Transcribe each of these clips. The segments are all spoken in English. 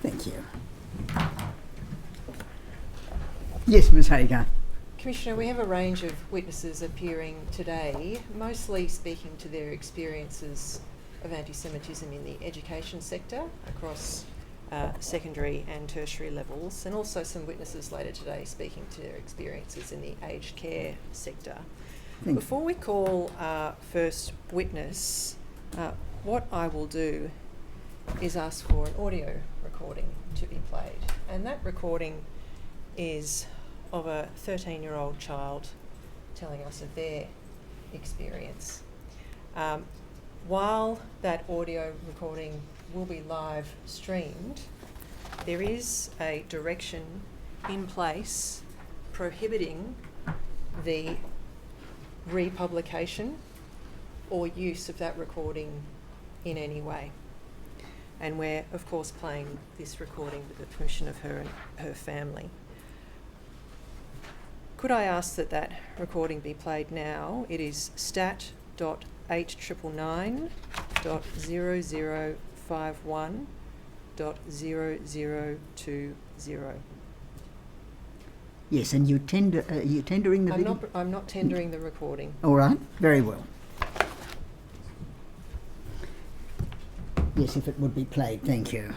Thank you. Yes, Ms Hagar. Commissioner, we have a range of witnesses appearing today, mostly speaking to their experiences of anti-Semitism in the education sector across secondary and tertiary levels, and also some witnesses later today speaking to their experiences in the aged care sector. Before we call our first witness, what I will do is ask for an audio recording to be played, and that recording is of a 13-year-old child telling us of their experience. While that audio recording will be live streamed, there is a direction in place prohibiting the republication or use of that recording in any way. And we're, of course, playing this recording with the permission of her and her family. Could I ask that that recording be played now? It is stat.899.0051.0020. Yes, and you tendering the video? I'm not tendering the recording. All right, very well. Yes, if it would be played, thank you.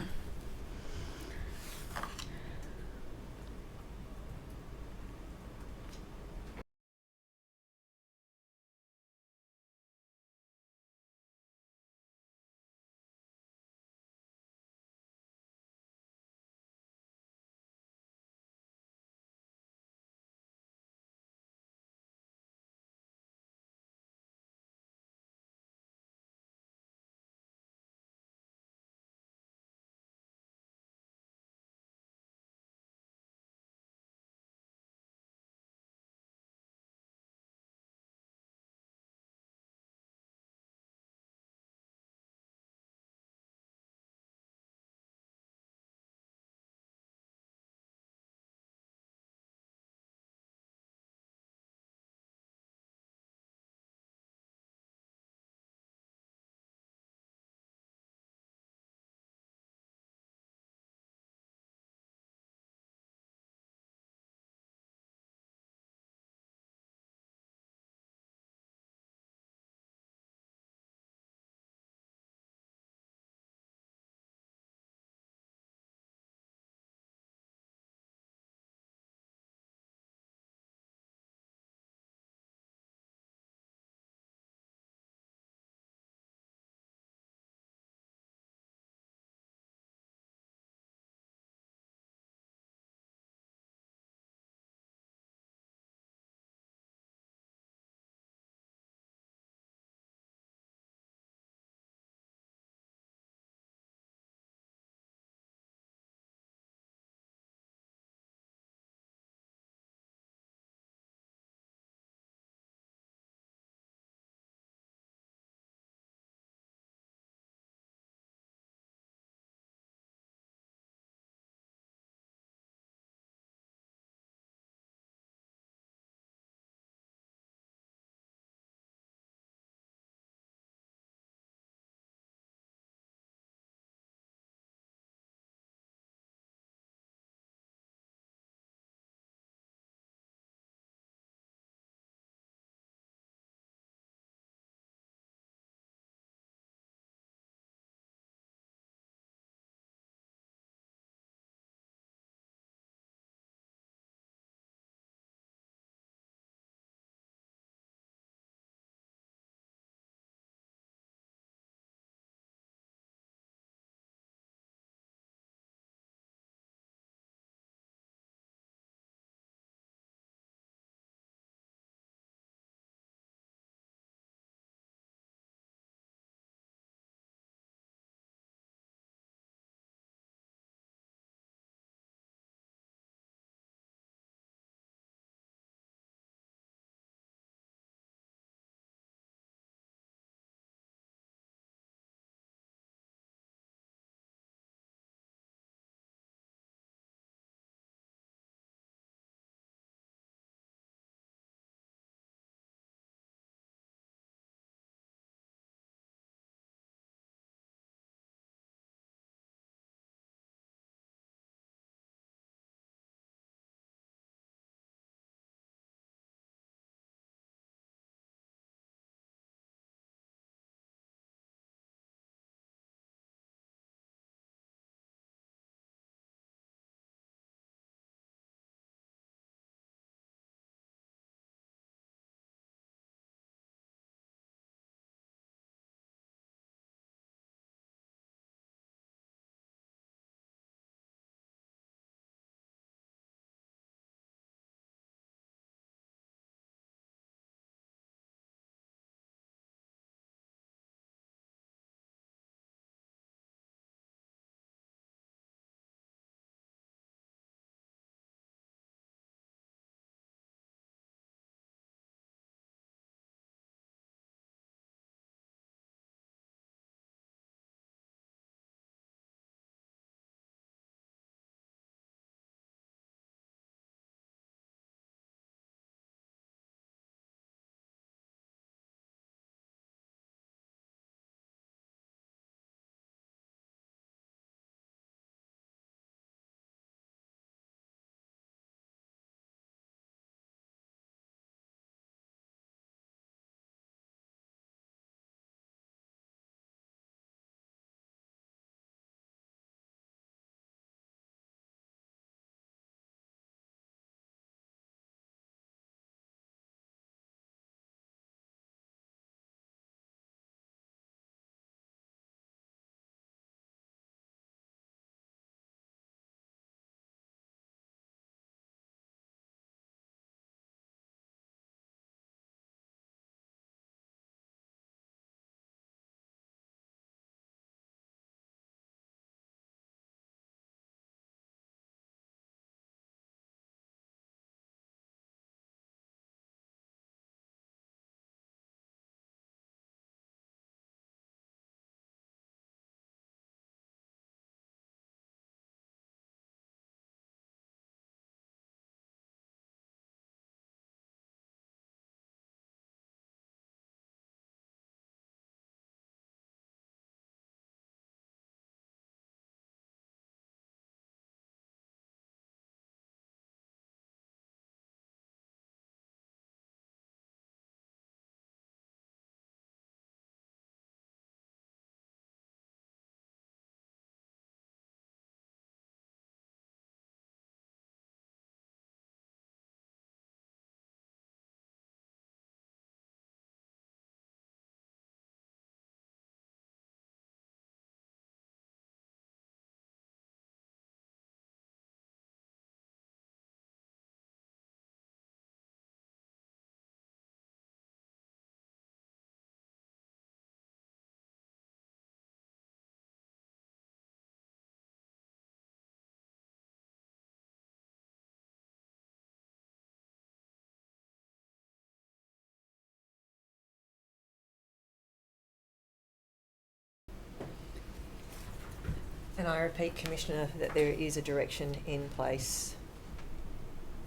And I repeat, Commissioner, that there is a direction in place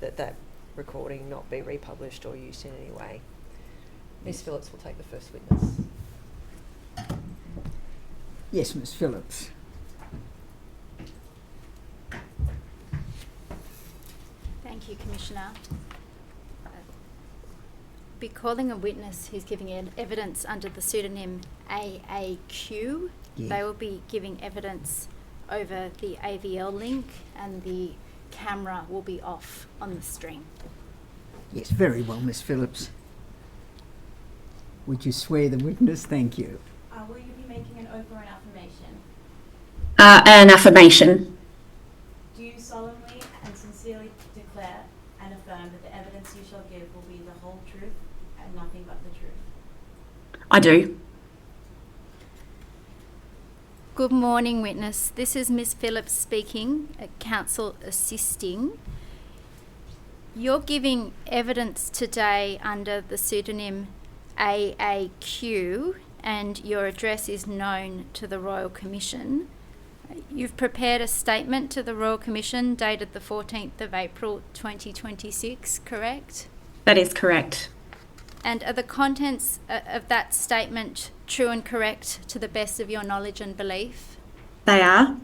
that recording not be republished or used in any way. Ms Phillips will take the first witness. Yes, Ms Phillips. Thank you, Commissioner. Be calling a witness who's giving evidence under the pseudonym AAQ. Yeah. They will be giving evidence over the AVL link and the camera will be off on the stream. Yes, very well, Ms Phillips. Would you swear the witness? Thank you. Will you be making an oath or an affirmation? An affirmation. Do you solemnly and sincerely declare and affirm that the evidence you shall give will be the whole truth and nothing but the truth? I do. Good morning, witness. This is Ms Phillips speaking, counsel assisting. You're giving evidence today under the pseudonym AAQ and your address is known to the Royal Commission. You've prepared a statement to the Royal Commission dated the 14th of April 2026, correct? That is correct. And are the contents of that statement true and correct to the best of your knowledge and belief? They are.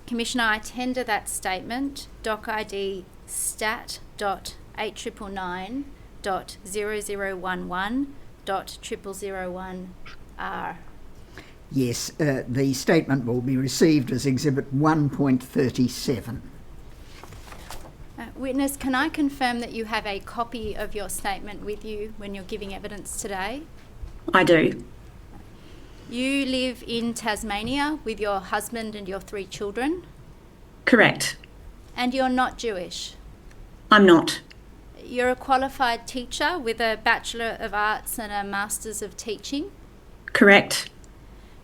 Commissioner, I tender that statement, doc ID stat.899.0011.0001R. Yes, the statement will be received as Exhibit 1.37. Witness, can I confirm that you have a copy of your statement with you when you're giving evidence today? I do. You live in Tasmania with your husband and your 3 children, Correct. and you're not Jewish. I'm not. You're a qualified teacher with a Bachelor of Arts and a Masters of Teaching. Correct.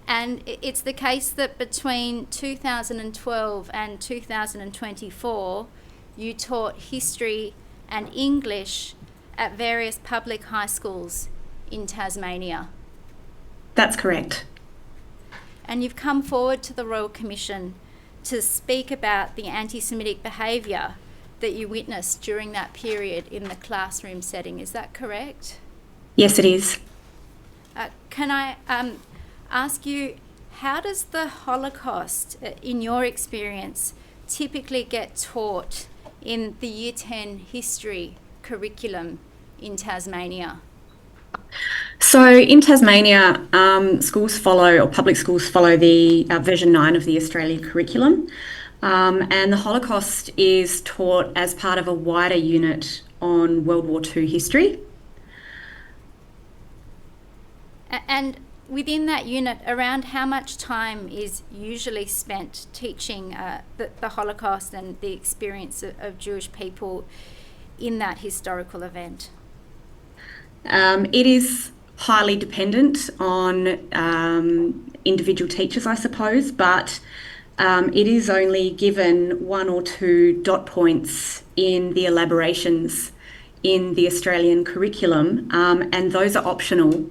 And it's the case that between 2012 and 2024, you taught history and English at various public high schools in Tasmania. That's correct. And you've come forward to the Royal Commission to speak about the anti-Semitic behaviour that you witnessed during that period in the classroom setting. Is that correct? Yes, it is. Can I ask you, how does the Holocaust, in your experience, typically get taught in the Year 10 history curriculum in Tasmania? So in Tasmania, schools follow, or public schools follow the version 9 of the Australian curriculum. And the Holocaust is taught as part of a wider unit on World War II history. And within that unit, around how much time is usually spent teaching the Holocaust and the experience of Jewish people in that historical event? It is highly dependent on individual teachers, I suppose, but it is only given 1 or 2 dot points in the elaborations in the Australian curriculum, and those are optional.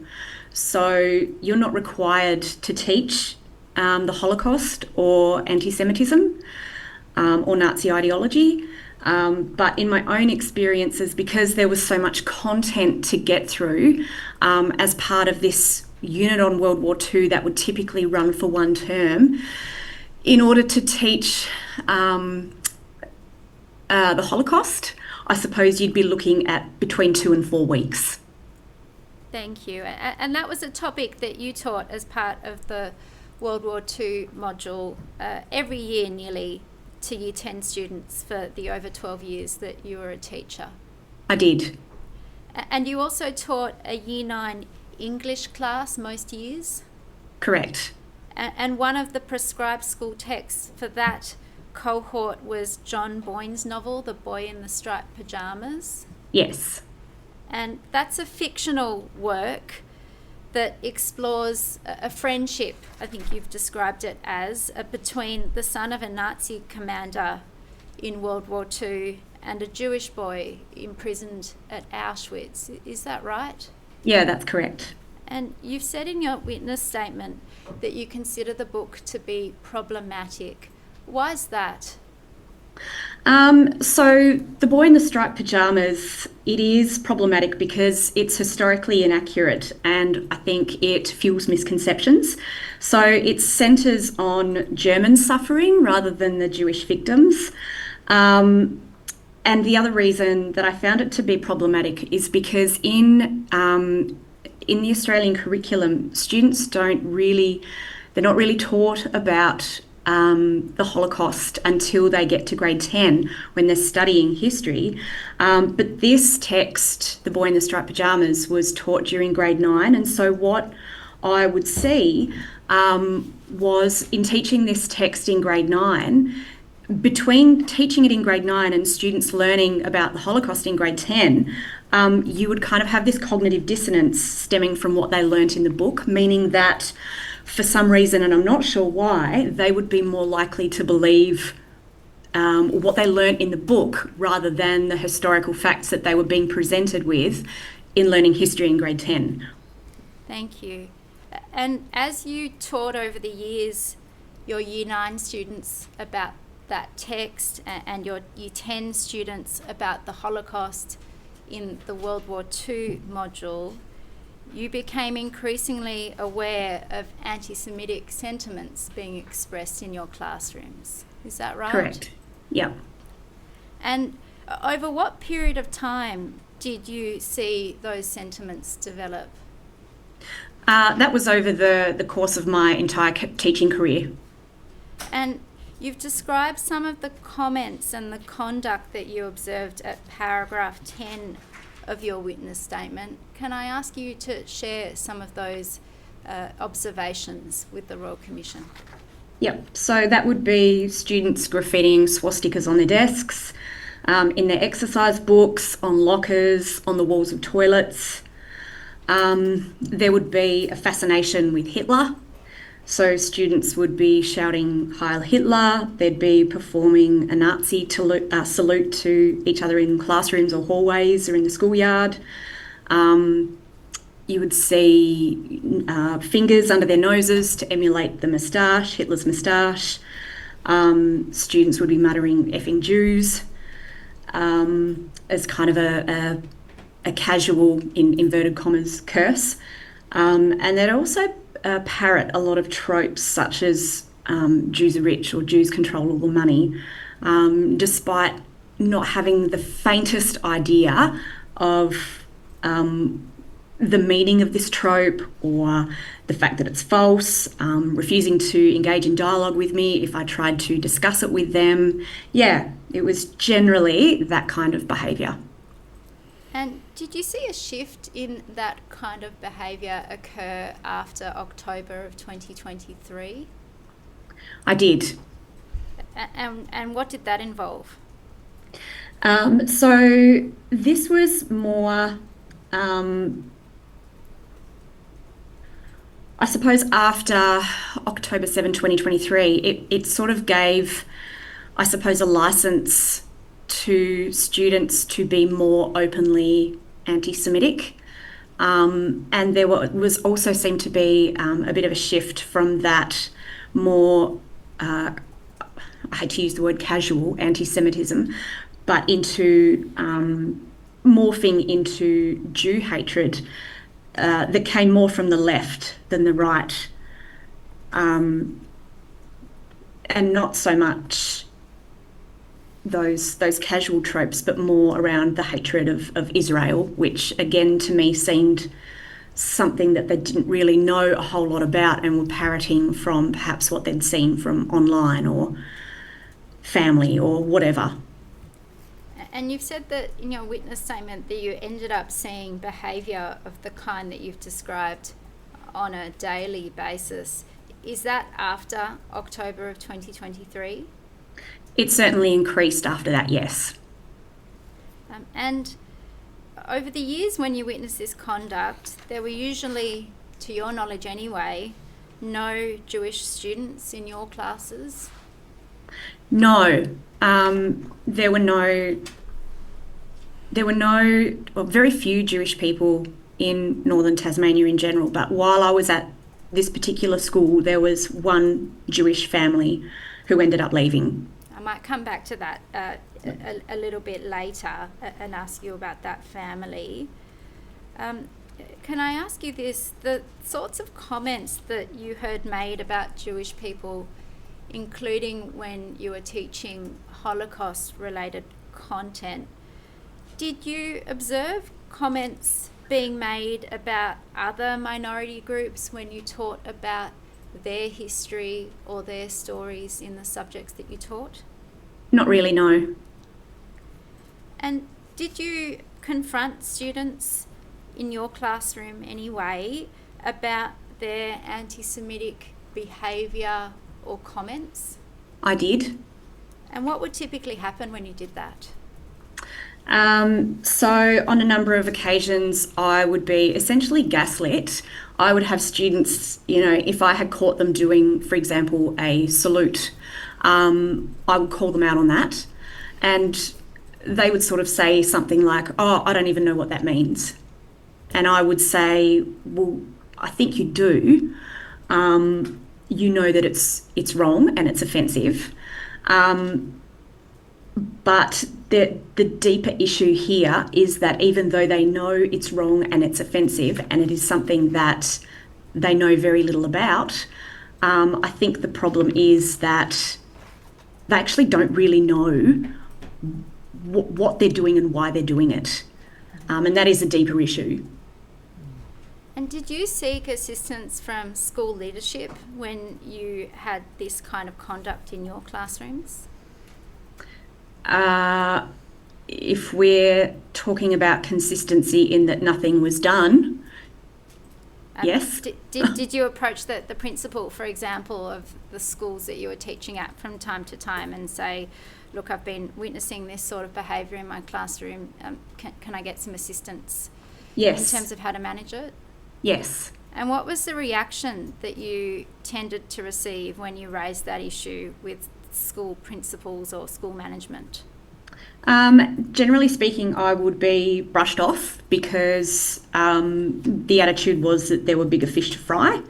So you're not required to teach the Holocaust or anti-Semitism or Nazi ideology. But in my own experiences, because there was so much content to get through as part of this unit on World War II that would typically run for 1 term, in order to teach the Holocaust, I suppose you'd be looking at between 2 and 4 weeks. Thank you. And that was a topic that you taught as part of the World War II module every year nearly to Year 10 students for the over 12 years that you were a teacher. I did. And you also taught a Year 9 English class most years? Correct. And one of the prescribed school texts for that cohort was John Boyne's novel, The Boy in the Striped Pyjamas. Yes. And that's a fictional work that explores a friendship, I think you've described it as, between the son of a Nazi commander in World War II and a Jewish boy imprisoned at Auschwitz. Is that right? Yeah, that's correct. And you've said in your witness statement that you consider the book to be problematic. Why is that? So The Boy in the Striped Pyjamas, it is problematic because it's historically inaccurate, and I think it fuels misconceptions. So it centres on German suffering rather than the Jewish victims. And the other reason that I found it to be problematic is because in the Australian curriculum, students they're not really taught about the Holocaust until they get to grade 10 when they're studying history. But this text, The Boy in the Striped Pyjamas, was taught during grade 9. And so what I would see was in teaching this text in grade 9, between teaching it in grade 9 and students learning about the Holocaust in grade 10, you would kind of have this cognitive dissonance stemming from what they learnt in the book, meaning that for some reason, and I'm not sure why, they would be more likely to believe what they learnt in the book rather than the historical facts that they were being presented with in learning history in grade 10. Thank you. And as you taught over the years your Year 9 students about that text and your Year 10 students about the Holocaust in the World War II module, you became increasingly aware of anti-Semitic sentiments being expressed in your classrooms. Is that right? Correct. Yeah. And over what period of time did you see those sentiments develop? That was over the course of my entire teaching career. And you've described some of the comments and the conduct that you observed at paragraph 10 of your witness statement. Can I ask you to share some of those observations with the Royal Commission? Yep, so that would be students graffitiing swastikas on their desks, in their exercise books, on lockers, on the walls of toilets. There would be a fascination with Hitler. So students would be shouting Heil Hitler, they'd be performing a Nazi salute to each other in classrooms or hallways or in the schoolyard. You would see fingers under their noses to emulate the moustache, Hitler's moustache. Students would be muttering effing Jews as kind of a casual, in inverted commas, curse. And they'd also parrot a lot of tropes such as Jews are rich or Jews control all the money, despite not having the faintest idea of the meaning of this trope or the fact that it's false, refusing to engage in dialogue with me if I tried to discuss it with them. Yeah, it was generally that kind of behaviour. And did you see a shift in that kind of behaviour occur after October of 2023? I did. And what did that involve? So this was more, I suppose after October 7, 2023, it sort of gave, I suppose, a licence to students to be more openly anti-Semitic. And there was also seemed to be a bit of a shift from that more, I hate to use the word casual, anti-Semitism, but into morphing into Jew hatred that came more from the left than the right, and not so much those casual tropes, but more around the hatred of Israel, which again to me seemed something that they didn't really know a whole lot about and were parroting from perhaps what they'd seen from online or family or whatever. And you've said that in your witness statement that you ended up seeing behaviour of the kind that you've described on a daily basis. Is that after October of 2023? It certainly increased after that, yes. And over the years when you witnessed this conduct, there were usually, to your knowledge anyway, no Jewish students in your classes? No, there were very few Jewish people in northern Tasmania in general, but while I was at this particular school, there was one Jewish family who ended up leaving. I might come back to that a little bit later and ask you about that family. Can I ask you this? The sorts of comments that you heard made about Jewish people, including when you were teaching Holocaust-related content, did you observe comments being made about other minority groups when you taught about their history or their stories in the subjects that you taught? Not really, no. And did you confront students in your classroom anyway about their anti-Semitic behaviour or comments? I did. And what would typically happen when you did that? So on a number of occasions, I would be essentially gaslit. I would have students, if I had caught them doing, for example, a salute, I would call them out on that. And they would sort of say something like, "Oh, I don't even know what that means." And I would say, "Well, I think you do. You know that it's wrong and it's offensive." But the deeper issue here is that even though they know it's wrong and it's offensive and it is something that they know very little about, I think the problem is that they actually don't really know what they're doing and why they're doing it. And that is a deeper issue. And did you seek assistance from school leadership when you had this kind of conduct in your classrooms? If we're talking about consistency in that nothing was done, yes. Did you approach the principal, for example, of the schools that you were teaching at from time to time and say, "Look, I've been witnessing this sort of behaviour in my classroom. Can I get some assistance?" Yes. In terms of how to manage it? Yes. And what was the reaction that you tended to receive when you raised that issue with school principals or school management? Generally speaking, I would be brushed off because the attitude was that there were bigger fish to fry.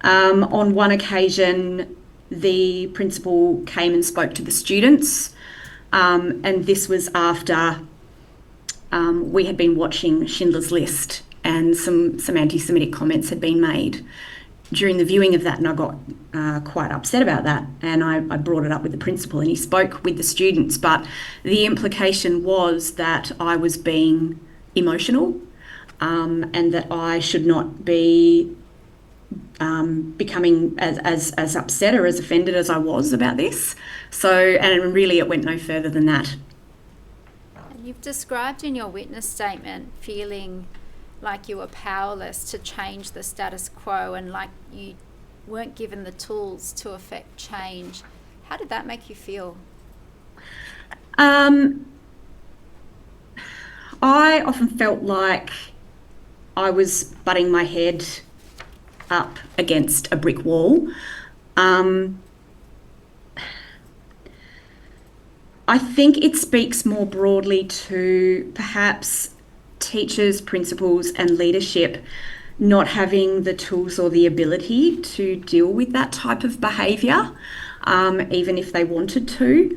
On one occasion, the principal came and spoke to the students, and this was after we had been watching Schindler's List and some anti-Semitic comments had been made during the viewing of that, and I got quite upset about that, and I brought it up with the principal and he spoke with the students, but the implication was that I was being emotional and that I should not be becoming as upset or as offended as I was about this. So, and really it went no further than that. And you've described in your witness statement feeling like you were powerless to change the status quo and like you weren't given the tools to affect change. How did that make you feel? I often felt like I was butting my head up against a brick wall. I think it speaks more broadly to perhaps teachers, principals and leadership not having the tools or the ability to deal with that type of behaviour, even if they wanted to.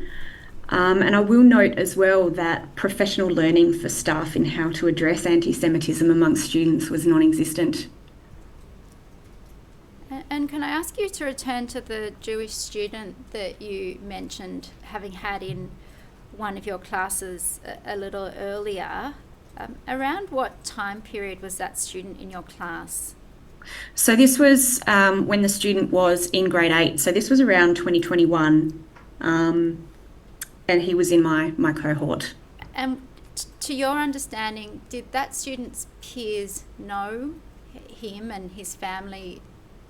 And I will note as well that professional learning for staff in how to address anti-Semitism amongst students was non-existent. And can I ask you to return to the Jewish student that you mentioned having had in one of your classes a little earlier? Around what time period was that student in your class? So this was when the student was in grade 8. So this was around 2021, and he was in my cohort. And to your understanding, did that student's peers know him and his family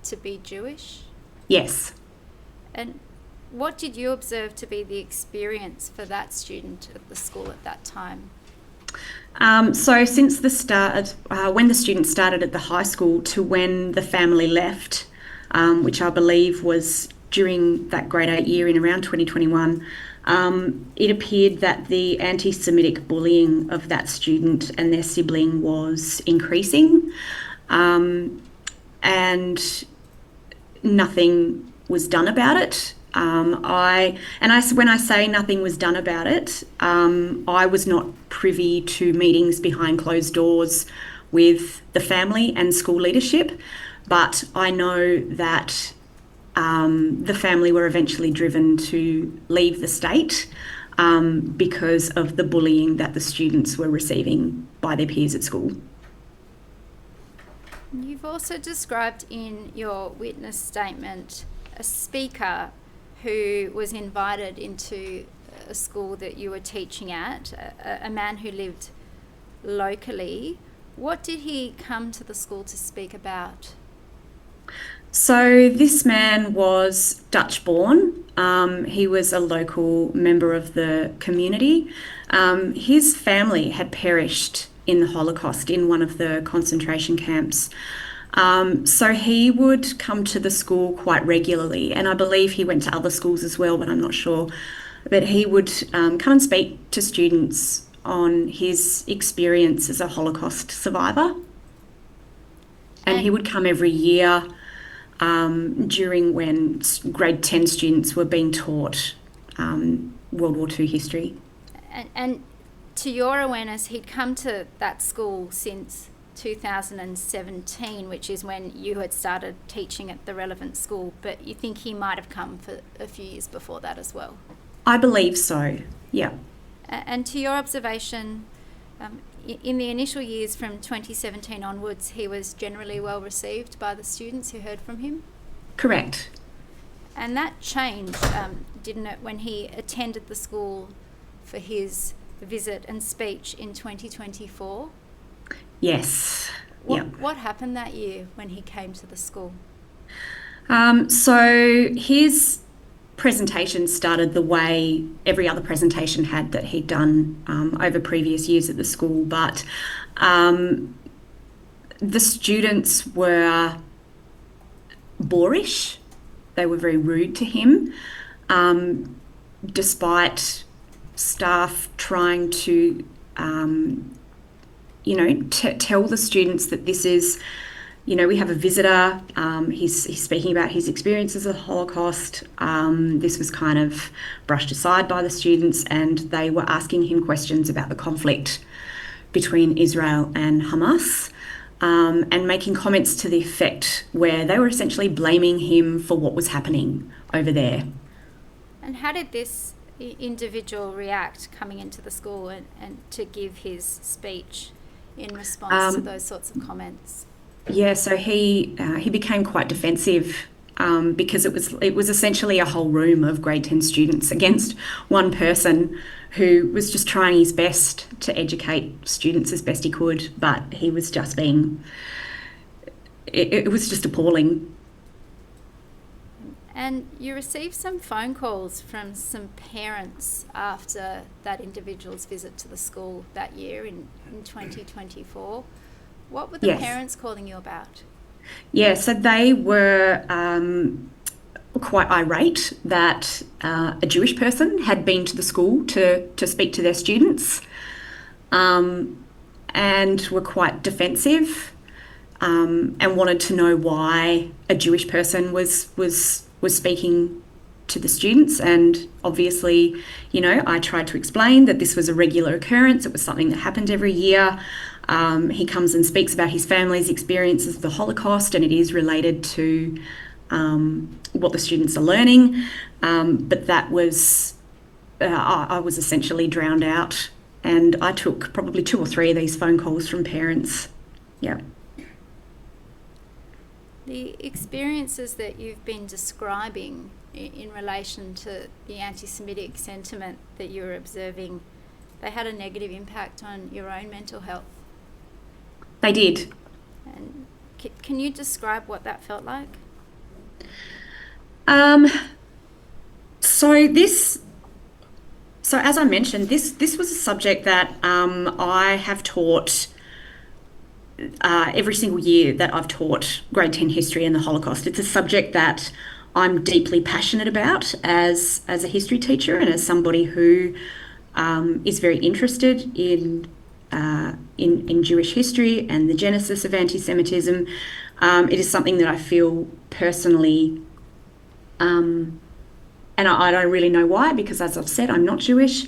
to be Jewish? Yes. And what did you observe to be the experience for that student at the school at that time? So since the start, when the student started at the high school to when the family left, which I believe was during that grade 8 year in around 2021, it appeared that the anti-Semitic bullying of that student and their sibling was increasing, and nothing was done about it. When I say nothing was done about it, I was not privy to meetings behind closed doors with the family and school leadership, but I know that the family were eventually driven to leave the state because of the bullying that the students were receiving by their peers at school. You've also described in your witness statement a speaker who was invited into a school that you were teaching at, a man who lived locally. What did he come to the school to speak about? So this man was Dutch born. He was a local member of the community. His family had perished in the Holocaust in one of the concentration camps. So he would come to the school quite regularly, and I believe he went to other schools as well, but I'm not sure. But he would come and speak to students on his experience as a Holocaust survivor. And he would come every year during when grade 10 students were being taught World War II history. And to your awareness, he'd come to that school since 2017, which is when you had started teaching at the relevant school, but you think he might have come for a few years before that as well? I believe so, yeah. And to your observation, in the initial years from 2017 onwards, he was generally well received by the students who heard from him? Correct. And that changed, didn't it, when he attended the school for his visit and speech in 2024? Yes. What happened that year when he came to the school? So his presentation started the way every other presentation had that he'd done over previous years at the school, but the students were boorish. They were very rude to him, despite staff trying to tell the students that this is, we have a visitor, he's speaking about his experiences of the Holocaust. This was kind of brushed aside by the students, and they were asking him questions about the conflict between Israel and Hamas, and making comments to the effect where they were essentially blaming him for what was happening over there. And how did this individual react coming into the school and to give his speech in response to those sorts of comments? Yeah, so he became quite defensive because it was essentially a whole room of grade 10 students against one person who was just trying his best to educate students as best he could, but he was just it was just appalling. And you received some phone calls from some parents after that individual's visit to the school that year in 2024. What were the parents calling you about? Yeah, so they were quite irate that a Jewish person had been to the school to speak to their students, and were quite defensive, and wanted to know why a Jewish person was speaking to the students. And obviously, I tried to explain that this was a regular occurrence. It was something that happened every year. He comes and speaks about his family's experiences of the Holocaust, and it is related to what the students are learning. But that was, I was essentially drowned out, and I took probably 2 or 3 of these phone calls from parents. Yeah. The experiences that you've been describing in relation to the anti-Semitic sentiment that you're observing, they had a negative impact on your own mental health. They did. And can you describe what that felt like? So as I mentioned, this was a subject that I have taught every single year that I've taught grade 10 history and the Holocaust. It's a subject that I'm deeply passionate about as a history teacher and as somebody who is very interested in Jewish history and the genesis of anti-Semitism. It is something that I feel personally, and I don't really know why, because as I've said, I'm not Jewish,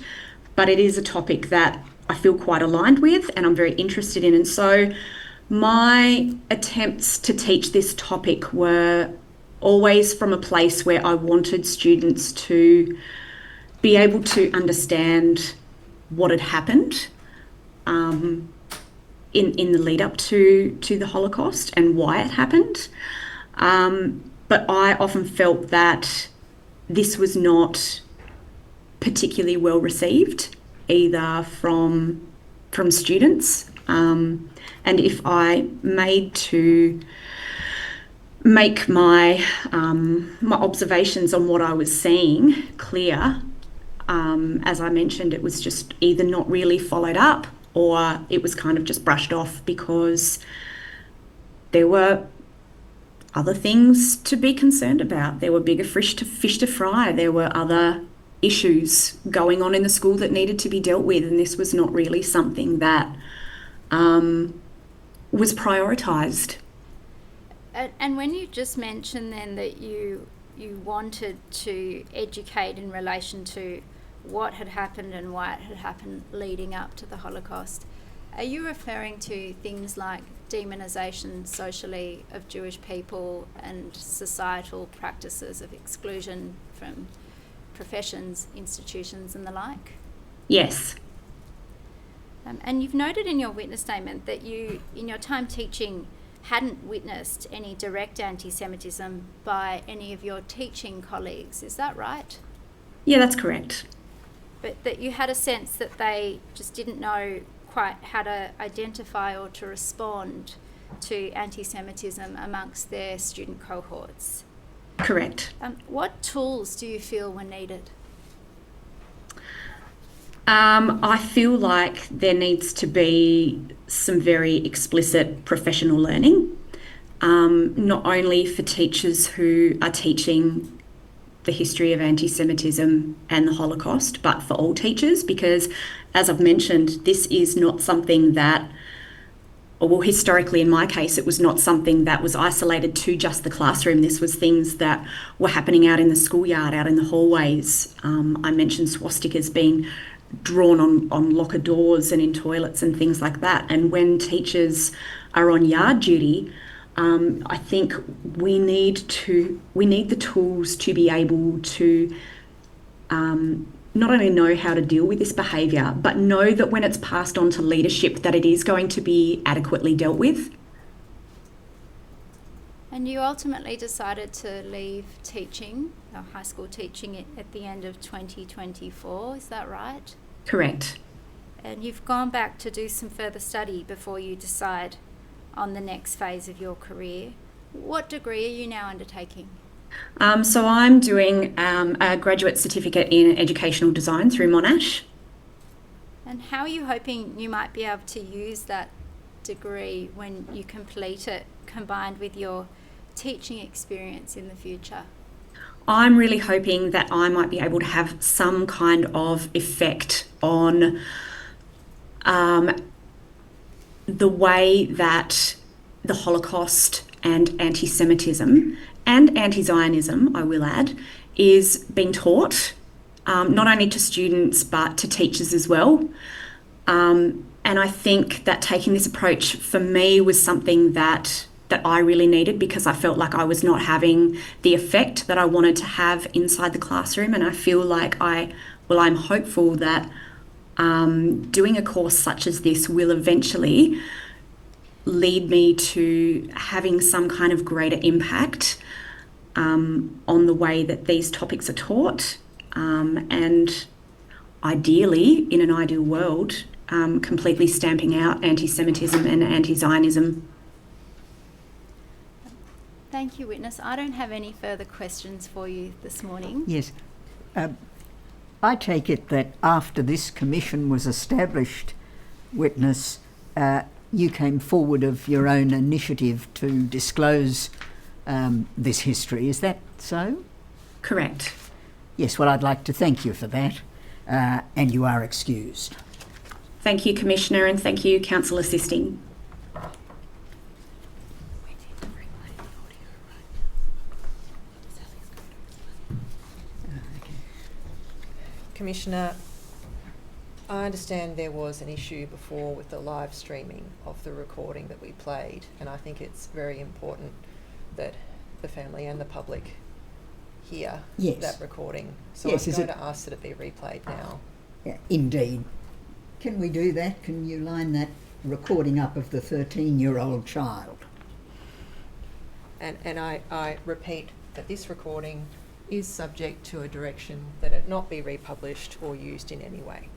but it is a topic that I feel quite aligned with and I'm very interested in. And so my attempts to teach this topic were always from a place where I wanted students to be able to understand what had happened in the lead up to the Holocaust and why it happened. But I often felt that this was not particularly well received either from students. And if I made to make my observations on what I was seeing clear, as I mentioned, it was just either not really followed up or it was kind of just brushed off because there were other things to be concerned about. There were bigger fish to fry. There were other issues going on in the school that needed to be dealt with, and this was not really something that was prioritised. And when you just mentioned then that you wanted to educate in relation to what had happened and why it had happened leading up to the Holocaust, are you referring to things like demonisation socially of Jewish people and societal practices of exclusion from professions, institutions and the like? Yes. And you've noted in your witness statement that you, in your time teaching, hadn't witnessed any direct anti-Semitism by any of your teaching colleagues. Is that right? Yeah, that's correct. But that you had a sense that they just didn't know quite how to identify or to respond to anti-Semitism amongst their student cohorts. Correct. What tools do you feel were needed? I feel like there needs to be some very explicit professional learning, not only for teachers who are teaching the history of anti-Semitism and the Holocaust, but for all teachers, because as I've mentioned, this is not something that, well, historically in my case, it was not something that was isolated to just the classroom. This was things that were happening out in the schoolyard, out in the hallways. I mentioned swastikas being drawn on locker doors and in toilets and things like that. And when teachers are on yard duty, I think we need the tools to be able to not only know how to deal with this behaviour, but know that when it's passed on to leadership, that it is going to be adequately dealt with. And you ultimately decided to leave teaching, high school teaching, at the end of 2024, is that right? Correct. And you've gone back to do some further study before you decide on the next phase of your career. What degree are you now undertaking? So I'm doing a graduate certificate in educational design through Monash. And how are you hoping you might be able to use that degree when you complete it, combined with your teaching experience in the future? I'm really hoping that I might be able to have some kind of effect on the way that the Holocaust and anti-Semitism and anti-Zionism, I will add, is being taught, not only to students but to teachers as well. And I think that taking this approach for me was something that I really needed, because I felt like I was not having the effect that I wanted to have inside the classroom. And I feel like I'm hopeful that doing a course such as this will eventually lead me to having some kind of greater impact on the way that these topics are taught, and ideally, in an ideal world, completely stamping out anti-Semitism and anti-Zionism. Thank you, Witness. I don't have any further questions for you this morning. Yes. I take it that after this commission was established, Witness, you came forward of your own initiative to disclose this history. Is that so? Correct. Yes, well, I'd like to thank you for that, and you are excused. Thank you, Commissioner, and thank you, Council Assisting. Commissioner, I understand there was an issue before with the live streaming of the recording that we played, and I think it's very important that the family and the public hear Yes. that recording. So Yes, I'm is going it- to ask that it be replayed now. Yeah, indeed. Can we do that? Can you line that recording up of the 13-year-old child? And I repeat that this recording is subject to a direction that it not be republished or used in any way.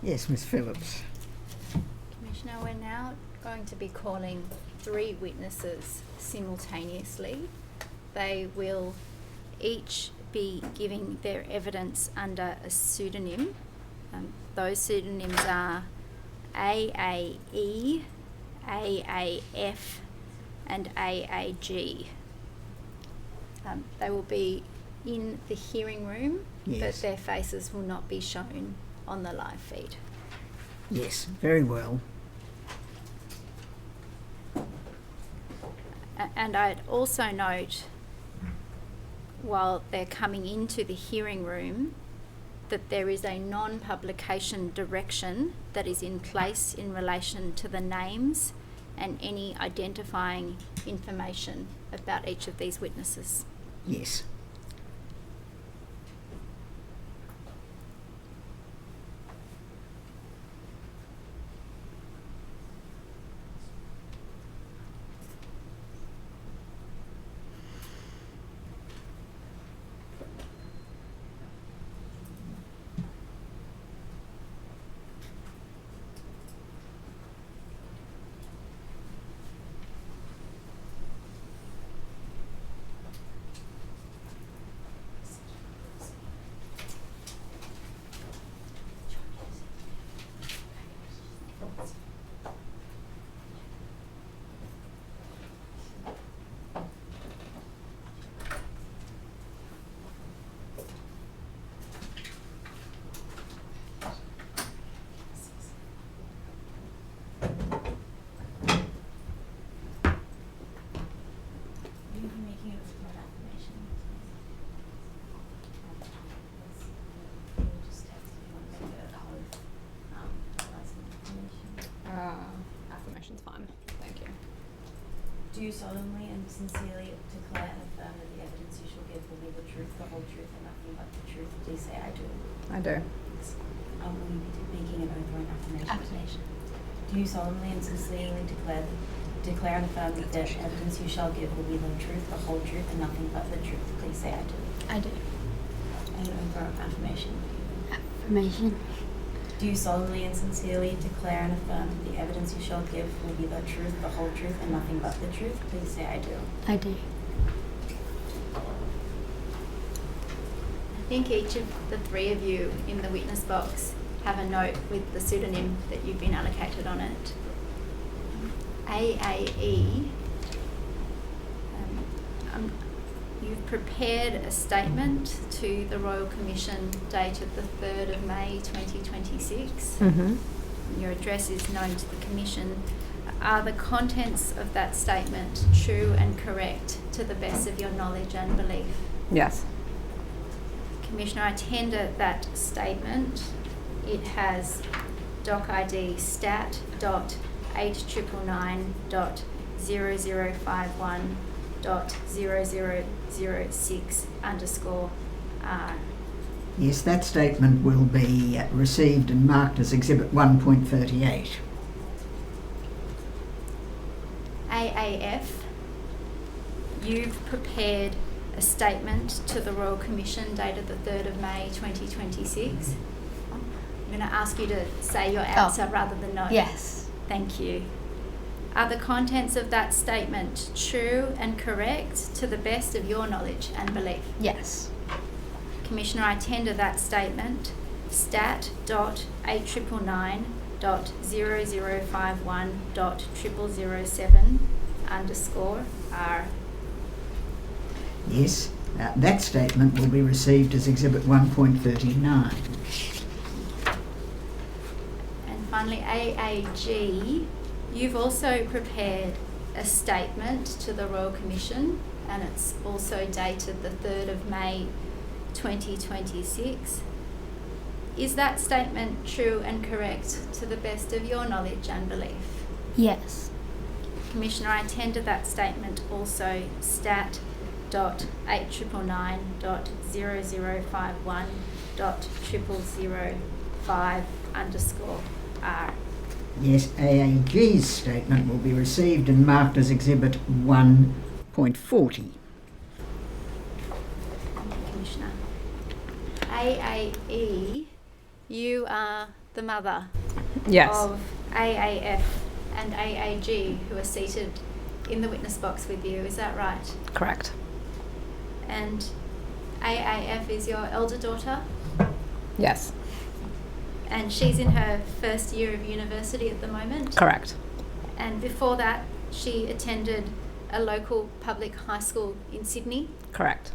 Yes, Miss Phillips. Commissioner, we're now going to be calling 3 witnesses simultaneously. They will each be giving their evidence under a pseudonym. Those pseudonyms are AAE, AAF and AAG. They will be in the hearing room, Yes. but their faces will not be shown on the live feed. Yes, very well. And I'd also note, while they're coming into the hearing room, that there is a non-publication direction that is in place in relation to the names and any identifying information about each of these witnesses. Yes. Will you be making a report affirmation? We'll just text if you want to make a oath, provide some information. Affirmation's fine. Thank you. Do you solemnly and sincerely declare and affirm that the evidence you shall give will be the truth, the whole truth, and nothing but the truth? Please say I do. I do. Will you be making an oath or an affirmation? Do you solemnly and sincerely declare and affirm that the evidence you shall give will be the truth, the whole truth, and nothing but the truth? Please say I do. I do. An oath or affirmation? Affirmation. Do you solemnly and sincerely declare and affirm that the evidence you shall give will be the truth, the whole truth, and nothing but the truth? Please say I do. I do. I think each of the 3 of you in the witness box have a note with the pseudonym that you've been allocated on it. AAE, you've prepared a statement to the Royal Commission dated the 3rd of May 2026. Mm-hmm. Your address is known to the Commission. Are the contents of that statement true and correct to the best of your knowledge and belief? Yes. Commissioner, I tender that statement. It has doc ID stat.899.0051.0006_R. Yes, that statement will be received and marked as Exhibit 1.38. AAF, you've prepared a statement to the Royal Commission dated the 3rd of May 2026. I'm going to ask you to say your answer rather than no. Yes. Thank you. Are the contents of that statement true and correct to the best of your knowledge and belief? Yes. Commissioner, I tender that statement, stat.899.0051.0007_R. Yes, that statement will be received as Exhibit 1.39. And finally, AAG, you've also prepared a statement to the Royal Commission, and it's also dated the 3rd of May 2026. Is that statement true and correct to the best of your knowledge and belief? Yes. Commissioner, I tender that statement also, stat.899.0051.0005_R. Yes, AAG's statement will be received and marked as Exhibit 1.40. Commissioner. AAE, you are the the mother Yes. of AAF and AAG who are seated in the witness box with you, is that right? Correct. And AAF is your elder daughter, Yes. and she's in her first year of university at the moment. Correct. And before that, she attended a local public high school in Sydney. Correct.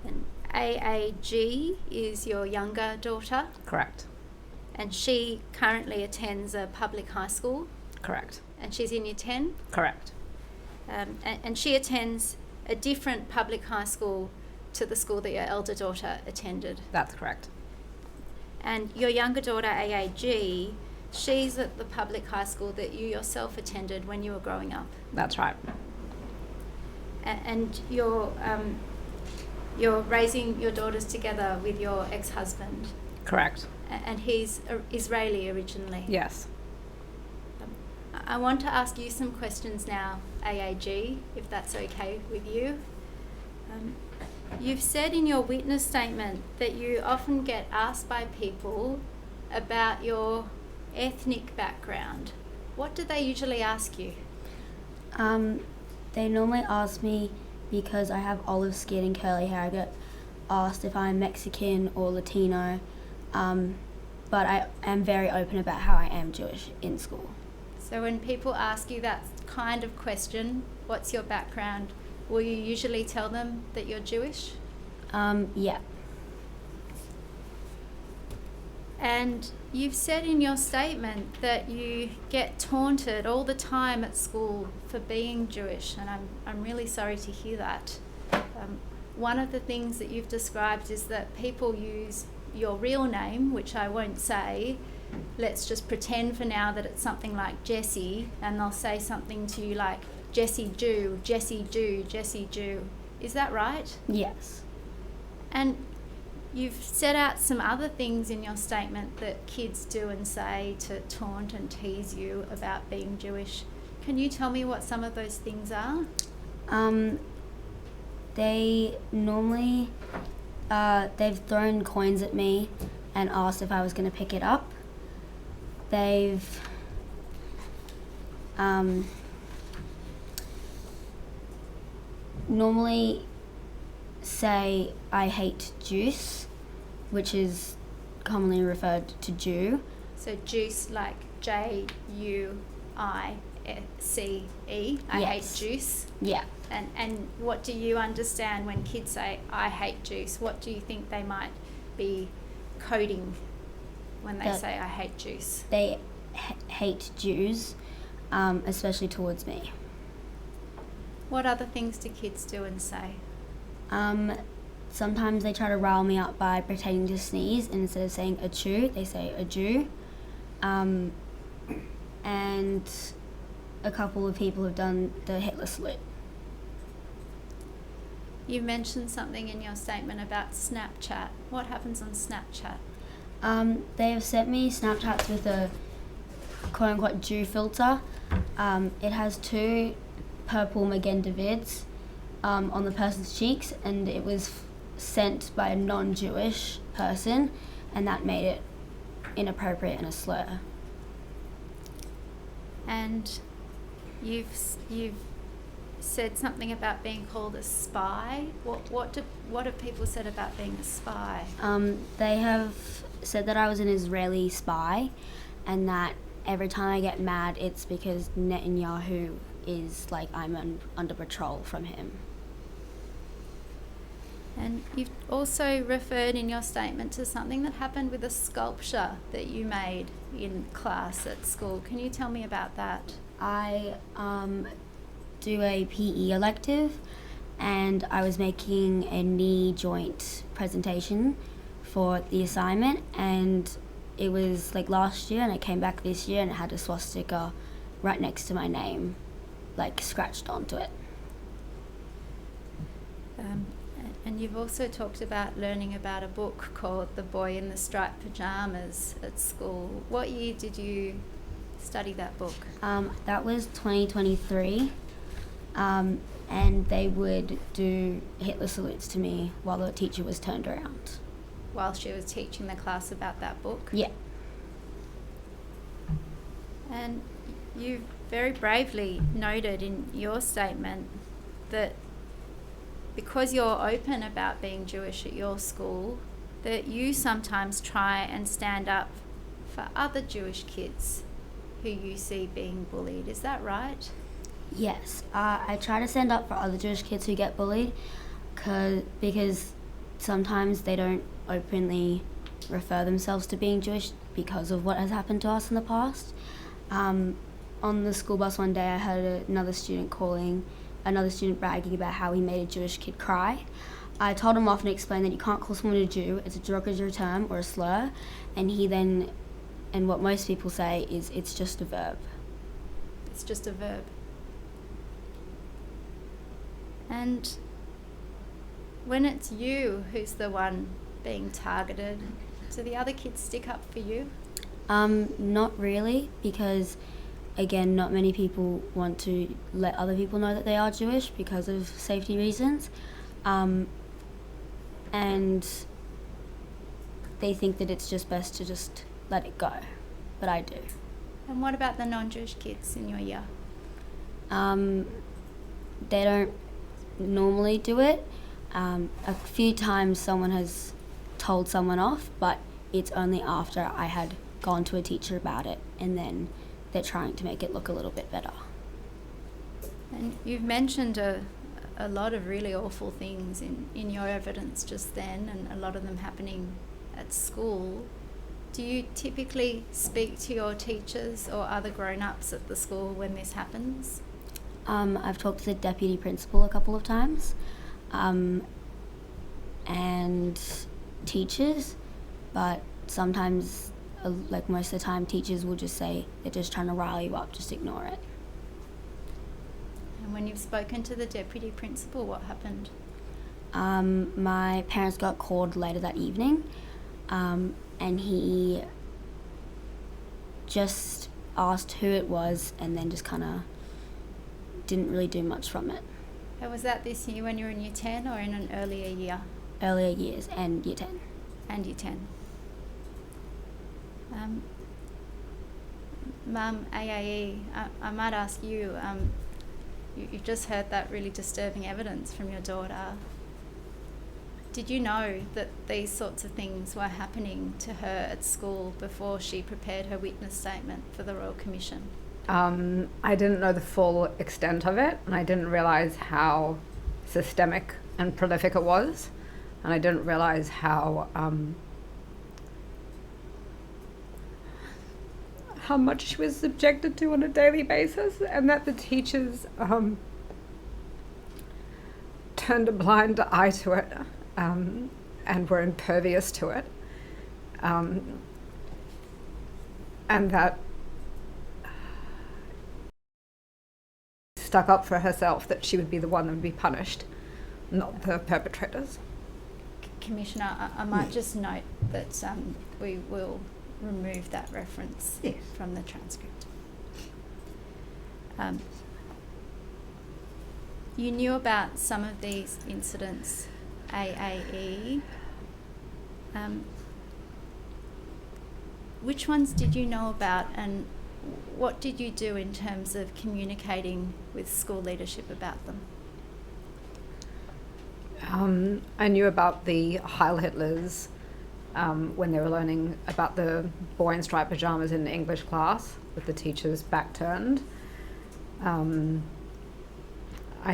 And AAG is your younger daughter, Correct. and she currently attends a public high school, Correct. and she's in year 10. Correct. And she attends a different public high school to the school that your elder daughter attended. That's correct. And your younger daughter, AAG, she's at the public high school that you yourself attended when you were growing up. That's right. And you're raising your daughters together with your ex-husband, Correct. and he's Israeli originally. Yes. I want to ask you some questions now, AAG, if that's okay with you. You've said in your witness statement that you often get asked by people about your ethnic background. What do they usually ask you? They normally ask me because I have olive skin and curly hair. I get asked if I'm Mexican or Latino, but I am very open about how I am Jewish in school. So when people ask you that kind of question, what's your background, will you usually tell them that you're Jewish? Yeah. And you've said in your statement that you get taunted all the time at school for being Jewish, and I'm really sorry to hear that. One of the things that you've described is that people use your real name, which I won't say. Let's just pretend for now that it's something like Jessie, and they'll say something to you like Jessie Jew, Jessie Jew, Jessie Jew. Is that right? Yes. And you've set out some other things in your statement that kids do and say to taunt and tease you about being Jewish. Can you tell me what some of those things are? They normally, they've thrown coins at me and asked if I was going to pick it up. They've normally say I hate juice, which is commonly referred to Jew. So juice like Juice. I Yes. hate juice. Yeah. And what do you understand when kids say I hate juice? What do you think they might be coding when they say I hate juice? They hate Jews, especially towards me. What other things do kids do and say? Sometimes they try to rile me up by pretending to sneeze, and instead of saying a chew, they say a Jew. And a couple of people have done the Hitler salute. You mentioned something in your statement about Snapchat. What happens on Snapchat? They have sent me Snapchats with a quote-unquote Jew filter. It has 2 purple magenta vids on the person's cheeks, and it was sent by a non-Jewish person, and that made it inappropriate and a slur. And you've said something about being called a spy. What have people said about being a spy? They have said that I was an Israeli spy, and that every time I get mad, it's because Netanyahu is like I'm under patrol from him. And you've also referred in your statement to something that happened with a sculpture that you made in class at school. Can you tell me about that? I do a PE elective, and I was making a knee joint presentation for the assignment, and it was like last year, and I came back this year and it had a swastika right next to my name, like scratched onto it. And you've also talked about learning about a book called The Boy in the Striped Pyjamas at school. What year did you study that book? That was 2023, and they would do Hitler salutes to me while the teacher was turned around. While she was teaching the class about that book? Yeah. And you very bravely noted in your statement that because you're open about being Jewish at your school, that you sometimes try and stand up for other Jewish kids who you see being bullied. Is that right? Yes, I try to stand up for other Jewish kids who get bullied because sometimes they don't openly refer themselves to being Jewish because of what has happened to us in the past. On the school bus one day I heard another student bragging about how he made a Jewish kid cry. I told him off and explained that you can't call someone a Jew, it's a derogatory term or a slur, and what most people say is it's just a verb. It's just a verb. And when it's you who's the one being targeted, do the other kids stick up for you? Not really, because again, not many people want to let other people know that they are Jewish because of safety reasons. And they think that it's just best to just let it go, but I do. And what about the non-Jewish kids in your year? They don't normally do it. A few times someone has told someone off, but it's only after I had gone to a teacher about it, and then they're trying to make it look a little bit better. And you've mentioned a lot of really awful things in your evidence just then, and a lot of them happening at school. Do you typically speak to your teachers or other grown-ups at the school when this happens? I've talked to the deputy principal a couple of times, and teachers, but sometimes, like most of the time, teachers will just say they're just trying to rile you up, just ignore it. And when you've spoken to the deputy principal, what happened? My parents got called later that evening, and he just asked who it was and then just kind of didn't really do much from it. And was that this year when you were in year 10 or in an earlier year? Earlier years and year 10. And year 10. Mum, AAE, I might ask you, you've just heard that really disturbing evidence from your daughter. Did you know that these sorts of things were happening to her at school before she prepared her witness statement for the Royal Commission? I didn't know the full extent of it, and I didn't realise how systemic and prolific it was, and I didn't realise how much she was subjected to on a daily basis, and that the teachers turned a blind eye to it and were impervious to it, and that stuck up for herself that she would be the one that would be punished, not the perpetrators. Commissioner, I might just note that we will remove that reference from the transcript. You knew about some of these incidents, AAE. Which ones did you know about, and what did you do in terms of communicating with school leadership about them? I knew about the Heil Hitlers when they were learning about the boy in striped pajamas in English class with the teacher's back turned. I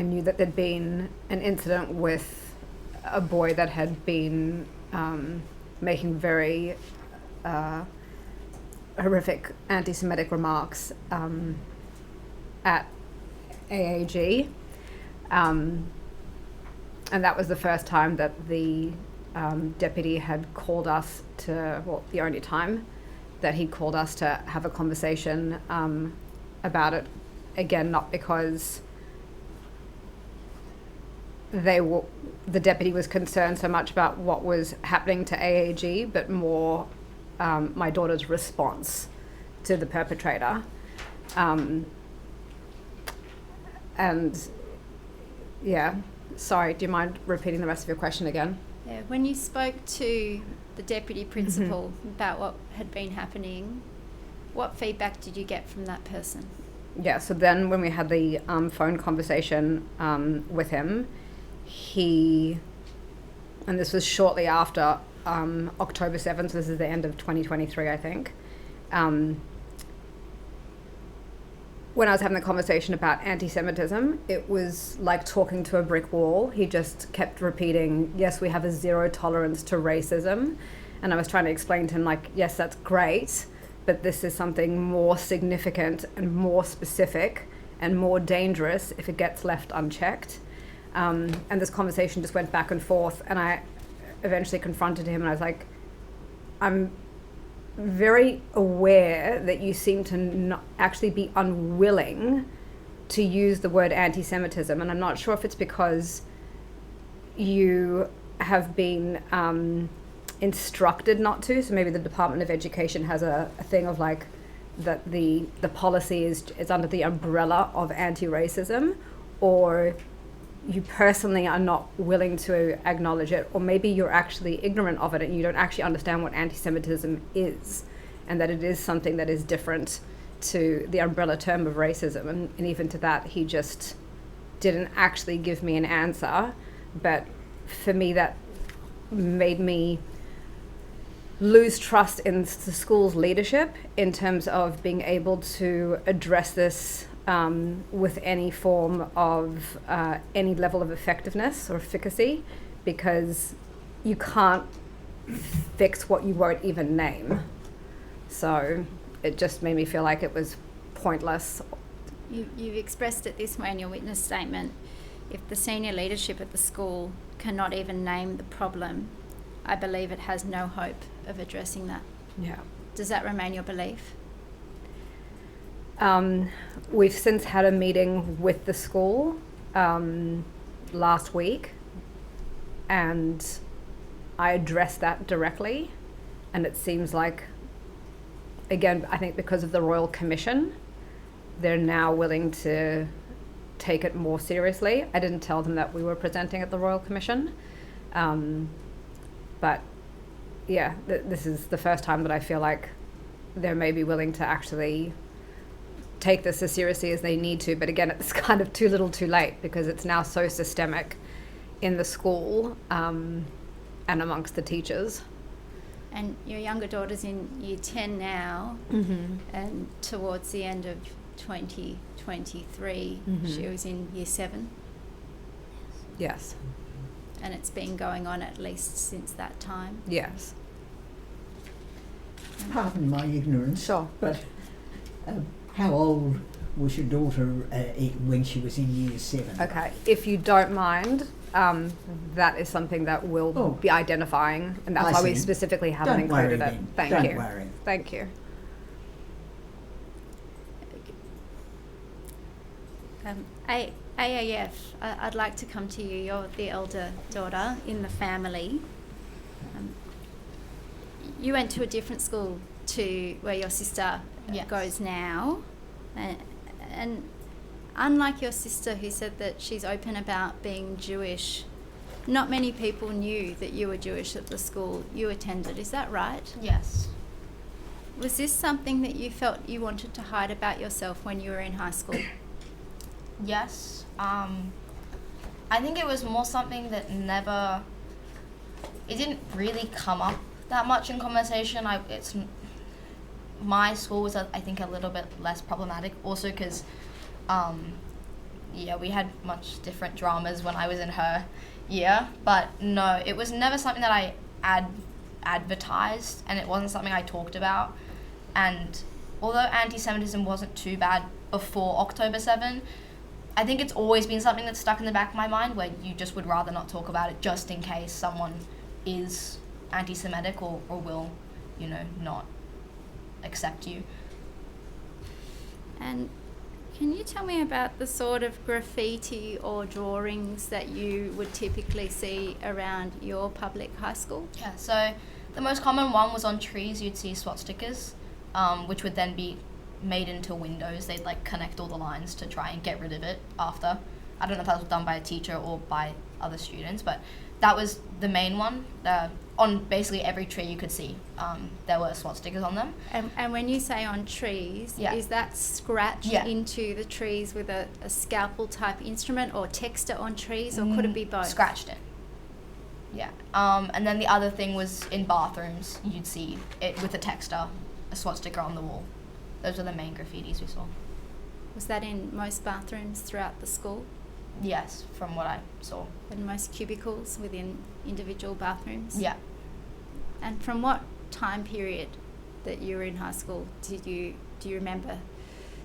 knew that there'd been an incident with a boy that had been making very horrific anti-Semitic remarks at AAG. And that was the first time that the deputy had called us to, well, the only time that he called us to have a conversation about it. Again, not because the deputy was concerned so much about what was happening to AAG, but more my daughter's response to the perpetrator. And yeah, sorry, do you mind repeating the rest of your question again? Yeah, when you spoke to the deputy principal about what had been happening, what feedback did you get from that person? Yeah, so then when we had the phone conversation with him, and this was shortly after October 7th, so this is the end of 2023, I think. When I was having the conversation about anti-Semitism, it was like talking to a brick wall. He just kept repeating, yes, we have a zero tolerance to racism. And I was trying to explain to him, like, yes, that's great, but this is something more significant and more specific and more dangerous if it gets left unchecked. And this conversation just went back and forth, and I eventually confronted him, and I was like, I'm very aware that you seem to not actually be unwilling to use the word anti-Semitism, and I'm not sure if it's because you have been instructed not to, so maybe the Department of Education has a thing of like that the policy is under the umbrella of anti-racism, or you personally are not willing to acknowledge it, or maybe you're actually ignorant of it and you don't actually understand what anti-Semitism is, and that it is something that is different to the umbrella term of racism. And even to that, he just didn't actually give me an answer. But for me, that made me lose trust in the school's leadership in terms of being able to address this with any form of any level of effectiveness or efficacy, because you can't fix what you won't even name. So it just made me feel like it was pointless. You've expressed it this way in your witness statement. If the senior leadership at the school cannot even name the problem, I believe it has no hope of addressing that. Yeah. Does that remain your belief? We've since had a meeting with the school last week, and I addressed that directly, and it seems like, again, I think because of the Royal Commission, they're now willing to take it more seriously. I didn't tell them that we were presenting at the Royal Commission, but yeah, this is the first time that I feel like they may be willing to actually take this as seriously as they need to. But again, it's kind of too little too late, because it's now so systemic in the school and amongst the teachers. And your younger daughter's in year 10 now, and towards the end of 2023, she was in year 7. Yes. And it's been going on at least since that time. Yes. Pardon my ignorance. Sure. But how old was your daughter when she was in year 7? Okay, if you don't mind, that is something that we'll be identifying, and that's why we specifically haven't included it. Thank you. Don't worry. Thank you. AAF, I'd like to come to you. You're the elder daughter in the family. You went to a different school to where your sister goes now. And unlike your sister, who said that she's open about being Jewish, not many people knew that you were Jewish at the school you attended. Is that right? Yes. Was this something that you felt you wanted to hide about yourself when you were in high school? Yes. I think it was more something that it didn't really come up that much in conversation. My school was, I think, a little bit less problematic, also because, we had much different dramas when I was in her year, but no, it was never something that I advertised, and it wasn't something I talked about. And although anti-Semitism wasn't too bad before October 7, I think it's always been something that's stuck in the back of my mind, where you just would rather not talk about it, just in case someone is anti-Semitic or will, not accept you. And can you tell me about the sort of graffiti or drawings that you would typically see around your public high school? Yeah, so the most common one was on trees. You'd see swastikas, which would then be made into windows. They'd connect all the lines to try and get rid of it after. I don't know if that was done by a teacher or by other students, but that was the main one. On basically every tree you could see, there were SWAT stickers on them. And when you say on trees, Yeah. is that scratched Yeah. into the trees with a scalpel type instrument, or texture on trees, or could it be both? Scratched it. Yeah. And then the other thing was in bathrooms, you'd see it with a texter, a SWAT sticker on the wall. Those are the main graffitis we saw. Was that in most bathrooms throughout the school? Yes, from what I saw. And most cubicles within individual bathrooms? Yeah. And from what time period that you were in high school do you remember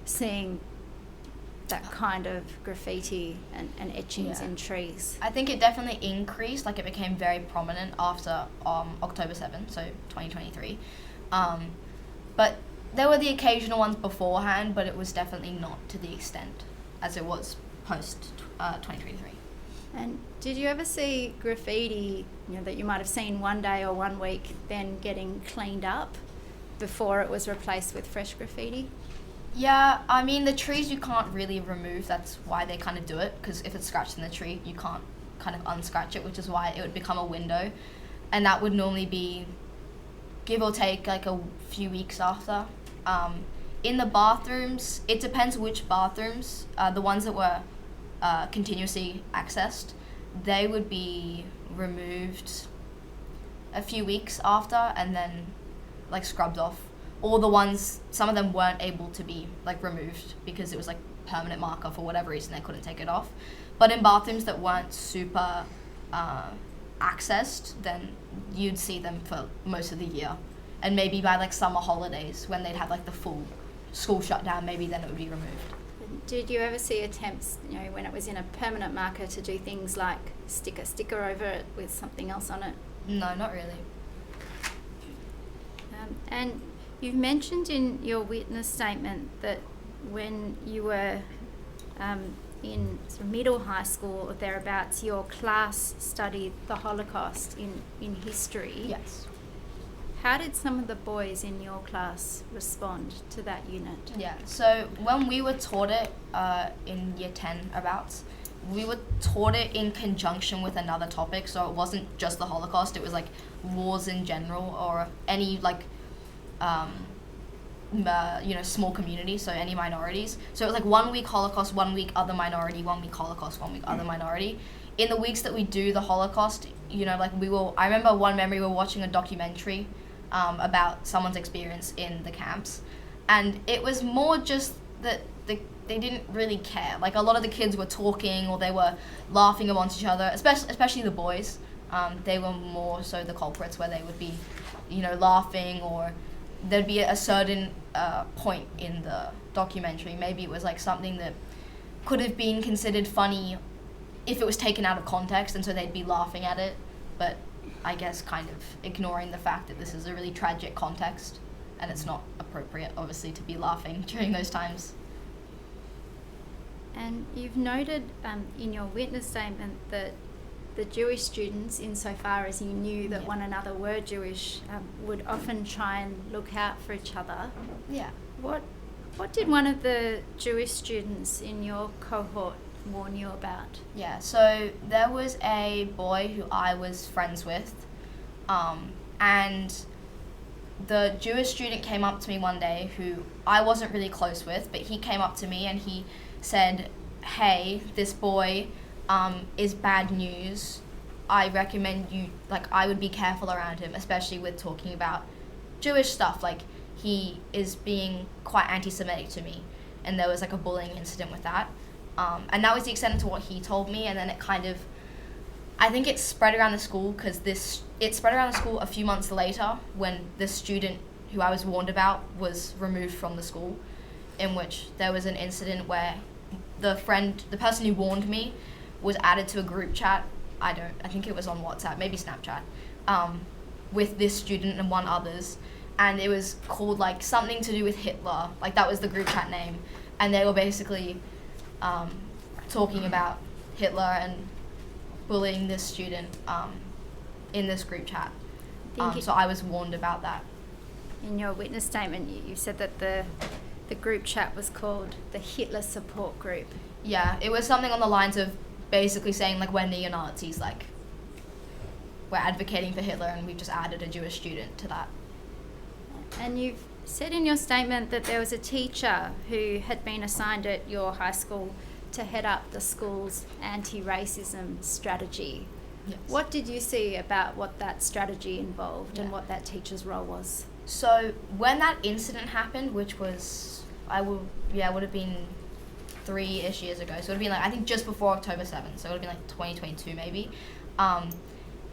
seeing that kind of graffiti and etchings Yeah. in trees? I think it definitely increased, like it became very prominent after October 7, so 2023. But there were the occasional ones beforehand, but it was definitely not to the extent as it was post 2023. And did you ever see graffiti, that you might have seen one day or 1 week, then getting cleaned up before it was replaced with fresh graffiti? Yeah, I mean, the trees you can't really remove. That's why they kind of do it, because if it's scratched in the tree, you can't kind of unscratch it, which is why it would become a window. And that would normally be, give or take, like a few weeks after. In the bathrooms, it depends which bathrooms. The ones that were continuously accessed, they would be removed a few weeks after and then like scrubbed off. Or the ones, some of them weren't able to be like removed because it was like permanent marker for whatever reason, they couldn't take it off. But in bathrooms that weren't super accessed, then you'd see them for most of the year. And maybe by like summer holidays when they'd have like the full school shut down, maybe then it would be removed. Did you ever see attempts, when it was in a permanent marker, to do things like stick a sticker over it with something else on it? No, not really. And you've mentioned in your witness statement that when you were in sort of middle high school or thereabouts, your class studied the Holocaust in history. Yes. How did some of the boys in your class respond to that unit? Yeah, so when we were taught it in year 10 abouts, we were taught it in conjunction with another topic, so it wasn't just the Holocaust, it was like wars in general or any like small communities, so any minorities. So it was like 1 week Holocaust, 1 week other minority, 1 week Holocaust, 1 week other minority. In the weeks that we do the Holocaust, I remember one memory, we were watching a documentary about someone's experience in the camps, and it was more just that they didn't really care. Like a lot of the kids were talking or they were laughing amongst each other, especially the boys. They were more so the culprits, where they would be, laughing, or there'd be a certain point in the documentary. Maybe it was like something that could have been considered funny if it was taken out of context, and so they'd be laughing at it, but I guess kind of ignoring the fact that this is a really tragic context and it's not appropriate, obviously, to be laughing during those times. And you've noted in your witness statement that the Jewish students, insofar as you knew that one another were Jewish, would often try and look out for each other. Yeah. What did one of the Jewish students in your cohort warn you about? Yeah, so there was a boy who I was friends with, and the Jewish student came up to me one day who I wasn't really close with, but he came up to me and he said, "Hey, this boy is bad news. I recommend you, I would be careful around him, especially with talking about Jewish stuff. He is being quite anti-Semitic to me." And there was a bullying incident with that. And that was the extent to what he told me, and then it kind of, I think it spread around the school, because it spread around the school a few months later when the student who I was warned about was removed from the school, in which there was an incident where the person who warned me was added to a group chat, I think it was on WhatsApp, maybe Snapchat, with this student and one others, and it was called something to do with Hitler, that was the group chat name, and they were basically talking about Hitler and bullying this student in this group chat. So I was warned about that. In your witness statement, you said that the the group chat was called the Hitler Support Group. Yeah, it was something on the lines of basically saying, like, we're neo-Nazis, like, we're advocating for Hitler, and we've just added a Jewish student to that. And you've said in your statement that there was a teacher who had been assigned at your high school to head up the school's anti-racism strategy. Yes. What did you see about what that strategy involved and what that teacher's role was? So when that incident happened, which was, would have been 3-ish years ago. So it would have been like, I think just before October 7th. So it would have been like 2022 maybe.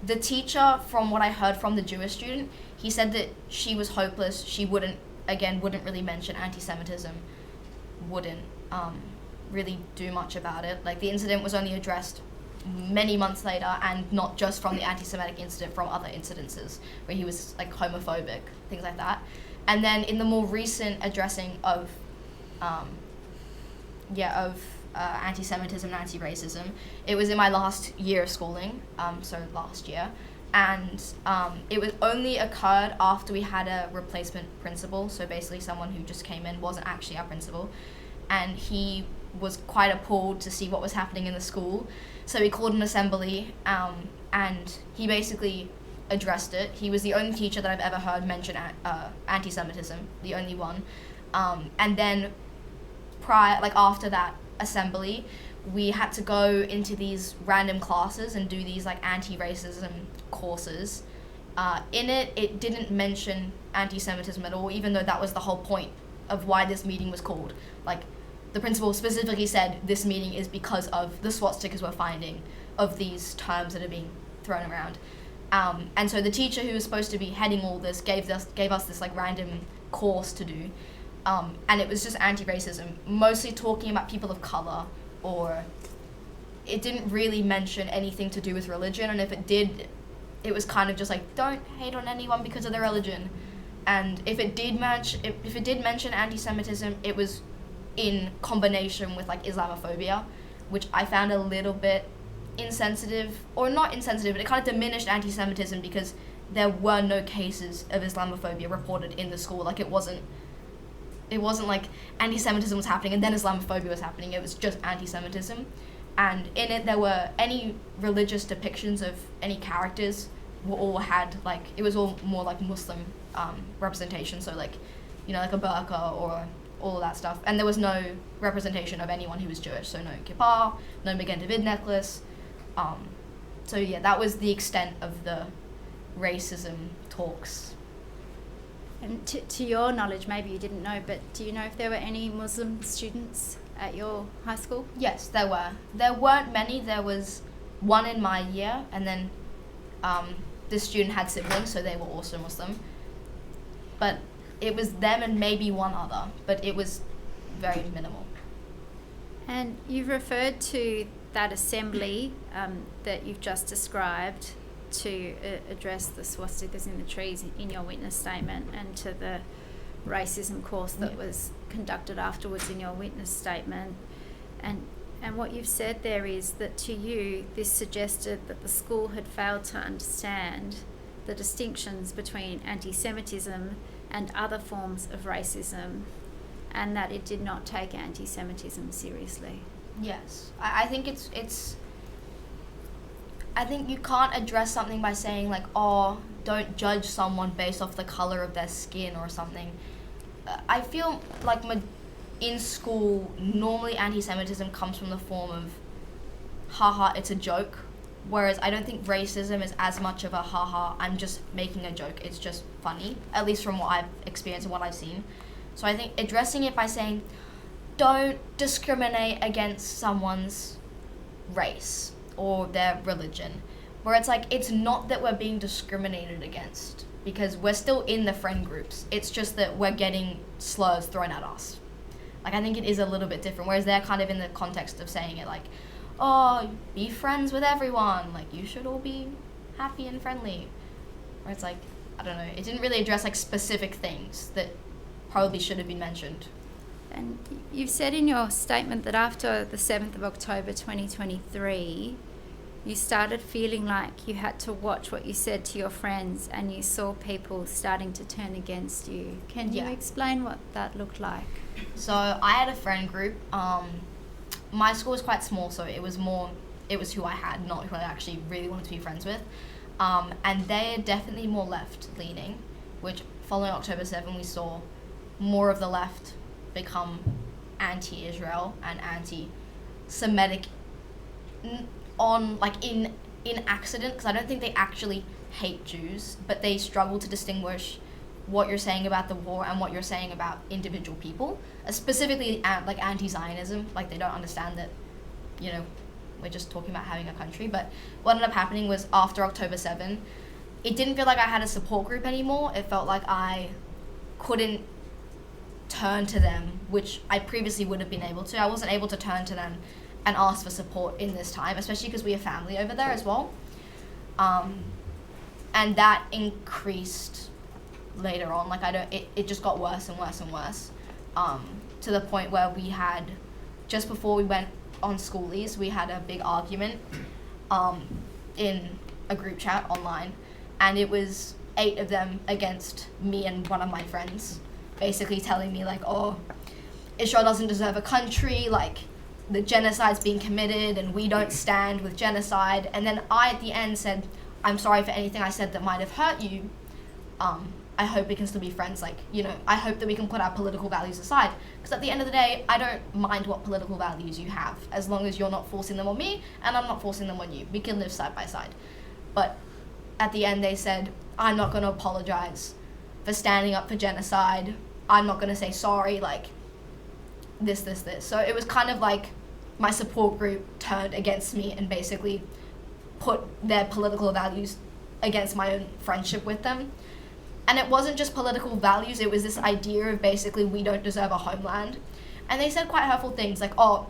The teacher, from what I heard from the Jewish student, he said that she was hopeless. She wouldn't really mention anti-Semitism, wouldn't really do much about it. Like, the incident was only addressed many months later, and not just from the anti-Semitic incident, from other incidences where he was like homophobic, things like that. And then in the more recent addressing of anti-Semitism and anti-racism, it was in my last year of schooling, so last year, and it was only occurred after we had a replacement principal, so basically someone who just came in, wasn't actually our principal, and he was quite appalled to see what was happening in the school. So he called an assembly, and he basically addressed it. He was the only teacher that I've ever heard mention anti-Semitism, the only one. And then after that assembly, we had to go into these random classes and do these like anti-racism courses. In it didn't mention anti-Semitism at all, even though that was the whole point of why this meeting was called. Like, the principal specifically said this meeting is because of the swastikas we're finding, of these terms that are being thrown around. And so the teacher who was supposed to be heading all this gave us this like random course to do. And it was just anti-racism, mostly talking about people of color, or it didn't really mention anything to do with religion, and if it did, it was kind of just like, don't hate on anyone because of their religion. And if it did mention anti-Semitism, it was in combination with like Islamophobia, which I found a little bit insensitive, or not insensitive, but it kind of diminished anti-Semitism because there were no cases of Islamophobia reported in the school. Like, it wasn't like anti-Semitism was happening and then Islamophobia was happening. It was just anti-Semitism. And in it, there were any religious depictions of any characters it was all more like Muslim representation. So like, like a burqa or all of that stuff. And there was no representation of anyone who was Jewish. So no kippah, no Magen David necklace. So yeah, that was the extent of the racism talks. And to your knowledge, maybe you didn't know, but do you know if there were any Muslim students at your high school? Yes, there were. There weren't many. There was one in my year, and then this student had siblings, so they were also Muslim. But it was them and maybe one other, but it was very minimal. And you've referred to that assembly that you've just described to address the swastikas in the trees in your witness statement, and to the racism course that was conducted afterwards in your witness statement. And what you've said there is that to you, this suggested that the school had failed to understand the distinctions between anti-Semitism and other forms of racism, and that it did not take anti-Semitism seriously. Yes, I think I think you can't address something by saying like, oh, don't judge someone based off the color of their skin or something. I feel like in school, normally anti-Semitism comes from the form of, haha, it's a joke. Whereas I don't think racism is as much of a haha, I'm just making a joke, it's just funny, at least from what I've experienced and what I've seen. So I think addressing it by saying, don't discriminate against someone's race or their religion, where it's like, it's not that we're being discriminated against, because we're still in the friend groups, it's just that we're getting slurs thrown at us. Like, I think it is a little bit different, whereas they're kind of in the context of saying it like, oh, be friends with everyone, like, you should all be happy and friendly. Where it's like, I don't know, it didn't really address like specific things that probably should have been mentioned. And you've said in your statement that after the 7th of October 2023, you started feeling like you had to watch what you said to your friends, and you saw people starting to turn against you. Can you explain what that looked like? So I had a friend group. My school was quite small, so it was who I had, not who I actually really wanted to be friends with. And they are definitely more left-leaning, which following October 7, we saw more of the left become anti-Israel and anti-Semitic in accident, because I don't think they actually hate Jews, but they struggle to distinguish what you're saying about the war and what you're saying about individual people, specifically like anti-Zionism. Like, they don't understand that, you know, we're just talking about having a country. But what ended up happening was, after October 7, it didn't feel like I had a support group anymore. It felt like I couldn't turn to them, which I previously would have been able to. I wasn't able to turn to them and ask for support in this time, especially because we have family over there as well. And that increased later on. Like, it just got worse and worse and worse, to the point where we had, just before we went on schoolies, we had a big argument in a group chat online, and it was 8 of them against me and one of my friends, basically telling me, like, oh, Israel doesn't deserve a country, like, the genocide's being committed and we don't stand with genocide. And then I, at the end, said, I'm sorry for anything I said that might have hurt you. I hope we can still be friends. Like, you know, I hope that we can put our political values aside. Because at the end of the day, I don't mind what political values you have, as long as you're not forcing them on me and I'm not forcing them on you. We can live side by side. But at the end, they said, I'm not going to apologize for standing up for genocide. I'm not going to say sorry, like, this. So it was kind of like my support group turned against me and basically put their political values against my own friendship with them. And it wasn't just political values, it was this idea of basically we don't deserve a homeland. And they said quite hurtful things like, oh,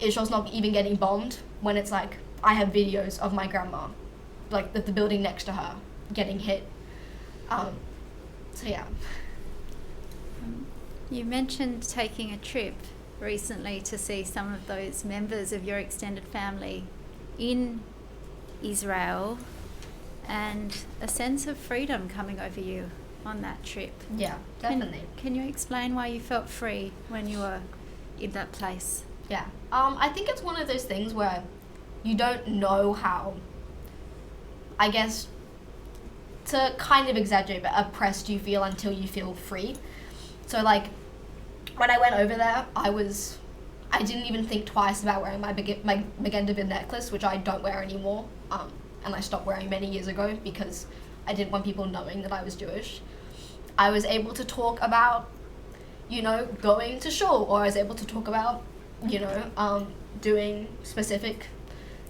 Israel's not even getting bombed, when it's like, I have videos of my grandma, like the building next to her, getting hit. So yeah. You mentioned taking a trip recently to see some of those members of your extended family in Israel, and a sense of freedom coming over you on that trip. Yeah, definitely. Can you explain why you felt free when you were in that place? Yeah. I think it's one of those things where you don't know how, I guess, to kind of exaggerate, but oppressed you feel until you feel free. So, like, when I went over there, I didn't even think twice about wearing my Magen David necklace, which I don't wear anymore. And I stopped wearing many years ago because I didn't want people knowing that I was Jewish. I was able to talk about, you know, going to shul, or I was able to talk about, you know, doing specific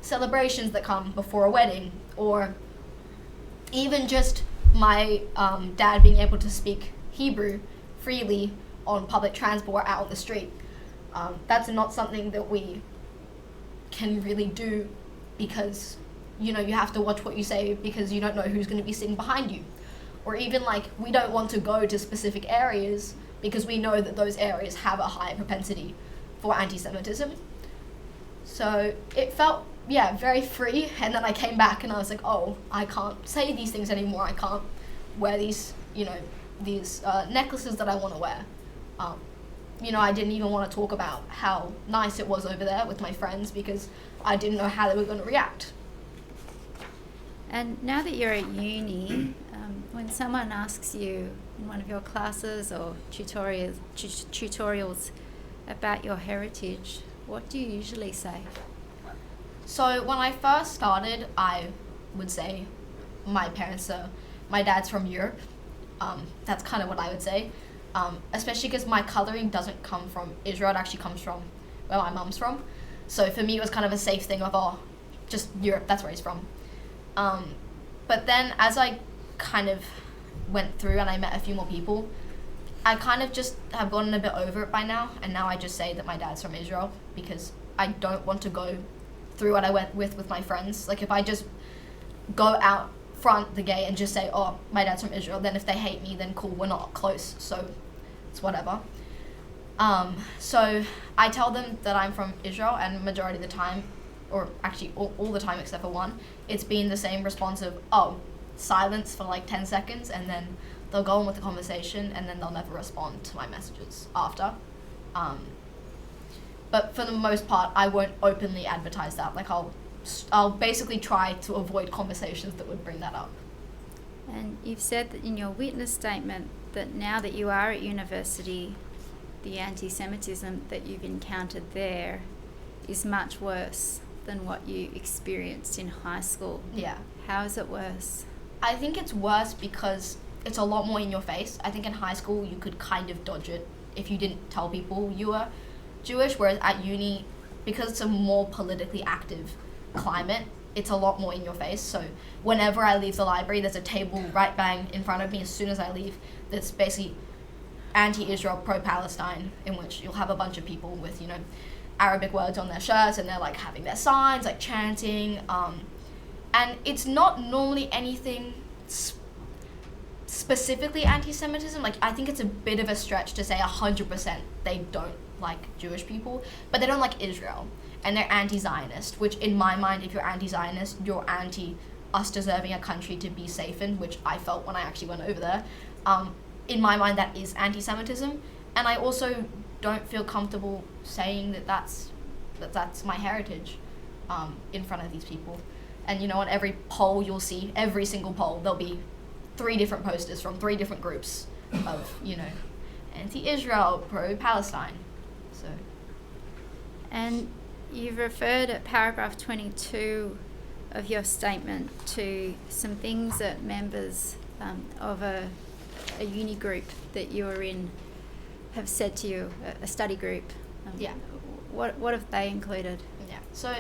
celebrations that come before a wedding, or even just my dad being able to speak Hebrew freely on public transport out on the street. That's not something that we can really do because, you know, you have to watch what you say because you don't know who's going to be sitting behind you. Or even, like, we don't want to go to specific areas because we know that those areas have a higher propensity for anti-Semitism. So it felt, yeah, very free. And then I came back and I was like, oh, I can't say these things anymore. I can't wear these, you know, these necklaces that I want to wear. You know, I didn't even want to talk about how nice it was over there with my friends because I didn't know how they were going to react. And now that you're at uni, when someone asks you in one of your classes or tutorials about your heritage, what do you usually say? So when I first started, I would say my dad's from Europe. That's kind of what I would say. Especially because my colouring doesn't come from Israel, it actually comes from where my mum's from. So for me it was kind of a safe thing of, oh, just Europe, that's where he's from. But then as I kind of went through and I met a few more people, I kind of just have gotten a bit over it by now, and now I just say that my dad's from Israel because I don't want to go through what I went with my friends. Like, if I just go out front the gate and just say, oh, my dad's from Israel, then if they hate me, then cool, we're not close, so it's whatever. So I tell them that I'm from Israel, and majority of the time, or actually all the time except for one, it's been the same response of, oh, silence for like 10 seconds, and then they'll go on with the conversation, and then they'll never respond to my messages after. But for the most part, I won't openly advertise that. Like I'll basically try to avoid conversations that would bring that up. And you've said that in your witness statement that now that you are at university, the anti-Semitism that you've encountered there is much worse than what you experienced in high school. Yeah. How is it worse? I think it's worse because it's a lot more in your face. I think in high school you could kind of dodge it if you didn't tell people you were Jewish, whereas at uni, because it's a more politically active climate, it's a lot more in your face. So whenever I leave the library, there's a table right bang in front of me as soon as I leave that's basically anti-Israel, pro-Palestine, in which you'll have a bunch of people with, you know, Arabic words on their shirts, and they're like having their signs, like chanting, and it's not normally anything specifically anti-Semitism. Like, I think it's a bit of a stretch to say 100% they don't like Jewish people, but they don't like Israel, and they're anti-Zionist, which in my mind, if you're anti-Zionist, you're anti us deserving a country to be safe in, which I felt when I actually went over there. In my mind, that is anti-Semitism, and I also don't feel comfortable saying that that's my heritage in front of these people. And you know, on every poll you'll see, every single poll, there'll be 3 different posters from 3 different groups of, you know, anti-Israel, pro-Palestine. So. And you've referred at paragraph 22 of your statement to some things that members of a uni group that you were in have said to you, a study group. Yeah. What have they included? Yeah. So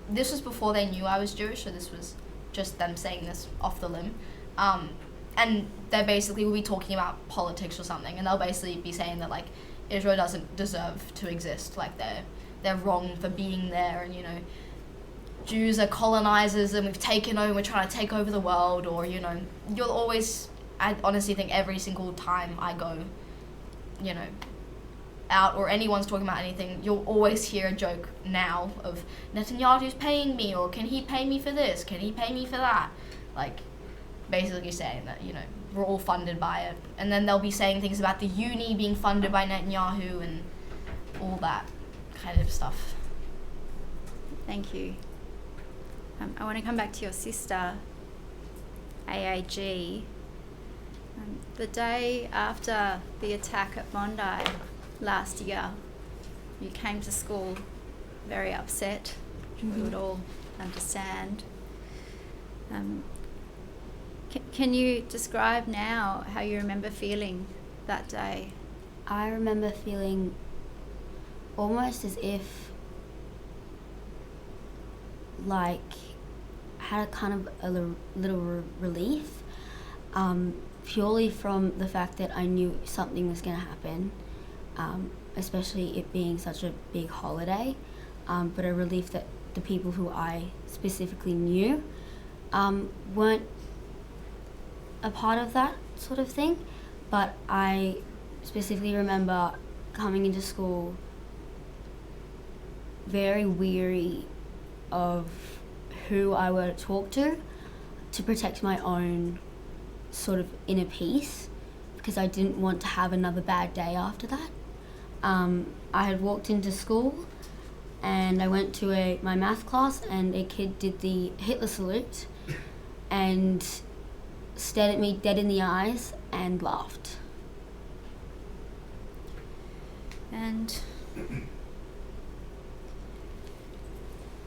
this was before they knew I was Jewish, so this was just them saying this off the limb. And they basically will be talking about politics or something, and they'll basically be saying that, like, Israel doesn't deserve to exist, like they're wrong for being there, and, you know, Jews are colonizers and we're trying to take over the world, or, you know, I honestly think every single time I go, you know, out or anyone's talking about anything, you'll always hear a joke now of Netanyahu's paying me, or can he pay me for this? Can he pay me for that? Like, basically saying that, you know, we're all funded by it. And then they'll be saying things about the uni being funded by Netanyahu and all that kind of stuff. Thank you. I want to come back to your sister, AAG. The day after the attack at Bondi last year, you came to school very upset, which we would all understand. Can you describe now how you remember feeling that day? I remember feeling almost as if, like, I had a kind of a little relief, purely from the fact that I knew something was going to happen, especially it being such a big holiday, but a relief that the people who I specifically knew weren't a part of that sort of thing. But I specifically remember coming into school very weary of who I were to talk to protect my own sort of inner peace, because I didn't want to have another bad day after that. I had walked into school and I went to my math class, and a kid did the Hitler salute and stared at me dead in the eyes and laughed. And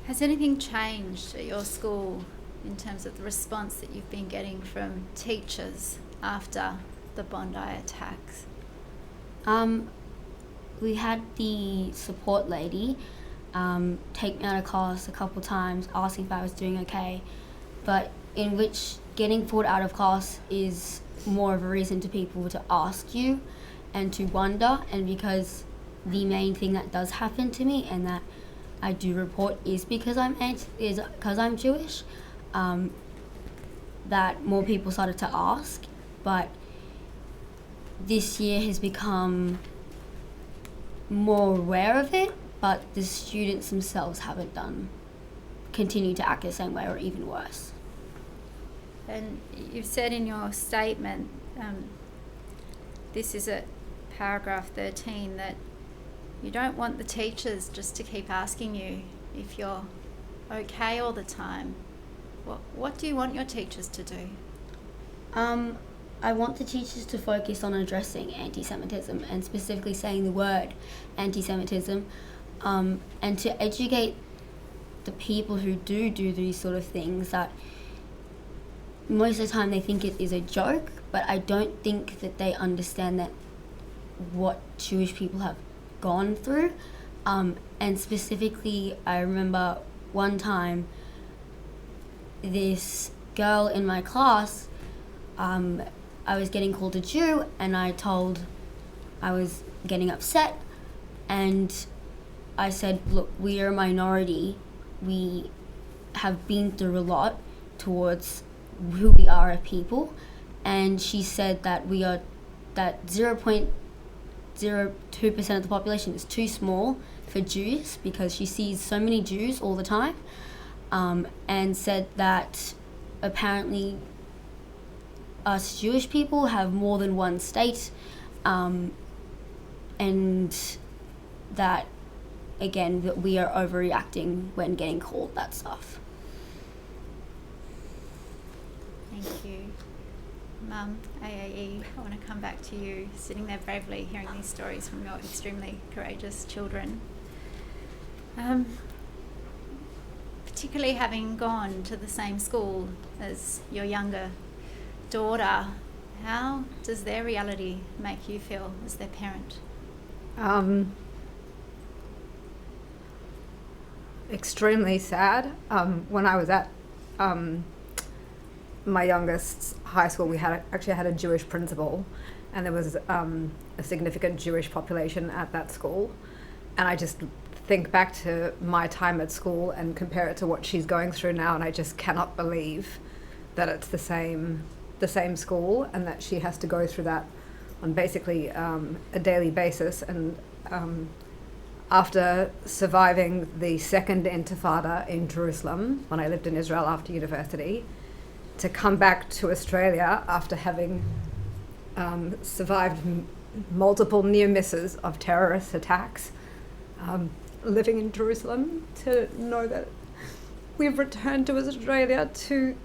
has anything changed at your school in terms of the response that you've been getting from teachers after the Bondi attacks? We had the support lady take me out of class a couple times, asking if I was doing okay, but in which getting pulled out of class is more of a reason to people to ask you and to wonder, and because the main thing that does happen to me and that I do report is because I'm Jewish, that more people started to ask. But this year has become more aware of it, but the students themselves haven't continue to act the same way or even worse. And you've said in your statement, this is at paragraph 13, that You don't want the teachers just to keep asking you if you're okay all the time. What do you want your teachers to do? I want the teachers to focus on addressing anti-Semitism and specifically saying the word anti-Semitism, and to educate the people who do these sort of things that most of the time they think it is a joke, but I don't think that they understand that what Jewish people have gone through. And specifically, I remember one time this girl in my class, I was getting called a Jew, and I was getting upset, and I said, look, we are a minority. We have been through a lot towards who we are as people. And she said that that 0.02% of the population is too small for Jews, because she sees so many Jews all the time, and said that apparently us Jewish people have more than one state, and that, again, that we are overreacting when getting called that stuff. Thank you. Mum, AAE, I want to come back to you, sitting there bravely hearing these stories from your extremely courageous children. Particularly having gone to the same school as your younger daughter, how does their reality make you feel as their parent? Extremely sad. When I was at my youngest's high school, we actually had a Jewish principal, and there was a significant Jewish population at that school. And I just think back to my time at school and compare it to what she's going through now, and I just cannot believe that it's the same school, and that she has to go through that on basically a daily basis. And after surviving the second Intifada in Jerusalem, when I lived in Israel after university, to come back to Australia after having survived multiple near misses of terrorist attacks, living in Jerusalem, to know that we've returned to Australia to,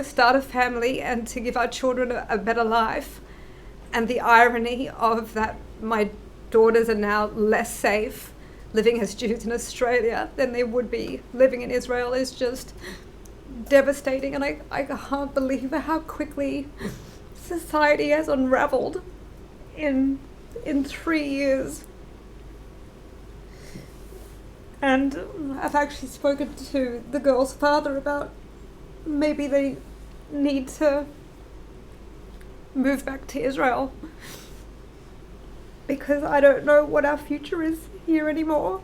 start a family and to give our children a better life, and the irony of that my daughters are now less safe living as Jews in Australia than they would be living in Israel is just devastating. And I can't believe how quickly society has unraveled in 3 years. And I've actually spoken to the girl's father about maybe they need to move back to Israel, because I don't know what our future is here anymore.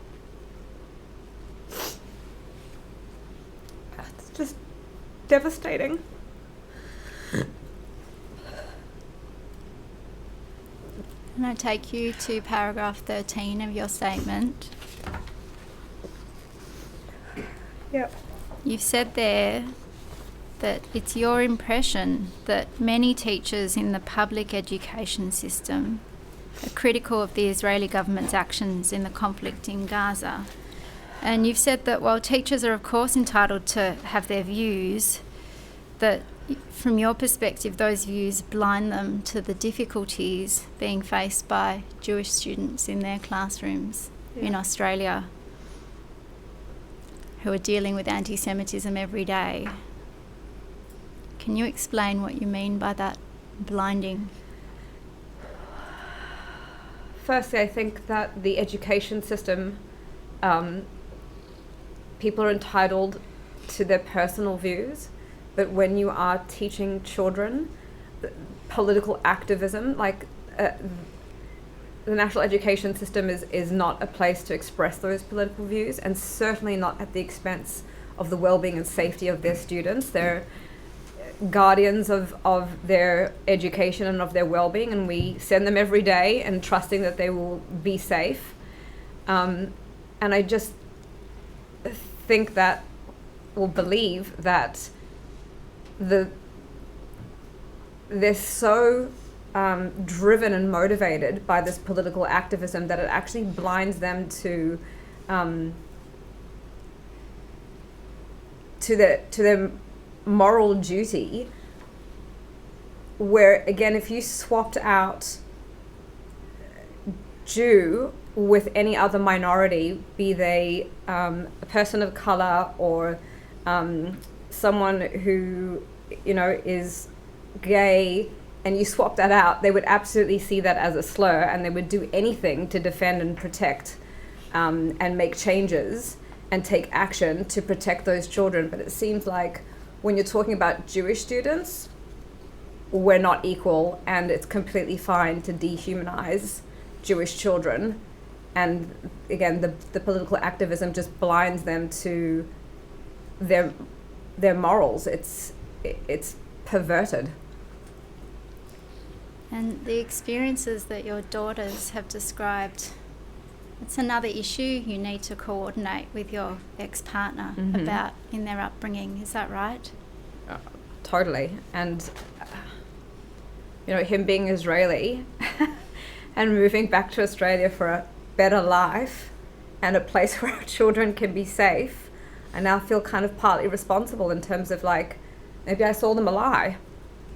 It's just devastating. And I take you to paragraph 13 of your statement. Yep. You've said there that it's your impression that many teachers in the public education system are critical of the Israeli government's actions in the conflict in Gaza. And you've said that while teachers are of course entitled to have their views, that from your perspective those views blind them to the difficulties being faced by Jewish students in their classrooms in Australia, who are dealing with anti-Semitism every day. Can you explain what you mean by that blinding? Firstly, I think that the education system, people are entitled to their personal views, but when you are teaching children political activism, like the national education system is not a place to express those political views, and certainly not at the expense of the well-being and safety of their students. They're guardians of their education and of their well-being, and we send them every day and trusting that they will be safe. And I just think that, or believe that they're so driven and motivated by this political activism that it actually blinds them to their moral duty. Where again, if you swapped out Jew with any other minority, be they a person of color or someone who, you know, is gay, and you swap that out, they would absolutely see that as a slur, and they would do anything to defend and protect and make changes and take action to protect those children. But it seems like when you're talking about Jewish students, we're not equal, and it's completely fine to dehumanize Jewish children. And again, the political activism just blinds them to their morals. It's perverted. And the experiences that your daughters have described, it's another issue you need to coordinate with your ex-partner about in their upbringing. Is that right? Totally. And, you know, him being Israeli and moving back to Australia for a better life and a place where our children can be safe, I now feel kind of partly responsible in terms of, like, maybe I sold them a lie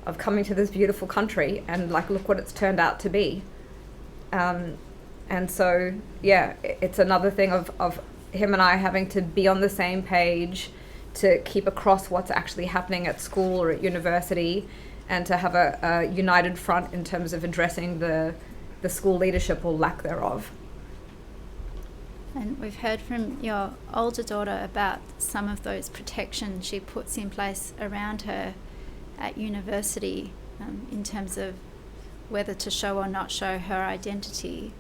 of coming to this beautiful country, and like, look what it's turned out to be. And so, yeah, it's another thing of him and I having to be on the same page, to keep across what's actually happening at school or at university, and to have a united front in terms of addressing the school leadership or lack thereof. And we've heard from your older daughter about some of those protections she puts in place around her at university, in terms of whether to show or not show her identity.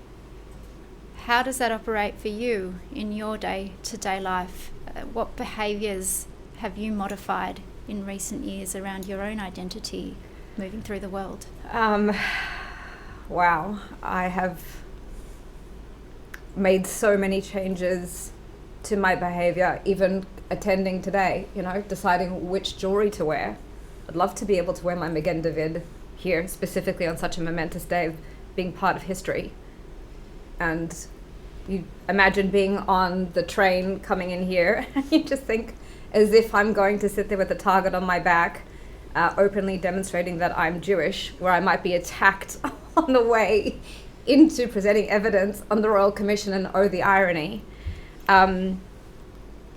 How does that operate for you in your day-to-day life? What behaviours have you modified in recent years around your own identity moving through the world? Wow, I have made so many changes to my behaviour, even attending today, you know, deciding which jewellery to wear. I'd love to be able to wear my Magen David here, specifically on such a momentous day of being part of history. And you imagine being on the train coming in here, and you just think as if I'm going to sit there with a target on my back, openly demonstrating that I'm Jewish, where I might be attacked on the way into presenting evidence on the Royal Commission, and oh, the irony.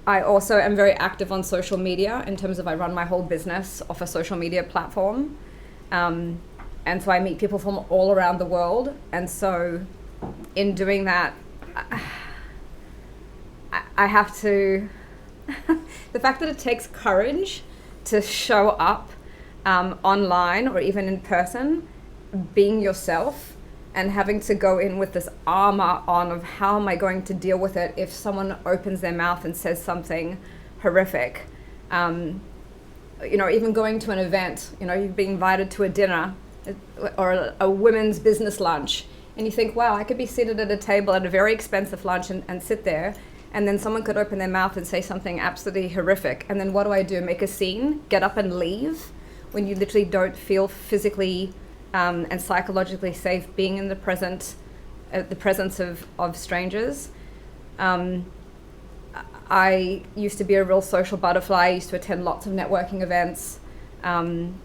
I also am very active on social media in terms of I run my whole business off a social media platform. And so I meet people from all around the world. And so in doing that, I have to, the fact that it takes courage to show up online or even in person, being yourself, and having to go in with this armor on of how am I going to deal with it if someone opens their mouth and says something horrific. You know, even going to an event, you know, you've been invited to a dinner or a women's business lunch, and you think, wow, I could be seated at a table at a very expensive lunch and sit there, and then someone could open their mouth and say something absolutely horrific. And then what do? Make a scene? Get up and leave when you literally don't feel physically and psychologically safe being in the presence of strangers. I used to be a real social butterfly. I used to attend lots of networking events,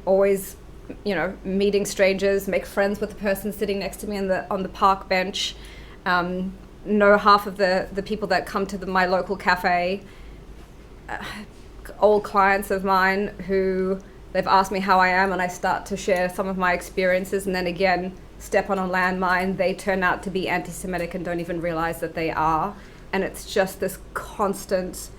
always, you know, meeting strangers, make friends with the person sitting next to me on the park bench, know half of the people that come to my local cafe, old clients of mine who they've asked me how I am, and I start to share some of my experiences, and then again, step on a landmine. They turn out to be anti-Semitic and don't even realize that they are. And it's just this constant,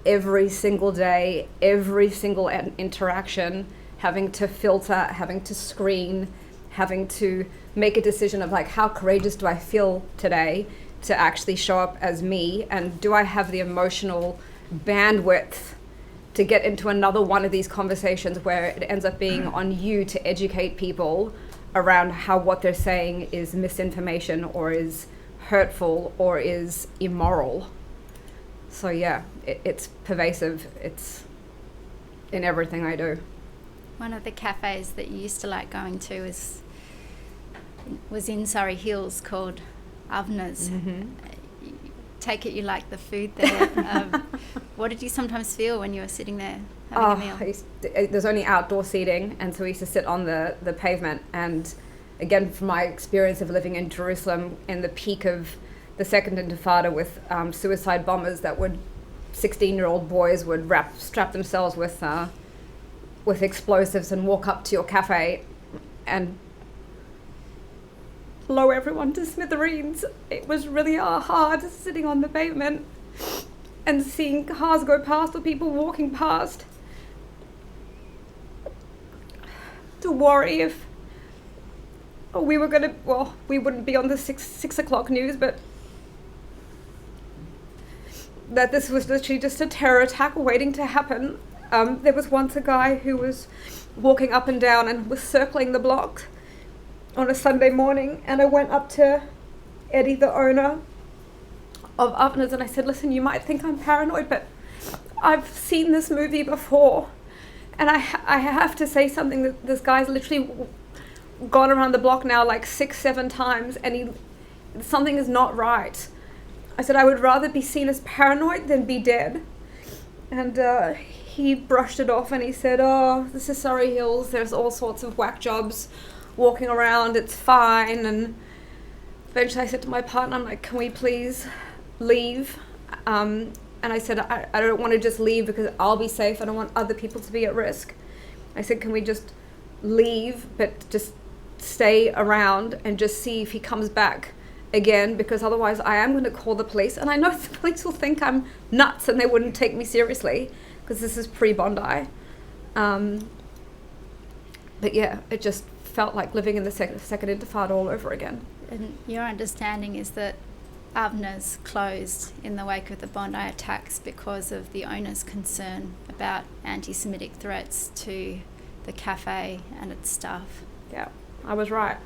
every single day, every single interaction, having to filter, having to screen, having to make a decision of like, how courageous do I feel today to actually show up as me? And do I have the emotional bandwidth to get into another one of these conversations where it ends up being on you to educate people around how what they're saying is misinformation or is hurtful or is immoral. So yeah, it's pervasive. It's in everything I do. One of the cafes that you used to like going to is was in Surrey Hills called Avner's. Take it you like the food there. What did you sometimes feel when you were sitting there having a meal? There's only outdoor seating, and so we used to sit on the pavement. And again, from my experience of living in Jerusalem in the peak of the Second Intifada with suicide bombers, that would 16-year-old boys would strap themselves with explosives and walk up to your cafe and blow everyone to smithereens. It was really hard sitting on the pavement and seeing cars go past or people walking past, to worry if we were gonna, well, we wouldn't be on the six o'clock news, but that this was literally just a terror attack waiting to happen. There was once a guy who was walking up and down and was circling the block on a Sunday morning, and I went up to Eddie, the owner of Avner's, and I said, listen, you might think I'm paranoid, but I've seen this movie before, and I have to say something, that this guy's literally gone around the block now like 6-7 times, and something is not right. I said, I would rather be seen as paranoid than be dead. And he brushed it off and he said, oh, this is Surrey Hills, there's all sorts of whack jobs walking around, it's fine. And eventually I said to my partner, I'm like, can we please leave? And I said, I don't want to just leave because I'll be safe, I don't want other people to be at risk. I said, can we just leave, but just stay around and just see if he comes back again, because otherwise I am going to call the police, and I know the police will think I'm nuts and they wouldn't take me seriously because this is pre-Bondi. But yeah, it just felt like living in the second Intifada all over again. And your understanding is that Avner's closed in the wake of the Bondi attacks because of the owner's concern about anti-Semitic threats to the cafe and its staff. Yeah, I was right.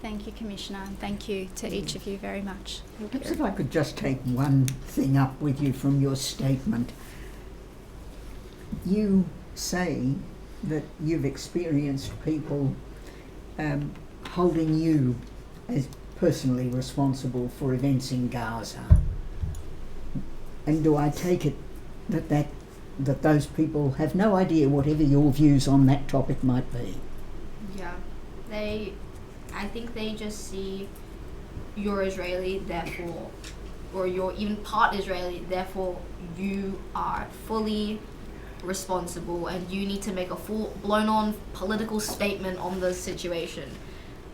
Thank you, Commissioner, and thank you to each of you very much. Perhaps if I could just take one thing up with you from your statement. You say that you've experienced people holding you as personally responsible for events in Gaza. And do I take it that those people have no idea whatever your views on that topic might be? Yeah, I think they just see you're Israeli, therefore, or you're even part Israeli, therefore you are fully responsible and you need to make a full blown-on political statement on the situation.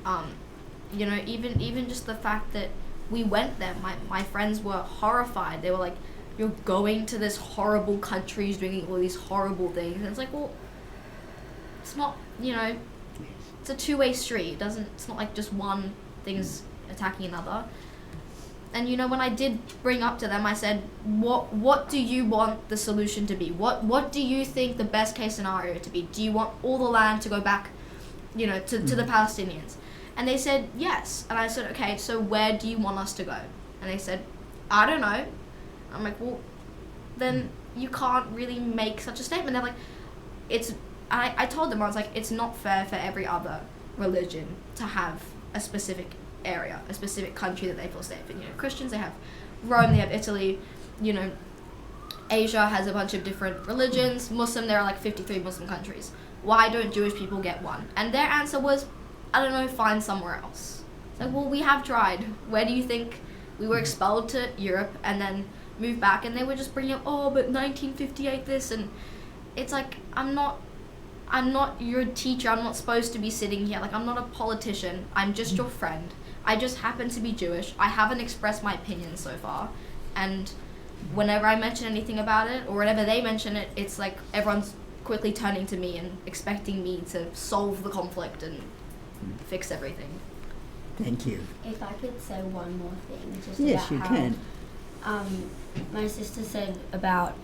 You know, even just the fact that we went there, my friends were horrified. They were like, you're going to this horrible country, doing all these horrible things. And it's like, well, it's not, you know, it's a two-way street. It's not like just one thing's attacking another. And you know, when I did bring up to them, I said, what do you want the solution to be? What do you think the best case scenario to be? Do you want all the land to go back, you know, to the Palestinians? And they said yes. And I said, okay, so where do you want us to go? And they said, I don't know. I'm like, well, then you can't really make such a statement. They're like, I told them, I was like, it's not fair for every other religion to have a specific area, a specific country that they feel safe in. You know, Christians, they have Rome, they have Italy, you know, Asia has a bunch of different religions. Muslim, there are like 53 Muslim countries. Why don't Jewish people get one? And their answer was, I don't know, find somewhere else. It's like, well, we have tried. Where do you think we were expelled to Europe and then moved back? And they were just bringing up, oh, but 1958 this, and it's like, I'm not your teacher. I'm not supposed to be sitting here. Like, I'm not a politician. I'm just your friend. I just happen to be Jewish. I haven't expressed my opinion so far. And whenever I mention anything about it, or whenever they mention it, it's like everyone's quickly turning to me and expecting me to solve the conflict and fix everything. Thank you. If I could say one more thing, just Yes, about you how, can. My sister said about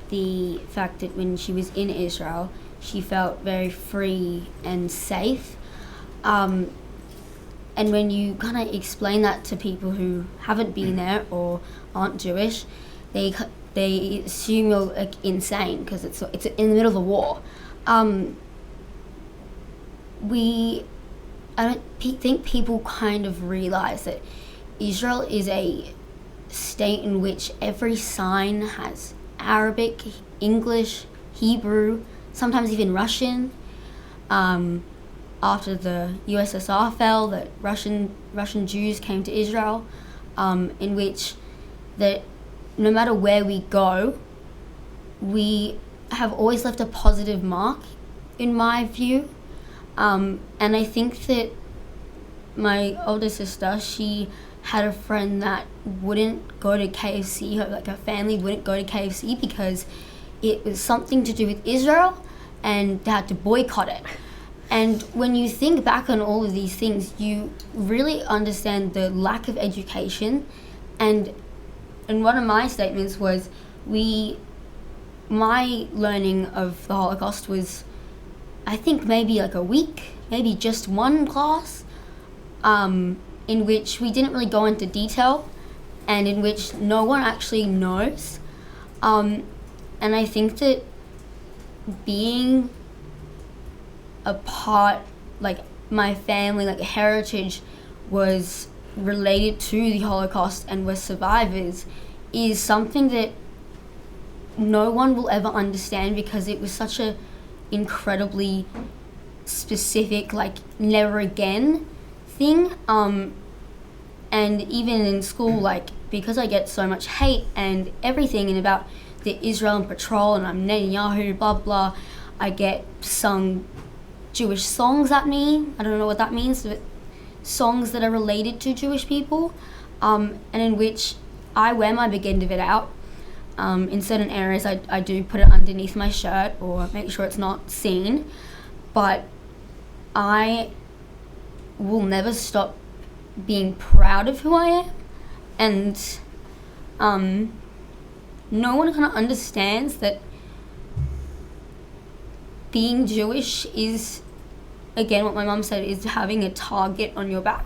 the fact that when she was in Israel, she felt very free and safe. And when you kind of explain that to people who haven't been there or aren't Jewish, they assume you're like insane because it's in the middle of a war. think people kind of realize that Israel is a state in which every sign has Arabic, English, Hebrew, sometimes even Russian. After the USSR fell, that Russian Jews came to Israel, in which that no matter where we go, we have always left a positive mark, in my view. And I think that my older sister, she had a friend that wouldn't go to KFC, her family wouldn't go to KFC because it was something to do with Israel and they had to boycott it. And when you think back on all of these things, you really understand the lack of education. And one of my statements was, my learning of the Holocaust was, I think maybe like a week, maybe just one class, in which we didn't really go into detail and in which no one actually knows. And I think that being a part, like my family, like heritage was related to the Holocaust and were survivors, is something that no one will ever understand because it was such a incredibly specific, like never again thing. And even in school, like, because I get so much hate and everything and about the Israel Patrol and I'm Netanyahu, blah blah, I get sung Jewish songs at me. I don't know what that means, but songs that are related to Jewish people, and in which I wear my Begindavit out. In certain areas I do put it underneath my shirt or make sure it's not seen, but I will never stop being proud of who I am, and no one kind of understands that being Jewish is, again, what my mum said, is having a target on your back,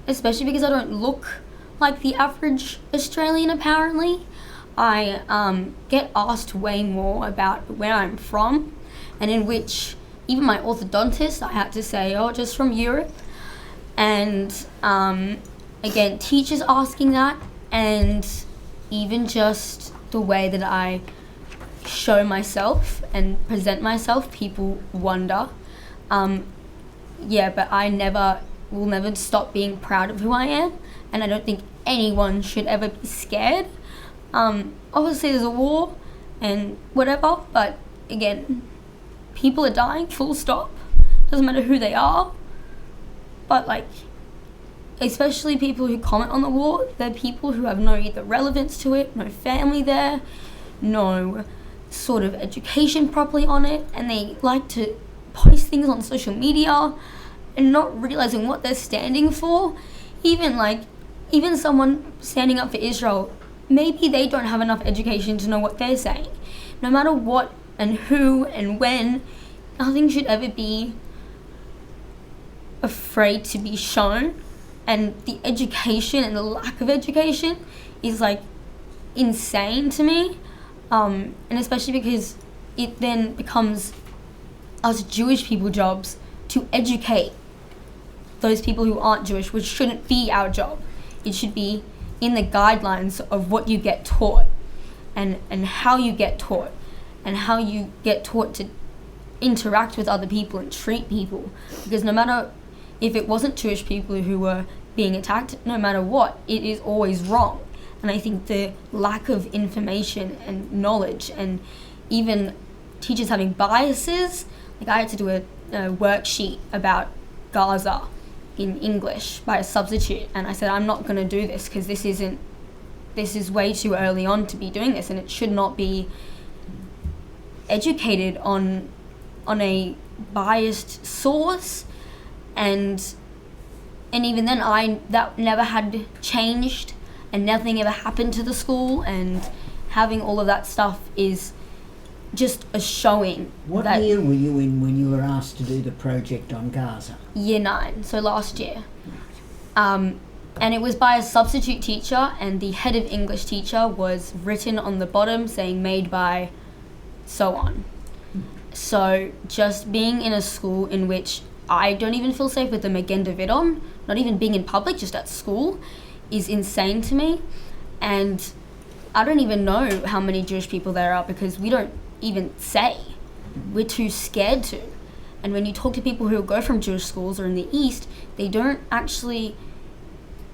especially because I don't look like the average Australian. Apparently I get asked way more about where I'm from, and in which even my orthodontist, I had to say, oh, just from Europe. And again, teachers asking that, and even just the way that I show myself and present myself, people wonder. But I will never stop being proud of who I am, and I don't think anyone should ever be scared. Obviously there's a war and whatever, but again, people are dying, full stop. Doesn't matter who they are. But like, especially people who comment on the war, they're people who have no either relevance to it, no family there, no sort of education properly on it, and they like to post things on social media and not realizing what they're standing for. Even someone standing up for Israel, maybe they don't have enough education to know what they're saying. No matter what and who and when, nothing should ever be afraid to be shown. And the education and the lack of education is like insane to me. And especially because it then becomes us Jewish people jobs to educate those people who aren't Jewish, which shouldn't be our job. It should be in the guidelines of what you get taught and how you get taught and how you get taught to interact with other people and treat people. Because no matter if it wasn't Jewish people who were being attacked, no matter what, it is always wrong. And I think the lack of information and knowledge, and even teachers having biases, like I had to do a worksheet about Gaza in English by a substitute, and I said, I'm not going to do this because this is way too early on to be doing this, and it should not be educated on a biased source. And even then, that never had changed, and nothing ever happened to the school, and having all of that stuff is just a showing. What year were you in when you were asked to do the project on Gaza? Year 9, so last year. And it was by a substitute teacher, and the head of English teacher was written on the bottom saying made by so on. So just being in a school in which I don't even feel safe with the Magen David on. Not even being in public, just at school, is insane to me. And I don't even know how many Jewish people there are because we don't even say. We're too scared to. And when you talk to people who go from Jewish schools or in the East, they don't actually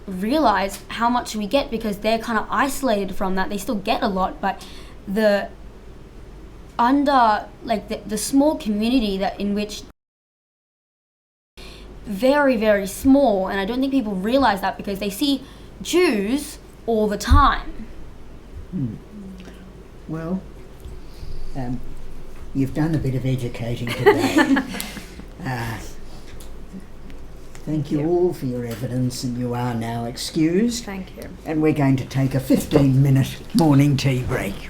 realize how much we get because they're kind of isolated from that. They still get a lot, but the small community that in which very, very small, and I don't think people realize that because they see Jews all the time. Well, you've done a bit of educating today. Thank you all for your evidence, and you are now excused. Thank you. And we're going to take a 15-minute morning tea break.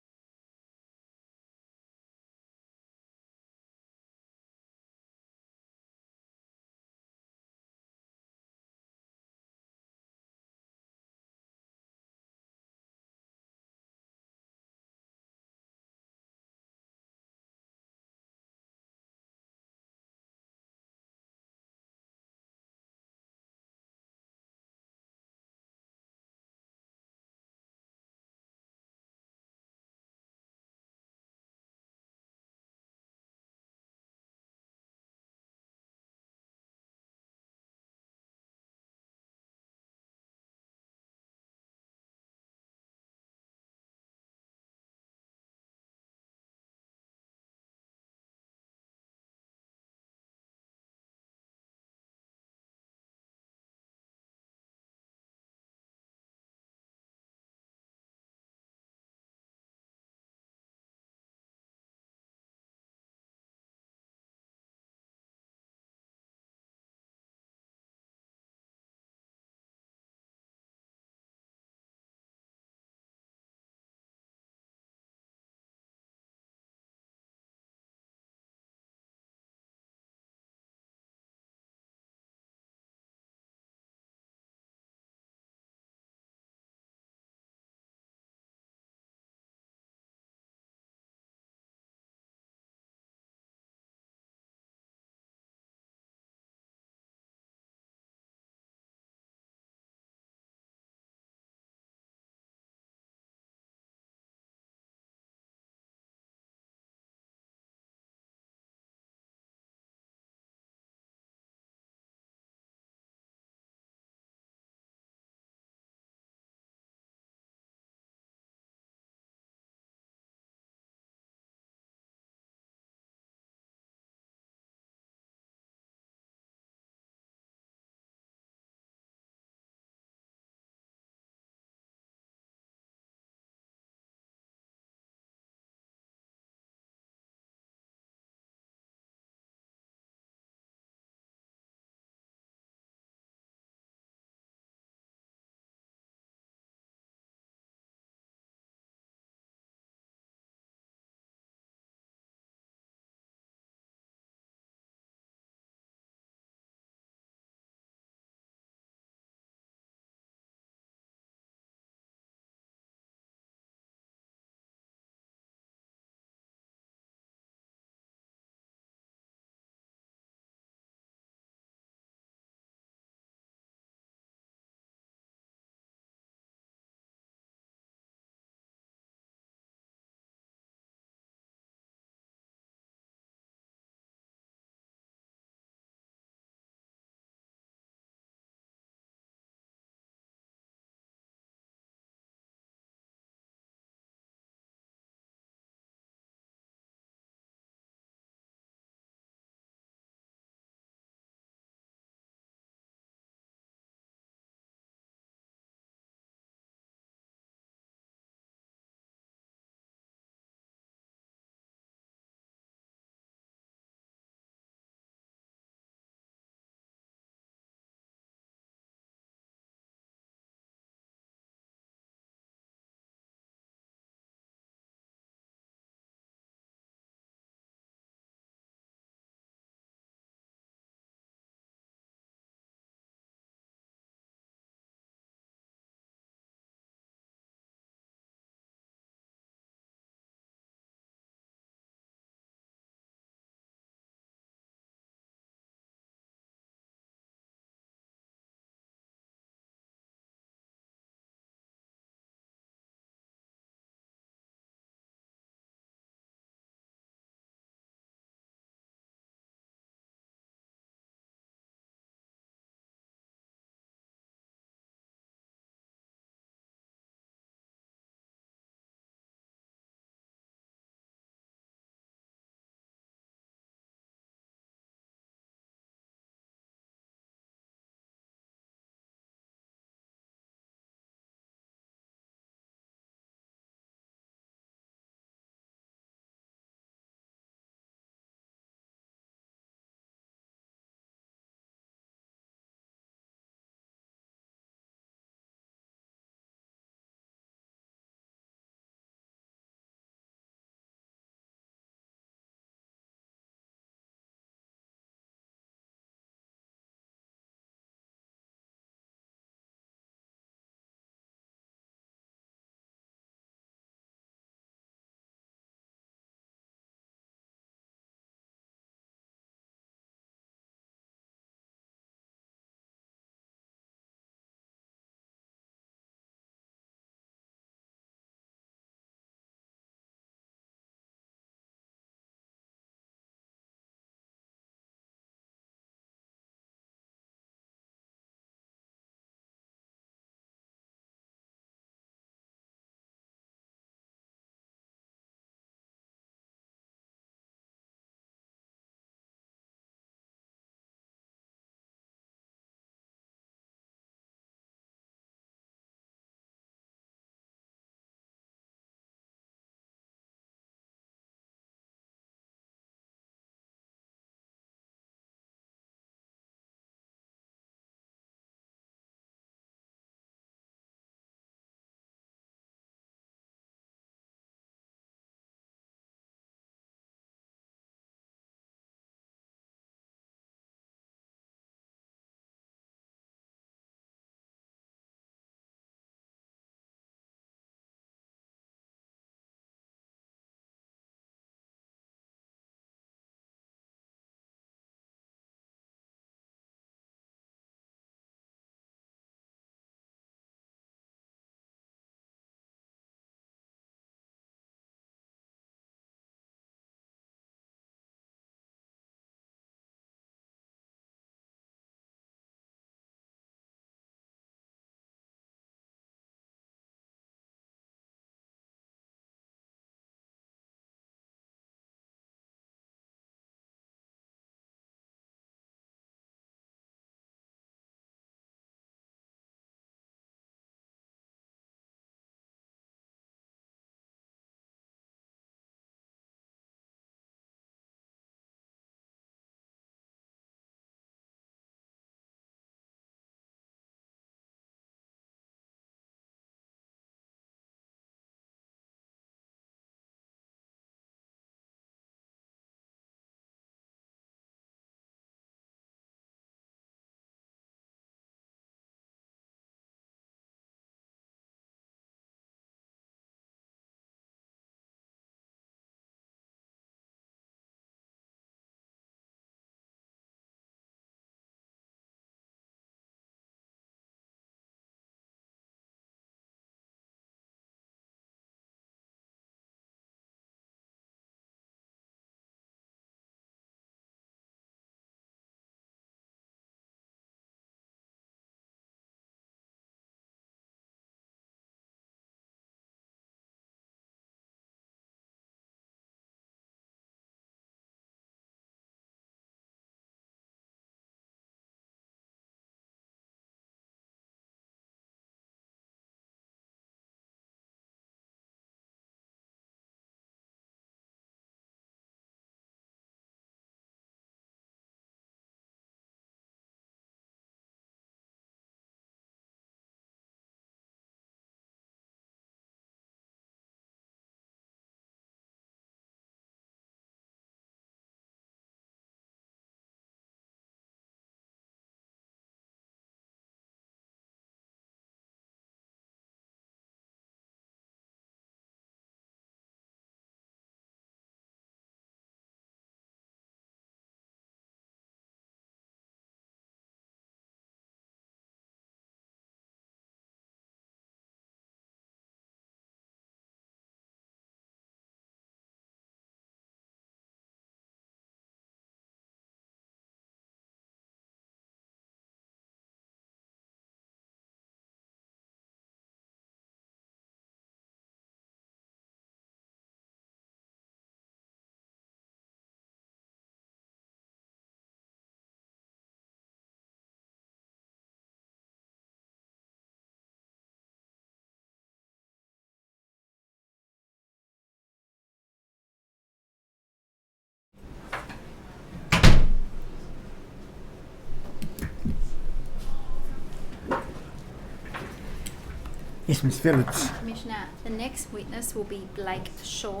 Yes, Ms Phillips. Commissioner, the next witness will be Blake Shaw.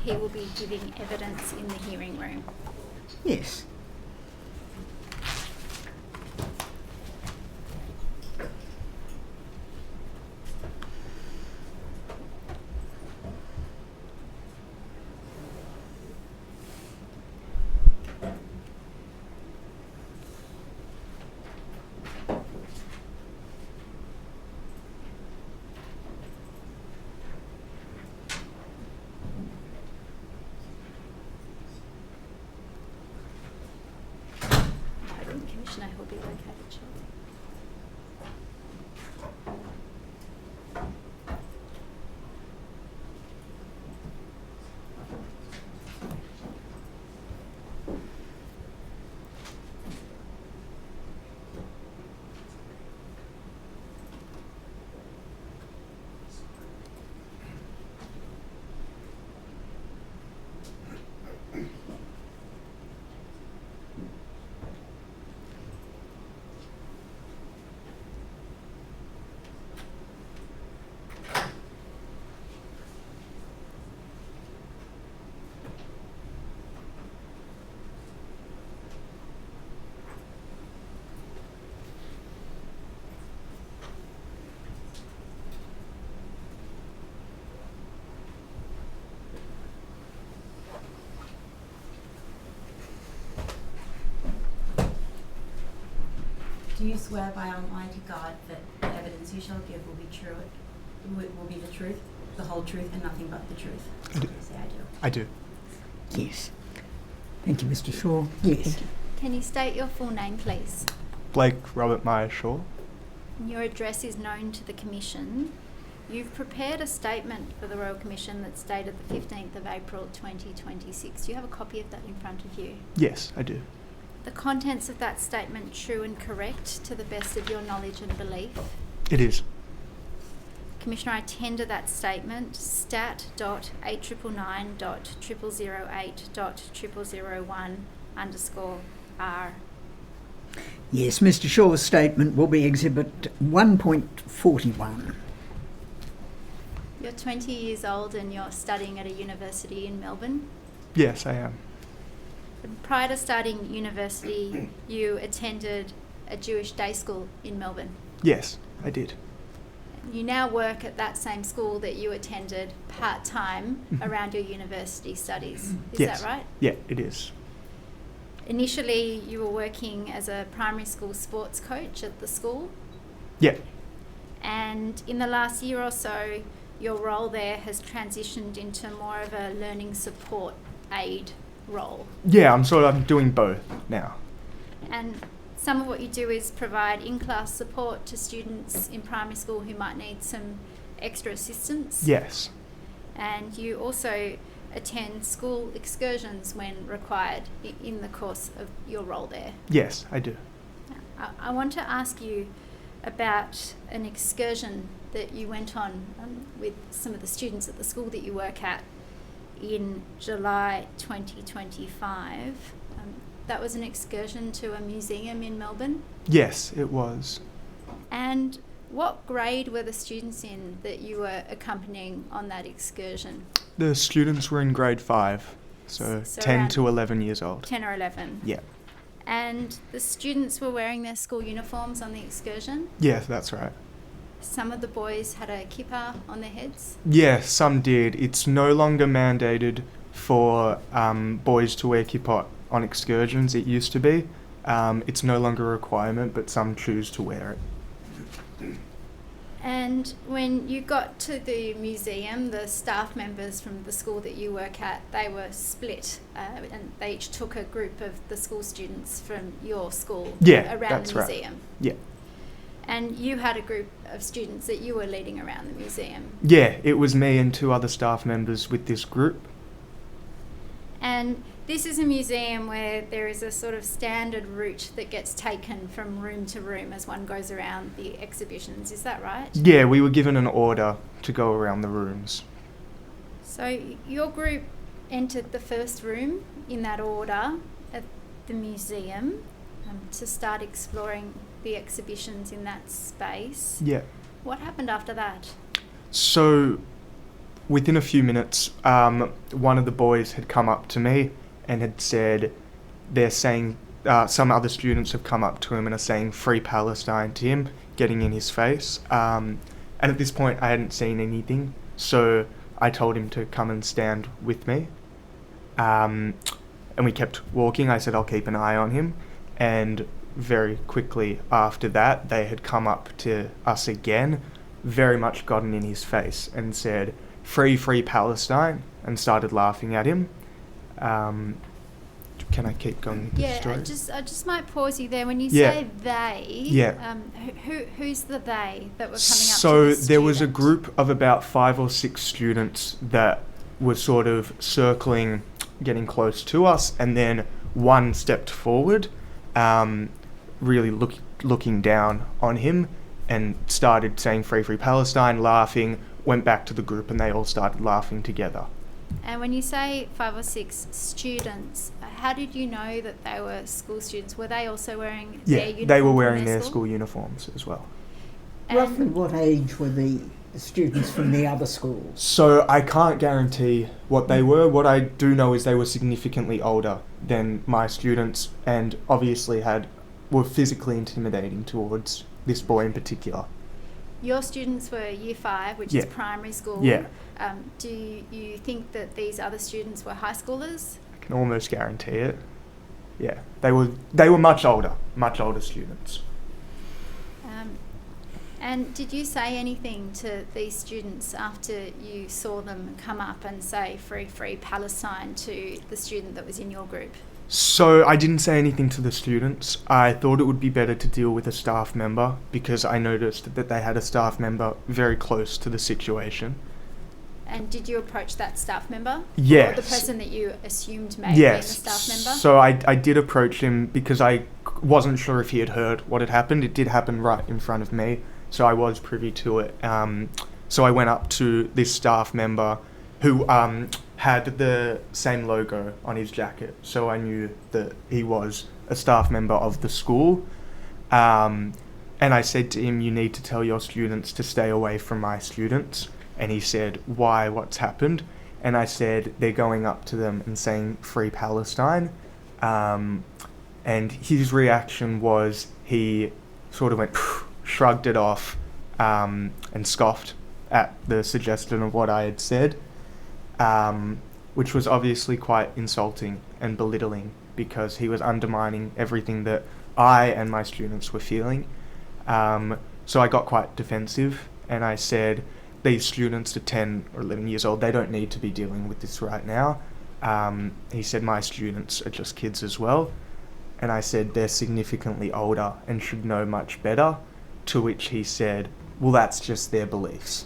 He will be giving evidence in the hearing room. Yes. Commissioner, he'll be located shortly. Do you swear by Almighty God that the evidence you shall give will be true, will be the truth, the whole truth, and nothing but the truth? I do. Say I do. I do. Yes. Thank you, Mr Shaw. Yes. Thank you. Can you state your full name, please? Blake Robert Meyer Shaw. Your address is known to the Commission. You've prepared a statement for the Royal Commission that's dated the 15th of April 2026. Do you have a copy of that in front of you? Yes, I do. The contents of that statement true and correct to the best of your knowledge and belief? It is. Commissioner, I tender that statement, stat.899.0008.0001_R. Yes, Mr Shaw's statement will be Exhibit 1.41. You're 20 years old and you're studying at a university in Melbourne. Yes, I am. Prior to starting university, you attended a Jewish day school in Melbourne. Yes, I did. You now work at that same school that you attended part-time around your university studies. Is Yes. that right? Yeah, it is. Initially, you were working as a primary school sports coach at the school. Yeah. And in the last year or so, your role there has transitioned into more of a learning support aid role. Yeah, I'm doing both now. And some of what you do is provide in-class support to students in primary school who might need some extra assistance. Yes. And you also attend school excursions when required in the course of your role there. Yes, I do. I want to ask you about an excursion that you went on with some of the students at the school that you work at in July 2025. That was an excursion to a museum in Melbourne. Yes, it was. And what grade were the students in that you were accompanying on that excursion? The students were in grade 5, so 10 to 11 years old. 10 or 11? Yeah. And the students were wearing their school uniforms on the excursion? Yes, that's right. Some of the boys had a kippah on their heads? Yeah, some did. It's no longer mandated for boys to wear kippah on excursions. It used to be. It's no longer a requirement, but some choose to wear it. And when you got to the museum, the staff members from the school that you work at, they were split, and they each took a group of the school students from your school around that's the right. museum. Yeah. And you had a group of students that you were leading around the museum. Yeah, it was me and 2 other staff members with this group. And this is a museum where there is a sort of standard route that gets taken from room to room as one goes around the exhibitions. Is that right? Yeah, we were given an order to go around the rooms. So your group entered the first room in that order at the museum to start exploring the exhibitions in that space. Yeah. What happened after that? So, within a few minutes, one of the boys had come up to me and had said, they're saying, some other students have come up to him and are saying "Free Palestine" to him, getting in his face. And at this point, I hadn't seen anything, so I told him to come and stand with me. And we kept walking. I said, I'll keep an eye on him. And very quickly after that, they had come up to us again, very much gotten in his face and said, free Palestine, and started laughing at him. Can I keep going with the story? I just might pause you there. When you Yeah. say they, Yeah. who's the they that were coming up to So the there was a student? group of about 5 or 6 students that were sort of circling, getting close to us, and then one stepped forward, really looking down on him, and started saying free Palestine, laughing, went back to the group, and they all started laughing together. And when you say 5 or 6 students, how did you know that they were school students? Were they also wearing their uniform? They were from wearing their their school uniforms as well. And Roughly what age were the students from the other schools? So I can't guarantee what they were. What I do know is they were significantly older than my students, and obviously were physically intimidating towards this boy in particular. Your students were year 5, which Yeah. is primary school. Yeah. Do you think that these other students were high schoolers? I can almost guarantee it. Yeah, they were much older students. And did you say anything to these students after you saw them come up and say free Palestine to the student that was in your group? So I didn't say anything to the students. I thought it would be better to deal with a staff member, because I noticed that they had a staff member very close to the situation. And did you approach that staff member? Yes. Or the person that you assumed may have been the staff member? So I did approach him because I wasn't sure if he had heard what had happened. It did happen right in front of me, so I was privy to it. So I went up to this staff member who had the same logo on his jacket, so I knew that he was a staff member of the school. And I said to him, "You need to tell your students to stay away from my students." And he said, "Why? What's happened?" And I said, "They're going up to them and saying free Palestine." And his reaction was he sort of went, shrugged it off, and scoffed at the suggestion of what I had said, which was obviously quite insulting and belittling, because he was undermining everything that I and my students were feeling. So I got quite defensive, and I said, "These students are 10 or 11 years old, they don't need to be dealing with this right now." He said, "My students are just kids as well." And I said, "They're significantly older and should know much better." To which he said, "Well, that's just their beliefs."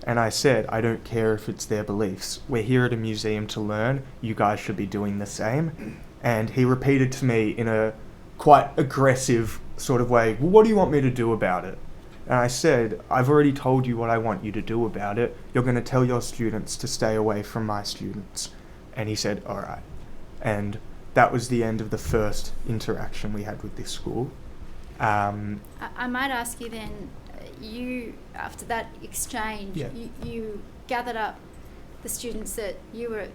And I said, "I don't care if it's their beliefs. We're here at a museum to learn. You guys should be doing the same." And he repeated to me in a quite aggressive sort of way, "Well, what do you want me to do about it?" And I said, "I've already told you what I want you to do about it. You're going to tell your students to stay away from my students." And he said, "All right." And that was the end of the first interaction we had with this school. I might ask you then, after that exchange, Yeah. you gathered up the students that you were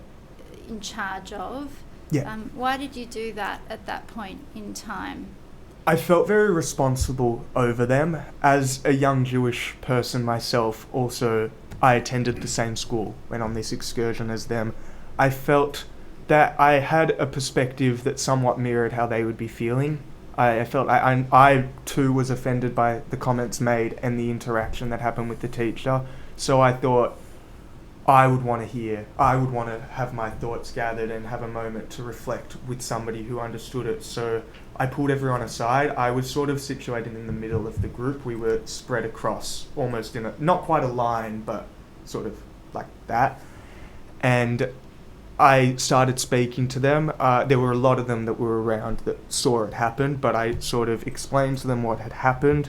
in charge of. Yeah. Why did you do that at that point in time? I felt very responsible over them. As a young Jewish person myself, also, I attended the same school, went on this excursion as them. I felt that I had a perspective that somewhat mirrored how they would be feeling. I felt I too was offended by the comments made and the interaction that happened with the teacher. So I thought I would want to have my thoughts gathered and have a moment to reflect with somebody who understood it. So I pulled everyone aside. I was sort of situated in the middle of the group. We were spread across almost in not quite a line, but sort of like that. And I started speaking to them. There were a lot of them that were around that saw it happen, but I sort of explained to them what had happened.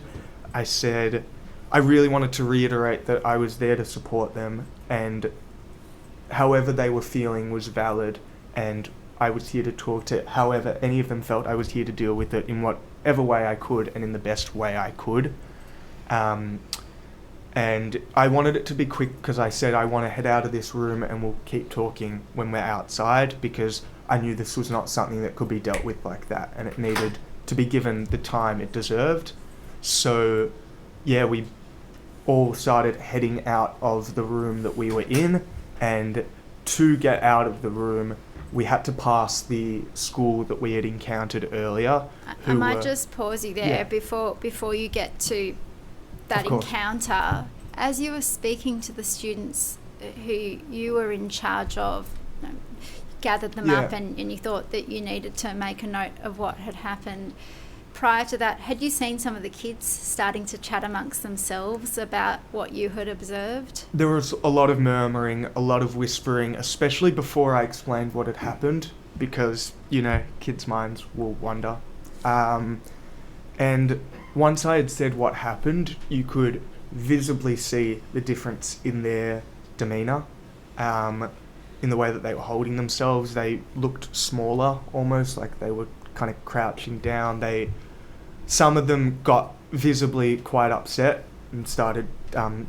I said I really wanted to reiterate that I was there to support them, and however they were feeling was valid, and I was here to talk to however any of them felt. I was here to deal with it in whatever way I could and in the best way I could. And I wanted it to be quick because I said I want to head out of this room and we'll keep talking when we're outside, because I knew this was not something that could be dealt with like that, and it needed to be given the time it deserved. So yeah, we all started heading out of the room that we were in, and to get out of the room we had to pass the school that we had encountered earlier. I might just pause you there before you get to that encounter. As you were speaking to the students who you were in charge of, gathered them up and you thought that you needed to make a note of what had happened. Prior to that, had you seen some of the kids starting to chat amongst themselves about what you had observed? There was a lot of murmuring, a lot of whispering, especially before I explained what had happened, because, you know, kids' minds will wander. And once I had said what happened, you could visibly see the difference in their demeanour, in the way that they were holding themselves. They looked smaller, almost like they were kind of crouching down. Some of them got visibly quite upset and started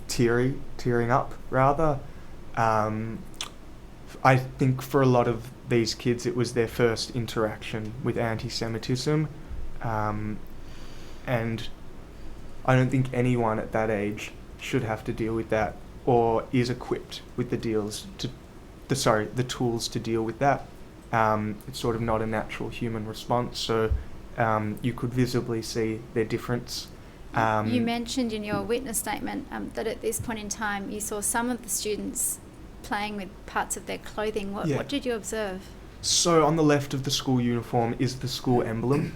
tearing up rather. I think for a lot of these kids it was their first interaction with anti-Semitism, and I don't think anyone at that age should have to deal with that or is equipped with the tools to deal with that. It's sort of not a natural human response, so you could visibly see their difference. You mentioned in your witness statement that at this point in time you saw some of the students playing with parts of their clothing. What did you observe? So on the left of the school uniform is the school emblem,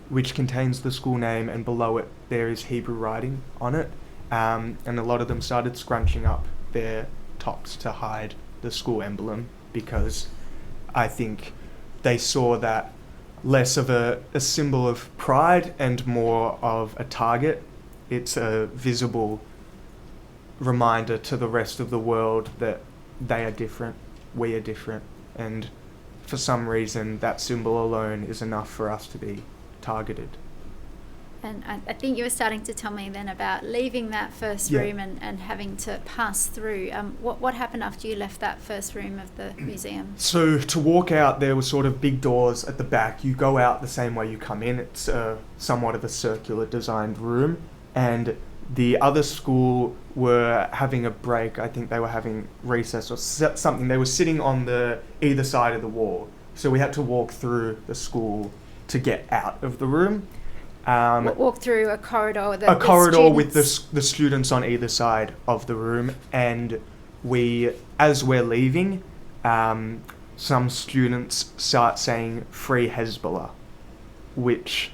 which contains the school name, and below it there is Hebrew writing on it. And a lot of them started scrunching up their tops to hide the school emblem, because I think they saw that less of a symbol of pride and more of a target. It's a visible reminder to the rest of the world that they are different, we are different, and for some reason that symbol alone is enough for us to be targeted. And I think you were starting to tell me then about leaving that first room and having to pass through. What happened after you left that first room of the museum? So to walk out, there were sort of big doors at the back. You go out the same way you come in. It's somewhat of a circular designed room. And the other school were having a break. I think they were having recess or something. They were sitting on the either side of the wall. So we had to walk through the school to get out of the room. Walk through a corridor with the students on either side of the room, and as we're leaving, some students start saying "Free Hezbollah," which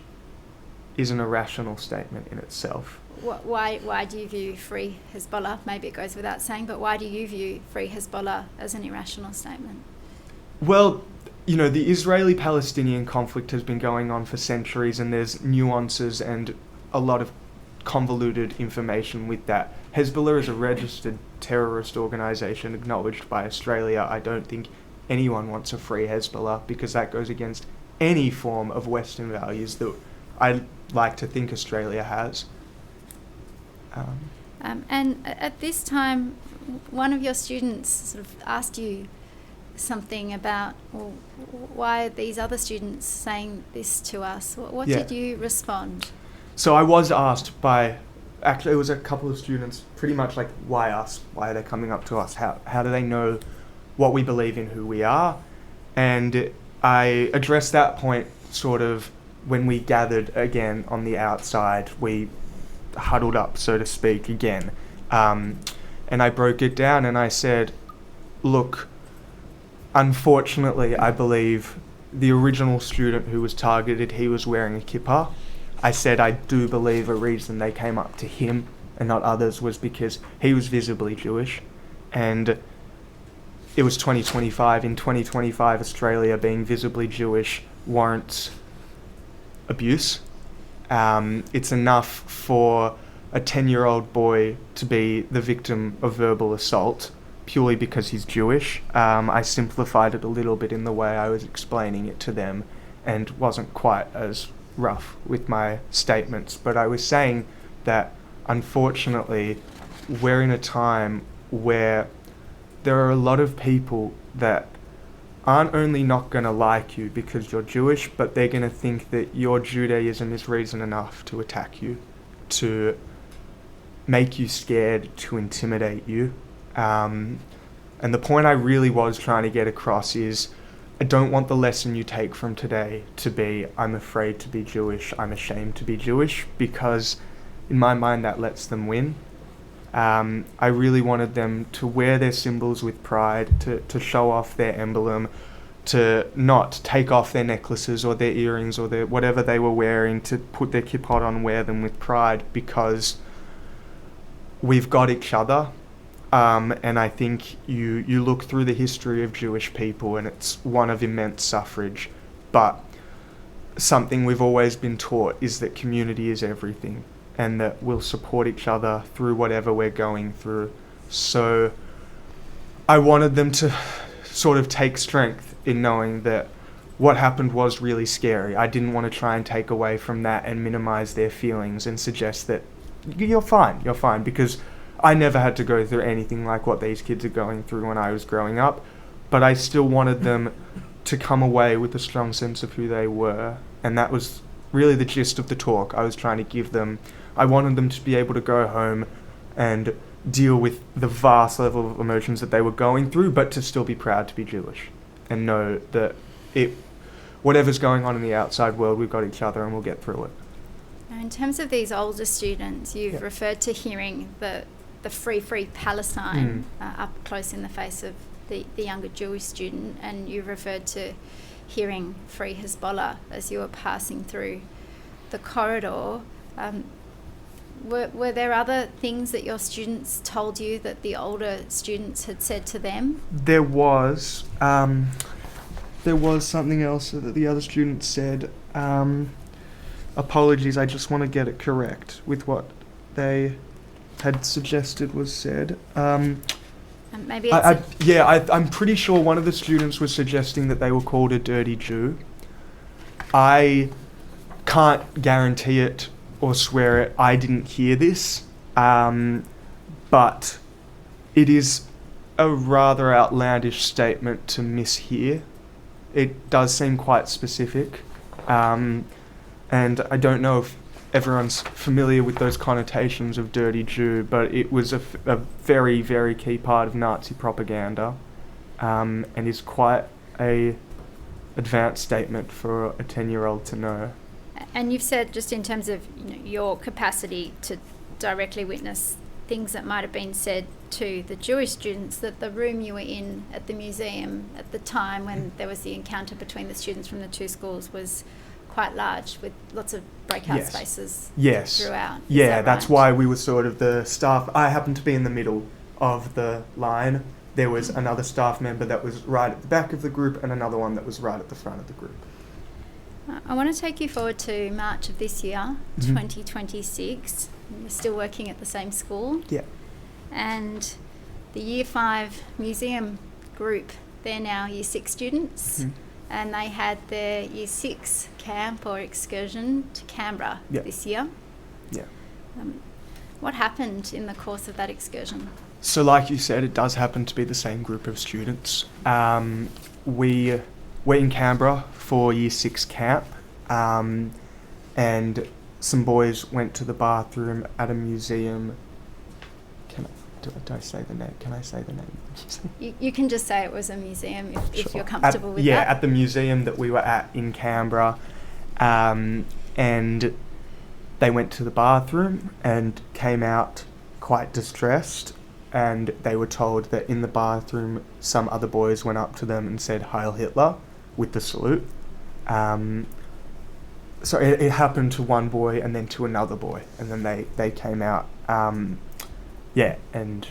is an irrational statement in itself. Why do you view Free Hezbollah? Maybe it goes without saying, but why do you view Free Hezbollah as an irrational statement? Well, you know, the Israeli-Palestinian conflict has been going on for centuries, and there's nuances and a lot of convoluted information with that. Hezbollah is a registered terrorist organisation acknowledged by Australia. I don't think anyone wants a free Hezbollah, because that goes against any form of Western values that I like to think Australia has. And at this time, one of your students sort of asked you something about, well, why are these other students saying this to us? What did you respond? So I was asked actually it was a couple of students, pretty much like, why us? Why are they coming up to us? How do they know what we believe in, who we are? And I addressed that point sort of when we gathered again on the outside. We huddled up, so to speak, again. And I broke it down and I said, look, unfortunately, I believe the original student who was targeted, he was wearing a kippah. I said I do believe a reason they came up to him and not others was because he was visibly Jewish. And it was 2025. In 2025, Australia, being visibly Jewish warrants abuse. It's enough for a 10-year-old boy to be the victim of verbal assault purely because he's Jewish. I simplified it a little bit in the way I was explaining it to them and wasn't quite as rough with my statements, but I was saying that unfortunately, we're in a time where there are a lot of people that aren't only not going to like you because you're Jewish, but they're going to think that your Judaism is reason enough to attack you, to make you scared, to intimidate you. And the point I really was trying to get across is, I don't want the lesson you take from today to be, I'm afraid to be Jewish, I'm ashamed to be Jewish, because in my mind that lets them win. I really wanted them to wear their symbols with pride, to show off their emblem, to not take off their necklaces or their earrings or their whatever they were wearing, to put their kippot on, wear them with pride, because we've got each other. And I think you look through the history of Jewish people and it's one of immense suffrage, but something we've always been taught is that community is everything and that we'll support each other through whatever we're going through. So I wanted them to sort of take strength in knowing that what happened was really scary. I didn't want to try and take away from that and minimize their feelings and suggest that you're fine, because I never had to go through anything like what these kids are going through when I was growing up, but I still wanted them to come away with a strong sense of who they were, and that was really the gist of the talk I was trying to give them. I wanted them to be able to go home and deal with the vast level of emotions that they were going through, but to still be proud to be Jewish and know that whatever's going on in the outside world, we've got each other and we'll get through it. Now, in terms of these older students, you've referred to hearing the free Palestine up close in the face of the younger Jewish student, and you referred to hearing free Hezbollah as you were passing through the corridor. Were there other things that your students told you that the older students had said to them? There was something else that the other students said. Apologies, I just want to get it correct with what they had suggested was said. Maybe it's I'm pretty sure one of the students was suggesting that they were called a dirty Jew. I can't guarantee it or swear it. I didn't hear this, but it is a rather outlandish statement to mishear. It does seem quite specific, and I don't know if everyone's familiar with those connotations of dirty Jew, but it was a very, very key part of Nazi propaganda, and is quite a advanced statement for a 10-year-old to know. And you've said, just in terms of your capacity to directly witness things that might have been said to the Jewish students, that the room you were in at the museum at the time when there was the encounter between the students from the two schools was quite large, with lots of breakout spaces throughout. Yeah, that's why we were sort of the staff. I happened to be in the middle of the line. There was another staff member that was right at the back of the group and another one that was right at the front of the group. I want to take you forward to March of this year, 2026. You're still working at the same school. Yeah. And the Year 5 museum group, they're now Year 6 students. And they had their Year 6 camp or excursion to Canberra this year. Yeah. What happened in the course of that excursion? So like you said, it does happen to be the same group of students. We were in Canberra for Year 6 camp, and some boys went to the bathroom at a museum. Do I say the name? Can I say the name? You can just say it was a museum if you're comfortable with that. Yeah, at the museum that we were at in Canberra, and they went to the bathroom and came out quite distressed, and they were told that in the bathroom some other boys went up to them and said Heil Hitler with the salute. So it happened to one boy and then to another boy, and then they came out. And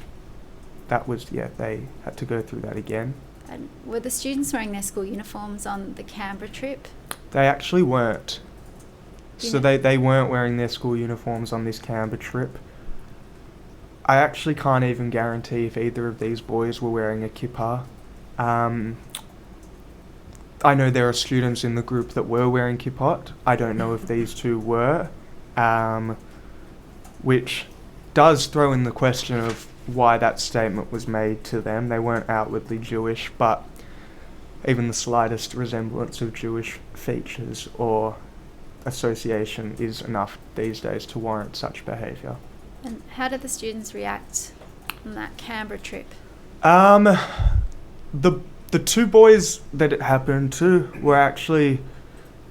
that was, they had to go through that again. And were the students wearing their school uniforms on the Canberra trip? They actually weren't. So they weren't wearing their school uniforms on this Canberra trip. I actually can't even guarantee if either of these boys were wearing a kippah. I know there are students in the group that were wearing kippot. I don't know if these two were, which does throw in the question of why that statement was made to them. They weren't outwardly Jewish, but even the slightest resemblance of Jewish features or association is enough these days to warrant such behaviour. And how did the students react on that Canberra trip? The two boys that it happened to were actually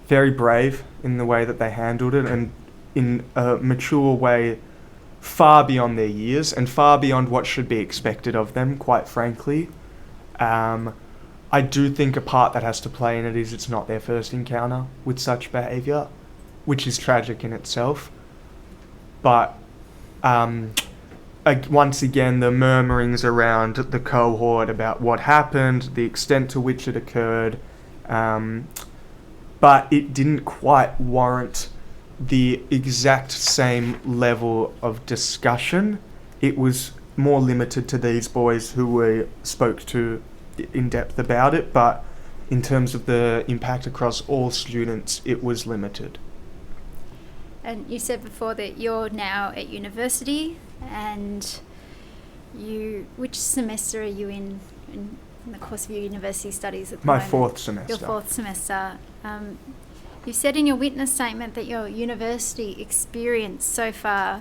very brave in the way that they handled it, and in a mature way far beyond their years and far beyond what should be expected of them, quite frankly. I do think a part that has to play in it is it's not their first encounter with such behaviour, which is tragic in itself. But once again, the murmurings around the cohort about what happened, the extent to which it occurred, but it didn't quite warrant the exact same level of discussion. It was more limited to these boys who we spoke to in depth about it, but in terms of the impact across all students, it was limited. And you said before that you're now at university, and which semester are you in the course of your university studies at the moment? My fourth semester. Your fourth semester. You said in your witness statement that your university experience so far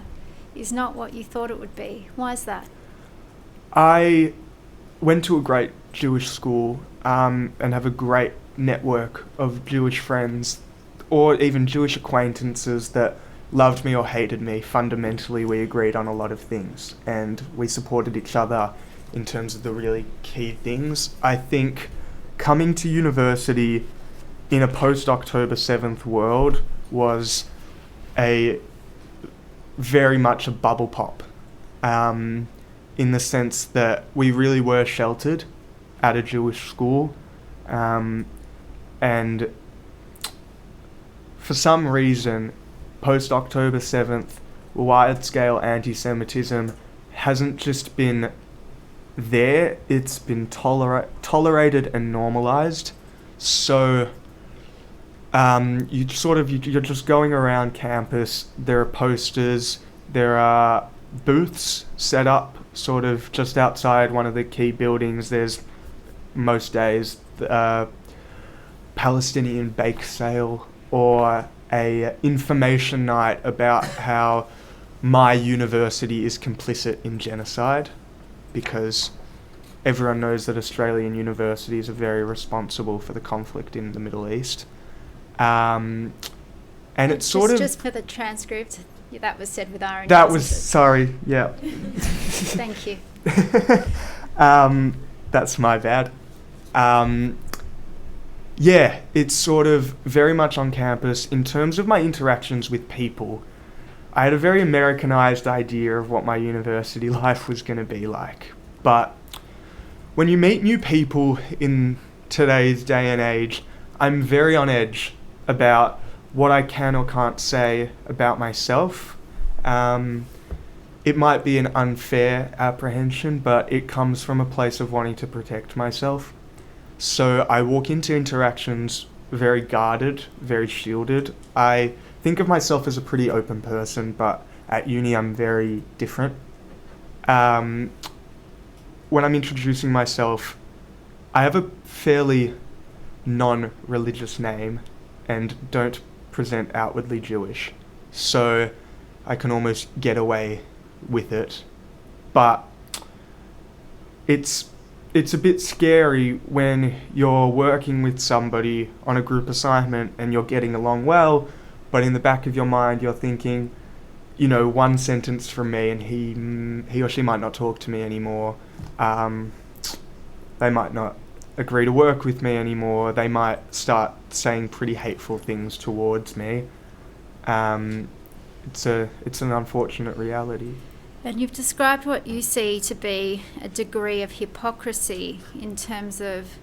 is not what you thought it would be. Why is that? I went to a great Jewish school and have a great network of Jewish friends or even Jewish acquaintances that loved me or hated me. Fundamentally, we agreed on a lot of things and we supported each other in terms of the really key things. I think coming to university in a post-October 7th world was very much a bubble pop, in the sense that we really were sheltered at a Jewish school, and for some reason, post-October 7th, wide-scale anti-Semitism hasn't just been there, it's been tolerated and normalized. So you're just going around campus, there are posters, there are booths set up sort of just outside one of the key buildings. There's most days Palestinian bake sale or a information night about how my university is complicit in genocide, because everyone knows that Australian universities are very responsible for the conflict in the Middle East. And it's sort of... Just for the transcript, that was said with our That was, sorry, yeah. Thank you. That's my bad. Yeah, it's sort of very much on campus. In terms of my interactions with people, I had a very Americanized idea of what my university life was going to be like. But when you meet new people in today's day and age, I'm very on edge about what I can or can't say about myself. It might be an unfair apprehension, but it comes from a place of wanting to protect myself. So I walk into interactions very guarded, very shielded. I think of myself as a pretty open person, but at uni I'm very different. When I'm introducing myself, I have a fairly non-religious name and don't present outwardly Jewish, so I can almost get away with it. But it's a bit scary when you're working with somebody on a group assignment and you're getting along well, but in the back of your mind you're thinking, you know, one sentence from me and he or she might not talk to me anymore. They might not agree to work with me anymore. They might start saying pretty hateful things towards me. It's an unfortunate reality. And you've described what you see to be a degree of hypocrisy in terms of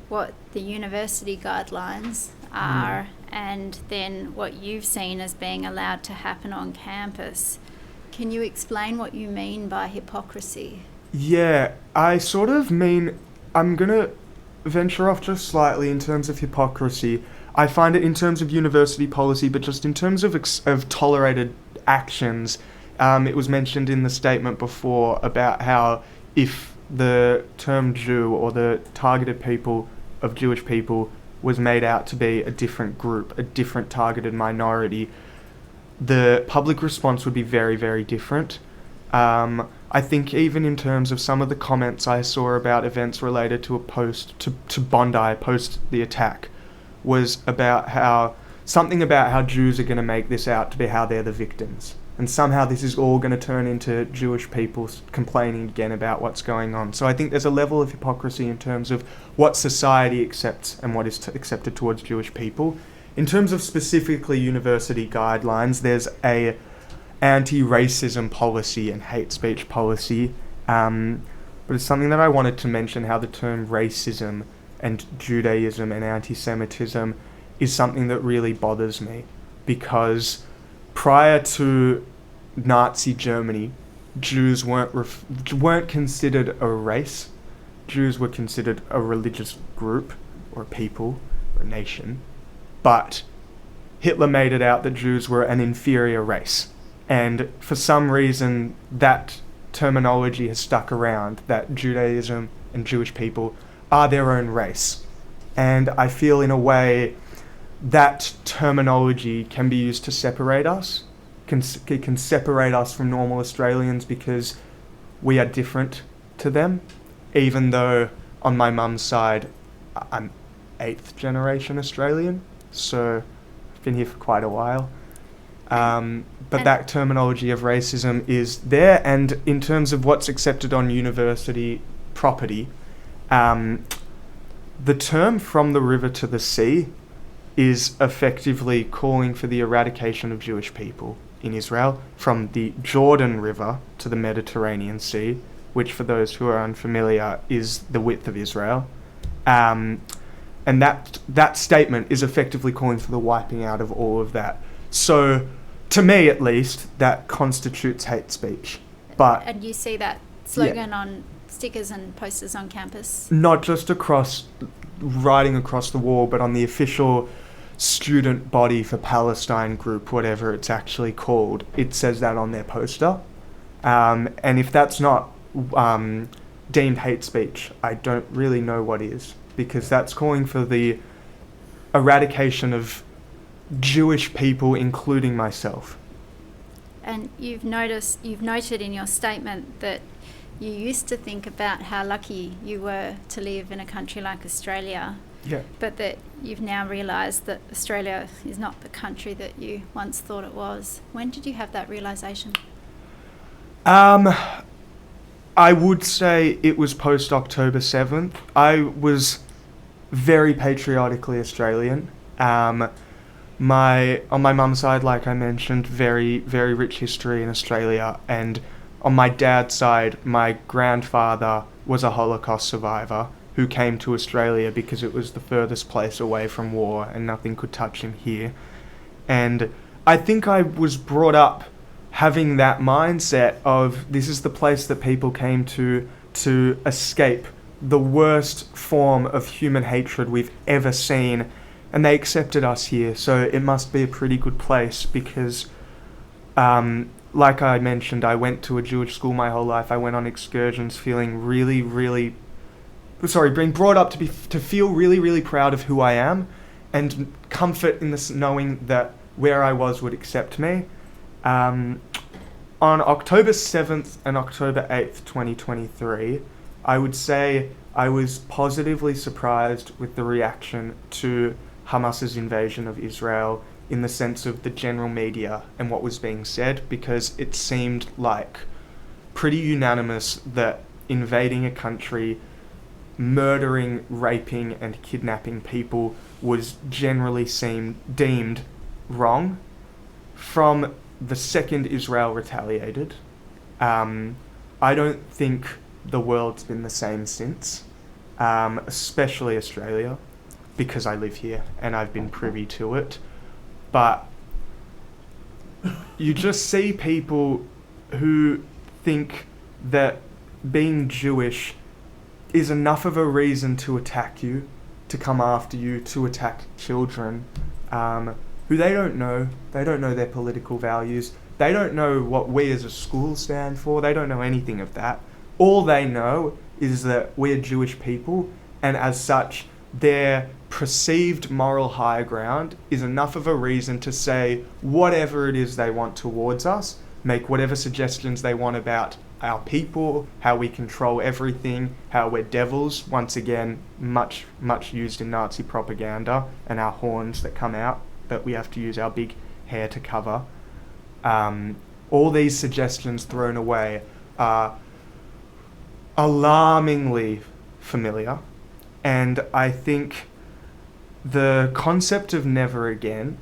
what the university guidelines are and then what you've seen as being allowed to happen on campus. Can you explain what you mean by hypocrisy? Yeah, I sort of mean, I'm going to venture off just slightly in terms of hypocrisy. I find it in terms of university policy, but just in terms of tolerated actions it was mentioned in the statement before about how if the term Jew or the targeted people of Jewish people was made out to be a different group, a different targeted minority, the public response would be very, very different. I think even in terms of some of the comments I saw about events related to a post, to Bondi, post the attack, was about how, something about how Jews are going to make this out to be how they're the victims. And somehow this is all going to turn into Jewish people complaining again about what's going on. So I think there's a level of hypocrisy in terms of what society accepts and what is accepted towards Jewish people. In terms of specifically university guidelines, there's a anti-racism policy and hate speech policy, but it's something that I wanted to mention, how the term racism and Judaism and anti-Semitism is something that really bothers me, because prior to Nazi Germany, Jews weren't considered a race. Jews were considered a religious group or a people or a nation, but Hitler made it out that Jews were an inferior race. And for some reason, that terminology has stuck around, that Judaism and Jewish people are their own race. And I feel in a way that terminology can be used to separate us. It can separate us from normal Australians because we are different to them, even though on my mum's side, I'm 8th generation Australian, so I've been here for quite a while. But that terminology of racism is there, and in terms of what's accepted on university property, the term from the river to the sea is effectively calling for the eradication of Jewish people in Israel, from the Jordan River to the Mediterranean Sea, which for those who are unfamiliar is the width of Israel. And that statement is effectively calling for the wiping out of all of that. So, to me at least, that constitutes hate speech. But and you see that slogan on stickers and posters on campus? Not just writing across the wall, but on the official student body for Palestine group, whatever it's actually called, it says that on their poster. And if that's not deemed hate speech, I don't really know what is, because that's calling for the eradication of Jewish people, including myself. And you've noted in your statement that you used to think about how lucky you were to live in a country like Australia, but that you've now realised that Australia is not the country that you once thought it was. When did you have that realisation? I would say it was post-October 7th. I was very patriotically Australian. On my mum's side, like I mentioned, very, very rich history in Australia. And on my dad's side, my grandfather was a Holocaust survivor who came to Australia because it was the furthest place away from war and nothing could touch him here. And I think I was brought up having that mindset of this is the place that people came to escape the worst form of human hatred we've ever seen, and they accepted us here, so it must be a pretty good place because, like I mentioned, I went to a Jewish school my whole life. I went on excursions feeling being brought up to feel really, really proud of who I am, and comfort in this knowing that where I was would accept me. On October 7th and October 8th, 2023, I would say I was positively surprised with the reaction to Hamas's invasion of Israel in the sense of the general media and what was being said, because it seemed like pretty unanimous that invading a country, murdering, raping and kidnapping people was generally deemed wrong from the second Israel retaliated. I don't think the world's been the same since, especially Australia, because I live here and I've been privy to it. But you just see people who think that being Jewish is enough of a reason to attack you, to come after you, to attack children, who they don't know their political values, They don't know what we as a school stand for. They don't know anything of that. All they know is that we're Jewish people, and as such, their perceived moral high ground is enough of a reason to say whatever it is they want towards us, make whatever suggestions they want about our people, how we control everything, how we're devils, once again, much used in Nazi propaganda, and our horns that come out, that we have to use our big hair to cover. All these suggestions thrown away are alarmingly familiar, and I think the concept of never again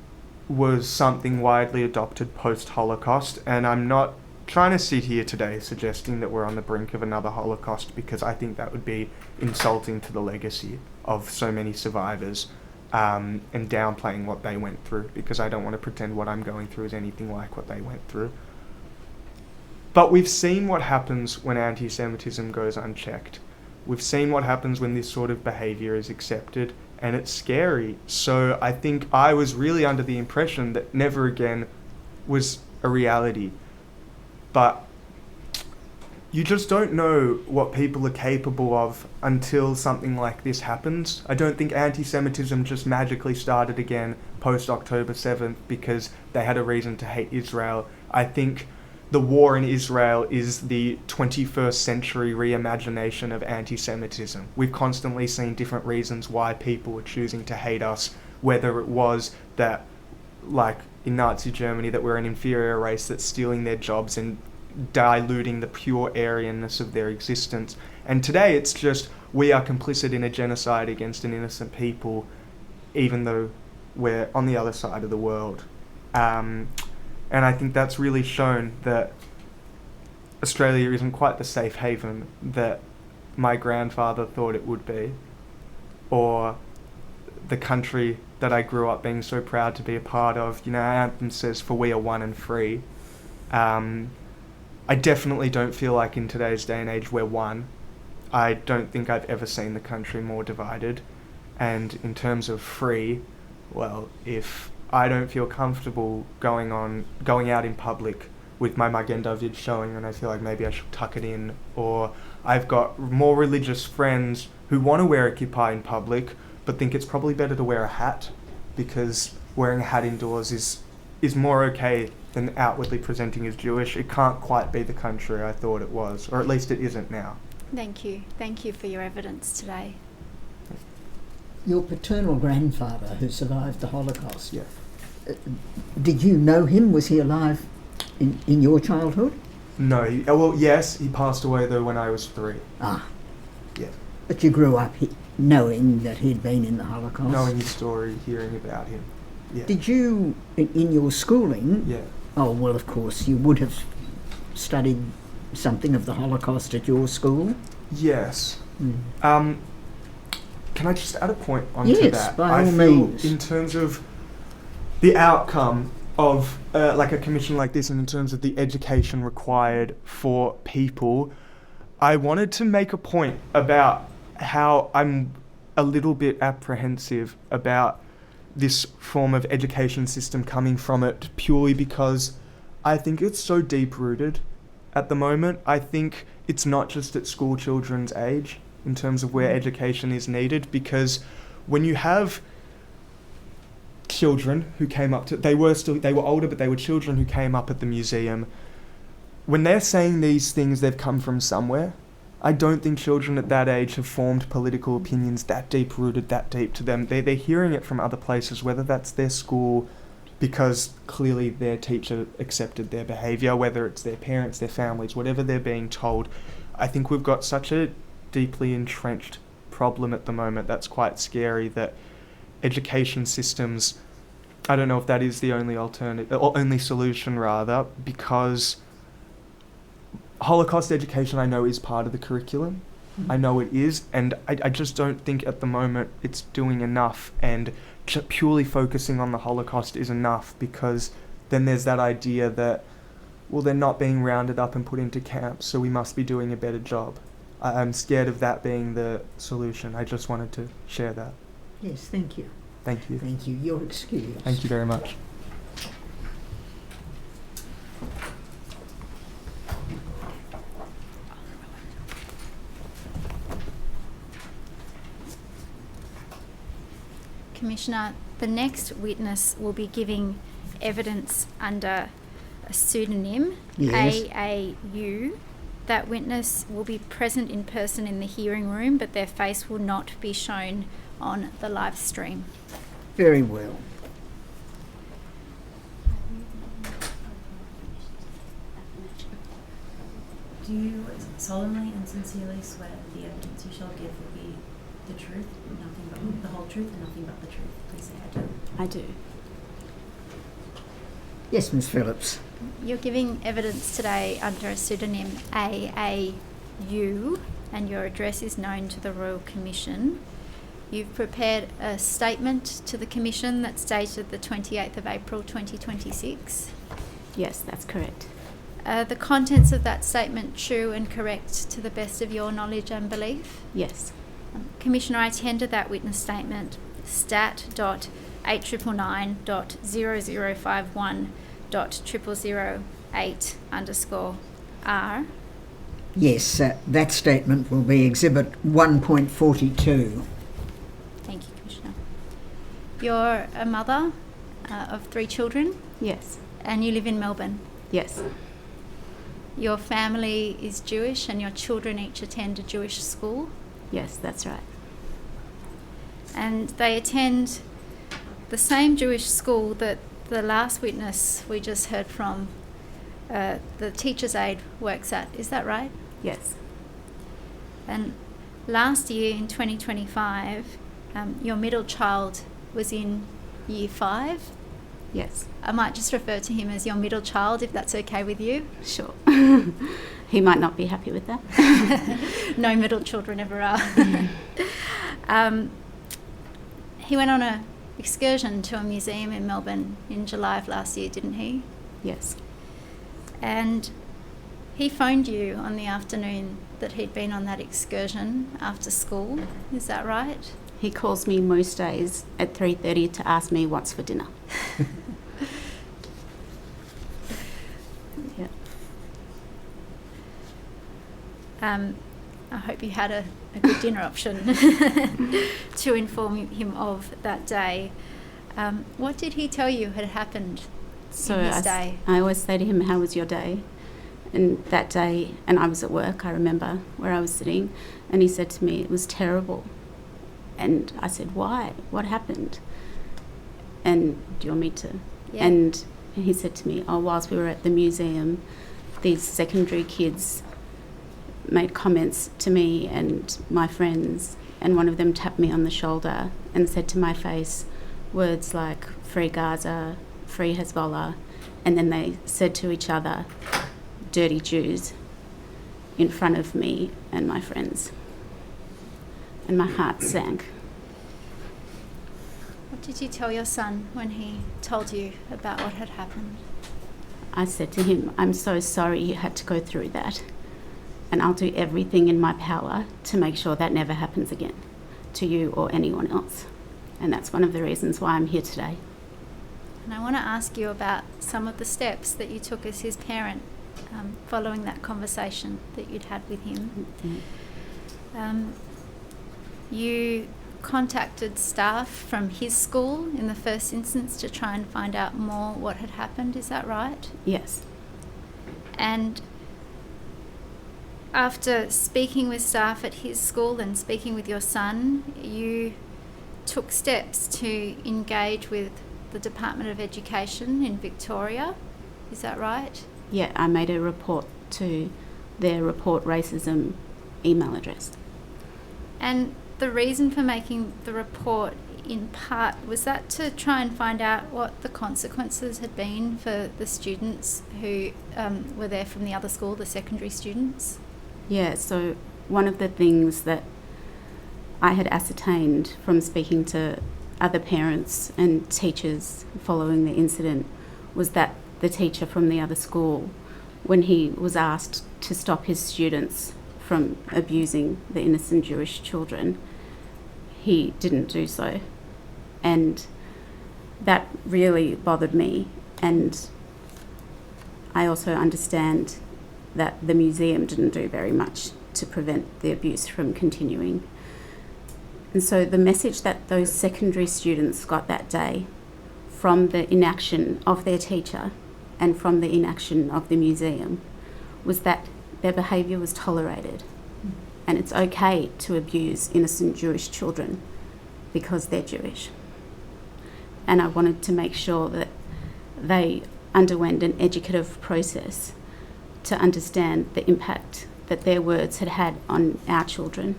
was something widely adopted post-Holocaust, and I'm not trying to sit here today suggesting that we're on the brink of another Holocaust, because I think that would be insulting to the legacy of so many survivors, and downplaying what they went through, because I don't want to pretend what I'm going through is anything like what they went through. But we've seen what happens when anti-Semitism goes unchecked. We've seen what happens when this sort of behaviour is accepted, and it's scary. So I think I was really under the impression that never again was a reality. But you just don't know what people are capable of until something like this happens. I don't think anti-Semitism just magically started again post-October 7th because they had a reason to hate Israel. I think the war in Israel is the 21st century reimagination of anti-Semitism. We've constantly seen different reasons why people were choosing to hate us, whether it was that, like in Nazi Germany, that we're an inferior race that's stealing their jobs and diluting the pure Aryanness of their existence. And today it's just, we are complicit in a genocide against an innocent people, even though we're on the other side of the world. And I think that's really shown that Australia isn't quite the safe haven that my grandfather thought it would be, or the country that I grew up being so proud to be a part of. You know, our anthem says, "For we are one and free." I definitely don't feel like in today's day and age we're one. I don't think I've ever seen the country more divided. And in terms of free, well, if I don't feel comfortable going out in public with my Magen David showing, and I feel like maybe I should tuck it in, or I've got more religious friends who want to wear a kippah in public but think it's probably better to wear a hat because wearing a hat indoors is more okay than outwardly presenting as Jewish. It can't quite be the country I thought it was, or at least it isn't now. Thank you. Thank you for your evidence today. Your paternal grandfather who survived the Holocaust, Yeah. Did you know him? Was he alive in your childhood? No, well, yes, he passed away though when I was 3. Ah. Yeah. But you grew up knowing that he'd been in the Holocaust? Knowing his story, hearing about him. Yeah. Did you, in your schooling... Yeah. Oh, well, of course, you would have studied something of the Holocaust at your school? Yes. Mm. Can I just add a point onto yes, that? By all I feel means. in terms of the outcome of like a commission like this, and in terms of the education required for people, I wanted to make a point about how I'm a little bit apprehensive about this form of education system coming from it, purely because I think it's so deep-rooted at the moment. I think it's not just at school children's age in terms of where education is needed, because when you have children who came up to, they were older, but they were children who came up at the museum, when they're saying these things, they've come from somewhere. I don't think children at that age have formed political opinions that deep-rooted, that deep to them. They're hearing it from other places, whether that's their school, because clearly their teacher accepted their behaviour, whether it's their parents, their families, whatever they're being told. I think we've got such a deeply entrenched problem at the moment that's quite scary, that education systems, I don't know if that is the only alternative, or only solution rather, because Holocaust education I know is part of the curriculum. I know it is, and I just don't think at the moment it's doing enough, and purely focusing on the Holocaust is enough, because then there's that idea that, well, they're not being rounded up and put into camps, so we must be doing a better job. I'm scared of that being the solution. I just wanted to share that. Yes, thank you. Thank you. Thank you. You're excused. Thank you very much. Commissioner, the next witness will be giving evidence under a pseudonym, Yes. AAU. That witness will be present in person in the hearing room, but their face will not be shown on the live stream. Very well. Do you solemnly and sincerely swear that the evidence you shall give will be the truth, nothing but the whole truth, and nothing but the truth? Please say I do. I do. Yes, Ms Phillips. You're giving evidence today under a pseudonym AAU, and your address is known to the Royal Commission. You've prepared a statement to the Commission that's dated the 28th of April 2026. Yes, that's correct. The contents of that statement true and correct to the best of your knowledge and belief? Yes. Commissioner, I tender that witness statement stat.89.0051.0008_R. Yes, that statement will be Exhibit 1.42. Thank you, Commissioner. You're a mother of 3 children Yes. and you live in Melbourne. Yes. Your family is Jewish and your children each attend a Jewish school, Yes, that's right. and they attend the same Jewish school that the last witness we just heard from, the teacher's aide, works at. Is that right? Yes. And last year in 2025, your middle child was in year 5. Yes. I might just refer to him as your middle child, if that's okay with you. Sure. He might not be happy with that. No middle children ever are. He went on a excursion to a museum in Melbourne in July of last year, didn't he? Yes. And he phoned you on the afternoon that he'd been on that excursion after school. Is that right? He calls me most days at 3:30 to ask me what's for dinner. Yeah. I hope you had a good dinner option to inform him of that day. What did he tell you had happened in his day? I always say to him, how was your day? And that day, and I was at work, I remember where I was sitting, and he said to me, it was terrible. And I said, why? What happened? And do you want me to? Yeah. And he said to me, whilst we were at the museum, these secondary kids made comments to me and my friends, and one of them tapped me on the shoulder and said to my face words like, free Gaza, free Hezbollah, and then they said to each other, dirty Jews, in front of me and my friends. And my heart sank. What did you tell your son when he told you about what had happened? I said to him, I'm so sorry you had to go through that, and I'll do everything in my power to make sure that never happens again to you or anyone else. And that's one of the reasons why I'm here today. And I want to ask you about some of the steps that you took as his parent following that conversation that you'd had with him. Mm-hmm. You contacted staff from his school in the first instance to try and find out more what had happened, is that right? Yes. And after speaking with staff at his school and speaking with your son, you took steps to engage with the Department of Education in Victoria, is that right? Yeah, I made a report to their Report Racism email address. And the reason for making the report, in part, was that to try and find out what the consequences had been for the students who were there from the other school, the secondary students? Yeah, so one of the things that I had ascertained from speaking to other parents and teachers following the incident was that the teacher from the other school, when he was asked to stop his students from abusing the innocent Jewish children, he didn't do so. And that really bothered me. And I also understand that the museum didn't do very much to prevent the abuse from continuing. And so the message that those secondary students got that day from the inaction of their teacher and from the inaction of the museum was that their behaviour was tolerated, and it's okay to abuse innocent Jewish children because they're Jewish. And I wanted to make sure that they underwent an educative process to understand the impact that their words had had on our children,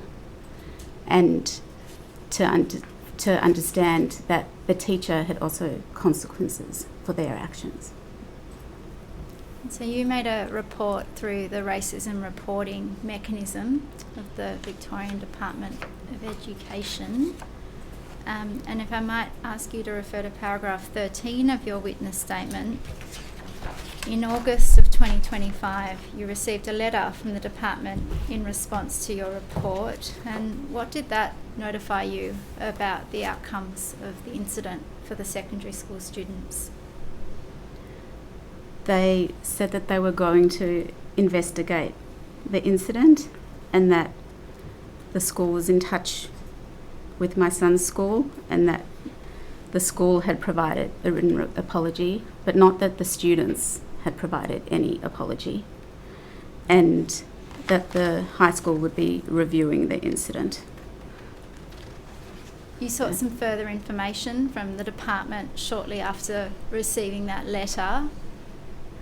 and to understand that the teacher had also consequences for their actions. So you made a report through the racism reporting mechanism of the Victorian Department of Education. And if I might ask you to refer to paragraph 13 of your witness statement. In August of 2025, you received a letter from the department in response to your report. And what did that notify you about the outcomes of the incident for the secondary school students? They said that they were going to investigate the incident and that the school was in touch with my son's school and that the school had provided a written apology, but not that the students had provided any apology, and that the high school would be reviewing the incident. You sought some further information from the department shortly after receiving that letter.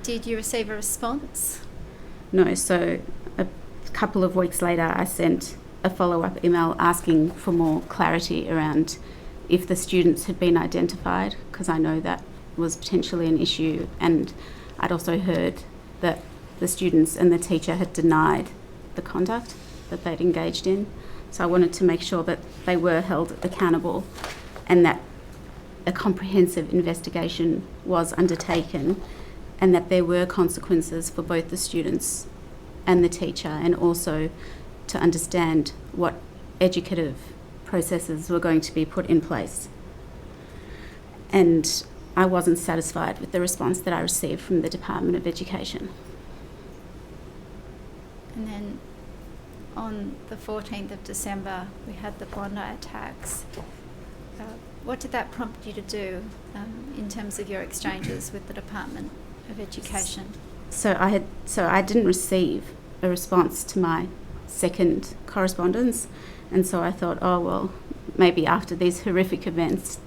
Did you receive a response? No, so a couple of weeks later I sent a follow-up email asking for more clarity around if the students had been identified, because I know that was potentially an issue, and I'd also heard that the students and the teacher had denied the conduct that they'd engaged in. So I wanted to make sure that they were held accountable and that a comprehensive investigation was undertaken and that there were consequences for both the students and the teacher, and also to understand what educative processes were going to be put in place. And I wasn't satisfied with the response that I received from the Department of Education. And then on the 14th of December, we had the Bondi attacks. What did that prompt you to do in terms of your exchanges with the Department of Education? So I didn't receive a response to my second correspondence, and so I thought, oh well, maybe after these horrific events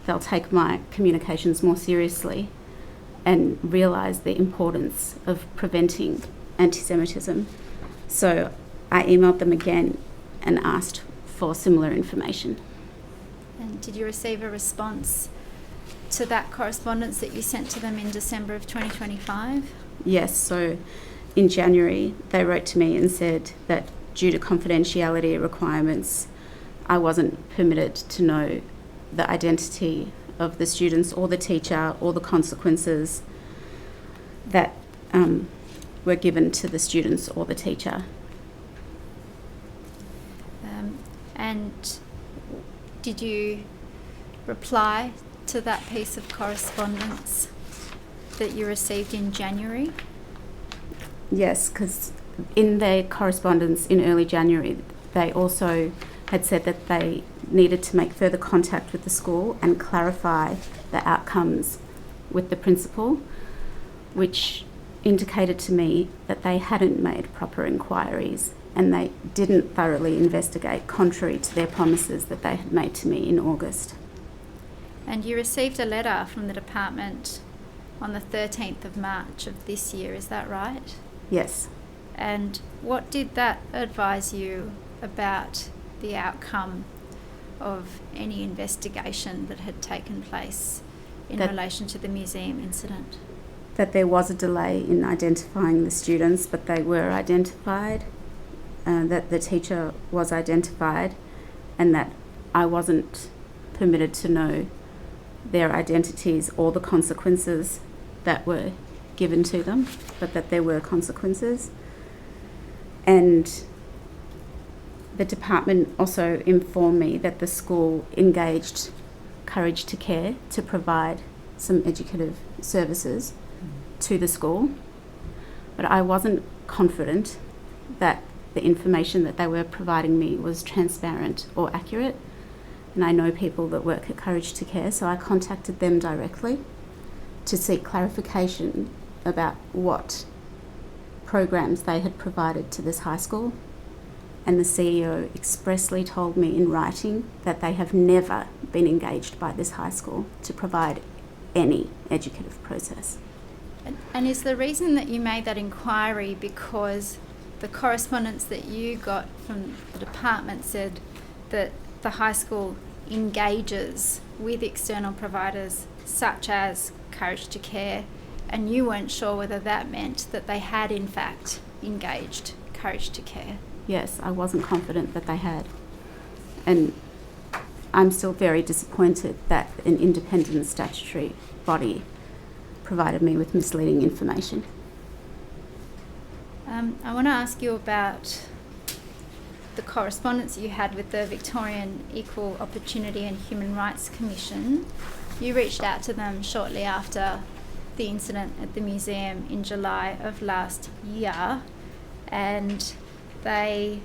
they'll take my communications more seriously and realise the importance of preventing anti-Semitism. So I emailed them again and asked for similar information. And did you receive a response to that correspondence that you sent to them in December of 2025? Yes, so in January they wrote to me and said that due to confidentiality requirements I wasn't permitted to know the identity of the students or the teacher or the consequences that were given to the students or the teacher. And did you reply to that piece of correspondence that you received in January? Yes, because in their correspondence in early January, they also had said that they needed to make further contact with the school and clarify the outcomes with the principal, which indicated to me that they hadn't made proper inquiries and they didn't thoroughly investigate, contrary to their promises that they had made to me in August. And you received a letter from the department on the 13th of March of this year, is that right? Yes. And what did that advise you about the outcome of any investigation that had taken place in relation to the museum incident? That there was a delay in identifying the students, but they were identified, that the teacher was identified, and that I wasn't permitted to know their identities or the consequences that were given to them, but that there were consequences. And the department also informed me that the school engaged Courage to Care to provide some educative services to the school, but I wasn't confident that the information that they were providing me was transparent or accurate. and I know people that work at Courage to Care, so I contacted them directly to seek clarification about what programs they had provided to this high school. And the CEO expressly told me in writing that they have never been engaged by this high school to provide any educative process. And is the reason that you made that inquiry because the correspondence that you got from the department said that the high school engages with external providers such as Courage to Care, and you weren't sure whether that meant that they had in fact engaged Courage to Care? Yes, I wasn't confident that they had. And I'm still very disappointed that an independent statutory body provided me with misleading information. I want to ask you about the correspondence you had with the Victorian Equal Opportunity and Human Rights Commission. You reached out to them shortly after the incident at the museum in July of last year, and they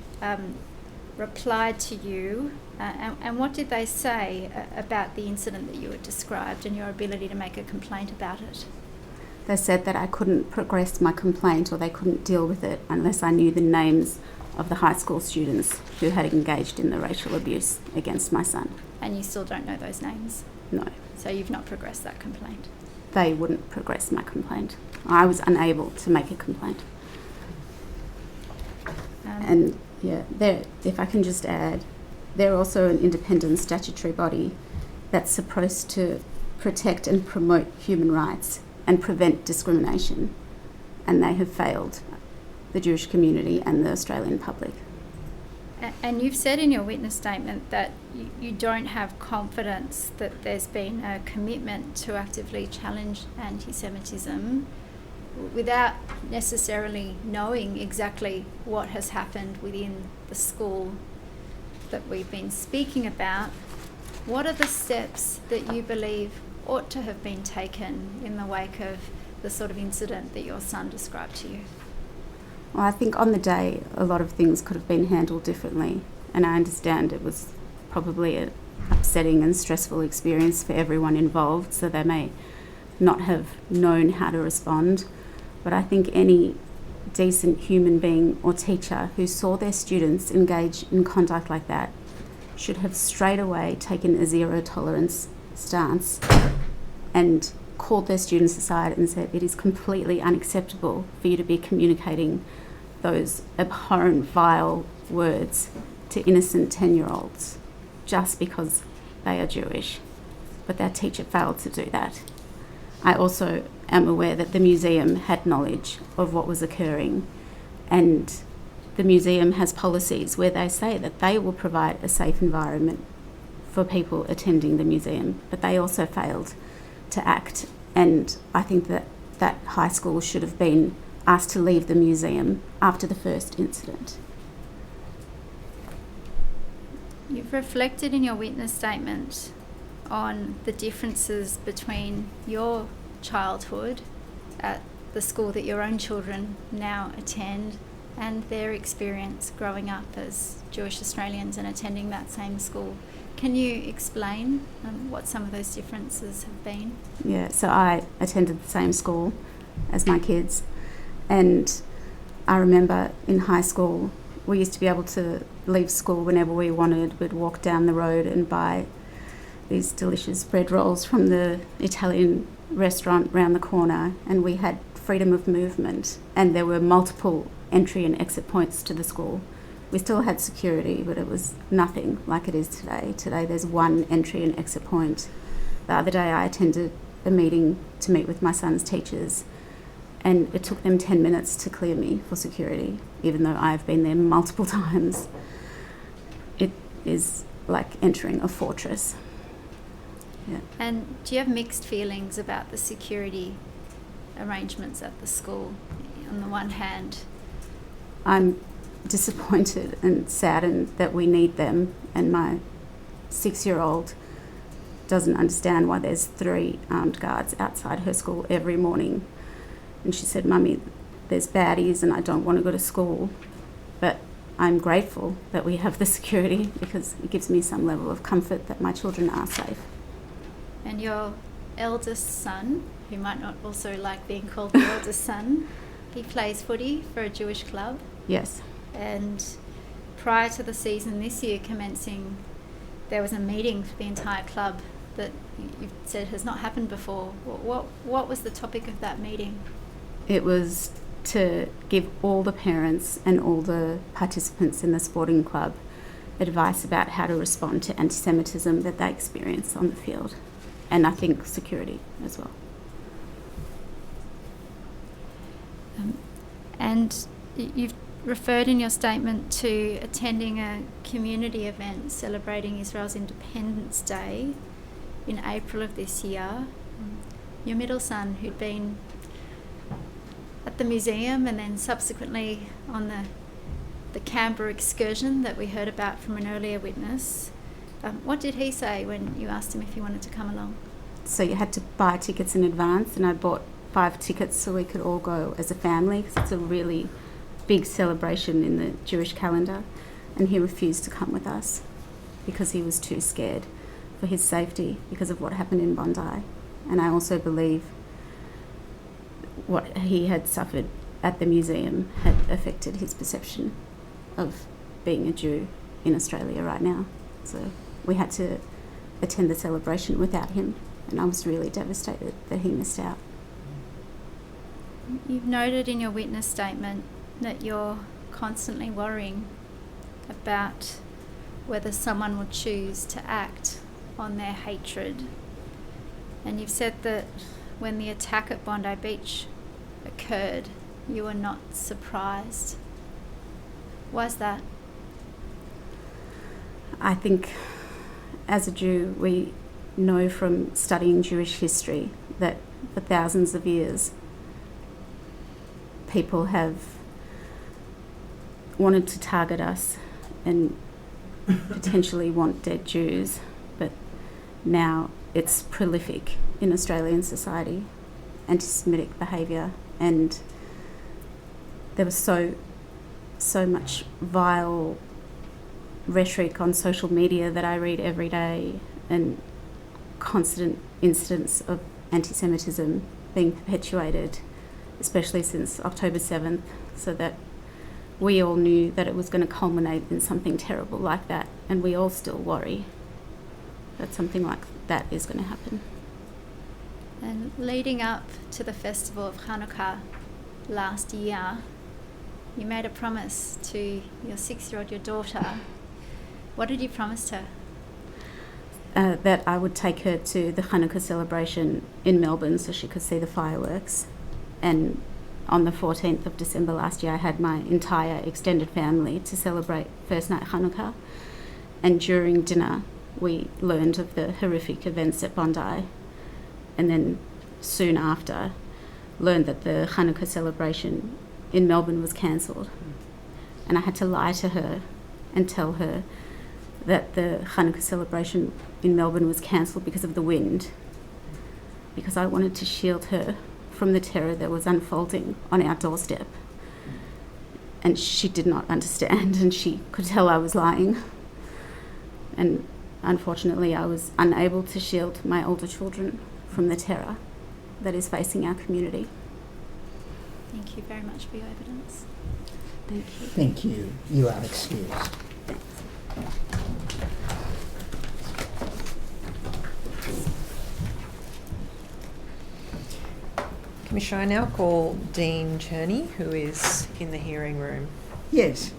replied to you. And what did they say about the incident that you had described and your ability to make a complaint about it? They said that I couldn't progress my complaint, or they couldn't deal with it unless I knew the names of the high school students who had engaged in the racial abuse against my son. And you still don't know those names? No. So you've not progressed that complaint? They wouldn't progress my complaint. I was unable to make a complaint. And yeah, if I can just add, they're also an independent statutory body that's supposed to protect and promote human rights and prevent discrimination, and they have failed the Jewish community and the Australian public. And you've said in your witness statement that you don't have confidence that there's been a commitment to actively challenge anti-Semitism without necessarily knowing exactly what has happened within the school that we've been speaking about. What are the steps that you believe ought to have been taken in the wake of the sort of incident that your son described to you? Well, I think on the day a lot of things could have been handled differently, and I understand it was probably an upsetting and stressful experience for everyone involved, so they may not have known how to respond. But I think any decent human being or teacher who saw their students engage in conduct like that should have straight away taken a zero tolerance stance and called their students aside and said, it is completely unacceptable for you to be communicating those abhorrent, vile words to innocent 10-year-olds just because they are Jewish. But their teacher failed to do that. I also am aware that the museum had knowledge of what was occurring, and the museum has policies where they say that they will provide a safe environment for people attending the museum, but they also failed to act. And I think that that high school should have been asked to leave the museum after the first incident. You've reflected in your witness statement on the differences between your childhood at the school that your own children now attend and their experience growing up as Jewish Australians and attending that same school. Can you explain what some of those differences have been? Yeah, so I attended the same school as my kids, and I remember in high school we used to be able to leave school whenever we wanted. We'd walk down the road and buy these delicious bread rolls from the Italian restaurant round the corner, and we had freedom of movement, and there were multiple entry and exit points to the school. We still had security, but it was nothing like it is today. Today there's one entry and exit point. The other day I attended a meeting to meet with my son's teachers, and it took them 10 minutes to clear me for security, even though I've been there multiple times. It is like entering a fortress. Yeah. And do you have mixed feelings about the security arrangements at the school? On the one hand, I'm disappointed and saddened that we need them, and my 6-year-old doesn't understand why there's 3 armed guards outside her school every morning. And she said, "Mummy, there's baddies and I don't want to go to school." But I'm grateful that we have the security because it gives me some level of comfort that my children are safe. And your eldest son, who might not also like being called the eldest son, he plays footy for a Jewish club. Yes. And prior to the season this year commencing, there was a meeting for the entire club that you've said has not happened before. What was the topic of that meeting? It was to give all the parents and all the participants in the sporting club advice about how to respond to anti-Semitism that they experience on the field, and I think security as well. And you've referred in your statement to attending a community event celebrating Israel's Independence Day in April of this year. Your middle son, who'd been at the museum and then subsequently on the Canberra excursion that we heard about from an earlier witness, what did he say when you asked him if he wanted to come along? So you had to buy tickets in advance, and I bought 5 tickets so we could all go as a family, because it's a really big celebration in the Jewish calendar, and he refused to come with us because he was too scared for his safety because of what happened in Bondi. And I also believe what he had suffered at the museum had affected his perception of being a Jew in Australia right now. So we had to attend the celebration without him, and I was really devastated that he missed out. You've noted in your witness statement that you're constantly worrying about whether someone will choose to act on their hatred. And you've said that when the attack at Bondi Beach occurred, you were not surprised. Why's that? I think as a Jew, we know from studying Jewish history that for thousands of years, people have wanted to target us and potentially want dead Jews, but now it's prolific in Australian society, anti-Semitic behaviour, and there was so much vile rhetoric on social media that I read every day, and constant incidents of anti-Semitism being perpetuated, especially since October 7th, so that we all knew that it was going to culminate in something terrible like that, and we all still worry that something like that is going to happen. And leading up to the festival of Hanukkah last year, you made a promise to your 6-year-old, your daughter. What did you promise her? That I would take her to the Hanukkah celebration in Melbourne so she could see the fireworks. And on the 14th of December last year, I had my entire extended family to celebrate first night Hanukkah. And during dinner, we learned of the horrific events at Bondi. And then soon after, learned that the Hanukkah celebration in Melbourne was cancelled. And I had to lie to her and tell her that the Hanukkah celebration in Melbourne was cancelled because of the wind, because I wanted to shield her from the terror that was unfolding on our doorstep. And she did not understand, and she could tell I was lying. And unfortunately, I was unable to shield my older children from the terror that is facing our community. Thank you very much for your evidence. Thank you. Thank you. You are excused. Commissioner, I now call Dean Cherny, who is in the hearing room. Yes.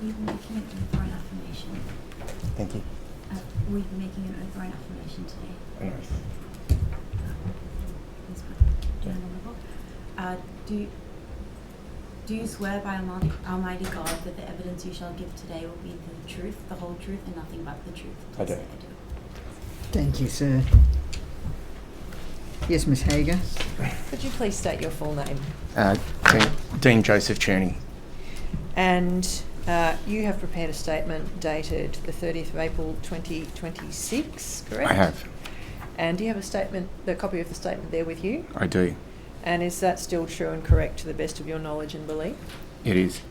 We've been making an oath or an affirmation. Thank you. We've been making an oath or an affirmation today. An oath. Please put down on the book. Do you swear by Almighty God that the evidence you shall give today will be the truth, the whole truth, and nothing but the truth? I do. Say I do. Thank you, sir. Yes, Miss Hager. Could you please state your full name? Dean Joseph Cherny. And You have prepared a statement dated the 30th of April 2026, correct? I have. And do you have the copy of the statement there with you? I do. And is that still true and correct to the best of your knowledge and belief? It is.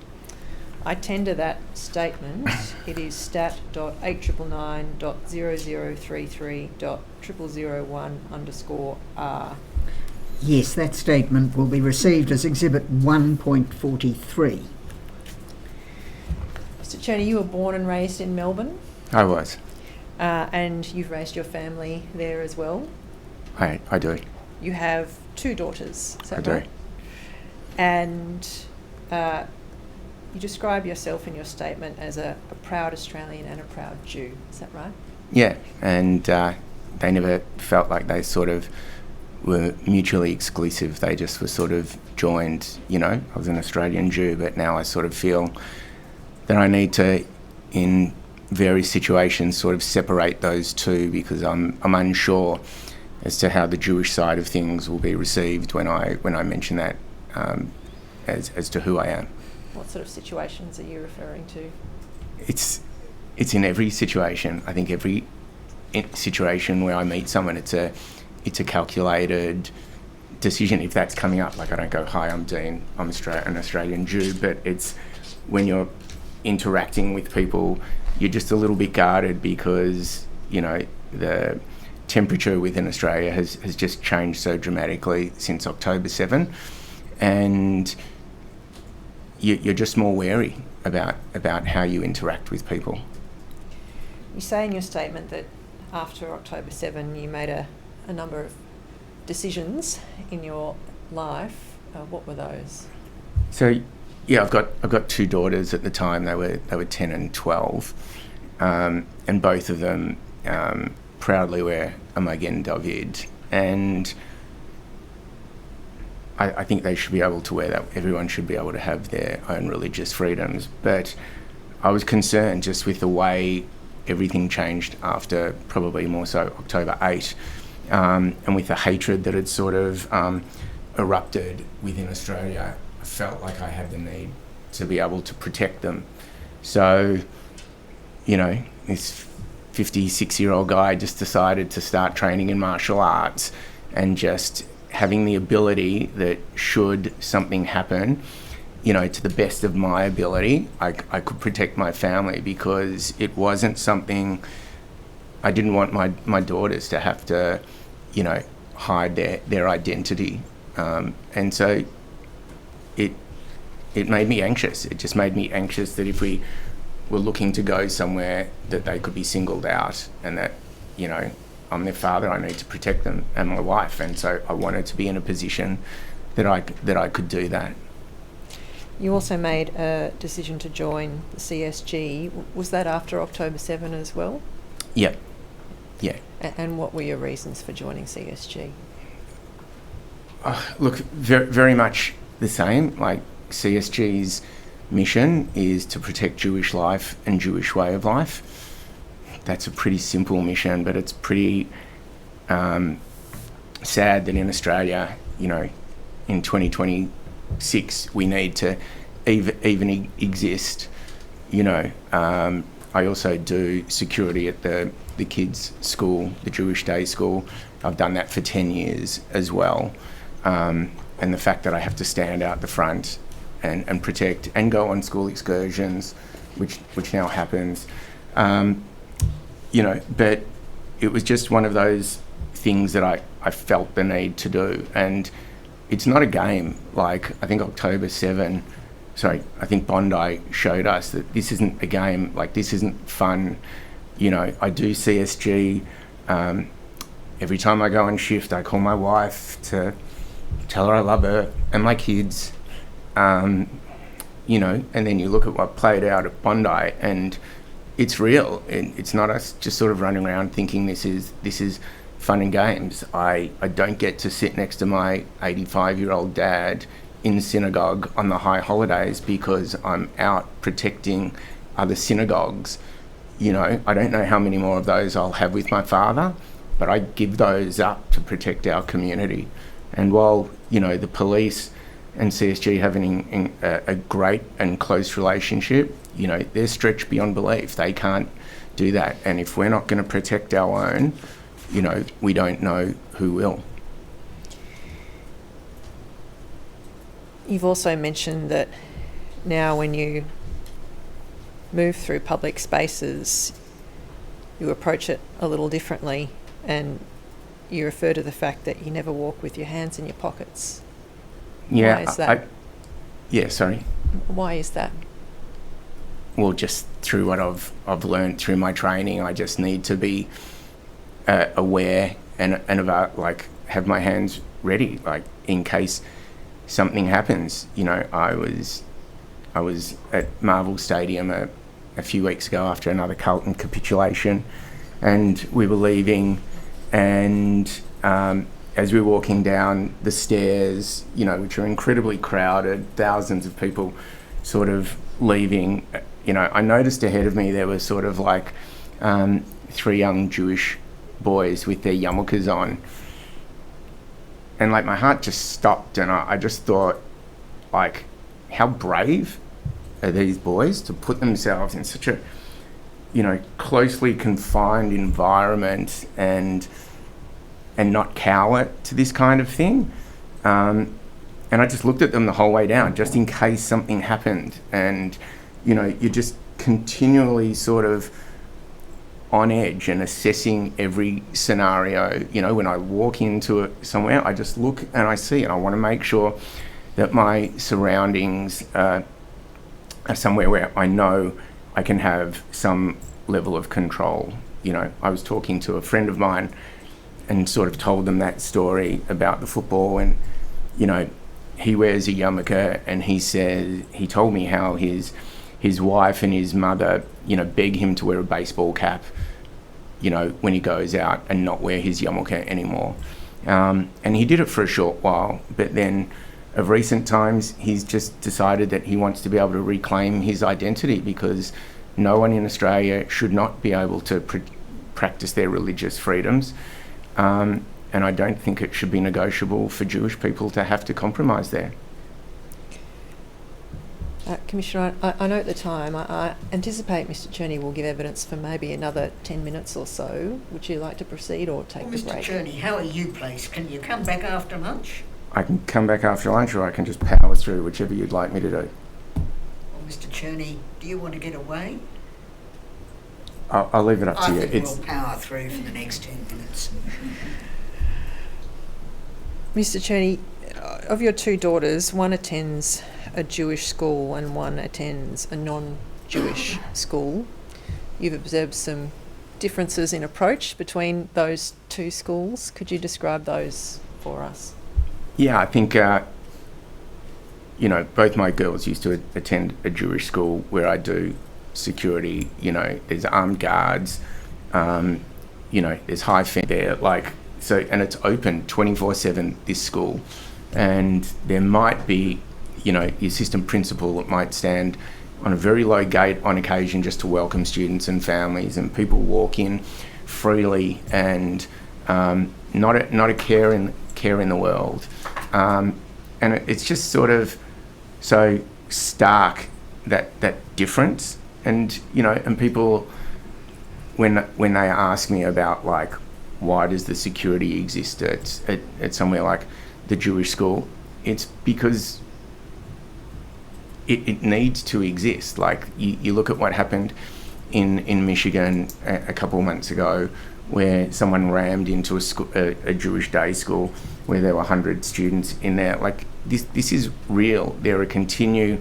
I tender that statement. It is stat.899.0033.0001_R. Yes, that statement will be received as Exhibit 1.43. Mr. Cherny, you were born and raised in Melbourne, I was. and you've raised your family there as well. I do. You have 2 daughters, is that I right? do. And you describe yourself in your statement as a proud Australian and a proud Jew, is that right? Yeah, and they never felt like they sort of were mutually exclusive. They just were sort of joined. You know, I was an Australian Jew, but now I sort of feel that I need to, in various situations, sort of separate those two, because I'm unsure as to how the Jewish side of things will be received when I mention that as to who I am. What sort of situations are you referring to? It's in every situation. I think every situation where I meet someone, it's a calculated decision. If that's coming up, like I don't go, "Hi, I'm Dean, I'm an Australian Jew," but it's when you're interacting with people, you're just a little bit guarded because, you know, the temperature within Australia has just changed so dramatically since October 7, and you're just more wary about how you interact with people. You say in your statement that after October 7 you made a number of decisions in your life. What were those? So, yeah, I've got 2 daughters at the time. They were 10 and 12, and both of them proudly wear a Magen David, and I think they should be able to wear that. Everyone should be able to have their own religious freedoms. But I was concerned just with the way everything changed after probably more so October 8, and with the hatred that had sort of erupted within Australia. I felt like I had the need to be able to protect them. So, you know, this 56-year-old guy just decided to start training in martial arts, and just having the ability that should something happen, you know, to the best of my ability, I could protect my family, because it wasn't something, I didn't want my daughters to have to, you know, hide their identity. And so it made me anxious. It just made me anxious that if we were looking to go somewhere, that they could be singled out, and that, you know, I'm their father, I need to protect them, and my wife, and so I wanted to be in a position that I could do that. You also made a decision to join the CSG. Was that after October 7 as well? Yeah. And what were your reasons for joining CSG? Look, very much the same. Like, CSG's mission is to protect Jewish life and Jewish way of life. That's a pretty simple mission, but it's pretty sad that in Australia, you know, in 2026, we need to even exist. You know, I also do security at the kids' school, the Jewish day school. I've done that for 10 years as well. And the fact that I have to stand out the front and protect and go on school excursions, which now happens. You know, but it was just one of those things that I felt the need to do. And it's not a game. Like, I think I think Bondi showed us that this isn't a game. Like, this isn't fun. You know, I do CSG. Every time I go on shift, I call my wife to tell her I love her and my kids. You know, and then you look at what played out at Bondi, and it's real. It's not us just sort of running around thinking this is fun and games. I don't get to sit next to my 85-year-old dad in synagogue on the high holidays because I'm out protecting other synagogues. You know, I don't know how many more of those I'll have with my father, but I give those up to protect our community. And while, you know, the police and CSG having a great and close relationship, you know, they're stretched beyond belief. They can't do that. And if we're not going to protect our own, you know, we don't know who will. You've also mentioned that now when you move through public spaces, you approach it a little differently, and you refer to the fact that you never walk with your hands in your pockets. Yeah. Why is that? Yeah, sorry. Why is that? Well, just through what I've learned through my training, I just need to be aware and about, like, have my hands ready, like, in case something happens. You know, I was at Marvel Stadium a few weeks ago after another Carlton capitulation, and we were leaving, and as we were walking down the stairs, you know, which are incredibly crowded, thousands of people sort of leaving, you know, I noticed ahead of me there was sort of like 3 young Jewish boys with their yarmulkes on, and like my heart just stopped, and I just thought, like, how brave are these boys to put themselves in such a, you know, closely confined environment and not cower to this kind of thing. And I just looked at them the whole way down, just in case something happened. And, you know, you're just continually sort of on edge and assessing every scenario. You know, when I walk into somewhere, I just look and I see, and I want to make sure that my surroundings are somewhere where I know I can have some level of control. You know, I was talking to a friend of mine and sort of told them that story about the football, and, you know, he wears a yarmulke, and he told me how his wife and his mother, you know, beg him to wear a baseball cap, you know, when he goes out, and not wear his yarmulke anymore. And he did it for a short while, but then of recent times, he's just decided that he wants to be able to reclaim his identity, because no one in Australia should not be able to practice their religious freedoms. And I don't think it should be negotiable for Jewish people to have to compromise there. Commissioner, I know at the time, I anticipate Mr Cherny will give evidence for maybe another 10 minutes or so. Would you like to proceed or take the break? Mr Cherny, how are you placed? Can you come back after lunch? I can come back after lunch, or I can just power through, whichever you'd like me to do. Well, Mr Cherny, do you want to get away? I'll leave it up to you. I think we'll power through for the next 10 minutes. Mr Cherny, of your 2 daughters, one attends a Jewish school and one attends a non-Jewish school. You've observed some differences in approach between those 2 schools. Could you describe those for us? Yeah, I think, you know, both my girls used to attend a Jewish school where I do security. You know, there's armed guards, you know, there's high fence there, like, so, and it's open 24/7, this school. And there might be, you know, the assistant principal that might stand on a very low gate on occasion just to welcome students and families, and people walk in freely, and not a care in the world. And it's just sort of so stark, that difference. And, you know, and people, when they ask me about, like, why does the security exist at somewhere like the Jewish school, it's because it needs to exist. Like, you look at what happened in Michigan a couple of months ago, where someone rammed into a Jewish day school where there were 100 students in there. Like, this is real. There are continually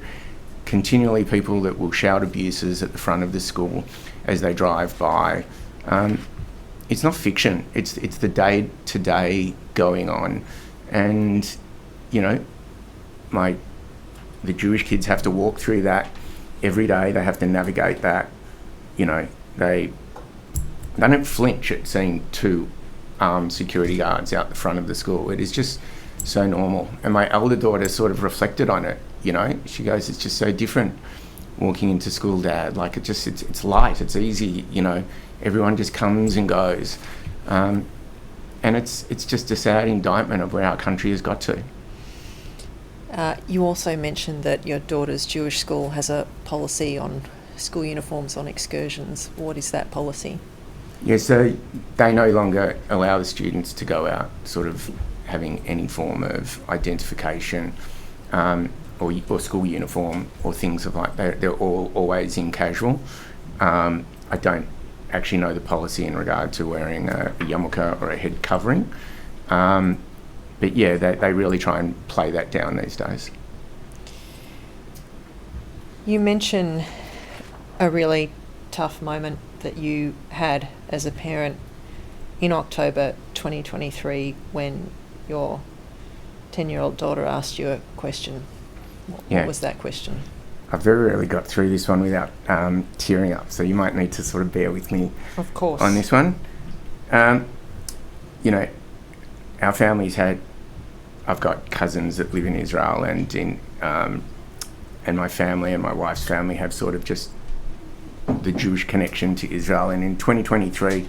people that will shout abuses at the front of the school as they drive by. It's not fiction. It's the day-to-day going on. And, you know, the Jewish kids have to walk through that every day. They have to navigate that. You know, they don't flinch at seeing 2 armed security guards out the front of the school. It is just so normal. And my elder daughter sort of reflected on it, you know. She goes, it's just so different walking into school, Dad. Like, it's light, it's easy, you know. Everyone just comes and goes. And it's just a sad indictment of where our country has got to. You also mentioned that your daughter's Jewish school has a policy on school uniforms on excursions. What is that policy? Yeah, so they no longer allow the students to go out sort of having any form of identification or school uniform or things of like that. They're all always in casual. I don't actually know the policy in regard to wearing a yarmulke or a head covering. But yeah, they really try and play that down these days. You mention a really tough moment that you had as a parent in October 2023 when your 10-year-old daughter asked you a question. What was that question? I very rarely got through this one without tearing up, so you might need to sort of bear with me of course. On this one. Our family's I've got cousins that live in Israel, and my family and my wife's family have sort of just the Jewish connection to Israel. And in 2023,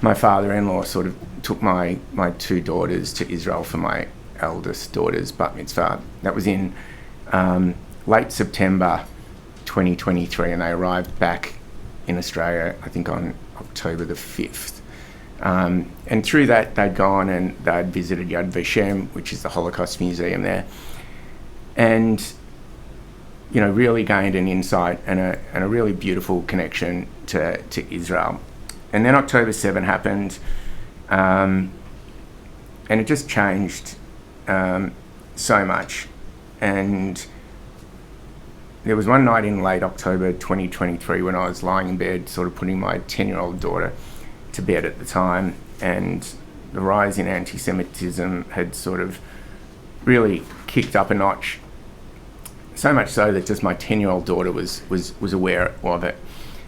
my father-in-law sort of took my two daughters to Israel for my eldest daughter's bat mitzvah. That was in late September 2023, and they arrived back in Australia, I think on October the 5th. And through that, they'd gone and they'd visited Yad Vashem, which is the Holocaust Museum there, and really gained an insight and a really beautiful connection to Israel. And then October 7 happened, and it just changed so much. And there was one night in late October 2023 when I was lying in bed, sort of putting my 10-year-old daughter to bed at the time, and the rise in anti-Semitism had sort of really kicked up a notch, so much so that just my 10-year-old daughter was aware of it.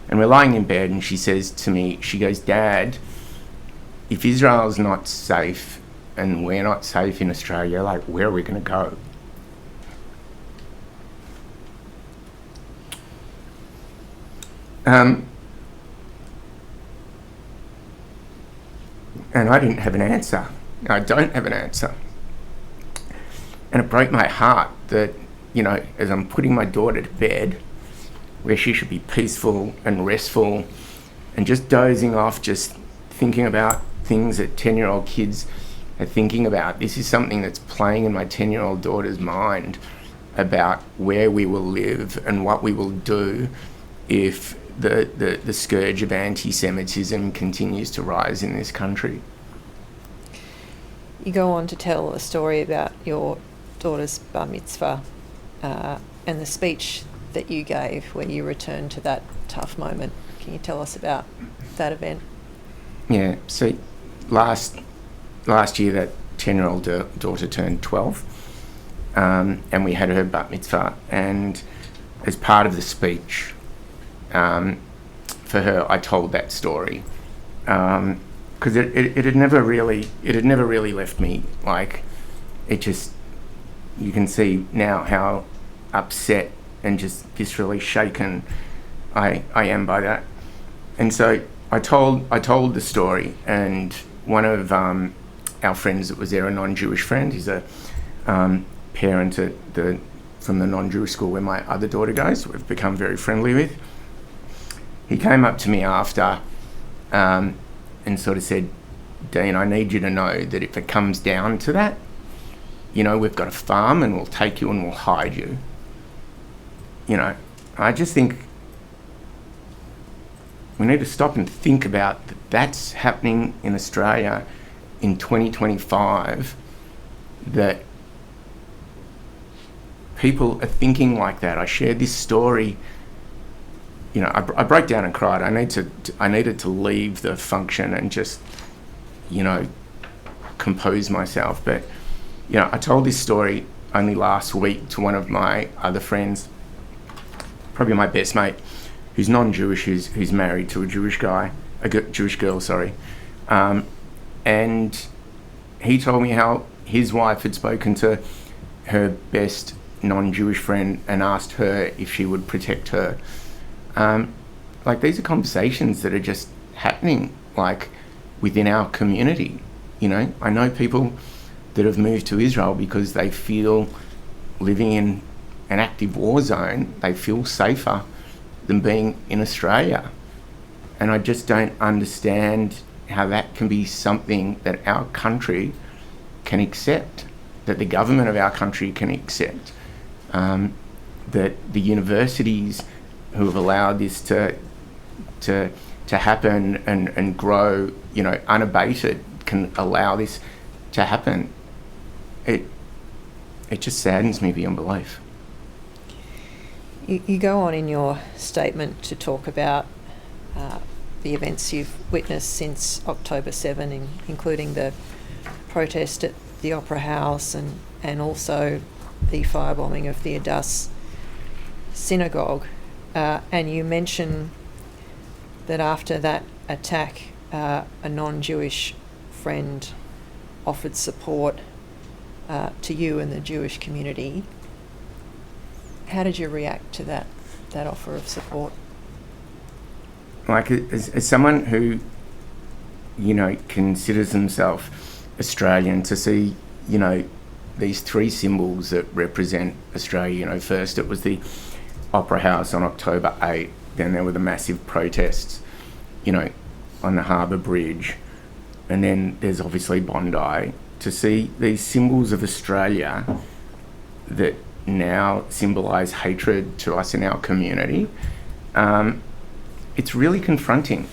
And we're lying in bed, and she says to me, she goes, "Dad, if Israel's not safe and we're not safe in Australia, like, where are we going to go?" And I didn't have an answer. I don't have an answer. And it broke my heart that, as I'm putting my daughter to bed, where she should be peaceful and restful and just dozing off, just thinking about things that 10-year-old kids are thinking about. This is something that's playing in my 10-year-old daughter's mind about where we will live and what we will do if the scourge of anti-Semitism continues to rise in this country. You go on to tell a story about your daughter's bar mitzvah and the speech that you gave when you returned to that tough moment. Can you tell us about that event? Yeah, so last year that 10-year-old daughter turned 12, and we had her bat mitzvah, and as part of the speech, for her, I told that story because it had never really left me. Like, it just, you can see now how upset and just viscerally shaken I am by that. And so I told the story, and one of our friends that was there, a non-Jewish friend, he's a parent from the non-Jewish school where my other daughter goes, we've become very friendly with. He came up to me after and sort of said, "Dean, I need you to know that if it comes down to that, we've got a farm and we'll take you and we'll hide you." I just think we need to stop and think about that's happening in Australia in 2025, that people are thinking like that. I shared this story. I broke down and cried. I needed to leave the function and just, compose myself. But, I told this story only last week to one of my other friends, probably my best mate, who's non-Jewish, who's married to a Jewish girl, and he told me how his wife had spoken to her best non-Jewish friend and asked her if she would protect her. These are conversations that are just happening, within our community. I know people that have moved to Israel because they feel living in an active war zone, they feel safer than being in Australia. And I just don't understand how that can be something that our country can accept, that the government of our country can accept, that the universities who have allowed this to happen and grow, unabated, can allow this to happen. It just saddens me beyond belief. You go on in your statement to talk about the events you've witnessed since October 7, including the protest at the Opera House and also the firebombing of the Adus synagogue. And you mention that after that attack, a non-Jewish friend offered support to you and the Jewish community. How did you react to that offer of support? Like, as someone who, considers themselves Australian, to see, these three symbols that represent Australia, first it was the Opera House on October 8, then there were the massive protests, on the Harbour Bridge, and then there's obviously Bondi. To see these symbols of Australia that now symbolise hatred to us in our community, it's really confronting.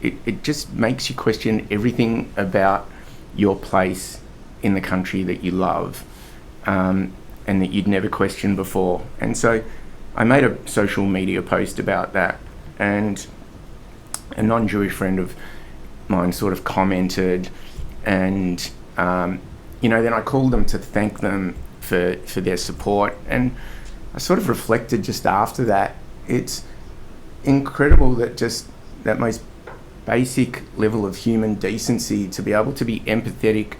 It just makes you question everything about your place in the country that you love, and that you'd never questioned before. And so I made a social media post about that, and a non-Jewish friend of mine sort of commented, and then I called them to thank them for their support, and I sort of reflected just after that. It's incredible that just that most basic level of human decency, to be able to be empathetic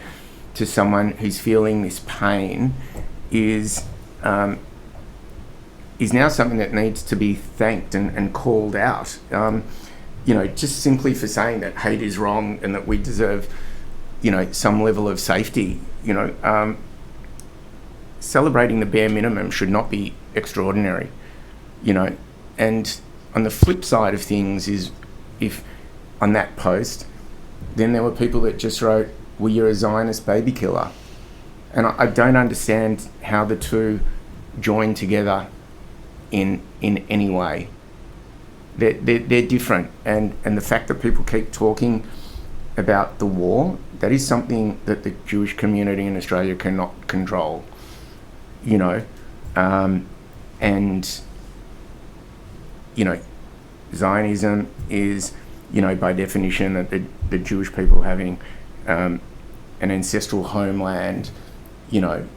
to someone who's feeling this pain, is now something that needs to be thanked and called out. Just simply for saying that hate is wrong and that we deserve, some level of safety. Celebrating the bare minimum should not be extraordinary, and on the flip side of things is, if on that post, then there were people that just wrote, well, you're a Zionist baby killer. And I don't understand how the two join together in any way. They're different. And the fact that people keep talking about the war, that is something that the Jewish community in Australia cannot control, and Zionism is, by definition, that the Jewish people having an ancestral homeland, and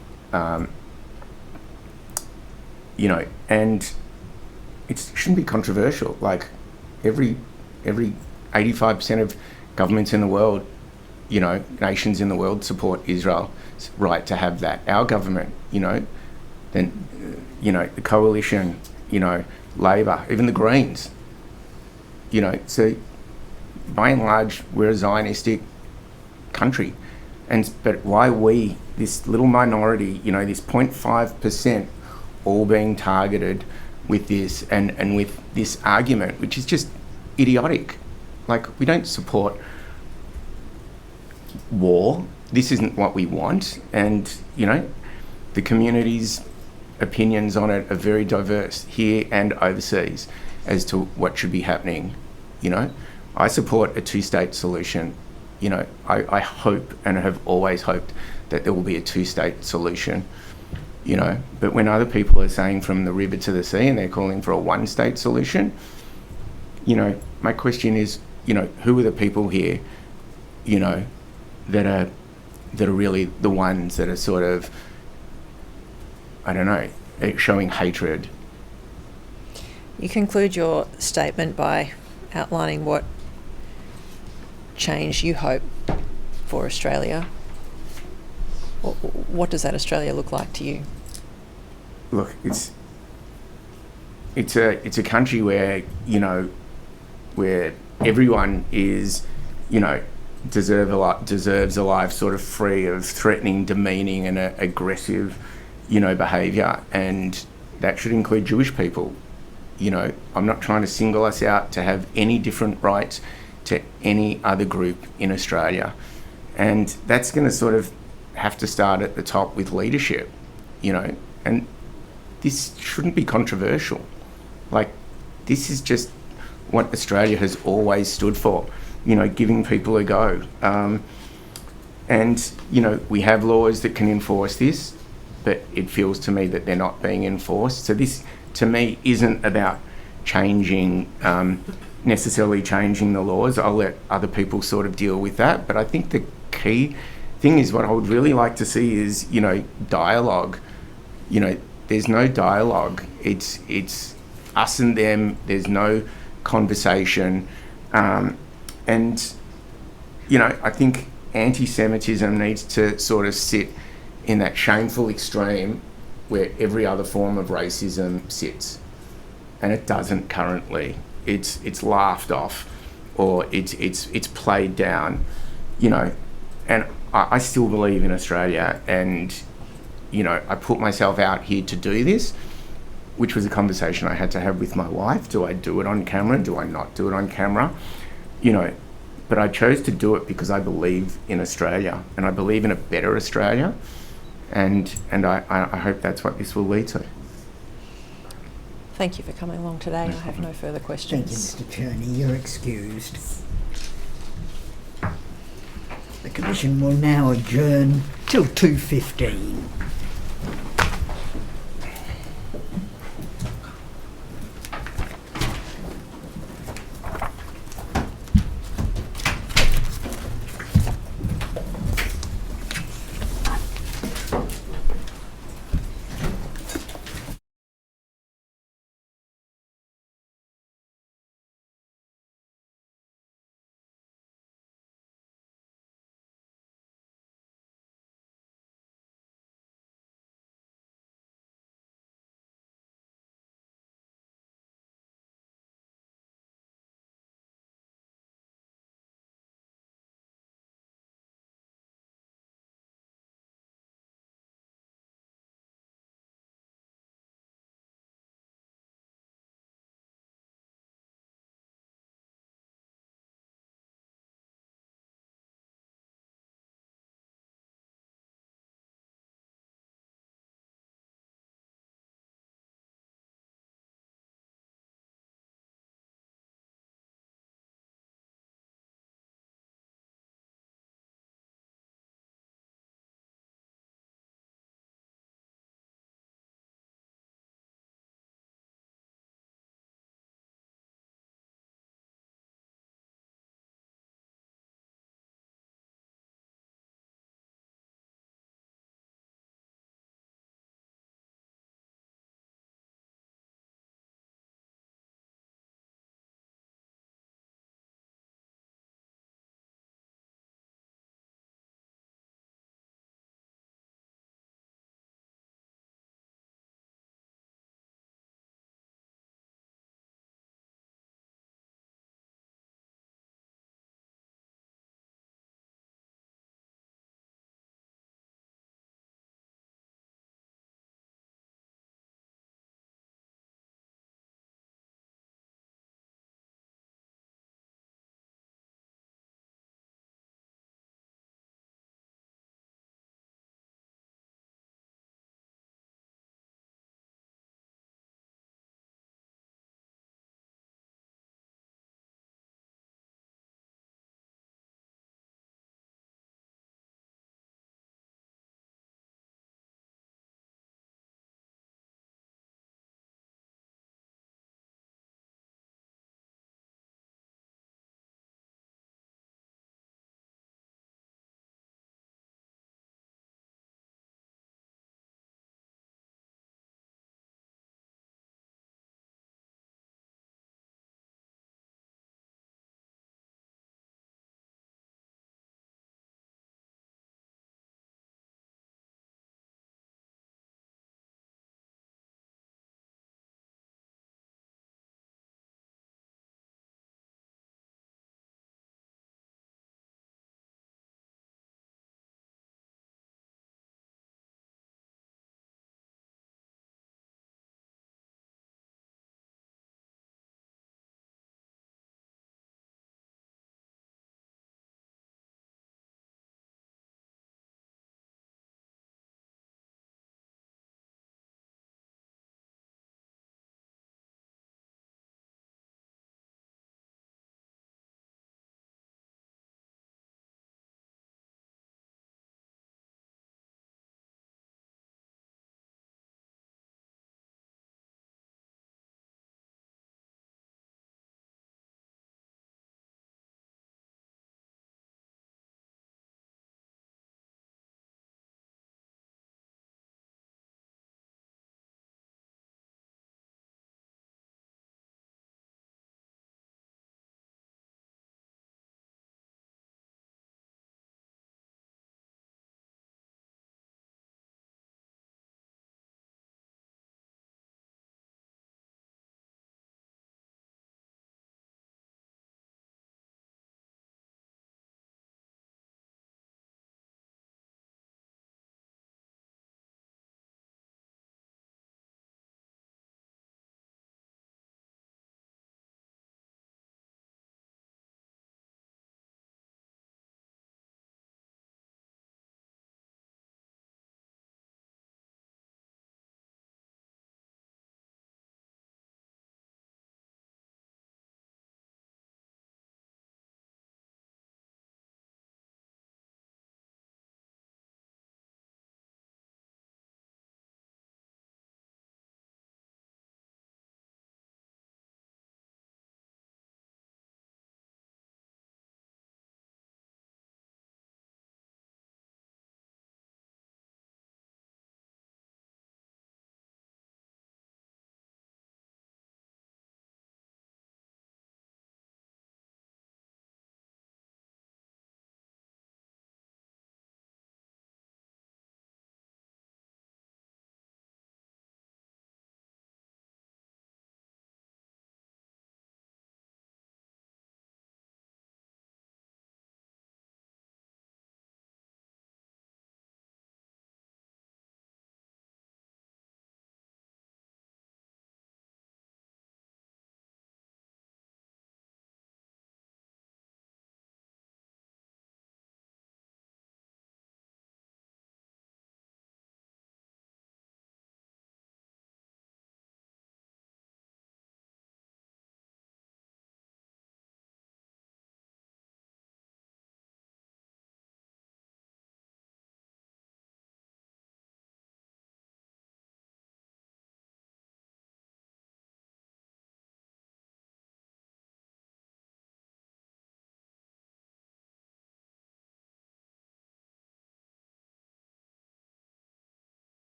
it shouldn't be controversial. Like, every 85% of governments in the world, nations in the world support Israel's right to have that. Our government, then, the coalition, Labor, even the Greens, so by and large, we're a Zionistic country. But why we, this little minority, this 0.5%, all being targeted with this and with this argument, which is just idiotic. Like, we don't support war. This isn't what we want. And, the community's opinions on it are very diverse here and overseas as to what should be happening. I support a two-state solution. I hope and have always hoped that there will be a two-state solution, but when other people are saying from the river to the sea and they're calling for a one-state solution, my question is, who are the people here, that are really the ones that are sort of, I don't know, showing hatred? You conclude your statement by outlining what change you hope for Australia. What does that Australia look like to you? Look, it's a country where, where everyone is, deserves a life sort of free of threatening, demeaning and aggressive, behaviour, and that should include Jewish people. I'm not trying to single us out to have any different rights to any other group in Australia. And that's going to sort of have to start at the top with leadership, and this shouldn't be controversial. Like, this is just what Australia has always stood for, giving people a go. And we have laws that can enforce this, but it feels to me that they're not being enforced. So this, to me, isn't about necessarily changing the laws. I'll let other people sort of deal with that. But I think the key thing is, what I would really like to see is, dialogue. There's no dialogue. It's us and them. There's no conversation. And, I think anti-Semitism needs to sort of sit in that shameful extreme where every other form of racism sits. And it doesn't currently. It's laughed off, or it's played down, and I still believe in Australia, and I put myself out here to do this, which was a conversation I had to have with my wife. Do I do it on camera? Do I not do it on camera? But I chose to do it because I believe in Australia, and I believe in a better Australia, and I hope that's what this will lead to. Thank you for coming along today. I have no further questions. Thank you, Mr. Cherny. You're excused. The Commission will now adjourn till 2:15.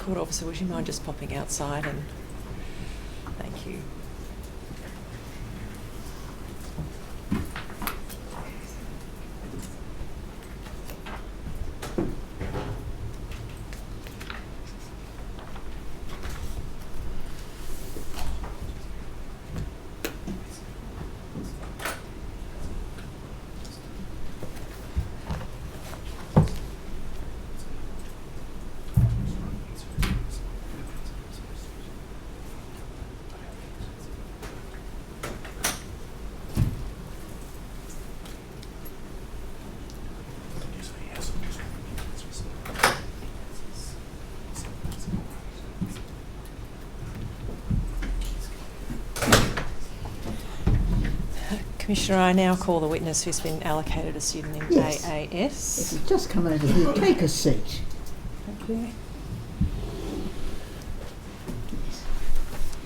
Court officer, would you mind just popping outside, and thank you. Commissioner, I now call the witness who's been allocated a pseudonym Yes. AAS. If you just come over here, take a seat. Thank you.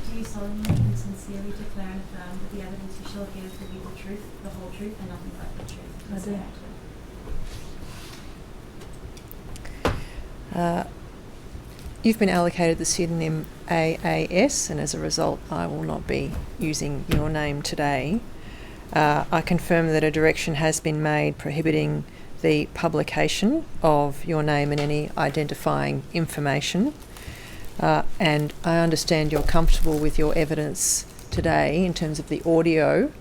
Do you solemnly and sincerely declare and affirm that the evidence you shall give will be the truth, the whole truth, and nothing but the truth? I do. Say You've been allocated the pseudonym AAS, and as a result, I will not be using your name today. I confirm that a direction has been made prohibiting the publication of your name and any identifying information. And I understand you're comfortable with your evidence today in terms of the audio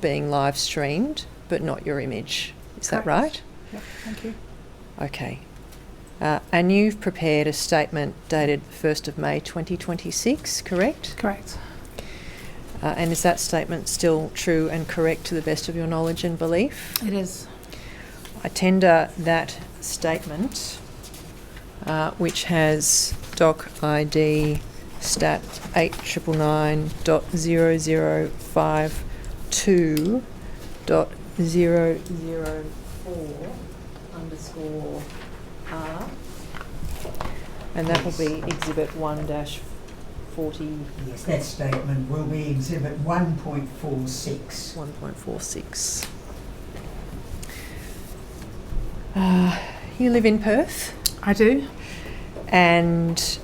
being live streamed, but not your image. Is that right? Yep, thank you. Okay. And you've prepared a statement dated 1st of May 2026, correct? Correct. And is that statement still true and correct to the best of your knowledge and belief? It is. I tender that statement, which has doc ID stat 89.005.2.004_R, and that will be exhibit 1-40. Yes, that statement will be exhibit 1.46. 1.46. You live in Perth, I do. and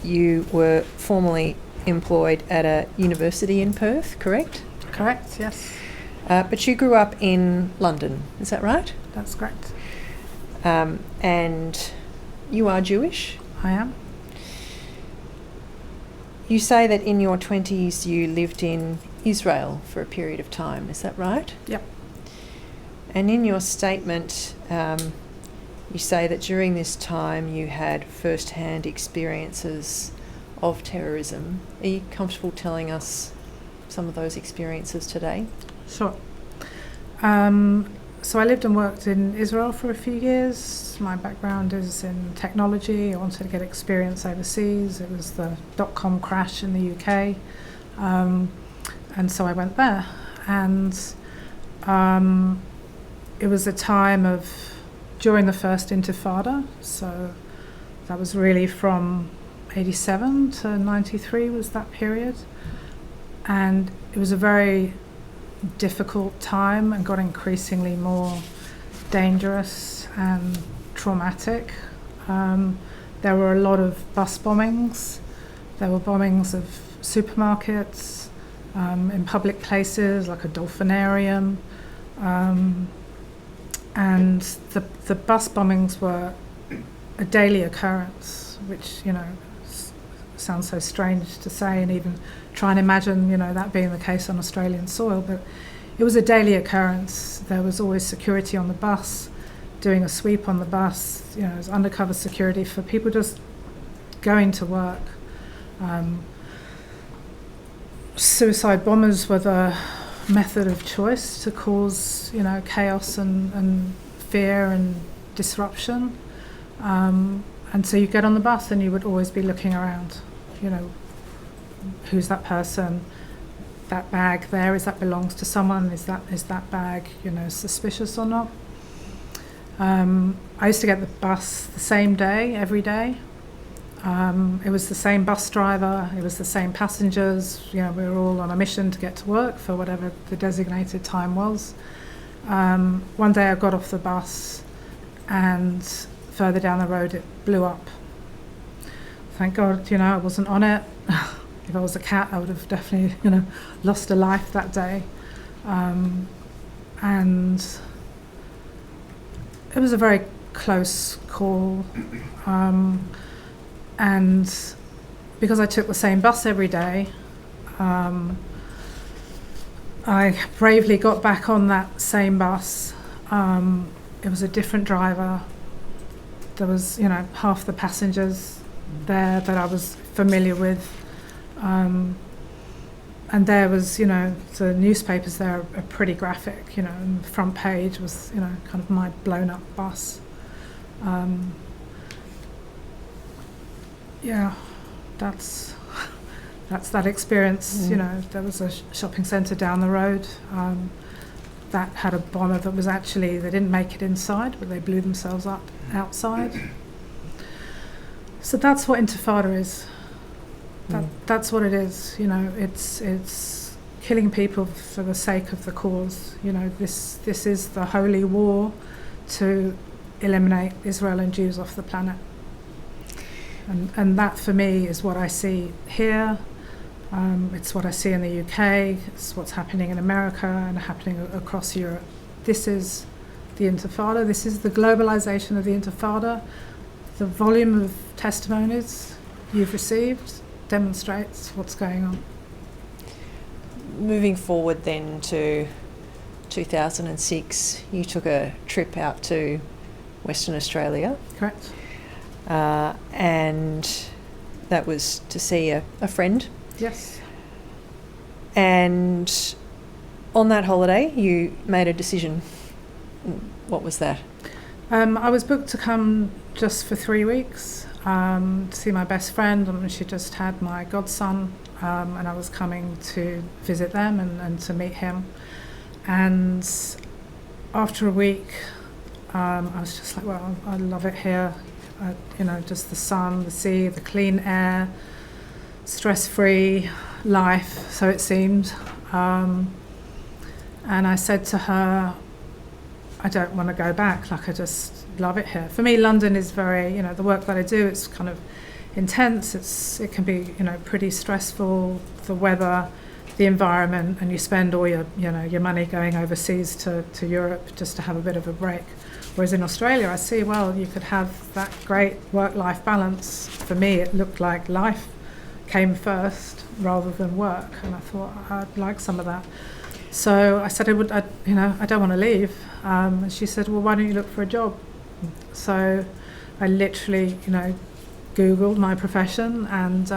you were formerly employed at a university in Perth, correct? Correct, yes. But you grew up in London, is that right? That's correct. And you are Jewish? I am. You say that in your 20s you lived in Israel for a period of time, is that right? Yep. And in your statement, you say that during this time you had first-hand experiences of terrorism. Are you comfortable telling us some of those experiences today? Sure. So I lived and worked in Israel for a few years. My background is in technology. I wanted to get experience overseas. It was the .com crash in the UK. And so I went there. And it was a time of, during the first Intifada, so that was really from 87 to 93 was that period. And it was a very difficult time and got increasingly more dangerous and traumatic. There were a lot of bus bombings. There were bombings of supermarkets, in public places like a dolphinarium. And the bus bombings were a daily occurrence, which, you know, sounds so strange to say, and even try and imagine, you know, that being the case on Australian soil, but it was a daily occurrence. There was always security on the bus, doing a sweep on the bus, you know, it was undercover security for people just going to work. Suicide bombers were the method of choice to cause, you know, chaos and fear and disruption. And so you get on the bus and you would always be looking around, you know, who's that person? That bag there, is that belongs to someone? Is that bag, you know, suspicious or not? I used to get the bus the same day, every day. It was the same bus driver, it was the same passengers, you know, we were all on a mission to get to work for whatever the designated time was. One day I got off the bus and further down the road it blew up. thank God, I wasn't on it. If I was a cat, I would have definitely, lost a life that day. And it was a very close call. And because I took the same bus every day, I bravely got back on that same bus. It was a different driver. There was, half the passengers there that I was familiar with. And there was, the newspapers there are pretty graphic, and the front page was, kind of my blown up bus. Yeah, that's that experience. There was a shopping centre down the road that had a bomber that was actually, they didn't make it inside, but they blew themselves up outside. So that's what Intifada is. That's what it is. It's killing people for the sake of the cause. This is the holy war to eliminate Israel and Jews off the planet. And that for me is what I see here. It's what I see in the UK. It's what's happening in America and happening across Europe. This is the Intifada. This is the globalization of the Intifada. The volume of testimonies you've received demonstrates what's going on. Moving forward then to 2006, you took a trip out to Western Australia. Correct. And that was to see a friend. Yes. And on that holiday, you made a decision. What was that? I was booked to come just for 3 weeks to see my best friend. She just had my godson, and I was coming to visit them and to meet him. And after a week, I was just like, well, I love it here. Just the sun, the sea, the clean air, stress-free life, so it seemed. And I said to her, I don't want to go back. I just love it here. For me, London is very, the work that I do, it's kind of intense. It can be, pretty stressful. The weather, the environment, and you spend all your, your money going overseas to Europe just to have a bit of a break. Whereas in Australia, I see, well, you could have that great work-life balance. For me, it looked like life came first rather than work, and I thought I'd like some of that. So I said I don't want to leave. And she said, well, why don't you look for a job? So I literally, Googled my profession, and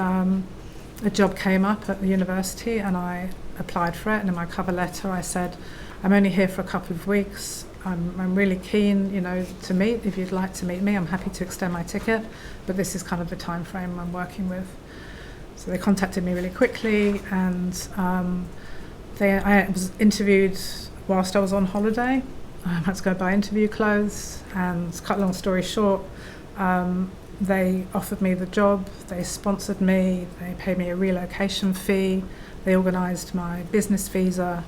a job came up at the university, and I applied for it. And in my cover letter, I said, I'm only here for a couple of weeks. I'm really keen, to meet. If you'd like to meet me, I'm happy to extend my ticket, but this is kind of the time frame I'm working with. So they contacted me really quickly, and I was interviewed whilst I was on holiday. I had to go buy interview clothes, and to cut a long story short, they offered me the job, they sponsored me, they paid me a relocation fee, they organised my business visa.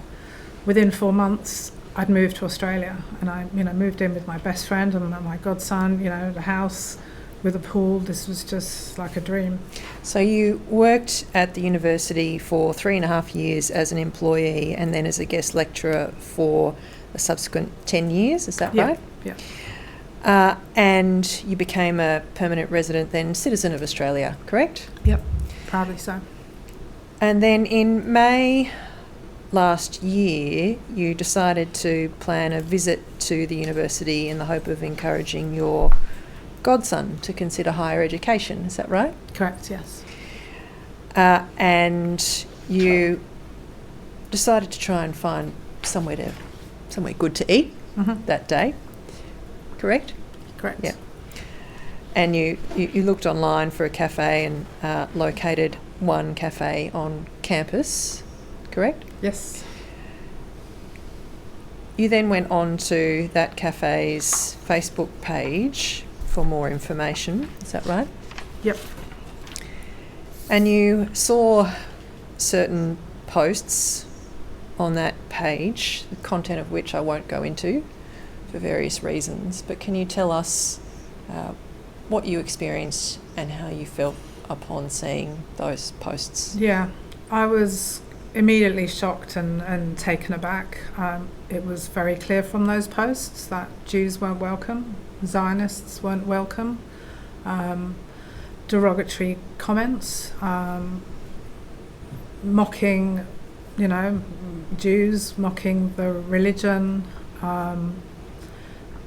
Within 4 months, I'd moved to Australia, and I, moved in with my best friend and my godson, the house with a pool. This was just like a dream. So you worked at the university for 3.5 years as an employee, and then as a guest lecturer for a subsequent 10 years, is that right? Yeah. And you became a permanent resident, then citizen of Australia, correct? Yep, proudly so. And then in May last year, you decided to plan a visit to the university in the hope of encouraging your godson to consider higher education, is that right? Correct, yes. And you decided to try and find somewhere good to eat that day, correct? Correct. Yeah. And you looked online for a cafe and located one cafe on campus, correct? Yes. You then went on to that cafe's Facebook page for more information, is that right? Yep. And you saw certain posts on that page, the content of which I won't go into for various reasons, but can you tell us what you experienced and how you felt upon seeing those posts? Yeah, I was immediately shocked and taken aback. It was very clear from those posts that Jews weren't welcome, Zionists weren't welcome, derogatory comments, mocking, Jews, mocking the religion,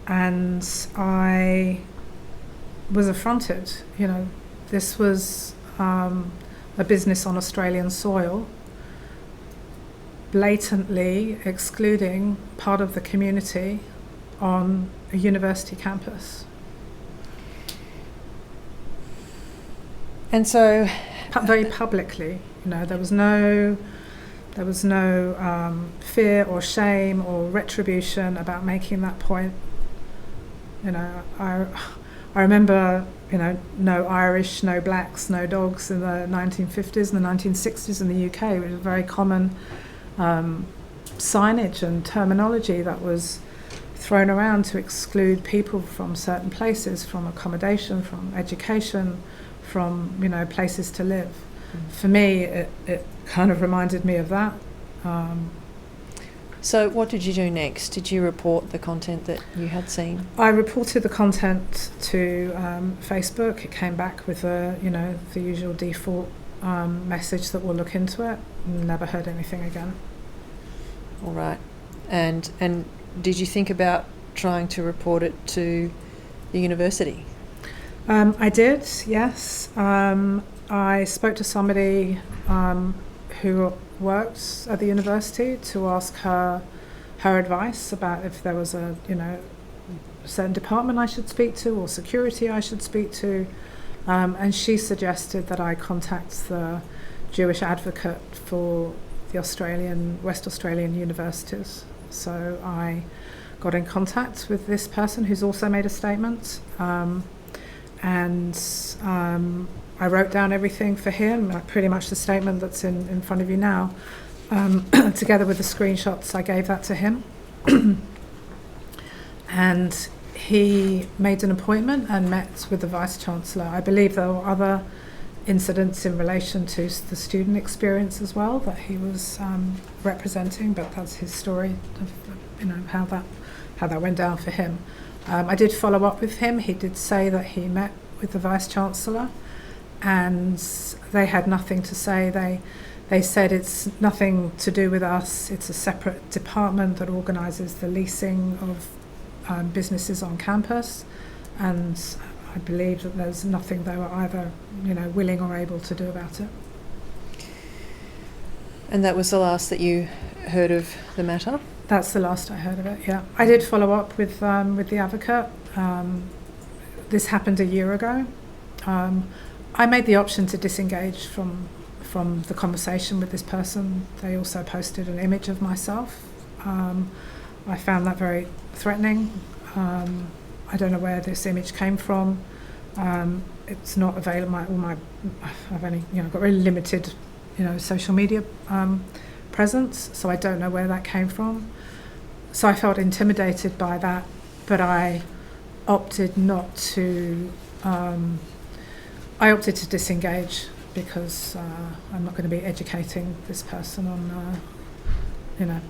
and I was affronted. This was a business on Australian soil, blatantly excluding part of the community on a university campus. And so, very publicly, there was no fear or shame or retribution about making that point. I remember, no Irish, no blacks, no dogs in the 1950s and the 1960s in the UK, which was very common signage and terminology that was thrown around to exclude people from certain places, from accommodation, from education, from places to live. For me, it kind of reminded me of that. So what did you do next? Did you report the content that you had seen? I reported the content to Facebook. It came back with the usual default message that we'll look into it. Never heard anything again. All right. And did you think about trying to report it to the university? I did, yes. I spoke to somebody who worked at the university to ask her advice about if there was a certain department I should speak to or security I should speak to, and she suggested that I contact the Jewish advocate for the West Australian universities. So I got in contact with this person who's also made a statement, and I wrote down everything for him, pretty much the statement that's in front of you now, together with the screenshots. I gave that to him. And he made an appointment and met with the Vice-Chancellor. I believe there were other incidents in relation to the student experience as well that he was representing, but that's his story of how that went down for him. I did follow up with him. He did say that he met with the Vice-Chancellor, and they had nothing to say. They said it's nothing to do with us. It's a separate department that organises the leasing of businesses on campus, and I believe that there's nothing they were either willing or able to do about it. And that was the last that you heard of the matter? That's the last I heard of it, yeah. I did follow up with the advocate. This happened a year ago. I made the option to disengage from the conversation with this person. They also posted an image of myself. I found that very threatening. I don't know where this image came from. It's not available. I've only got very limited social media presence, so I don't know where that came from. So I felt intimidated by that, but I opted not to. I opted to disengage because I'm not going to be educating this person on,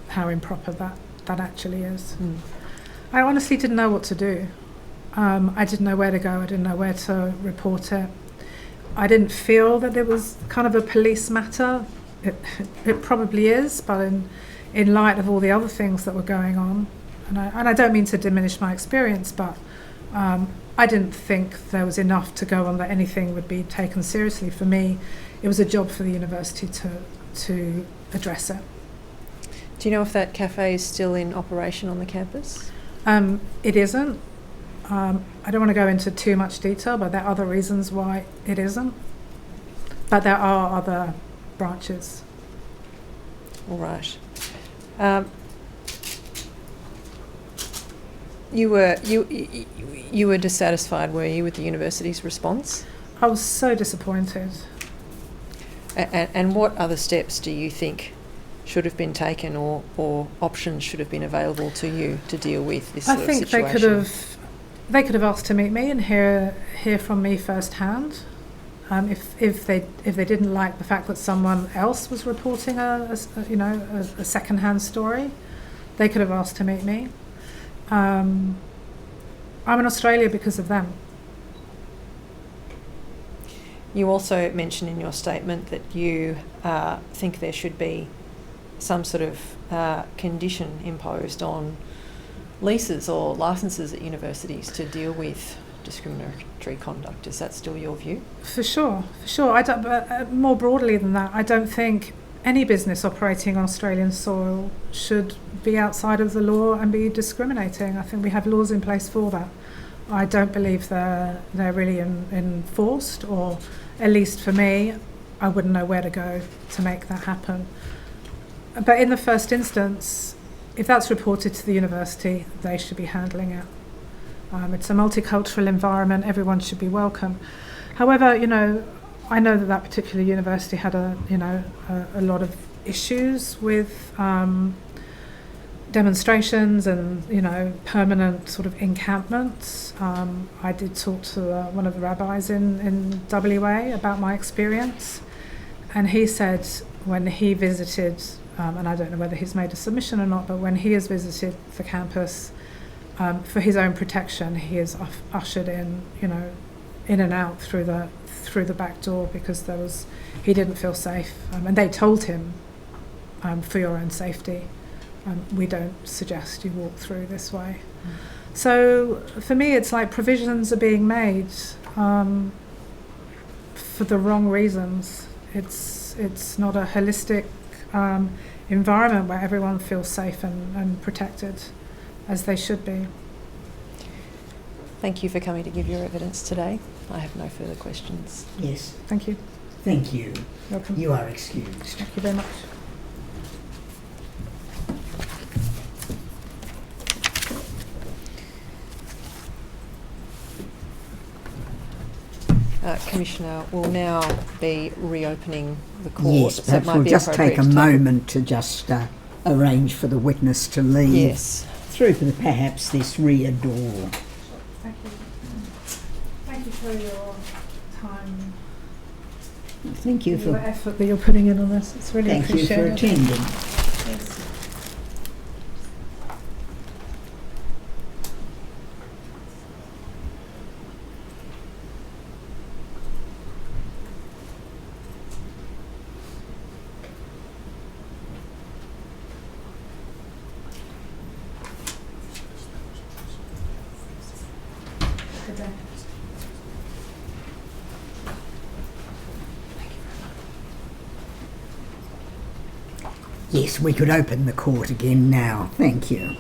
how improper that actually is. Mm. I honestly didn't know what to do. I didn't know where to go. I didn't know where to report it. I didn't feel that it was kind of a police matter. It probably is, but in light of all the other things that were going on, and I don't mean to diminish my experience, but I didn't think there was enough to go on that anything would be taken seriously. For me, it was a job for the university to address it. Do you know if that cafe is still in operation on the campus? It isn't. I don't want to go into too much detail, but there are other reasons why it isn't. But there are other branches. All right. You were dissatisfied, were you, with the university's response? I was so disappointed. And what other steps do you think should have been taken, or options should have been available to you to deal with this sort of situation? They could have asked to meet me and hear from me firsthand. If they didn't like the fact that someone else was reporting a second-hand story, they could have asked to meet me. I'm in Australia because of them. You also mentioned in your statement that you think there should be some sort of condition imposed on leases or licenses at universities to deal with discriminatory conduct. Is that still your view? For sure. I don't, but more broadly than that, I don't think any business operating on Australian soil should be outside of the law and be discriminating. I think we have laws in place for that. I don't believe they're really enforced, or at least for me, I wouldn't know where to go to make that happen. But in the first instance, if that's reported to the university, they should be handling it. It's a multicultural environment, everyone should be welcome. However, I know that particular university had a lot of issues with demonstrations and permanent sort of encampments. I did talk to one of the rabbis in WA about my experience, and he said when he visited, and I don't know whether he's made a submission or not, but when he has visited the campus for his own protection, he is ushered in and out through the back door because he didn't feel safe, and they told him, for your own safety, we don't suggest you walk through this way. So for me, it's like provisions are being made for the wrong reasons. It's not a holistic environment where everyone feels safe and protected as they should be. Thank you for coming to give your evidence today. I have no further questions. Yes. Thank you. Thank you. Welcome. You are excused. Thank you very much. Commissioner, we'll now be reopening the court. Yes, so it perhaps might we'll be just take a appropriate to moment to just arrange for the witness to leave. Yes. Through perhaps this rear door. Thank you. Thank you for your time. Thank you for your effort that you're putting in on this. It's really thank you appreciated. for attending. Yes. Good day. Yes, we could open the court again now. Thank you.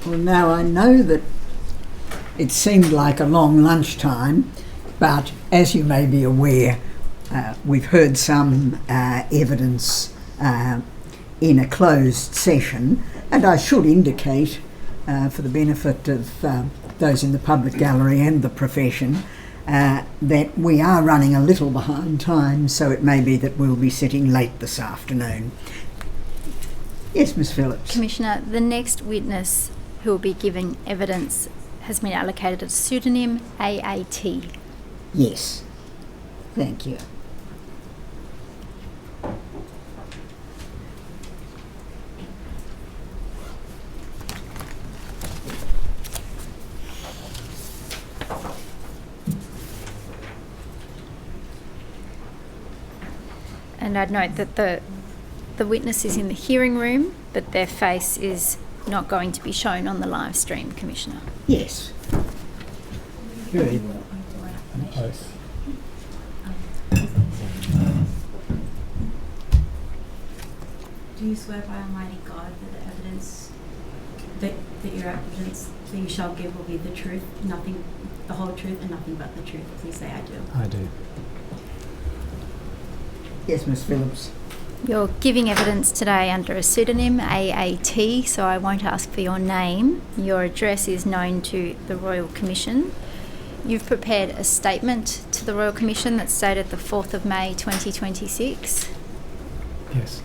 Well, now I know that it seemed like a long lunchtime, but as you may be aware, we've heard some evidence in a closed session, and I should indicate, for the benefit of those in the public gallery and the profession, that we are running a little behind time, so it may be that we'll be sitting late this afternoon. Yes, Ms. Phillips. Commissioner, the next witness who will be giving evidence has been allocated a pseudonym AAT. Yes. Thank you. And I'd note that the witness is in the hearing room, but their face is not going to be shown on the live stream, Commissioner. Yes. Good. Do you swear by Almighty God that the evidence that your evidence that you shall give will be the truth, nothing, the whole truth, and nothing but the truth? Please say I do. I do. Yes, Ms. Phillips. You're giving evidence today under a pseudonym, AAT, so I won't ask for your name. Your address is known to the Royal Commission. You've prepared a statement to the Royal Commission that's dated the 4th of May 2026. Yes.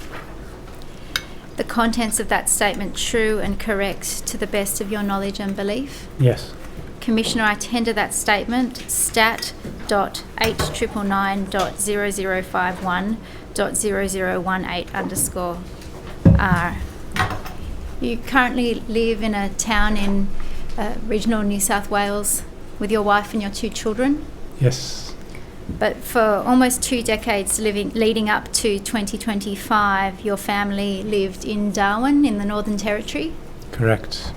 The contents of that statement true and correct to the best of your knowledge and belief? Yes. Commissioner, I tender that statement, stat.899.0051.0018_R. You currently live in a town in regional New South Wales with your wife and your 2 children? Yes. But for almost 2 decades leading up to 2025, your family lived in Darwin in the Northern Territory? Correct.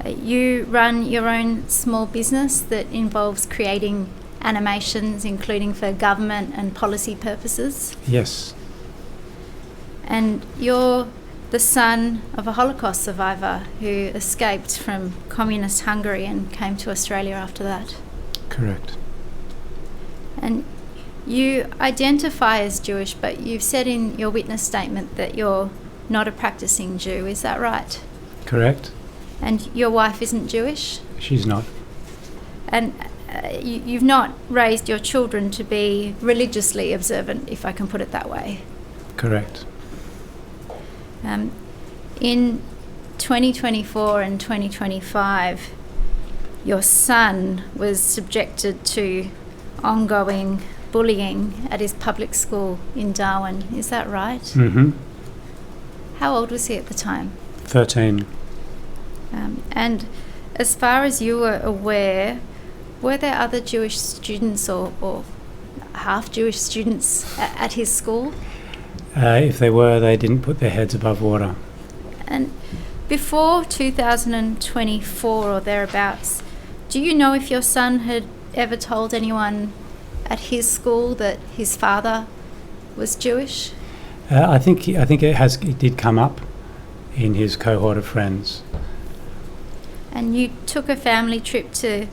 You run your own small business that involves creating animations, including for government and policy purposes? Yes. And you're the son of a Holocaust survivor who escaped from communist Hungary and came to Australia after that? Correct. And you identify as Jewish, but you've said in your witness statement that you're not a practicing Jew, is that right? Correct. And your wife isn't Jewish? She's not. And you've not raised your children to be religiously observant, if I can put it that way? Correct. In 2024 and 2025, your son was subjected to ongoing bullying at his public school in Darwin, is that right? Mm-hmm. How old was he at the time? 13. And as far as you were aware, were there other Jewish students or half-Jewish students at his school? If they were, they didn't put their heads above water. And before 2024 or thereabouts, do you know if your son had ever told anyone at his school that his father was Jewish? I think it did come up in his cohort of friends. And you took a family trip to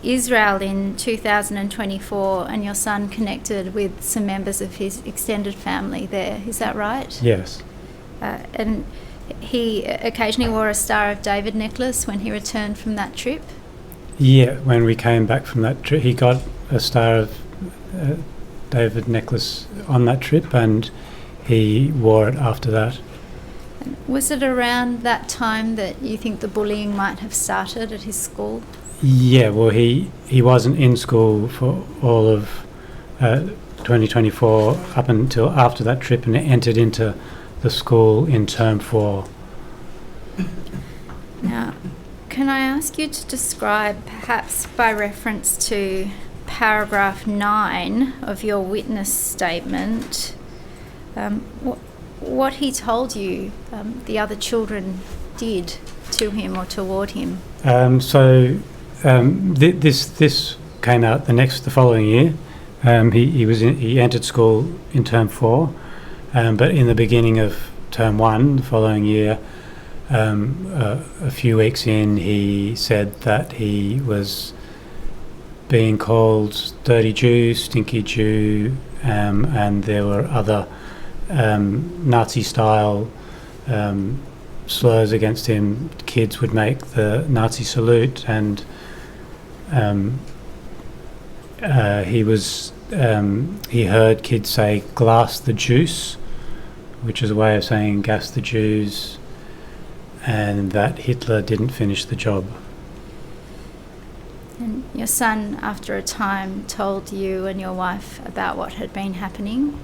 Israel in 2024 and your son connected with some members of his extended family there, is that right? Yes. And he occasionally wore a Star of David necklace when he returned from that trip? Yeah, when we came back from that trip, he got a Star of David necklace on that trip and he wore it after that. Was it around that time that you think the bullying might have started at his school? Yeah, well, he wasn't in school for all of 2024 up until after that trip and entered into the school in term 4. Now, can I ask you to describe, perhaps by reference to paragraph 9 of your witness statement, what he told you the other children did to him or toward him? This came out the following year. He entered school in term 4, but in the beginning of term 1, the following year, a few weeks in, he said that he was being called dirty Jew, stinky Jew, and there were other Nazi-style slurs against him. Kids would make the Nazi salute, and he heard kids say "glass the juice," which is a way of saying "gas the Jews," and that Hitler didn't finish the job. And your son, after a time, told you and your wife about what had been happening?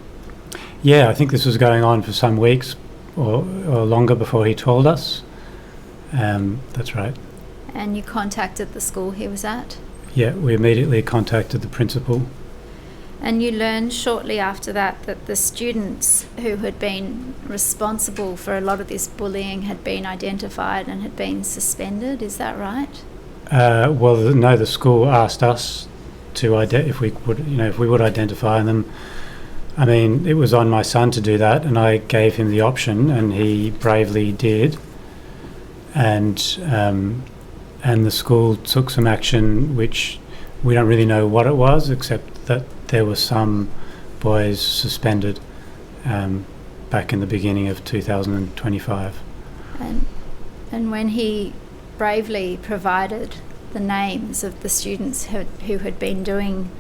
Yeah, I think this was going on for some weeks or longer before he told us. That's right. And you contacted the school he was at? Yeah, we immediately contacted the principal. And you learned shortly after that that the students who had been responsible for a lot of this bullying had been identified and had been suspended. Is that right? Well, no. The school asked us to if we would identify them. I mean, it was on my son to do that, and I gave him the option, and he bravely did. And the school took some action, which we don't really know what it was, except that there were some boys suspended back in the beginning of 2025. And when he bravely provided the names of the students who had been doing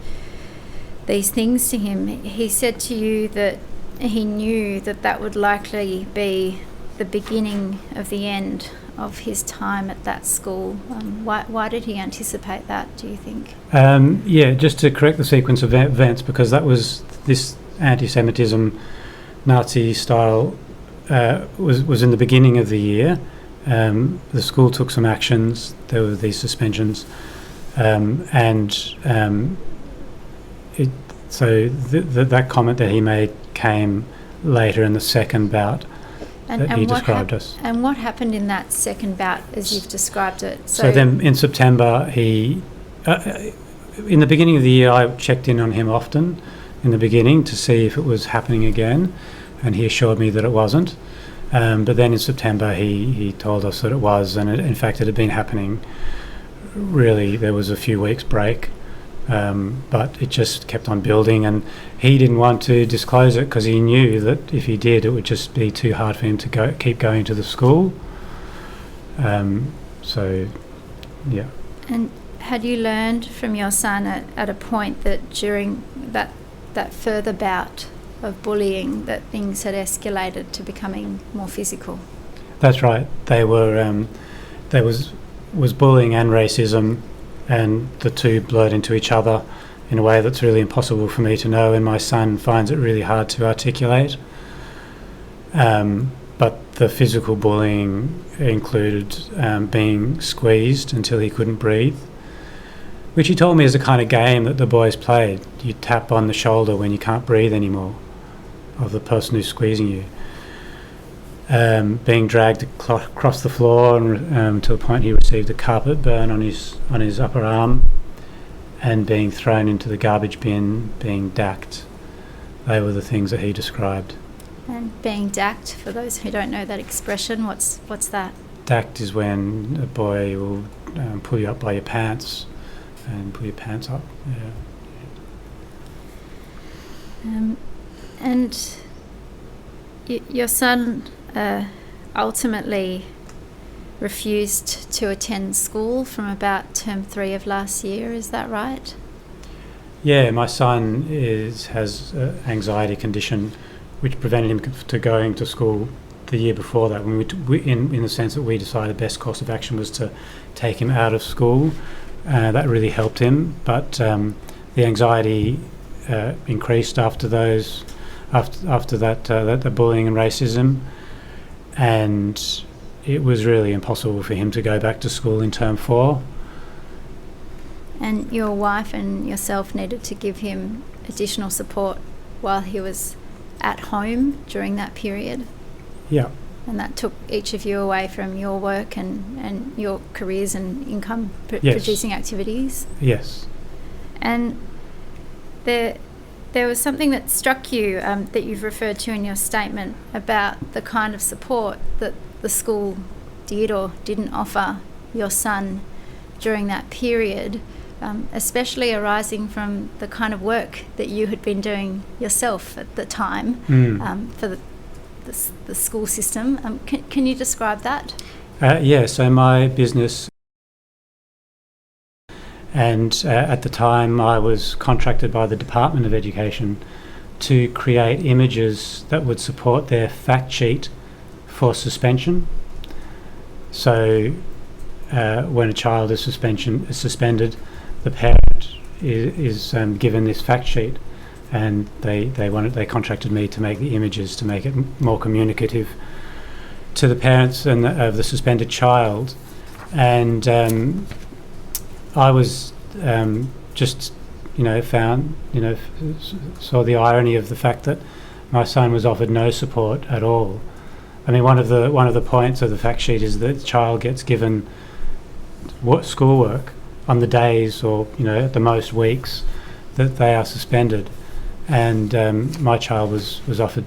these things to him, he said to you that he knew that that would likely be the beginning of the end of his time at that school. Why did he anticipate that, do you think? Yeah, just to correct the sequence of events, because that was this anti-Semitism, Nazi style, was in the beginning of the year. The school took some actions. There were these suspensions, so that comment that he made came later in the second bout that he described us. And what happened in that second bout as you've described it? So then in September, in the beginning of the year, I checked in on him often in the beginning to see if it was happening again, and he assured me that it wasn't. But then in September, he told us that it was, and in fact it had been happening. Really, there was a few weeks break, but it just kept on building, and he didn't want to disclose it because he knew that if he did, it would just be too hard for him to keep going to the school. So, yeah. And had you learned from your son at a point that during that further bout of bullying that things had escalated to becoming more physical? That's right. There was bullying and racism, and the two blurred into each other in a way that's really impossible for me to know, and my son finds it really hard to articulate. But the physical bullying included being squeezed until he couldn't breathe, which he told me is a kind of game that the boys played. You tap on the shoulder when you can't breathe anymore of the person who's squeezing you. Being dragged across the floor and to the point he received a carpet burn on his upper arm, and being thrown into the garbage bin, being dacked. They were the things that he described. And being dacked, for those who don't know that expression, what's that? Dacked is when a boy will pull you up by your pants and pull your pants up. Yeah. And your son ultimately refused to attend school from about term 3 of last year, is that right? Yeah, my son has an anxiety condition which prevented him to going to school the year before that, when in the sense that we decided the best course of action was to take him out of school. That really helped him, but the anxiety increased after that, the bullying and racism, and it was really impossible for him to go back to school in term 4. And your wife and yourself needed to give him additional support while he was at home during that period? Yeah. And that took each of you away from your work and your careers and income Yes. producing activities? Yes. And there was something that struck you that you've referred to in your statement about the kind of support that the school did or didn't offer your son during that period, especially arising from the kind of work that you had been doing yourself at the time for the school system. Can you describe that? Yeah, so my business, and at the time I was contracted by the Department of Education to create images that would support their fact sheet for suspension. So when a child is suspended, the parent is given this fact sheet, and they contracted me to make the images to make it more communicative to the parents and of the suspended child. And I was just saw the irony of the fact that my son was offered no support at all. I mean, one of the points of the fact sheet is that the child gets given schoolwork on the days, or at the most weeks, that they are suspended, and my child was offered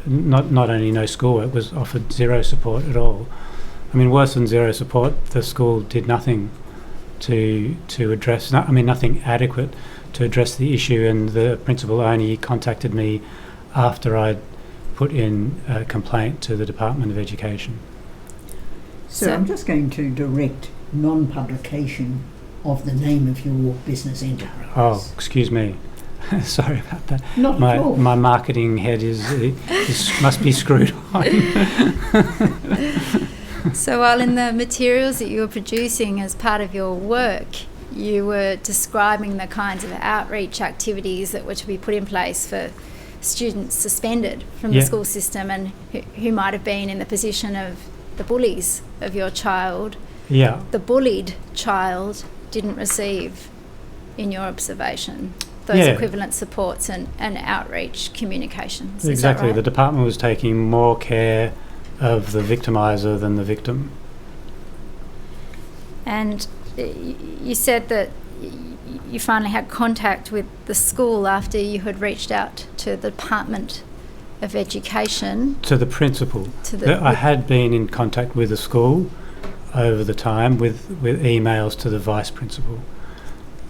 not only no schoolwork, was offered zero support at all. I mean, worse than zero support, the school did nothing to address, nothing adequate to address the issue, and the principal only contacted me after I'd put in a complaint to the Department of Education. So I'm just going to direct non-publication of the name of your business enterprise. Oh, excuse me. Sorry about that. Not at all. My marketing head is must be screwed on. So while in the materials that you were producing as part of your work, you were describing the kinds of outreach activities that were to be put in place for students suspended from the school system, and who might have been in the position of the bullies of your child. Yeah. The bullied child didn't receive, in your observation, those equivalent supports and outreach communications. Exactly. Is that right? The department was taking more care of the victimiser than the victim. And you said that you finally had contact with the school after you had reached out to the Department of Education. To the principal. I had been in contact with the school over the time with emails to the vice principal.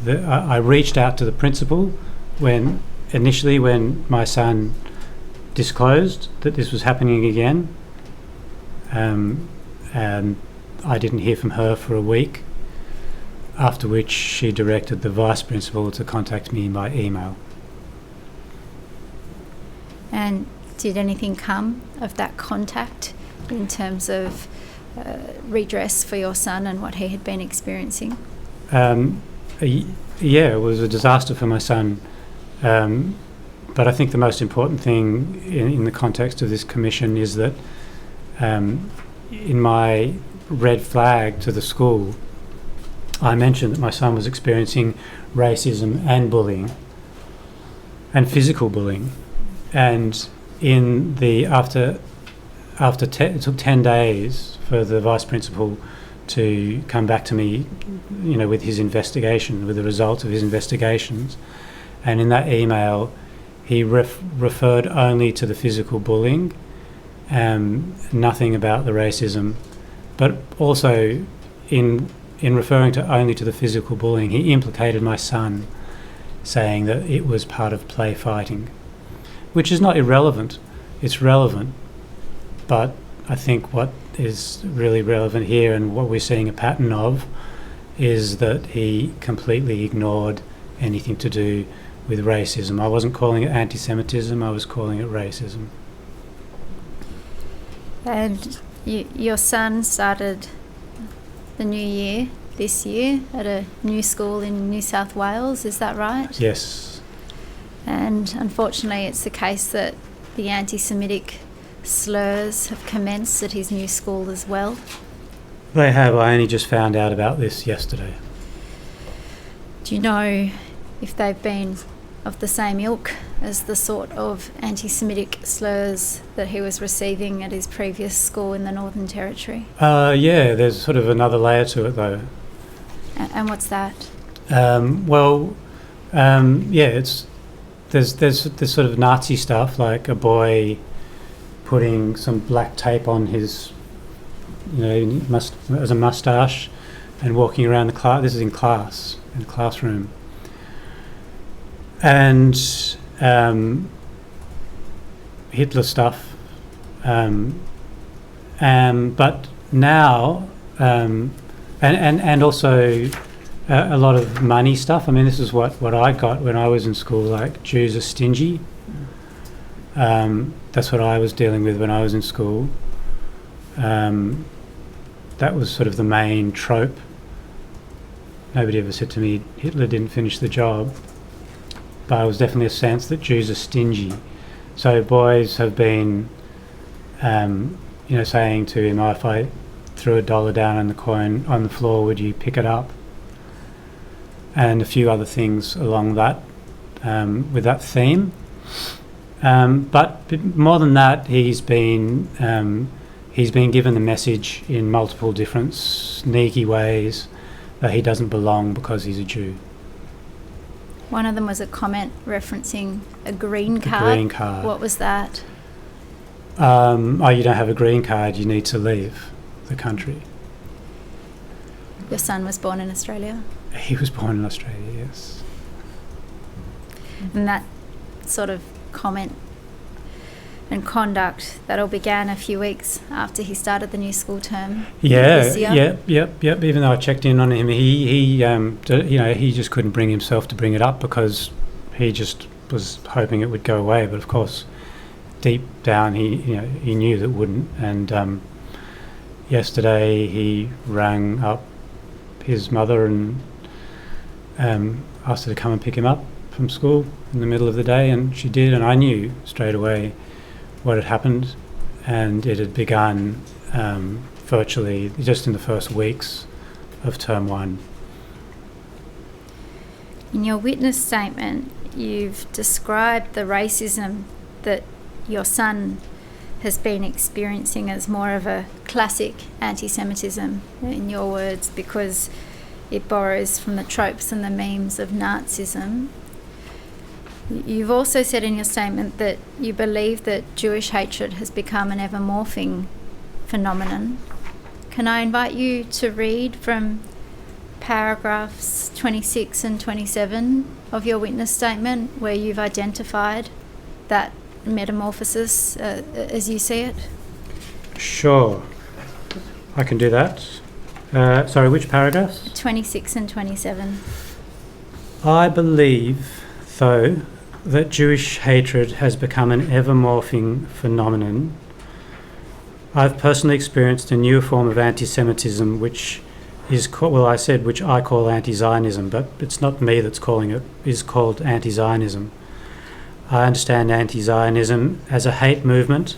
I reached out to the principal when my son disclosed that this was happening again, and I didn't hear from her for a week, after which she directed the vice principal to contact me by email. And did anything come of that contact in terms of redress for your son and what he had been experiencing? Yeah, it was a disaster for my son. But I think the most important thing in the context of this commission is that in my red flag to the school, I mentioned that my son was experiencing racism and bullying, and physical bullying. And it took 10 days for the vice principal to come back to me, with his investigation, with the results of his investigations. And in that email, he referred only to the physical bullying, nothing about the racism. But also, in referring only to the physical bullying, he implicated my son, saying that it was part of play fighting, which is not irrelevant. It's relevant. But I think what is really relevant here, and what we're seeing a pattern of, is that he completely ignored anything to do with racism. I wasn't calling it anti-Semitism, I was calling it racism. And your son started the new year this year at a new school in New South Wales, is that right? Yes. And unfortunately it's the case that the anti-Semitic slurs have commenced at his new school as well. They have. I only just found out about this yesterday. Do you know if they've been of the same ilk as the sort of anti-Semitic slurs that he was receiving at his previous school in the Northern Territory? Yeah, there's sort of another layer to it though. And what's that? There's sort of Nazi stuff, like a boy putting some black tape on his, as a moustache, and walking around the class. This is in the classroom. And Hitler stuff. But now, and also a lot of money stuff. I mean, this is what I got when I was in school, like Jews are stingy. That's what I was dealing with when I was in school. That was sort of the main trope. Nobody ever said to me Hitler didn't finish the job, but there was definitely a sense that Jews are stingy. So boys have been, saying to him, if I threw $1 down on the coin on the floor, would you pick it up? And a few other things along that with that theme. But more than that, he's been given the message in multiple different sneaky ways that he doesn't belong because he's a Jew. One of them was a comment referencing a green card. A green card. What was that? Oh, you don't have a green card, you need to leave the country. Your son was born in Australia? He was born in Australia, yes. And that sort of comment and conduct, that all began a few weeks after he started the new school term this year? Yep. Even though I checked in on him, he just couldn't bring himself to bring it up because he just was hoping it would go away. But of course, deep down, he knew that it wouldn't. And yesterday, he rang up his mother and asked her to come and pick him up from school in the middle of the day, and she did, and I knew straight away what had happened, and it had begun virtually just in the first weeks of term 1. In your witness statement, you've described the racism that your son has been experiencing as more of a classic anti-Semitism, in your words, because it borrows from the tropes and the memes of Nazism. You've also said in your statement that you believe that Jewish hatred has become an ever-morphing phenomenon. Can I invite you to read from paragraphs 26 and 27 of your witness statement, where you've identified that metamorphosis as you see it? Sure, I can do that. Sorry, which paragraphs? 26 and 27. I believe, though, that Jewish hatred has become an ever-morphing phenomenon. I've personally experienced a new form of anti-Semitism, which I call anti-Zionism, but it's not me that's calling it. It's called anti-Zionism. I understand anti-Zionism as a hate movement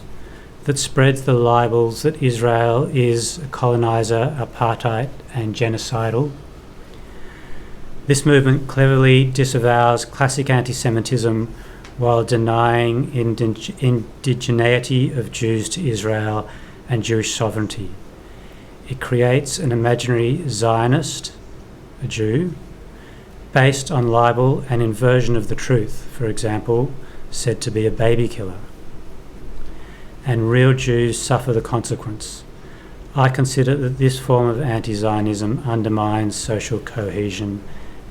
that spreads the libels that Israel is a colonizer, apartheid, and genocidal. This movement cleverly disavows classic anti-Semitism while denying indigeneity of Jews to Israel and Jewish sovereignty. It creates an imaginary Zionist, a Jew, based on libel and inversion of the truth, for example, said to be a baby killer. And real Jews suffer the consequence. I consider that this form of anti-Zionism undermines social cohesion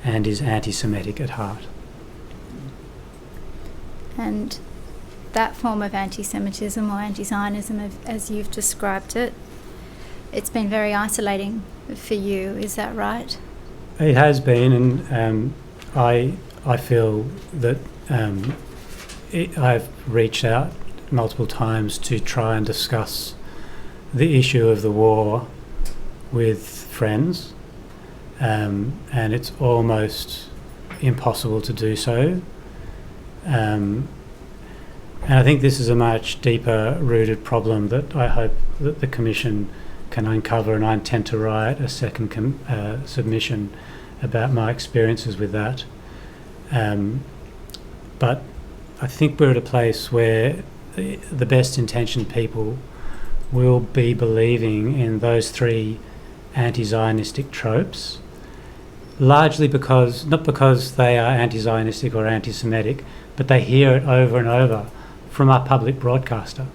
and is anti-Semitic at heart. And that form of anti-Semitism or anti-Zionism, as you've described it, it's been very isolating for you, is that right? It has been, and I feel that I've reached out multiple times to try and discuss the issue of the war with friends, and it's almost impossible to do so. And I think this is a much deeper rooted problem that I hope that the Commission can uncover, and I intend to write a second submission about my experiences with that. But I think we're at a place where the best intentioned people will be believing in those three anti-Zionistic tropes, largely not because they are anti-Zionistic or anti-Semitic, but they hear it over and over from our public broadcaster,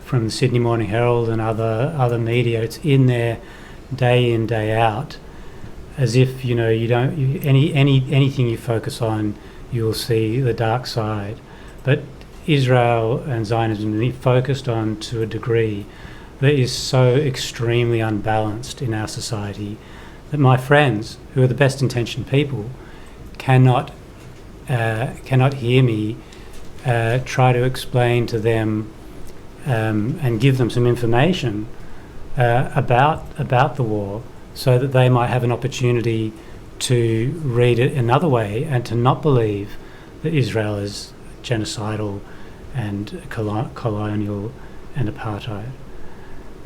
from the Sydney Morning Herald and other media. It's in there day in, day out, as if anything you focus on, you will see the dark side. But Israel and Zionism are focused on to a degree that is so extremely unbalanced in our society that my friends, who are the best intentioned people, cannot hear me try to explain to them and give them some information about the war, so that they might have an opportunity to read it another way and to not believe that Israel is genocidal and colonial and apartheid.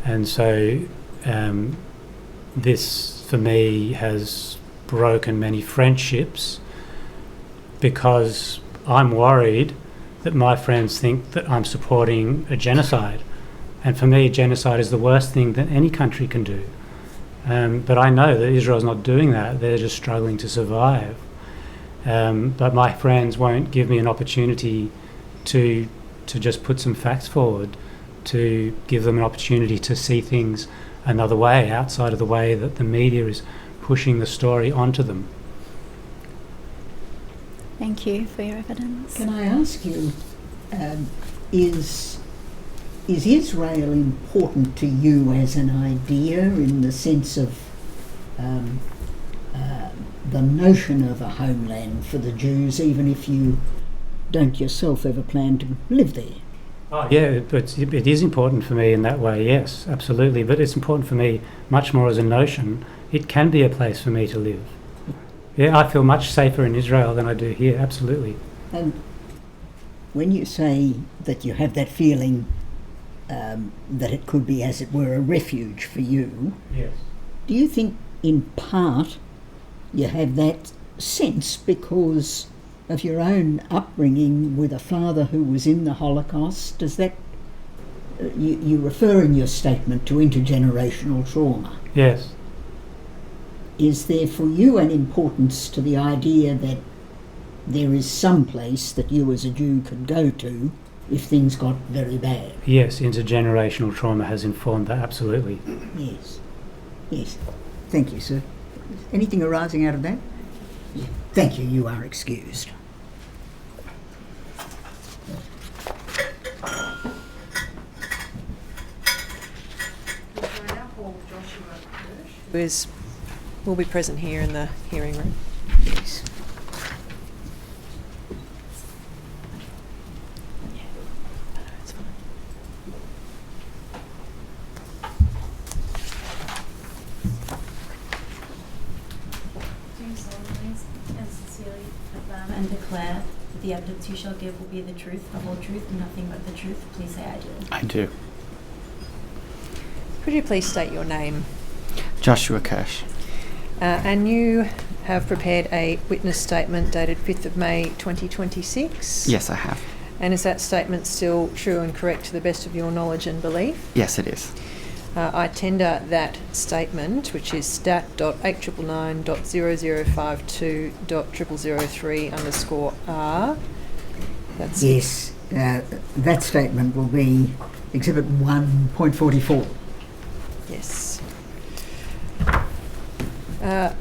And so this, for me, has broken many friendships because I'm worried that my friends think that I'm supporting a genocide. And for me, genocide is the worst thing that any country can do. But I know that Israel's not doing that. They're just struggling to survive. But my friends won't give me an opportunity to just put some facts forward, to give them an opportunity to see things another way, outside of the way that the media is pushing the story onto them. Thank you for your evidence. Can I ask you, is Israel important to you as an idea in the sense of the notion of a homeland for the Jews, even if you don't yourself ever plan to live there? Oh, yeah, it is important for me in that way, yes, absolutely. But it's important for me much more as a notion. It can be a place for me to live. Yeah, I feel much safer in Israel than I do here, absolutely. And when you say that you have that feeling that it could be, as it were, a refuge for you, yes, do you think in part you have that sense because of your own upbringing with a father who was in the Holocaust? Does that, you refer in your statement to intergenerational trauma. Yes. Is there for you an importance to the idea that there is some place that you as a Jew could go to if things got very bad? Yes, intergenerational trauma has informed that, absolutely. Yes. Yes. Thank you, sir. Anything arising out of that? Yeah. Thank you. You are excused. Joshua Kirsh, who will be present here in the hearing room. Yes. And declare that the evidence you shall give will be the truth, the whole truth, and nothing but the truth. Please say I do. I do. Could you please state your name? Joshua Kirsh. And you have prepared a witness statement dated 5th of May 2026? Yes, I have. And is that statement still true and correct to the best of your knowledge and belief? Yes, it is. I tender that statement, which is stat.8999.0052.0003_R. That's yes, that statement will be Exhibit 1.44. Yes. Mr.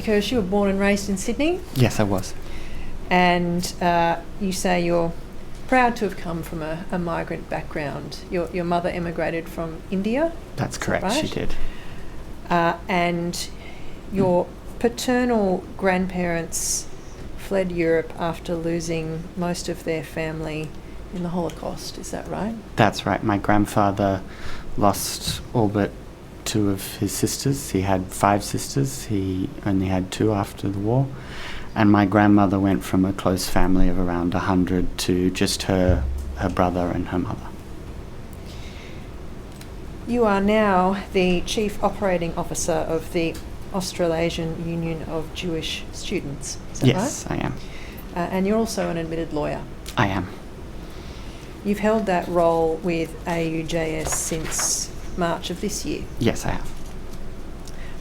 Kirsh, you were born and raised in Sydney? Yes, I was. And you say you're proud to have come from a migrant background. Your mother emigrated from India? That's correct, right? She did. And your paternal grandparents fled Europe after losing most of their family in the Holocaust, is that right? That's right. My grandfather lost all but 2 of his sisters. He had 5 sisters. He only had 2 after the war. And my grandmother went from a close family of around 100 to just her brother and her mother. You are now the Chief Operating Officer of the Australasian Union of Jewish Students, is that Yes, right? I am. And you're also an admitted lawyer. I am. You've held that role with AUJS since March of this year. Yes, I have.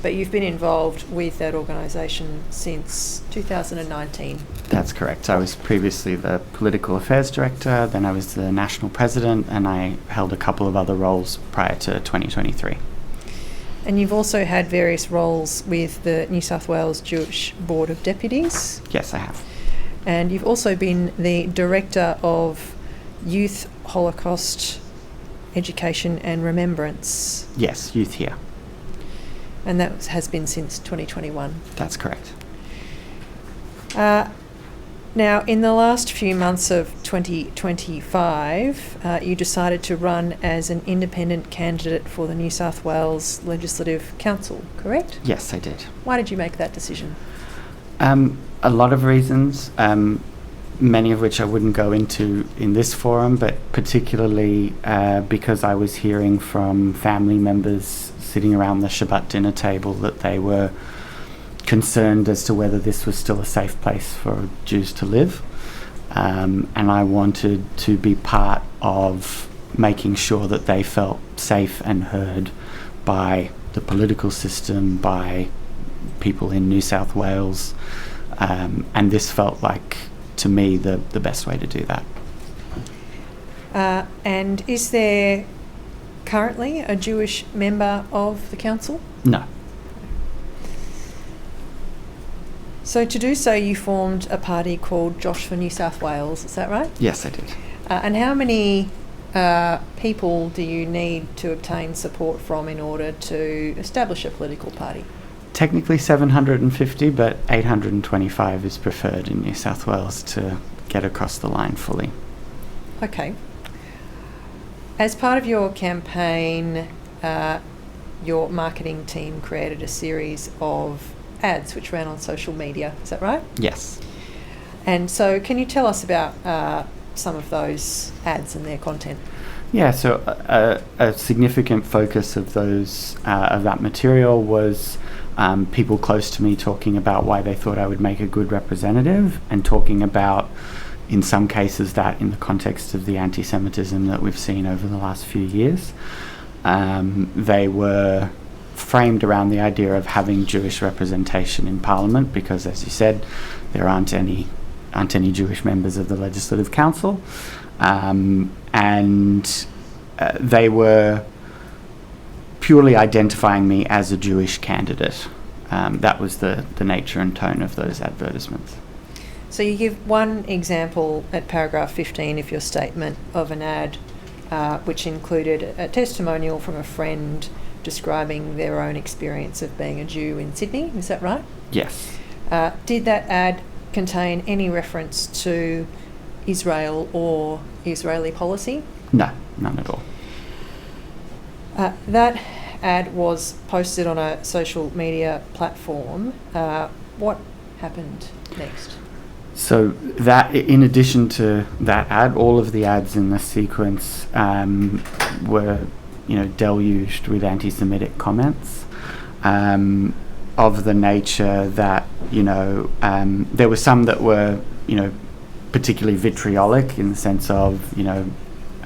But you've been involved with that organisation since 2019. That's correct. I was previously the Political Affairs Director, then I was the National President, and I held a couple of other roles prior to 2023. And you've also had various roles with the New South Wales Jewish Board of Deputies. Yes, I have. And you've also been the Director of Youth Holocaust Education and Remembrance. Yes, Youth Here. And that has been since 2021. That's correct. Now, in the last few months of 2025, you decided to run as an independent candidate for the New South Wales Legislative Council, correct? Yes, I did. Why did you make that decision? A lot of reasons, many of which I wouldn't go into in this forum, but particularly because I was hearing from family members sitting around the Shabbat dinner table that they were concerned as to whether this was still a safe place for Jews to live. And I wanted to be part of making sure that they felt safe and heard by the political system, by people in New South Wales, and this felt like, to me, the best way to do that. And is there currently a Jewish member of the council? No. So to do so, you formed a party called Josh for New South Wales, is that right? Yes, I did. And how many people do you need to obtain support from in order to establish a political party? Technically 750, but 825 is preferred in New South Wales to get across the line fully. Okay. As part of your campaign, your marketing team created a series of ads which ran on social media, is that right? Yes. And so can you tell us about some of those ads and their content? Yeah, so a significant focus of those of that material was people close to me talking about why they thought I would make a good representative, and talking about, in some cases, that in the context of the anti-Semitism that we've seen over the last few years. They were framed around the idea of having Jewish representation in Parliament, because, as you said, there aren't any Jewish members of the Legislative Council, and they were purely identifying me as a Jewish candidate. That was the nature and tone of those advertisements. So you give one example at paragraph 15 of your statement of an ad which included a testimonial from a friend describing their own experience of being a Jew in Sydney, is that right? Yes. Did that ad contain any reference to Israel or Israeli policy? No, none at all. That ad was posted on a social media platform. What happened next? So that, in addition to that ad, all of the ads in the sequence were, deluged with anti-Semitic comments of the nature that, there were some that were, particularly vitriolic in the sense of,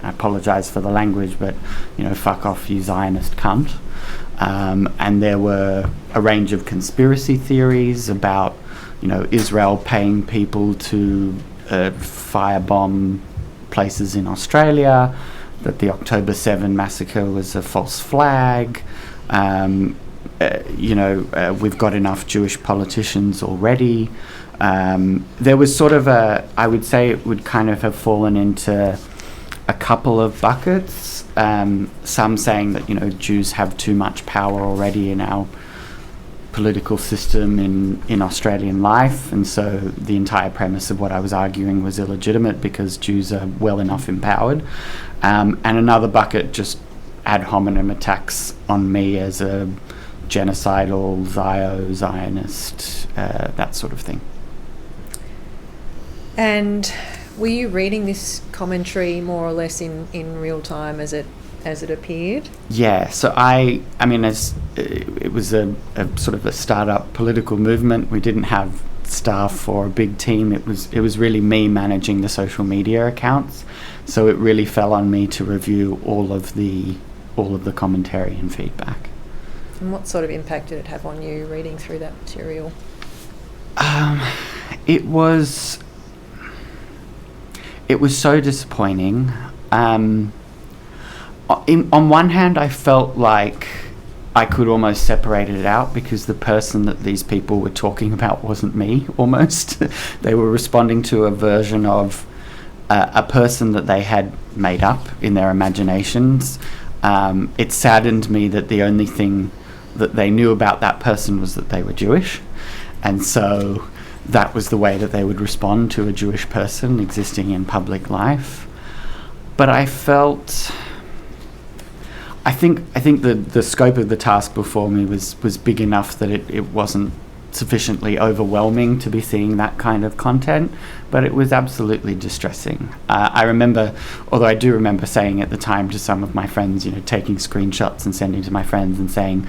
I apologise for the language, but, fuck off, you Zionist cunt. And there were a range of conspiracy theories about, Israel paying people to firebomb places in Australia, that the October 7 massacre was a false flag. We've got enough Jewish politicians already. There was sort of I would say it would kind of have fallen into a couple of buckets. Some saying that, Jews have too much power already in our political system in Australian life, and so the entire premise of what I was arguing was illegitimate because Jews are well enough empowered. And another bucket, just ad hominem attacks on me as a genocidal, Zionist, that sort of thing. And were you reading this commentary more or less in real time as it appeared? Yeah, so I mean, as it was a sort of a startup political movement, we didn't have staff or a big team. It was really me managing the social media accounts. So it really fell on me to review all of the commentary and feedback. And what sort of impact did it have on you reading through that material? It was so disappointing. On one hand, I felt like I could almost separate it out because the person that these people were talking about wasn't me, almost. They were responding to a version of a person that they had made up in their imaginations. It saddened me that the only thing that they knew about that person was that they were Jewish. And so that was the way that they would respond to a Jewish person existing in public life. But I think the scope of the task before me was big enough that it wasn't sufficiently overwhelming to be seeing that kind of content, but it was absolutely distressing. I do remember saying at the time to some of my friends, taking screenshots and sending to my friends and saying,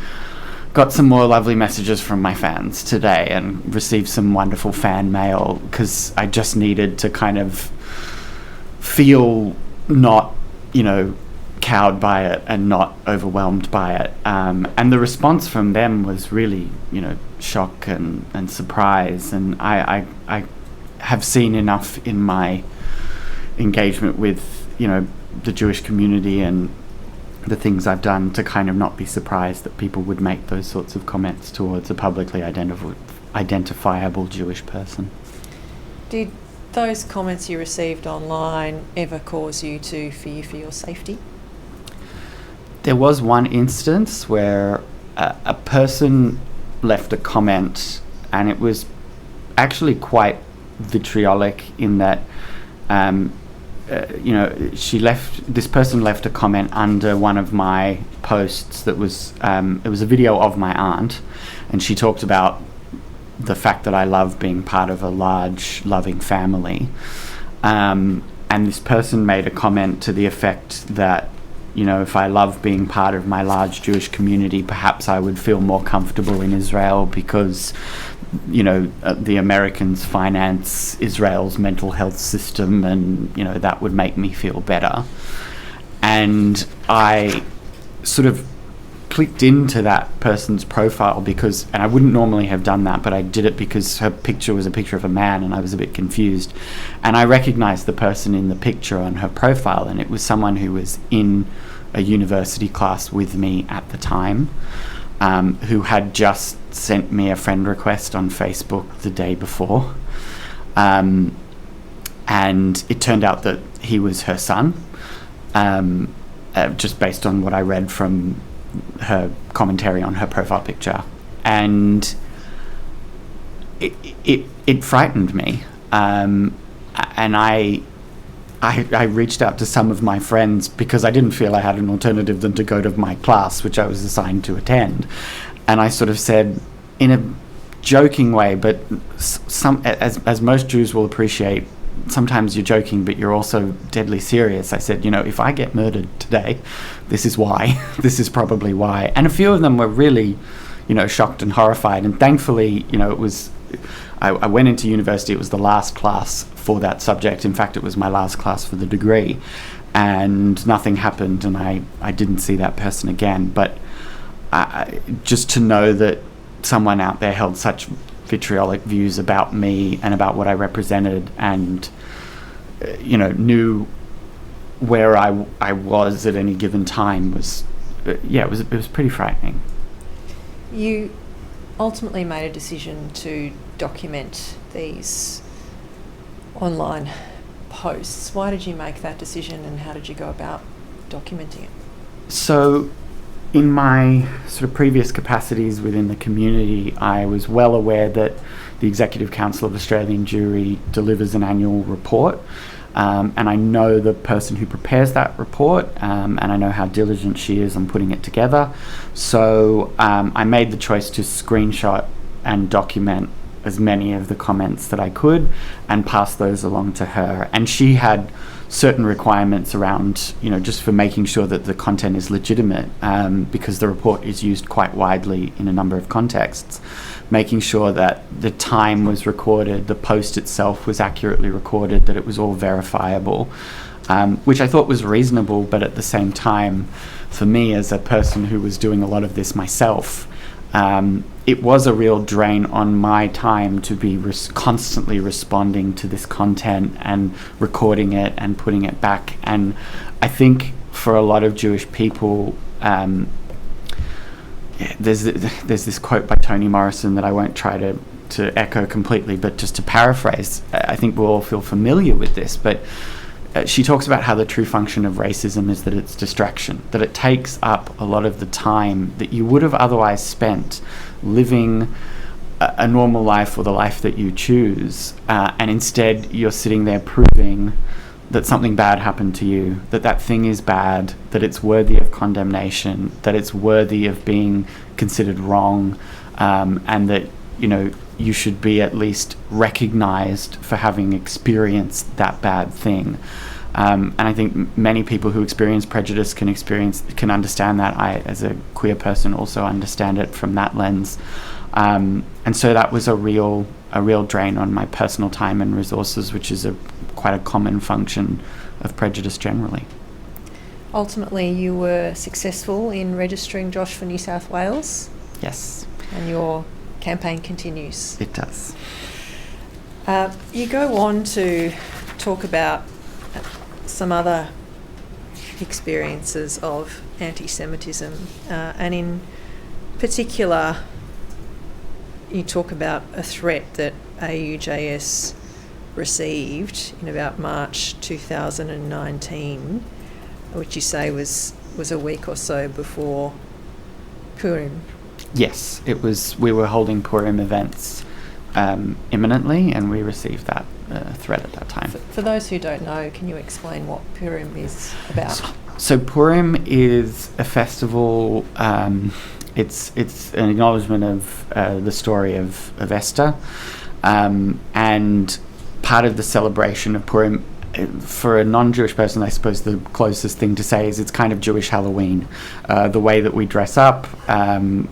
got some more lovely messages from my fans today and received some wonderful fan mail, because I just needed to kind of feel not, cowed by it and not overwhelmed by it. And the response from them was really, shock and surprise. And I have seen enough in my engagement with, the Jewish community and the things I've done to kind of not be surprised that people would make those sorts of comments towards a publicly identifiable Jewish person. Did those comments you received online ever cause you to fear for your safety? There was one instance where a person left a comment, and it was actually quite vitriolic in that this person left a comment under one of my posts that was, it was a video of my aunt, and she talked about the fact that I love being part of a large, loving family. And this person made a comment to the effect that, if I love being part of my large Jewish community, perhaps I would feel more comfortable in Israel because the Americans finance Israel's mental health system, and that would make me feel better. And I sort of clicked into that person's profile because, and I wouldn't normally have done that, but I did it because her picture was a picture of a man and I was a bit confused. And I recognized the person in the picture on her profile, and it was someone who was in a university class with me at the time, who had just sent me a friend request on Facebook the day before. And it turned out that he was her son, just based on what I read from her commentary on her profile picture. And it frightened me. And I reached out to some of my friends because I didn't feel I had an alternative than to go to my class, which I was assigned to attend. And I sort of said, in a joking way, but as most Jews will appreciate, sometimes you're joking, but you're also deadly serious. I said, if I get murdered today, this is why. This is probably why. And a few of them were really, shocked and horrified. And thankfully, it was, I went into university, it was the last class for that subject. In fact, it was my last class for the degree. And nothing happened, and I didn't see that person again. But just to know that someone out there held such vitriolic views about me and about what I represented, and knew where I was at any given time was it was pretty frightening. You ultimately made a decision to document these online posts. Why did you make that decision, and how did you go about documenting it? So in my sort of previous capacities within the community, I was well aware that the Executive Council of Australian Jewry delivers an annual report, and I know the person who prepares that report, and I know how diligent she is on putting it together. So I made the choice to screenshot and document as many of the comments that I could and pass those along to her. And she had certain requirements around, just for making sure that the content is legitimate, because the report is used quite widely in a number of contexts, making sure that the time was recorded, the post itself was accurately recorded, that it was all verifiable, which I thought was reasonable. But at the same time, for me as a person who was doing a lot of this myself, it was a real drain on my time to be constantly responding to this content and recording it and putting it back. And I think for a lot of Jewish people, there's this quote by Toni Morrison that I won't try to echo completely, but just to paraphrase, I think we'll all feel familiar with this, but she talks about how the true function of racism is that it's distraction, that it takes up a lot of the time that you would have otherwise spent living a normal life or the life that you choose, and instead you're sitting there proving that something bad happened to you, that thing is bad, that it's worthy of condemnation, that it's worthy of being considered wrong, and that you should be at least recognized for having experienced that bad thing. And I think many people who experience prejudice can understand that. I, as a queer person, also understand it from that lens. And so that was a real drain on my personal time and resources, which is quite a common function of prejudice generally. Ultimately, you were successful in registering Josh for New South Wales. Yes. And your campaign continues. It does. You go on to talk about some other experiences of anti-Semitism, and in particular, you talk about a threat that AUJS received in about March 2019, which you say was a week or so before Purim. Yes, it was. We were holding Purim events imminently, and we received that threat at that time. For those who don't know, can you explain what Purim is about? So Purim is a festival. It's an acknowledgement of the story of Esther, and part of the celebration of Purim. For a non-Jewish person, I suppose the closest thing to say is it's kind of Jewish Halloween. The way that we dress up,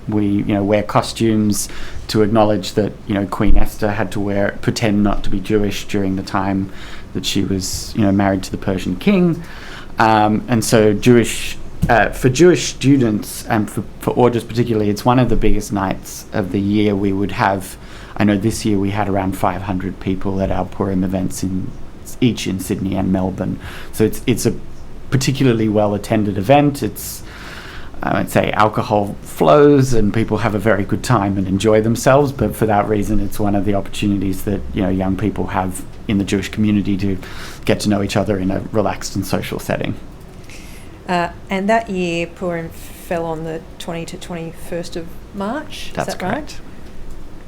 we wear costumes to acknowledge that Queen Esther had to pretend not to be Jewish during the time that she was married to the Persian king, and so for Jewish students and for Orders particularly, it's one of the biggest nights of the year. We would have, I know this year we had around 500 people at our Purim events each in Sydney and Melbourne. So it's a particularly well attended event. It's, I'd say, alcohol flows and people have a very good time and enjoy themselves, but for that reason it's one of the opportunities that young people have in the Jewish community to get to know each other in a relaxed and social setting. And that year Purim fell on the 20 to 21st of March. That's is that correct. Right?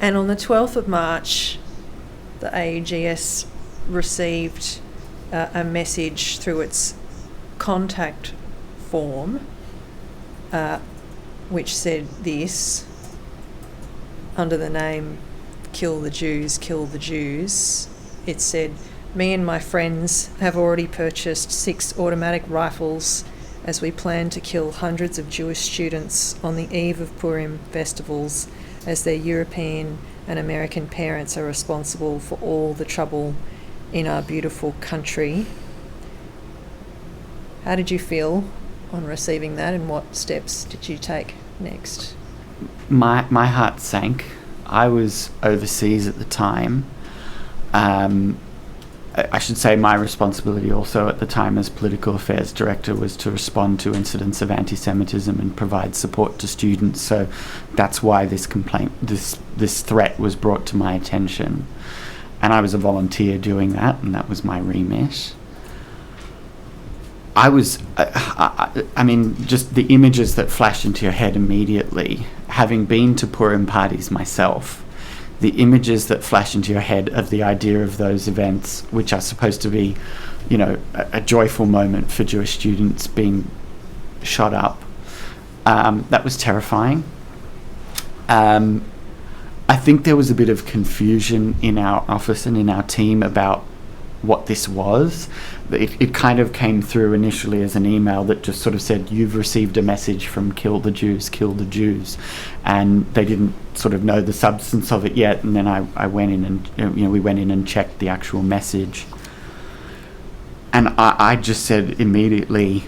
And on the 12th of March the AUGS received a message through its contact form, which said this, under the name Kill the Jews, Kill the Jews. It said, "Me and my friends have already purchased 6 automatic rifles as we plan to kill hundreds of Jewish students on the eve of Purim festivals, as their European and American parents are responsible for all the trouble in our beautiful country." How did you feel on receiving that, and what steps did you take next? My heart sank. I was overseas at the time. I should say my responsibility also at the time as political affairs director was to respond to incidents of anti-Semitism and provide support to students. So that's why this threat was brought to my attention. And I was a volunteer doing that, and that was my remit. I mean, just the images that flash into your head immediately, having been to Purim parties myself, the images that flash into your head of the idea of those events, which are supposed to be, a joyful moment for Jewish students being shot up, that was terrifying. I think there was a bit of confusion in our office and in our team about what this was. It kind of came through initially as an email that just sort of said, "You've received a message from Kill the Jews, Kill the Jews," and they didn't sort of know the substance of it yet. And then I went in and we went in and checked the actual message, and I just said immediately,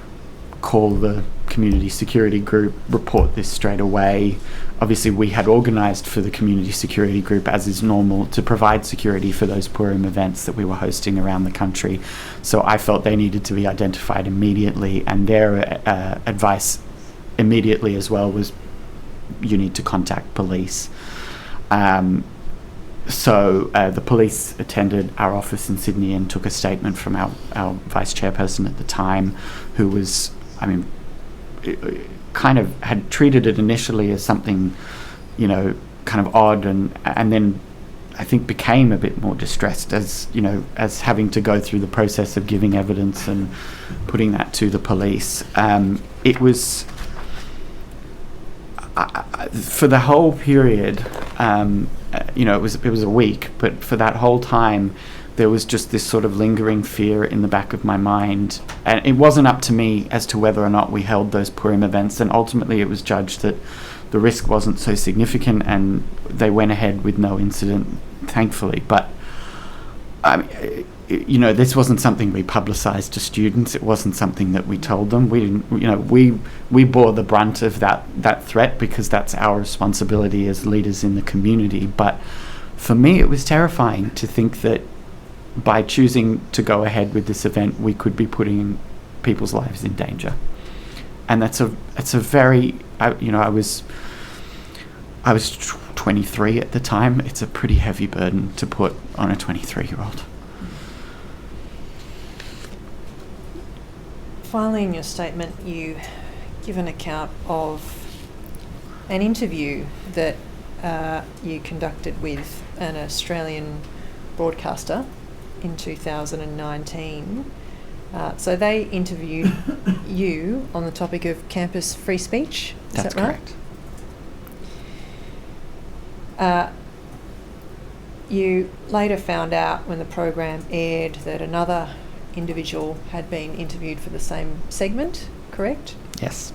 call the community security group, report this straight away. Obviously we had organised for the community security group, as is normal, to provide security for those Purim events that we were hosting around the country. So I felt they needed to be identified immediately, and their advice immediately as well was, you need to contact police. So the police attended our office in Sydney and took a statement from our vice chairperson at the time, who was, kind of had treated it initially as something, kind of odd, and then I think became a bit more distressed as having to go through the process of giving evidence and putting that to the police. It was for the whole period. It was a week, but for that whole time, there was just this sort of lingering fear in the back of my mind. And it wasn't up to me as to whether or not we held those Purim events. And ultimately it was judged that the risk wasn't so significant, and they went ahead with no incident, thankfully. But, you know, this wasn't something we publicised to students. It wasn't something that we told them. We didn't, you know, we bore the brunt of that threat because that's our responsibility as leaders in the community. But for me, it was terrifying to think that by choosing to go ahead with this event, we could be putting people's lives in danger. And it's a very, you know, I was 23 at the time. It's a pretty heavy burden to put on a 23-year-old. Finally, in your statement, you give an account of an interview that you conducted with an Australian broadcaster in 2019. So they interviewed you on the topic of campus free speech. Is That's that right? Correct. You later found out when the program aired that another individual had been interviewed for the same segment, correct? Yes.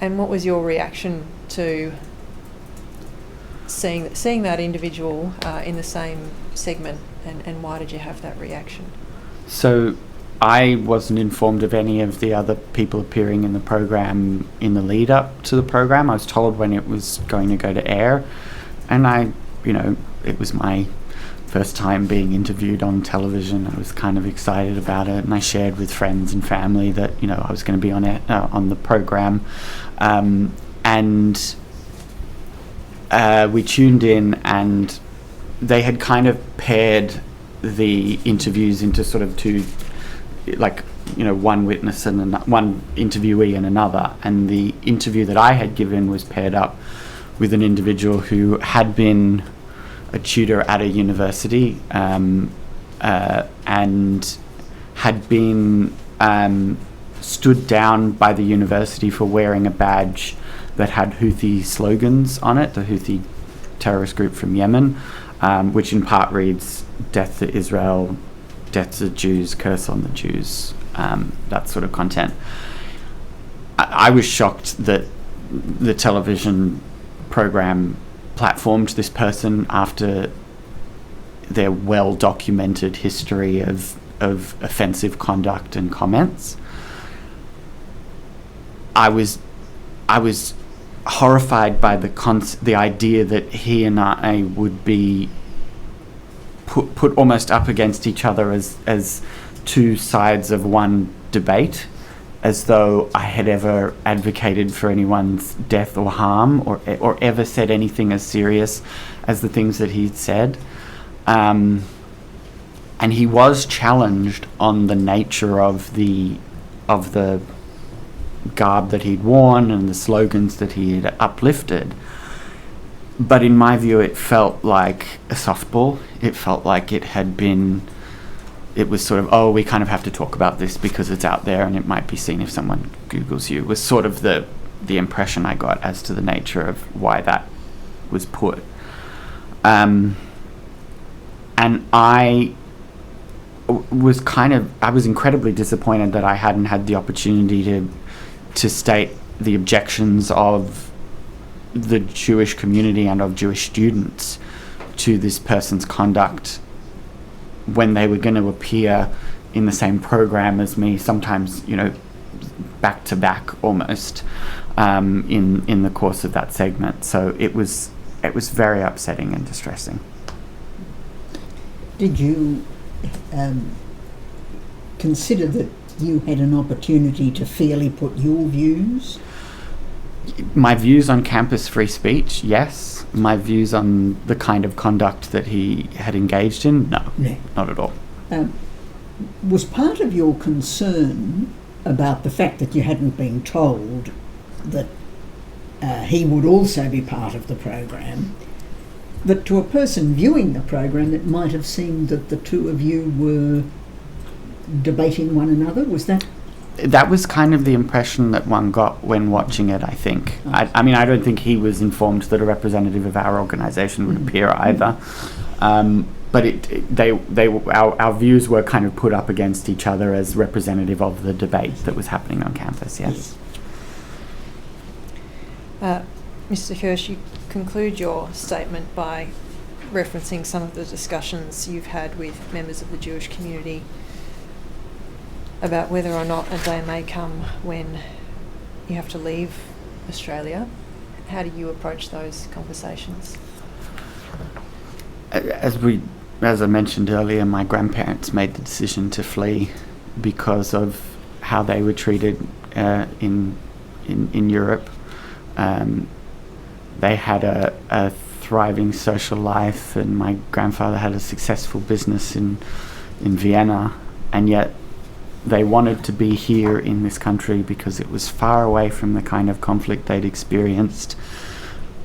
And what was your reaction to seeing that individual in the same segment, and why did you have that reaction? So I wasn't informed of any of the other people appearing in the program in the lead up to the program. I was told when it was going to go to air, and it was my first time being interviewed on television. I was kind of excited about it, and I shared with friends and family that, you know, I was going to be on the program, and we tuned in, and they had kind of paired the interviews into sort of two, like, you know, one witness and one interviewee and another. And the interview that I had given was paired up with an individual who had been a tutor at a university, and had been stood down by the university for wearing a badge that had Houthi slogans on it, the Houthi terrorist group from Yemen, which in part reads, "Death to Israel, death to the Jews, curse on the Jews," that sort of content. I was shocked that the television program platformed this person after their well-documented history of offensive conduct and comments. I was horrified by the idea that he and I would be put almost up against each other as two sides of one debate, as though I had ever advocated for anyone's death or harm, or ever said anything as serious as the things that he'd said. And he was challenged on the nature of the garb that he'd worn and the slogans that he had uplifted. But in my view, it felt like a softball. It felt like it was sort of, oh, we kind of have to talk about this because it's out there and it might be seen if someone Googles you, was sort of the impression I got as to the nature of why that was put. And I was incredibly disappointed that I hadn't had the opportunity to state the objections of the Jewish community and of Jewish students to this person's conduct when they were going to appear in the same program as me, sometimes, you know, back to back almost, in the course of that segment. So it was very upsetting and distressing. Did you consider that you had an opportunity to fairly put your views? My views on campus free speech, yes. My views on the kind of conduct that he had engaged in, no. Not at all. Was part of your concern about the fact that you hadn't been told that he would also be part of the program, that to a person viewing the program it might have seemed that the two of you were debating one another? Was that? That was kind of the impression that one got when watching it, I think. I mean, I don't think he was informed that a representative of our organisation would appear either. But our views were kind of put up against each other as representative of the debate that was happening on campus. Yes. Mr. Kirsh, you conclude your statement by referencing some of the discussions you've had with members of the Jewish community about whether or not a day may come when you have to leave Australia. How do you approach those conversations? As I mentioned earlier, my grandparents made the decision to flee because of how they were treated in Europe. They had a thriving social life, and my grandfather had a successful business in Vienna, and yet they wanted to be here in this country because it was far away from the kind of conflict they'd experienced.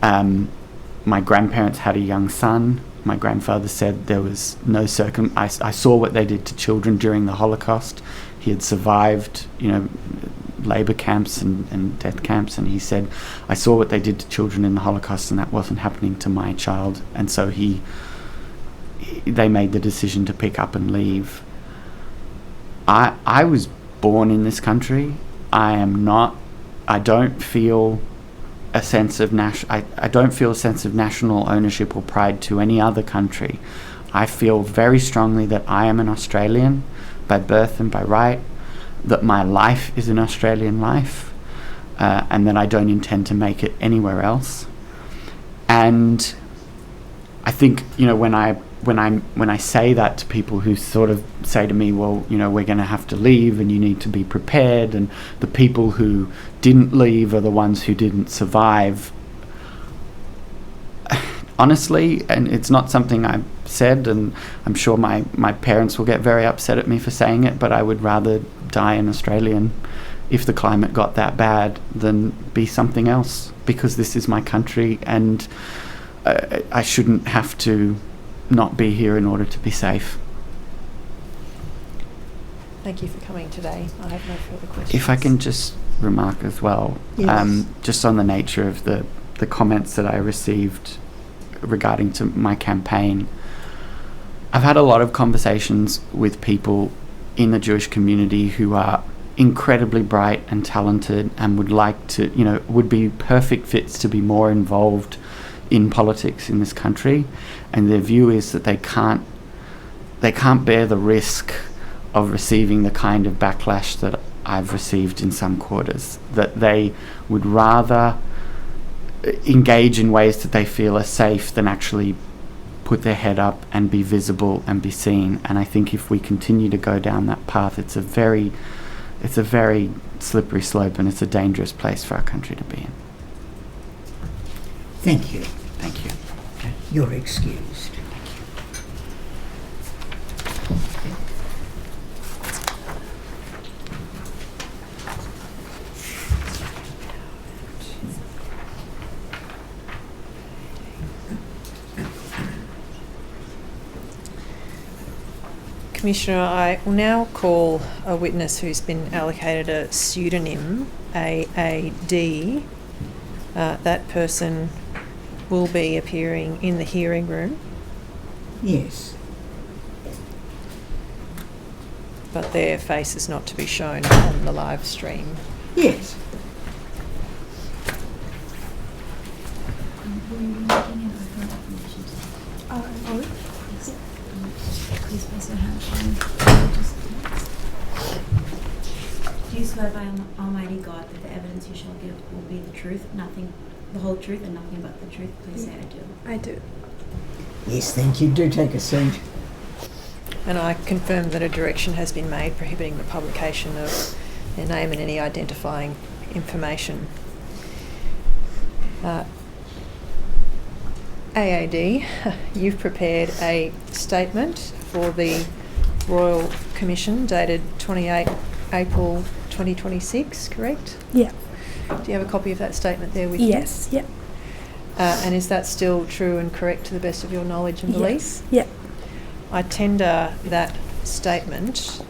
My grandparents had a young son. My grandfather said there was no I saw what they did to children during the Holocaust. He had survived, labor camps and death camps, and he said, I saw what they did to children in the Holocaust, and that wasn't happening to my child. And so they made the decision to pick up and leave. I was born in this country. I don't feel a sense of I don't feel a sense of national ownership or pride to any other country. I feel very strongly that I am an Australian by birth and by right, that my life is an Australian life, and that I don't intend to make it anywhere else. And I think, when I say that to people who sort of say to me, well, we're going to have to leave and you need to be prepared, and the people who didn't leave are the ones who didn't survive. Honestly, and it's not something I've said, and I'm sure my parents will get very upset at me for saying it, but I would rather die an Australian if the climate got that bad than be something else, because this is my country, and I shouldn't have to not be here in order to be safe. Thank you for coming today. I have no further questions. If I can just remark as well, yes. Just on the nature of the comments that I received regarding to my campaign, I've had a lot of conversations with people in the Jewish community who are incredibly bright and talented and would like to, would be perfect fits to be more involved in politics in this country, and their view is that they can't bear the risk of receiving the kind of backlash that I've received in some quarters, that they would rather engage in ways that they feel are safe than actually put their head up and be visible and be seen. And I think if we continue to go down that path, it's a very slippery slope, and it's a dangerous place for our country to be in. Thank you. Thank you. Okay. You're excused. Commissioner, I will now call a witness who's been allocated a pseudonym, AAD. That person will be appearing in the hearing room. Yes. But their face is not to be shown on the live stream. Yes. Do you swear by Almighty God that the evidence you shall give will be the truth, the whole truth, and nothing but the truth? Please say I do. I do. Yes, thank you. Do take a seat. And I confirm that a direction has been made prohibiting the publication of their name and any identifying information. AAD, you've prepared a statement for the Royal Commission dated 28 April 2026, correct? Yeah. Do you have a copy of that statement there with you? Yes, yeah. And is that still true and correct to the best of your knowledge and beliefs? Yeah. I tender that statement,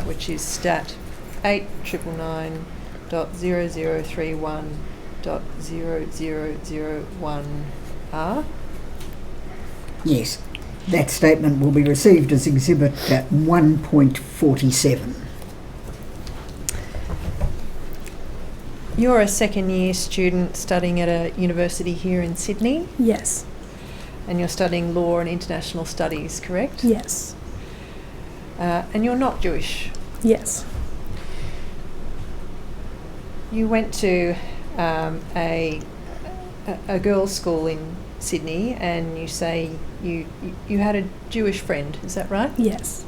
which is stat 8999.0031.0001R. Yes. That statement will be received as Exhibit 1.47. You're a second year student studying at a university here in Sydney, Yes. and you're studying law and international studies, correct? Yes. And you're not Jewish. Yes. You went to a girls' school in Sydney, and you say you had a Jewish friend, is that right? Yes.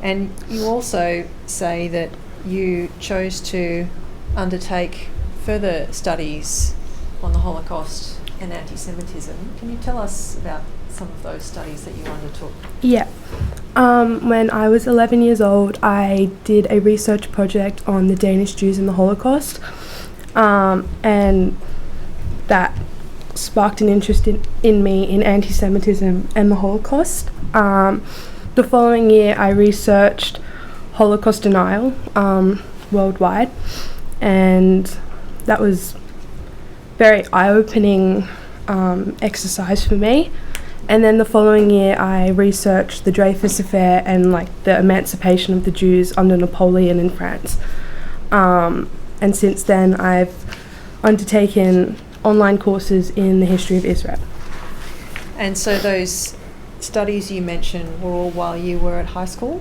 And you also say that you chose to undertake further studies on the Holocaust and anti-Semitism. Can you tell us about some of those studies that you undertook? Yeah. When I was 11 years old, I did a research project on the Danish Jews in the Holocaust, and that sparked an interest in me in anti-Semitism and the Holocaust. The following year, I researched Holocaust denial worldwide, and that was very eye-opening exercise for me. And then the following year, I researched the Dreyfus Affair and the emancipation of the Jews under Napoleon in France. And since then, I've undertaken online courses in the history of Israel. And so those studies you mentioned were all while you were at high school?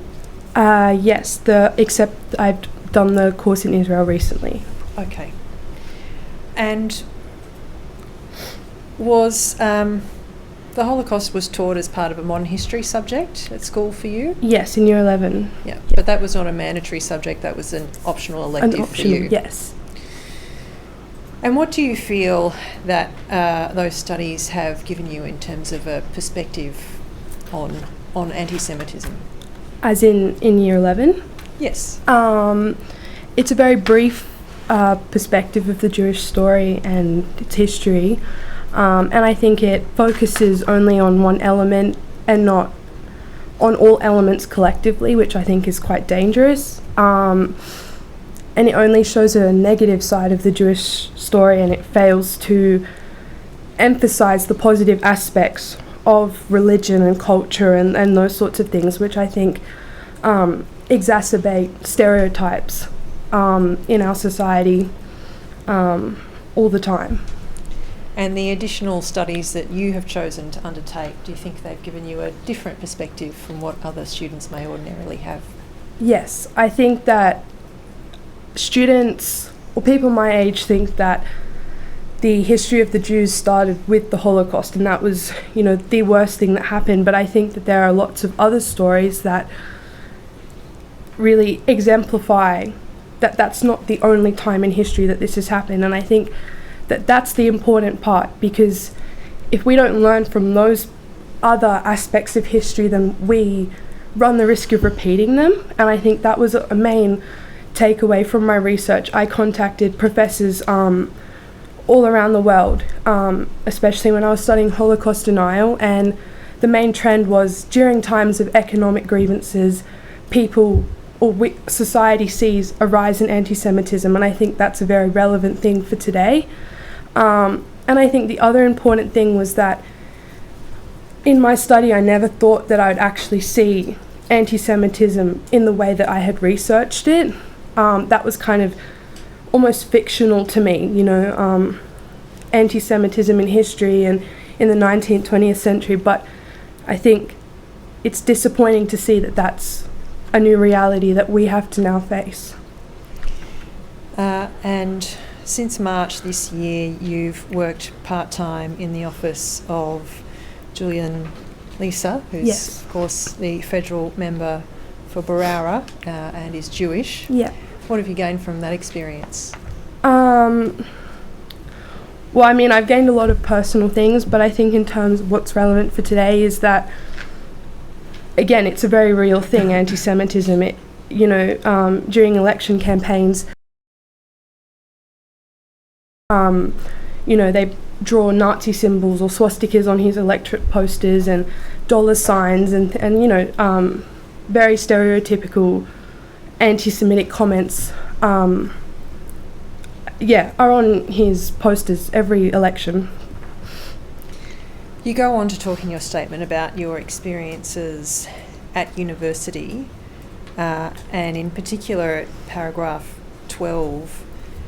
Yes, except I've done the course in Israel recently. Okay. And was the Holocaust was taught as part of a modern history subject at school for you? Yes, in year 11. Yeah, but that was not a mandatory subject, that was an optional elective for you? Yes. And what do you feel that those studies have given you in terms of a perspective on anti-Semitism? As in year 11? Yes. It's a very brief perspective of the Jewish story and its history, and I think it focuses only on one element and not on all elements collectively, which I think is quite dangerous. And it only shows a negative side of the Jewish story, and it fails to emphasize the positive aspects of religion and culture and those sorts of things, which I think exacerbate stereotypes in our society all the time. And the additional studies that you have chosen to undertake, do you think they've given you a different perspective from what other students may ordinarily have? Yes, I think that students or people my age think that the history of the Jews started with the Holocaust, and that was, the worst thing that happened. But I think that there are lots of other stories that really exemplify that that's not the only time in history that this has happened. And I think that that's the important part, because if we don't learn from those other aspects of history, then we run the risk of repeating them. And I think that was a main takeaway from my research. I contacted professors all around the world, especially when I was studying Holocaust denial, and the main trend was during times of economic grievances, people or society sees a rise in anti-Semitism, and I think that's a very relevant thing for today. And I think the other important thing was that in my study, I never thought that I would actually see anti-Semitism in the way that I had researched it. That was kind of almost fictional to me, anti-Semitism in history and in the 19th, 20th century. But I think it's disappointing to see that that's a new reality that we have to now face. And since March this year, you've worked part-time in the office of Julian Lisa, who's, yes, of course, the federal member for Barara and is Jewish. Yeah. What have you gained from that experience? Well, I mean, I've gained a lot of personal things, but I think in terms of what's relevant for today is that, again, it's a very real thing, anti-Semitism. It, during election campaigns, they draw Nazi symbols or swastikas on his electorate posters and dollar signs and very stereotypical anti-Semitic comments are on his posters every election. You go on to talk in your statement about your experiences at university, and in particular at paragraph 12,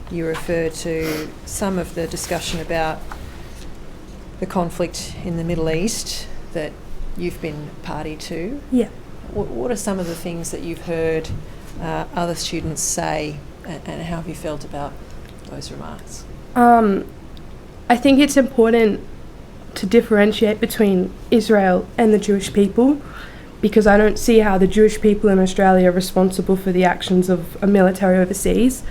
you refer to some of the discussion about the conflict in the Middle East that you've been party to. Yeah. What are some of the things that you've heard other students say, and how have you felt about those remarks? I think it's important to differentiate between Israel and the Jewish people, because I don't see how the Jewish people in Australia are responsible for the actions of a military overseas.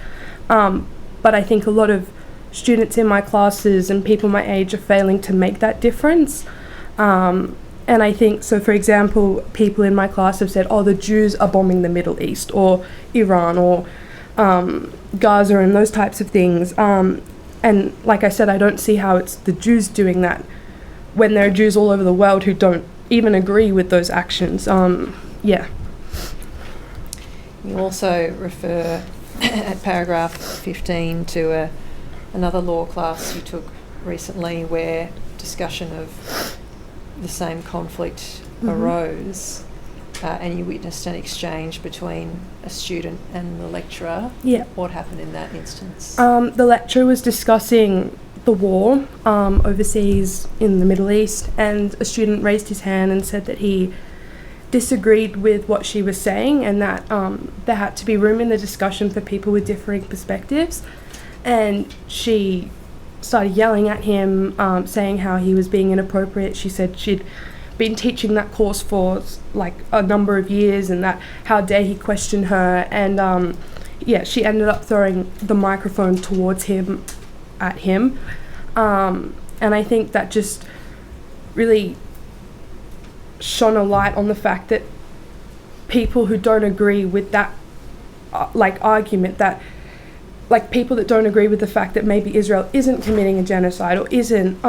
But I think a lot of students in my classes and people my age are failing to make that difference. And I think, so for example, people in my class have said, oh, the Jews are bombing the Middle East, or Iran, or Gaza, and those types of things. And like I said, I don't see how it's the Jews doing that when there are Jews all over the world who don't even agree with those actions. Yeah. You also refer at paragraph 15 to another law class you took recently where discussion of the same conflict arose, and you witnessed an exchange between a student and the lecturer. Yeah. What happened in that instance? The lecturer was discussing the war overseas in the Middle East, and a student raised his hand and said that he disagreed with what she was saying, and that there had to be room in the discussion for people with differing perspectives. And she started yelling at him, saying how he was being inappropriate. She said she'd been teaching that course for like a number of years, and that how dare he question her. And she ended up throwing the microphone towards him, at him. And I think that just really shone a light on the fact that people who don't agree with that argument, that like people that don't agree with the fact that maybe Israel isn't committing a genocide, or isn't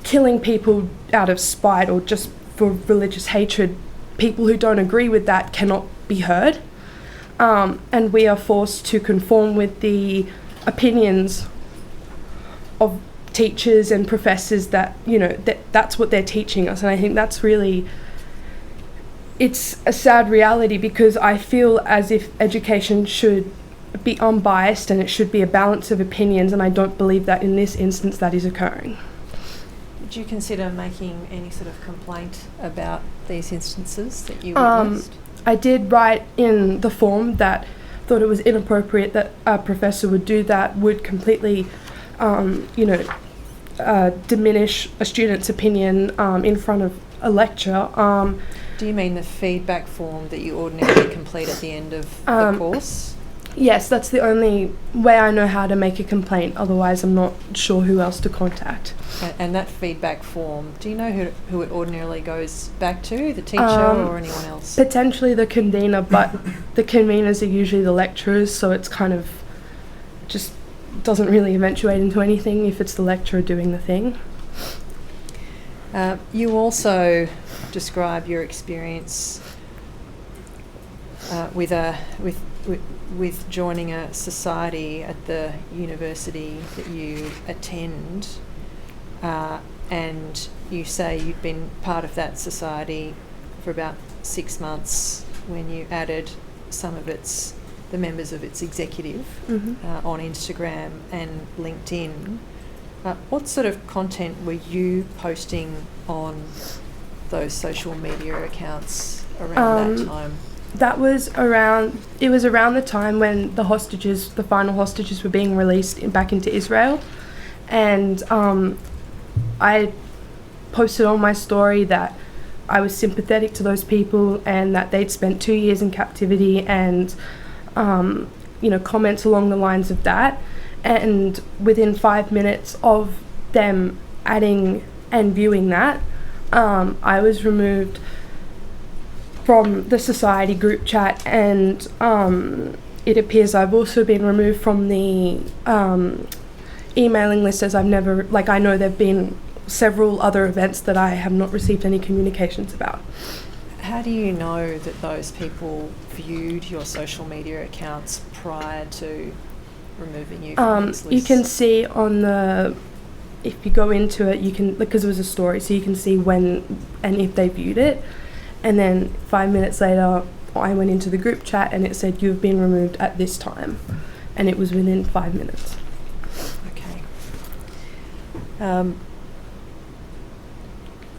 killing people out of spite or just for religious hatred, people who don't agree with that cannot be heard, and we are forced to conform with the opinions of teachers and professors that that's what they're teaching us. And I think that's really, it's a sad reality, because I feel as if education should be unbiased and it should be a balance of opinions, and I don't believe that in this instance that is occurring. Did you consider making any sort of complaint about these instances that you witnessed? I did write in the form that thought it was inappropriate that a professor would do that, would completely diminish a student's opinion in front of a lecture. Do you mean the feedback form that you ordinarily complete at the end of the course? Yes, that's the only way I know how to make a complaint. Otherwise, I'm not sure who else to contact. And that feedback form, do you know who it ordinarily goes back to, the teacher or anyone else? Potentially the convener, but the conveners are usually the lecturers, so it's kind of just doesn't really eventuate into anything if it's the lecturer doing the thing. You also describe your experience with joining a society at the university that you attend, and you say you'd been part of that society for about 6 months when you added some of the members of its executive on Instagram and LinkedIn. What sort of content were you posting on those social media accounts around that time? It was around the time when the final hostages were being released back into Israel, and I posted on my story that I was sympathetic to those people and that they'd spent 2 years in captivity, and comments along the lines of that. And within 5 minutes of them adding and viewing that, I was removed from the society group chat, and it appears I've also been removed from the emailing list, as I know there have been several other events that I have not received any communications about. How do you know that those people viewed your social media accounts prior to removing you from these lists? You can see on the if you go into it, you can, because it was a story, so you can see when and if they viewed it. And then 5 minutes later, I went into the group chat and it said, you've been removed at this time. And it was within 5 minutes. Okay.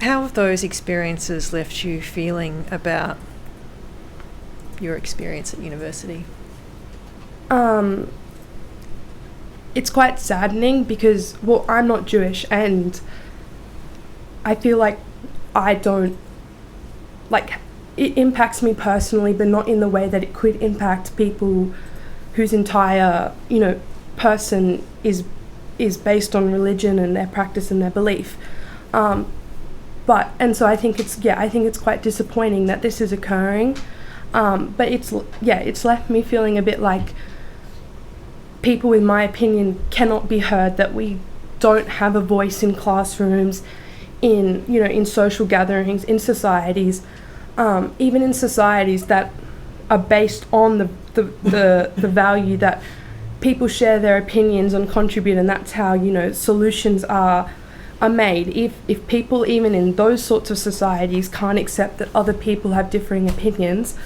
How have those experiences left you feeling about your experience at university? It's quite saddening because, well, I'm not Jewish, and I feel like I don't, like, it impacts me personally, but not in the way that it could impact people whose entire, person is based on religion and their practice and their belief. And so I think it's quite disappointing that this is occurring. But it's left me feeling a bit like people, in my opinion, cannot be heard, that we don't have a voice in classrooms, in social gatherings, in societies, even in societies that are based on the value that people share their opinions and contribute, and that's how, solutions are made. If people, even in those sorts of societies, can't accept that other people have differing opinions,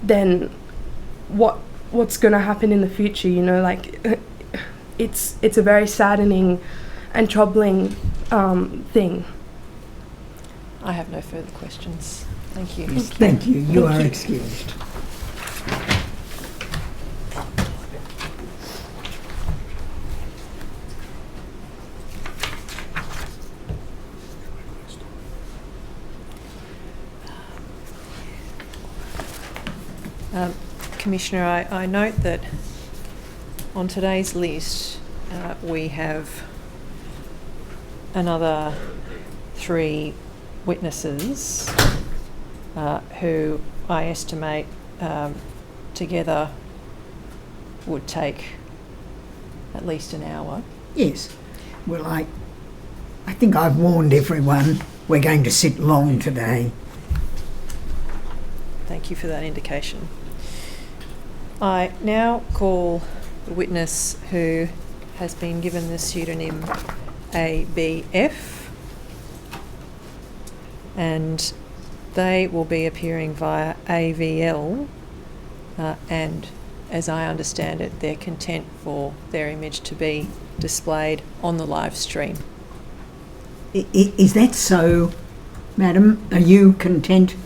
then what's going to happen in the future? It's a very saddening and troubling thing. I have no further questions. Thank you. Yes, thank you. You are excused. Commissioner, I note that on today's list we have another 3 witnesses who I estimate together would take at least an hour. Yes. Well, I think I've warned everyone we're going to sit long today. Thank you for that indication. I now call the witness who has been given the pseudonym ABF, and they will be appearing via AVL, and as I understand it, they're content for their image to be displayed on the live stream. Is that so, madam? Are you content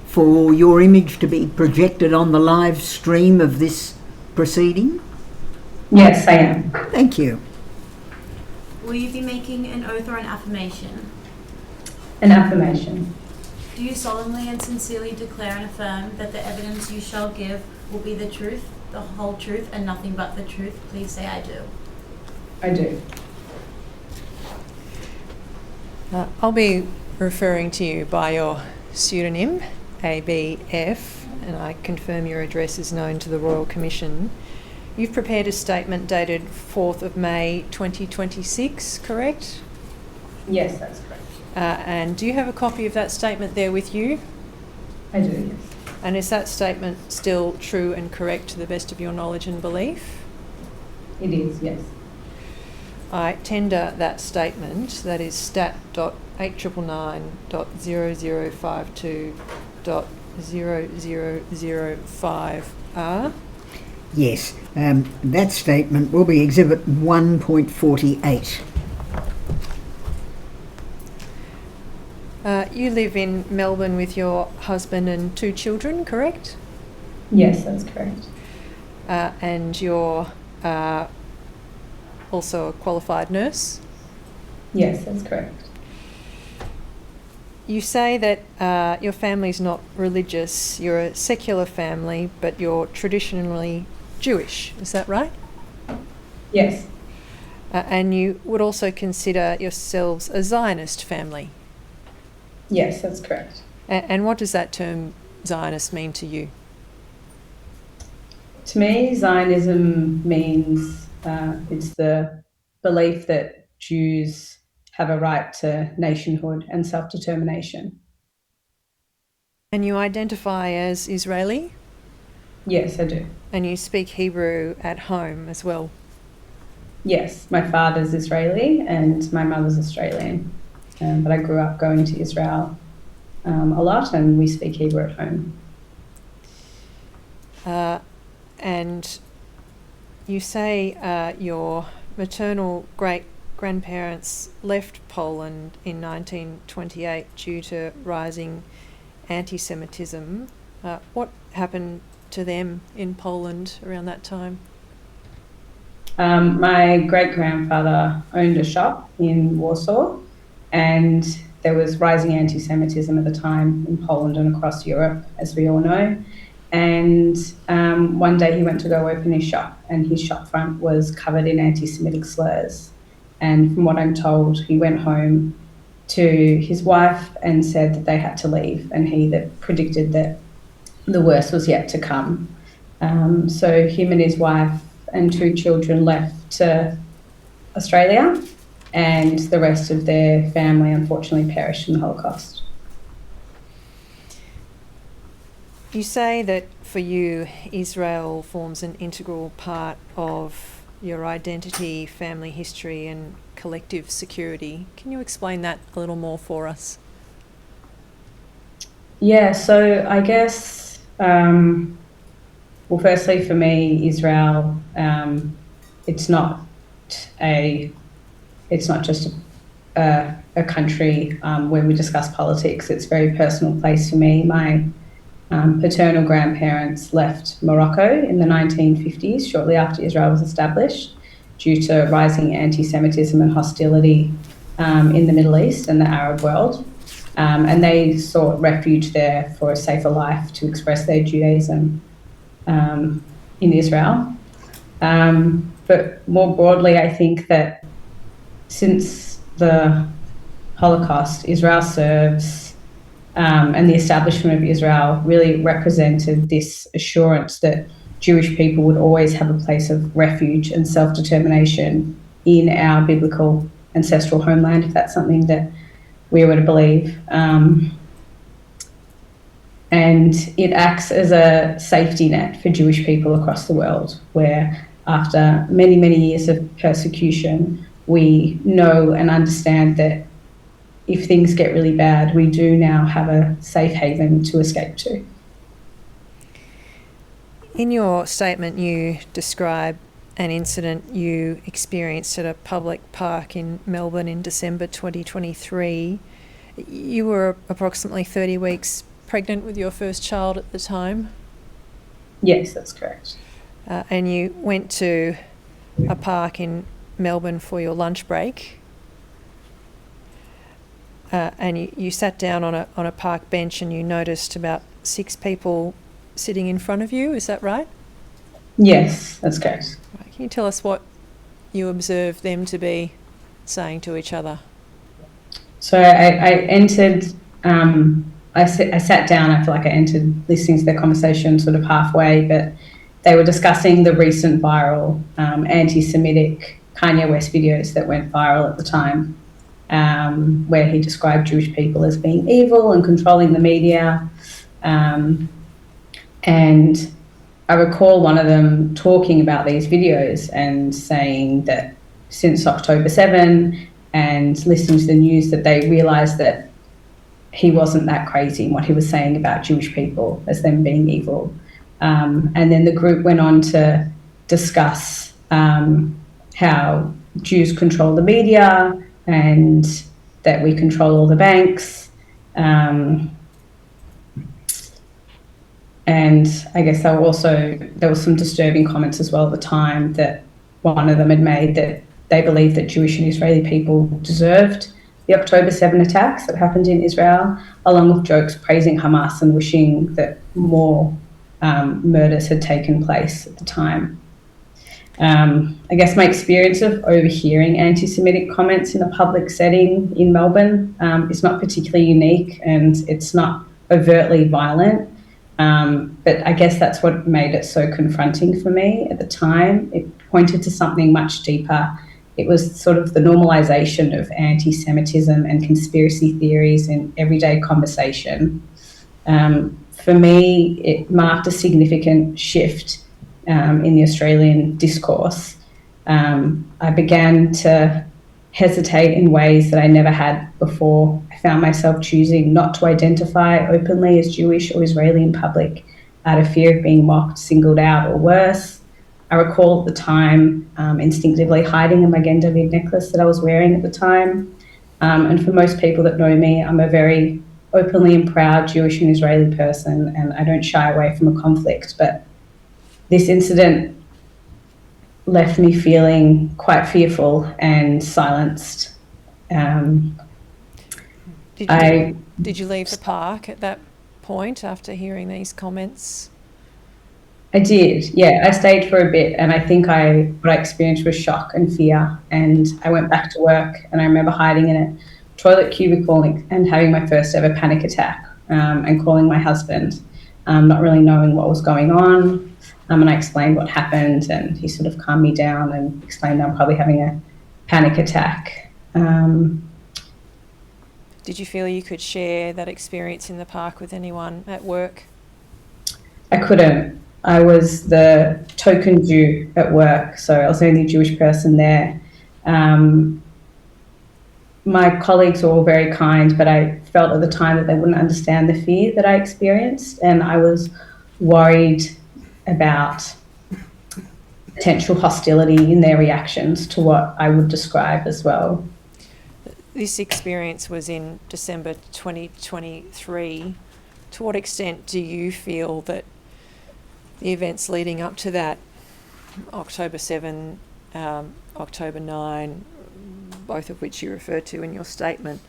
for your image to be projected on the live stream of this proceeding? Yes, I am. Thank you. Will you be making an oath or an affirmation? An affirmation. Do you solemnly and sincerely declare and affirm that the evidence you shall give will be the truth, the whole truth, and nothing but the truth? Please say I do. I do. I'll be referring to you by your pseudonym, ABF, and I confirm your address is known to the Royal Commission. You've prepared a statement dated 4th of May 2026, correct? Yes, that's correct. And do you have a copy of that statement there with you? I do, yes. And is that statement still true and correct to the best of your knowledge and belief? It is, yes. I tender that statement, that is stat.899.0005.0005R. Yes, that statement will be Exhibit 1.48. You live in Melbourne with your husband and 2 children, correct? Yes, that's correct. And you're also a qualified nurse? Yes, that's correct. You say that your family's not religious, you're a secular family, but you're traditionally Jewish, is that right? Yes. And you would also consider yourselves a Zionist family? Yes, that's correct. And what does that term Zionist mean to you? To me, Zionism means it's the belief that Jews have a right to nationhood and self-determination. And you identify as Israeli? Yes, I do. And you speak Hebrew at home as well? Yes, my father's Israeli and my mother's Australian. But I grew up going to Israel a lot, and we speak Hebrew at home. And you say your maternal great-grandparents left Poland in 1928 due to rising anti-Semitism. What happened to them in Poland around that time? My great-grandfather owned a shop in Warsaw, and there was rising anti-Semitism at the time in Poland and across Europe, as we all know. And one day he went to go open his shop, and his shop front was covered in anti-Semitic slurs. And from what I'm told, he went home to his wife and said that they had to leave, and he predicted that the worst was yet to come. So him and his wife and 2 children left to Australia, and the rest of their family unfortunately perished in the Holocaust. You say that for you, Israel forms an integral part of your identity, family history, and collective security. Can you explain that a little more for us? Yeah, so I guess, well, firstly for me, Israel, it's not just a country where we discuss politics. It's a very personal place for me. My paternal grandparents left Morocco in the 1950s, shortly after Israel was established, due to rising anti-Semitism and hostility in the Middle East and the Arab world. And they sought refuge there for a safer life to express their Judaism in Israel. But more broadly, I think that since the Holocaust, Israel serves and the establishment of Israel really represented this assurance that Jewish people would always have a place of refuge and self-determination in our biblical ancestral homeland, if that's something that we were to believe. And it acts as a safety net for Jewish people across the world, where after many, many years of persecution, we know and understand that if things get really bad, we do now have a safe haven to escape to. In your statement, you describe an incident you experienced at a public park in Melbourne in December 2023. You were approximately 30 weeks pregnant with your first child at the time? Yes, that's correct. And you went to a park in Melbourne for your lunch break. And you sat down on a park bench and you noticed about 6 people sitting in front of you, is that right? Yes, that's correct. Right. Can you tell us what you observed them to be saying to each other? So I entered, I sat down, I feel like I entered listening to their conversation sort of halfway, but they were discussing the recent viral anti-Semitic Kanye West videos that went viral at the time, where he described Jewish people as being evil and controlling the media. And I recall one of them talking about these videos and saying that since October 7 and listening to the news, that they realised that he wasn't that crazy in what he was saying about Jewish people as them being evil. And then the group went on to discuss how Jews control the media and that we control all the banks. And I guess there were some disturbing comments as well at the time that one of them had made that they believed that Jewish and Israeli people deserved the October 7 attacks that happened in Israel, along with jokes praising Hamas and wishing that more murders had taken place at the time. I guess my experience of overhearing anti-Semitic comments in a public setting in Melbourne is not particularly unique, and it's not overtly violent. But I guess that's what made it so confronting for me at the time. It pointed to something much deeper. It was sort of the normalisation of anti-Semitism and conspiracy theories in everyday conversation. For me, it marked a significant shift in the Australian discourse I began to hesitate in ways that I never had before. I found myself choosing not to identify openly as Jewish or Israeli in public out of fear of being mocked, singled out, or worse. I recall at the time instinctively hiding a Magen David necklace that I was wearing at the time. And for most people that know me, I'm a very openly and proud Jewish and Israeli person, and I don't shy away from a conflict. But this incident left me feeling quite fearful and silenced. Did you leave the park at that point after hearing these comments? I did, yeah. I stayed for a bit, and I think what I experienced was shock and fear. And I went back to work, and I remember hiding in a toilet cubicle and having my first ever panic attack, and calling my husband, not really knowing what was going on. And I explained what happened, and he sort of calmed me down and explained I'm probably having a panic attack. Did you feel you could share that experience in the park with anyone at work? I couldn't. I was the token Jew at work, so I was the only Jewish person there. My colleagues were all very kind, but I felt at the time that they wouldn't understand the fear that I experienced, and I was worried about potential hostility in their reactions to what I would describe as well. This experience was in December 2023. To what extent do you feel that the events leading up to that, October 7, October 9, both of which you referred to in your statement,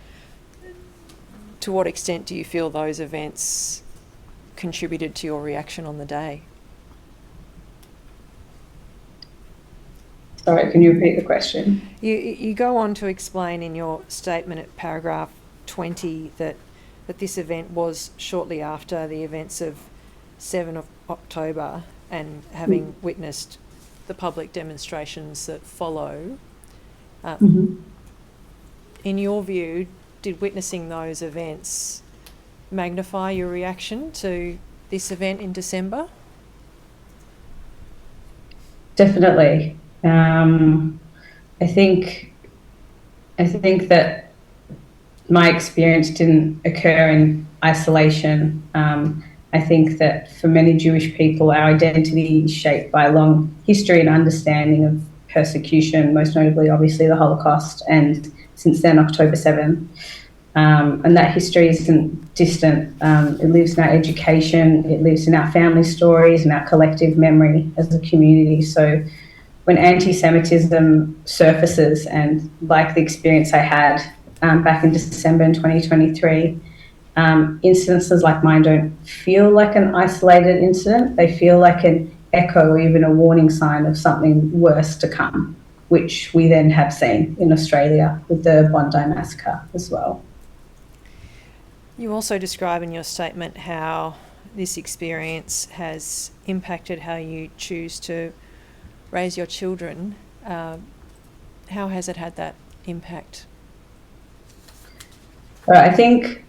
to what extent do you feel those events contributed to your reaction on the day? Sorry, can you repeat the question? You go on to explain in your statement at paragraph 20 that this event was shortly after the events of 7 of October and having witnessed the public demonstrations that follow. In your view, did witnessing those events magnify your reaction to this event in December? Definitely. I think that my experience didn't occur in isolation. I think that for many Jewish people, our identity is shaped by a long history and understanding of persecution, most notably, obviously, the Holocaust, and since then, October 7. And that history isn't distant. It lives in our education, it lives in our family stories and our collective memory as a community. So when anti-Semitism surfaces, and like the experience I had back in December in 2023, incidences like mine don't feel like an isolated incident. They feel like an echo or even a warning sign of something worse to come, which we then have seen in Australia with the Bondi massacre as well. You also describe in your statement how this experience has impacted how you choose to raise your children. How has it had that impact? I think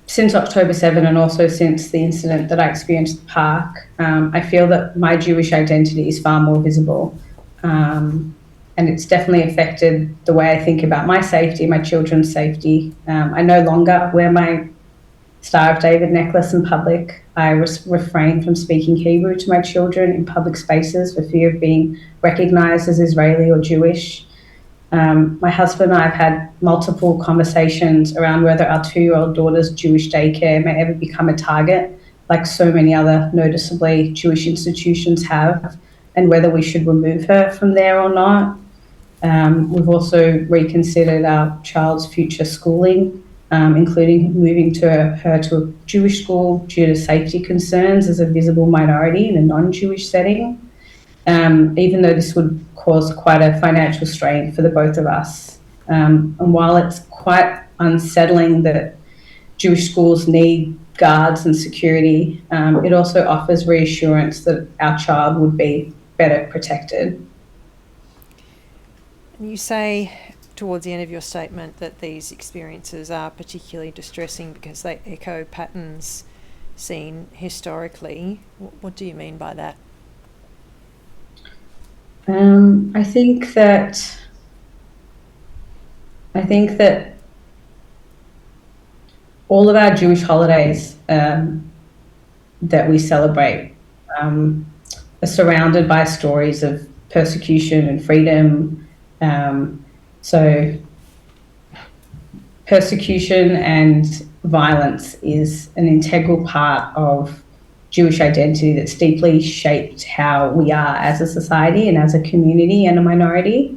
since October 7 and also since the incident that I experienced at the park, I feel that my Jewish identity is far more visible. And it's definitely affected the way I think about my safety, my children's safety. I no longer wear my Star of David necklace in public. I refrain from speaking Hebrew to my children in public spaces for fear of being recognised as Israeli or Jewish. My husband and I have had multiple conversations around whether our 2-year-old daughter's Jewish daycare may ever become a target, like so many other noticeably Jewish institutions have, and whether we should remove her from there or not. We've also reconsidered our child's future schooling, including moving her to a Jewish school due to safety concerns as a visible minority in a non-Jewish setting, even though this would cause quite a financial strain for the both of us. And while it's quite unsettling that Jewish schools need guards and security, it also offers reassurance that our child would be better protected. You say towards the end of your statement that these experiences are particularly distressing because they echo patterns seen historically. What do you mean by that? I think that all of our Jewish holidays that we celebrate are surrounded by stories of persecution and freedom. So persecution and violence is an integral part of Jewish identity that's deeply shaped how we are as a society and as a community and a minority.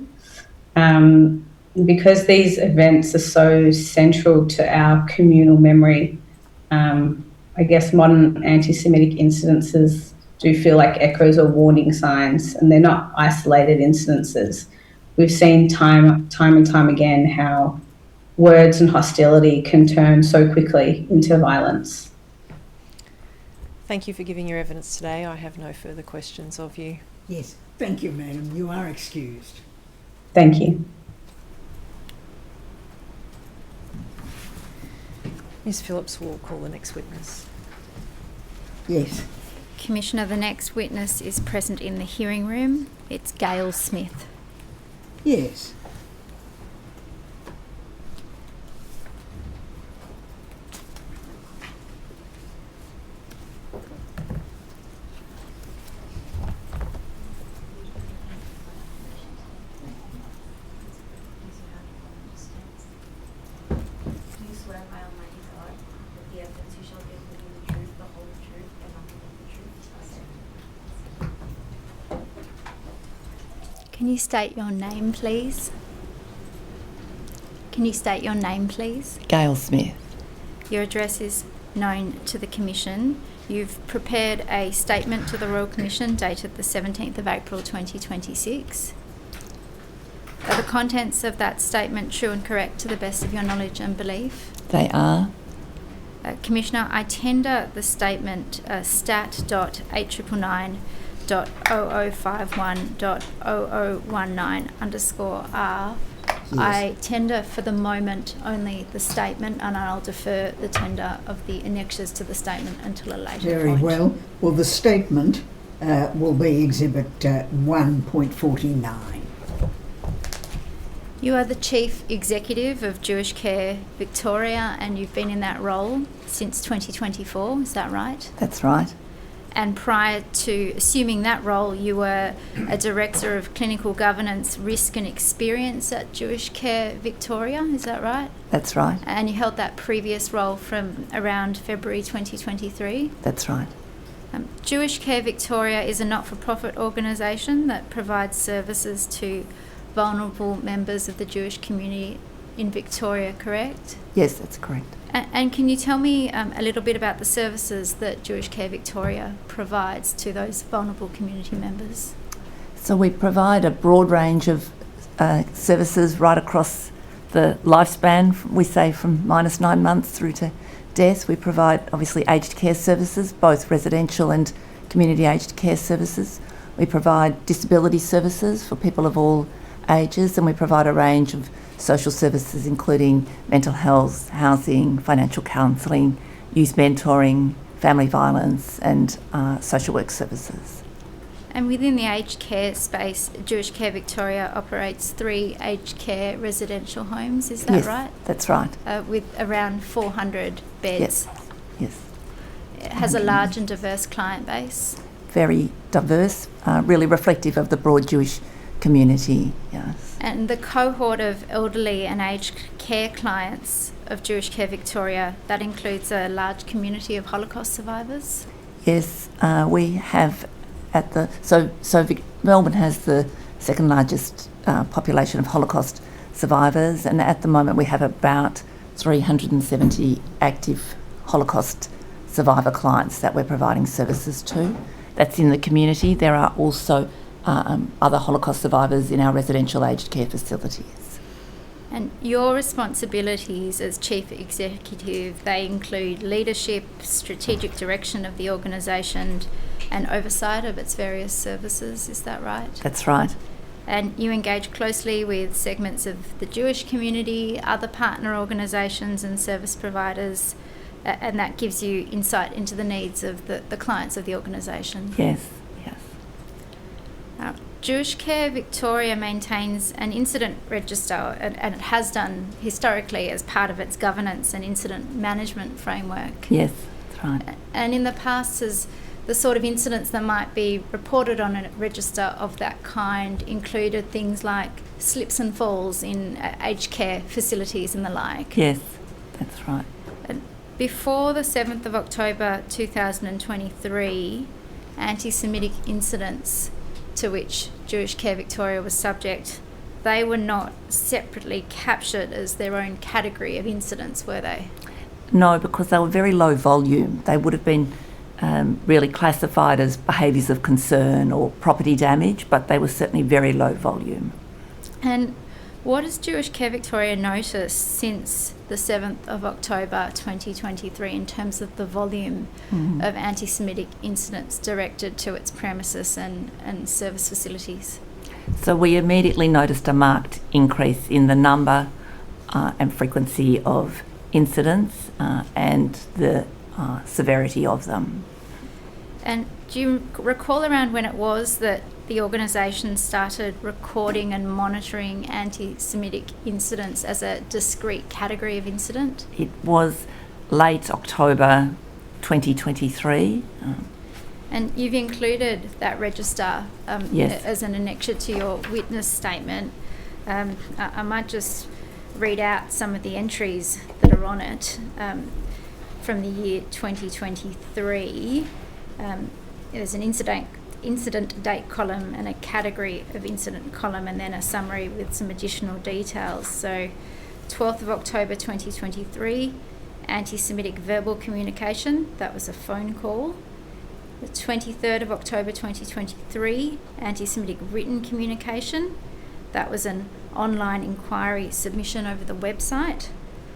Because these events are so central to our communal memory, I guess modern anti-Semitic incidences do feel like echoes or warning signs, and they're not isolated incidences. We've seen time and time again how words and hostility can turn so quickly into violence. Thank you for giving your evidence today. I have no further questions of you. Yes, thank you, madam. You are excused. Thank you. Ms Phillips will call the next witness. Yes. Commissioner, the next witness is present in the hearing room. It's Gayle Smith. Yes. Can you state your name, please? Can you state your name, please? Gayle Smith. Your address is known to the Commission. You've prepared a statement to the Royal Commission dated the 17th of April 2026. Are the contents of that statement true and correct to the best of your knowledge and belief? They are. Commissioner, I tender the statement stat.899.0051.0019_R. Yes. I tender for the moment only the statement, and I'll defer the tender of the annexures to the statement until a later Very point. well. Well, the statement will be Exhibit 1.49. You are the Chief Executive of Jewish Care Victoria, and you've been in that role since 2024, is that right? That's right. And prior to assuming that role, you were a Director of Clinical Governance, Risk and Experience at Jewish Care Victoria, is that right? That's right. And you held that previous role from around February 2023? That's right. Jewish Care Victoria is a not-for-profit organisation that provides services to vulnerable members of the Jewish community in Victoria, correct? Yes, that's correct. And can you tell me a little bit about the services that Jewish Care Victoria provides to those vulnerable community members? So we provide a broad range of services right across the lifespan, we say from -9 months through to death. We provide obviously aged care services, both residential and community aged care services. We provide disability services for people of all ages, and we provide a range of social services including mental health, housing, financial counselling, youth mentoring, family violence and social work services. And within the aged care space, Jewish Care Victoria operates 3 aged care residential homes, is that yes, right? That's right. With around 400 beds. Yes. It has a large and diverse client base. Very diverse, really reflective of the broad Jewish community, yes. And the cohort of elderly and aged care clients of Jewish Care Victoria, that includes a large community of Holocaust survivors? Yes, we have Melbourne has the second largest population of Holocaust survivors, and at the moment we have about 370 active Holocaust survivor clients that we're providing services to. That's in the community. There are also other Holocaust survivors in our residential aged care facilities. And your responsibilities as Chief Executive, they include leadership, strategic direction of the organisation and oversight of its various services, is that right? That's right. And you engage closely with segments of the Jewish community, other partner organisations and service providers, and that gives you insight into the needs of the clients of the organisation. Yes. Jewish Care Victoria maintains an incident register, and it has done historically as part of its governance and incident management framework. Yes, that's right. And in the past, has the sort of incidents that might be reported on a register of that kind included things like slips and falls in aged care facilities and the like? Yes, that's right. Before the 7th of October 2023, anti-Semitic incidents to which Jewish Care Victoria was subject, they were not separately captured as their own category of incidents, were they? No, because they were very low volume. They would have been really classified as behaviours of concern or property damage, but they were certainly very low volume. And what has Jewish Care Victoria noticed since the 7th of October 2023 in terms of the volume of anti-Semitic incidents directed to its premises and service facilities? So we immediately noticed a marked increase in the number and frequency of incidents and the severity of them. And do you recall around when it was that the organisation started recording and monitoring anti-Semitic incidents as a discrete category of incident? It was late October 2023. And you've included that register Yes. as an annexure to your witness statement. I might just read out some of the entries that are on it from the year 2023. There's an incident date column and a category of incident column, and then a summary with some additional details. So 12th of October 2023, anti-Semitic verbal communication, that was a phone call. The 23rd of October 2023, anti-Semitic written communication, that was an online inquiry submission over the website.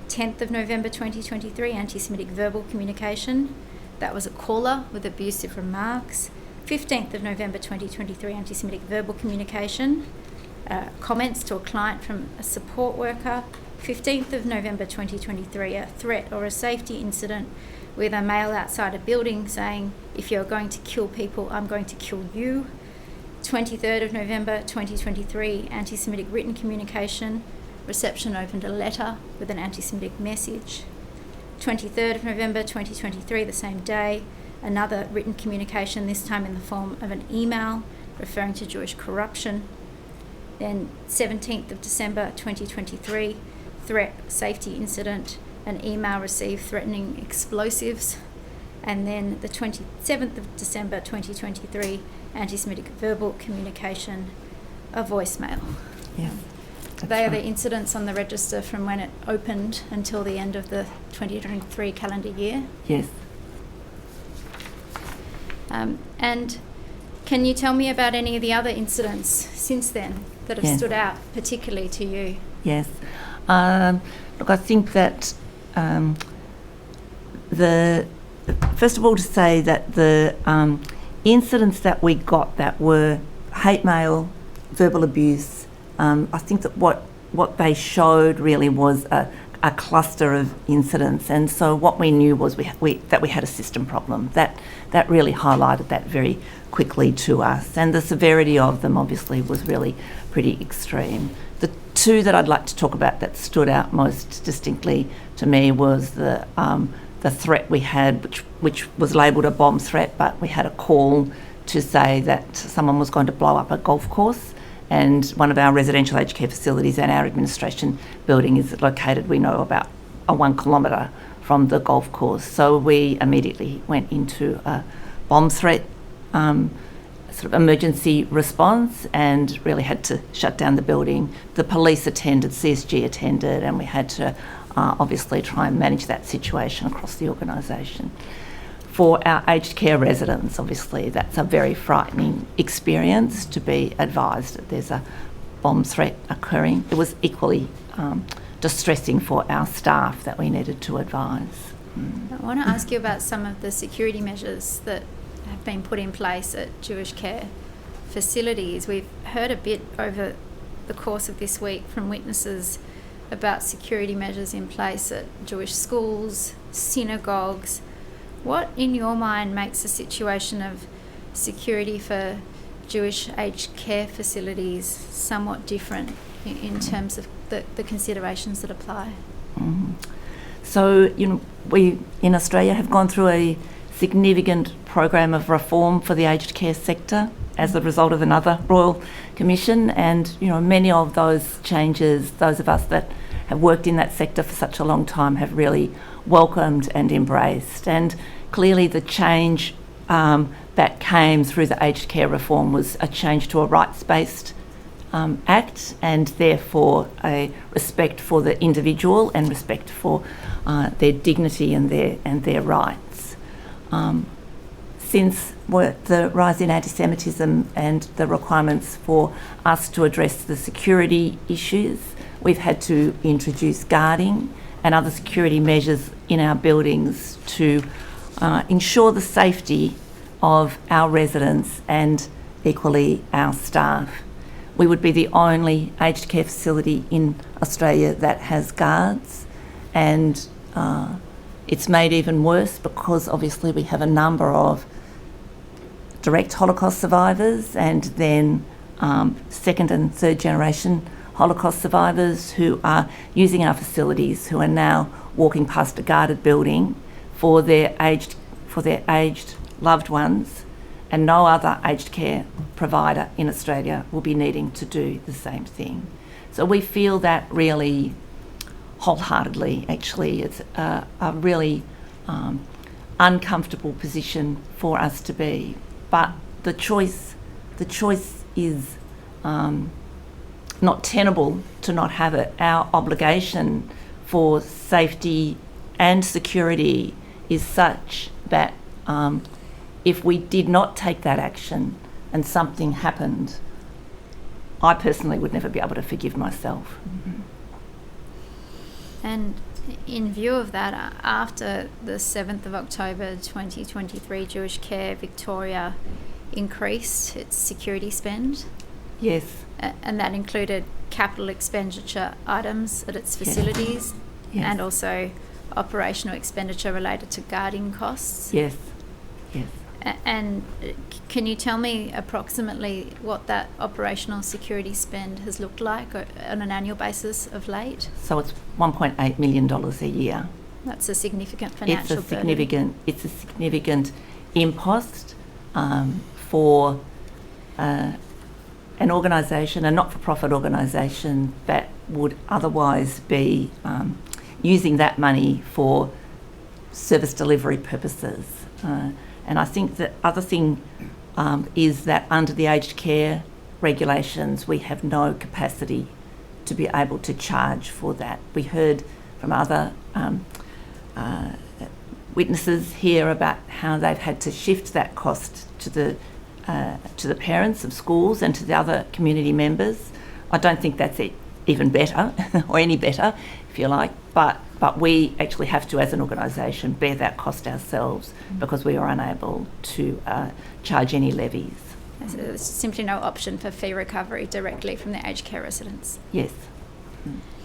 10th of November 2023, anti-Semitic verbal communication, that was a caller with abusive remarks. 15th of November 2023, anti-Semitic verbal communication, comments to a client from a support worker. 15th of November 2023, a threat or a safety incident with a male outside a building saying, if you're going to kill people, I'm going to kill you. 23rd of November 2023, anti-Semitic written communication, reception opened a letter with an anti-Semitic message. 23rd of November 2023, the same day, another written communication, this time in the form of an email referring to Jewish corruption. Then 17th of December 2023, threat, safety incident, an email received threatening explosives. And then the 27th of December 2023, anti-Semitic verbal communication, a voicemail. Yeah. They are the incidents on the register from when it opened until the end of the 2023 calendar year. Yes. And can you tell me about any of the other incidents since then that have stood out particularly to you? Yes. Look, I think that first of all, to say that the incidents that we got that were hate mail, verbal abuse, I think that what they showed really was a cluster of incidents, and so what we knew was that we had a system problem. That really highlighted that very quickly to us, and the severity of them obviously was really pretty extreme. The two that I'd like to talk about that stood out most distinctly to me was the threat we had, which was labelled a bomb threat, but we had a call to say that someone was going to blow up a golf course, and one of our residential aged care facilities and our administration building is located, we know, about 1 kilometre from the golf course. So we immediately went into a bomb threat sort of emergency response and really had to shut down the building. The police attended, CSG attended, and we had to obviously try and manage that situation across the organisation. For our aged care residents, obviously, that's a very frightening experience to be advised that there's a bomb threat occurring. It was equally distressing for our staff that we needed to advise. I want to ask you about some of the security measures that have been put in place at Jewish care facilities. We've heard a bit over the course of this week from witnesses about security measures in place at Jewish schools, synagogues. What, in your mind, makes a situation of security for Jewish aged care facilities somewhat different in terms of the considerations that apply? So, we in Australia have gone through a significant program of reform for the aged care sector as a result of another Royal Commission, and many of those changes, those of us that have worked in that sector for such a long time have really welcomed and embraced. And clearly the change that came through the aged care reform was a change to a rights-based act, and therefore a respect for the individual and respect for their dignity and their rights. Since the rise in anti-Semitism and the requirements for us to address the security issues, we've had to introduce guarding and other security measures in our buildings to ensure the safety of our residents and equally our staff. We would be the only aged care facility in Australia that has guards, and it's made even worse because obviously we have a number of direct Holocaust survivors and then second and third generation Holocaust survivors who are using our facilities, who are now walking past a guarded building for their aged loved ones, and no other aged care provider in Australia will be needing to do the same thing. So we feel that really wholeheartedly. Actually, it's a really uncomfortable position for us to be. But the choice is not tenable to not have it. Our obligation for safety and security is such that if we did not take that action and something happened, I personally would never be able to forgive myself. And in view of that, after the 7th of October 2023, Jewish Care Victoria increased its security spend. Yes. And that included capital expenditure items at its facilities, Yes. and also operational expenditure related to guarding costs. Yes. Yes. And can you tell me approximately what that operational security spend has looked like on an annual basis of late? So it's $1.8 million a year. That's a significant financial burden. It's a significant impost for an organisation, a not-for-profit organisation that would otherwise be using that money for service delivery purposes. And I think the other thing is that under the aged care regulations, we have no capacity to be able to charge for that. We heard from other witnesses here about how they've had to shift that cost to the parents of schools and to the other community members. I don't think that's even better, or any better, if you like, but we actually have to, as an organisation, bear that cost ourselves because we are unable to charge any levies. So there's simply no option for fee recovery directly from the aged care residents? Yes.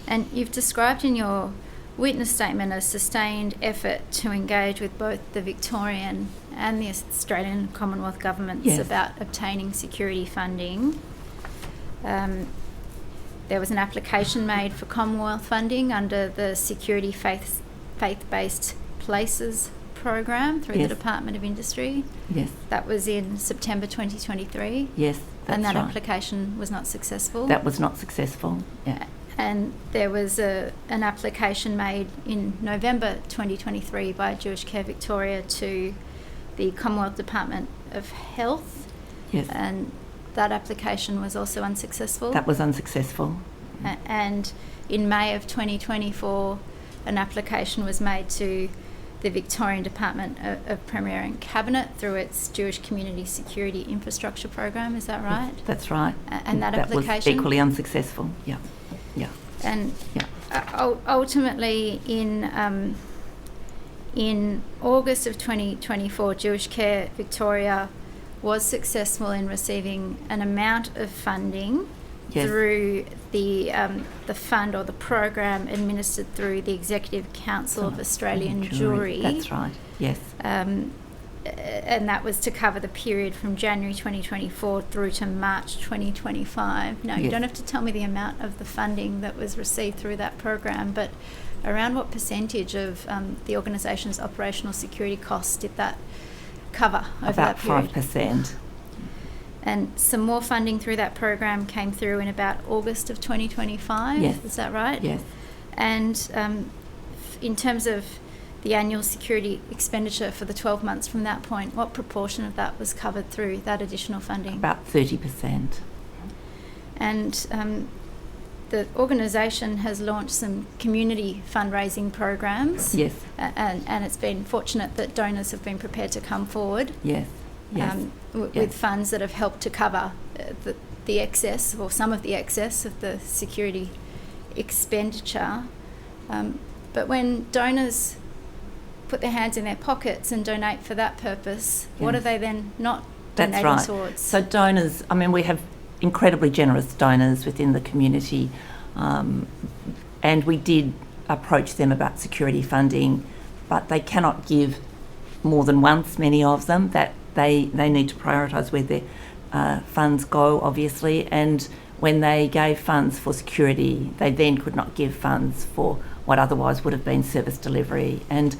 And you've described in your witness statement a sustained effort to engage with both the Victorian and the Australian Commonwealth governments about obtaining security funding. There was an application made for Commonwealth funding under the Security Faith-Based Places program through the Department of Industry. Yes. That was in September 2023. Yes, that's and that right. application was not successful. That was not successful, yeah. And there was an application made in November 2023 by Jewish Care Victoria to the Commonwealth Department of Health. Yes. And that application was also unsuccessful. That was unsuccessful. And in May of 2024, an application was made to the Victorian Department of Premier and Cabinet through its Jewish Community Security Infrastructure Program. Is that right? That's right. And that application was equally unsuccessful. Yeah. Yeah. And ultimately, in August of 2024, Jewish Care Victoria was successful in receiving an amount of funding through the fund or the program administered through the Executive Council of Australian Jewry. That's right. Yes. and that was to cover the period from January 2024 through to March 2025. Now, you Yes. don't have to tell me the amount of the funding that was received through that program, but around what percentage of the organisation's operational security costs did that cover over About that period? 5%. And some more funding through that program came through in about August of 2025. Yes. Is that right? Yes. And in terms of the annual security expenditure for the 12 months from that point, what proportion of that was covered through that additional funding? About 30%. And the organisation has launched some community fundraising programs. Yes. And it's been fortunate that donors have been prepared to come forward. Yes. Yes. With Yes. funds that have helped to cover the excess, or some of the excess of the security expenditure. But when donors put their hands in their pockets and donate for that purpose, what are Yes. they then not That's donating right. towards? So donors, I mean, we have incredibly generous donors within the community, and we did approach them about security funding, but they cannot give more than once, many of them, that they need to prioritise where their funds go, obviously, and when they gave funds for security, they then could not give funds for what otherwise would have been service delivery. And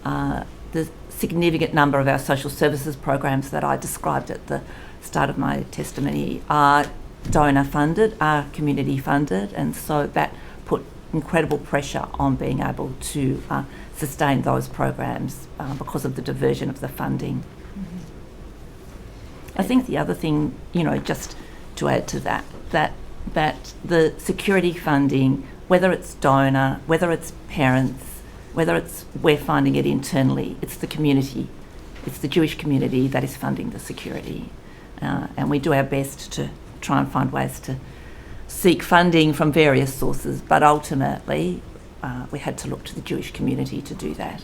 the significant number of our social services programs that I described at the start of my testimony are donor funded, are community funded, and so that put incredible pressure on being able to sustain those programs because of the diversion of the funding. I think the other thing, just to add to that the security funding, whether it's donor, whether it's parents, whether it's we're funding it internally, it's the community, it's the Jewish community that is funding the security. And we do our best to try and find ways to seek funding from various sources, but ultimately we had to look to the Jewish community to do that.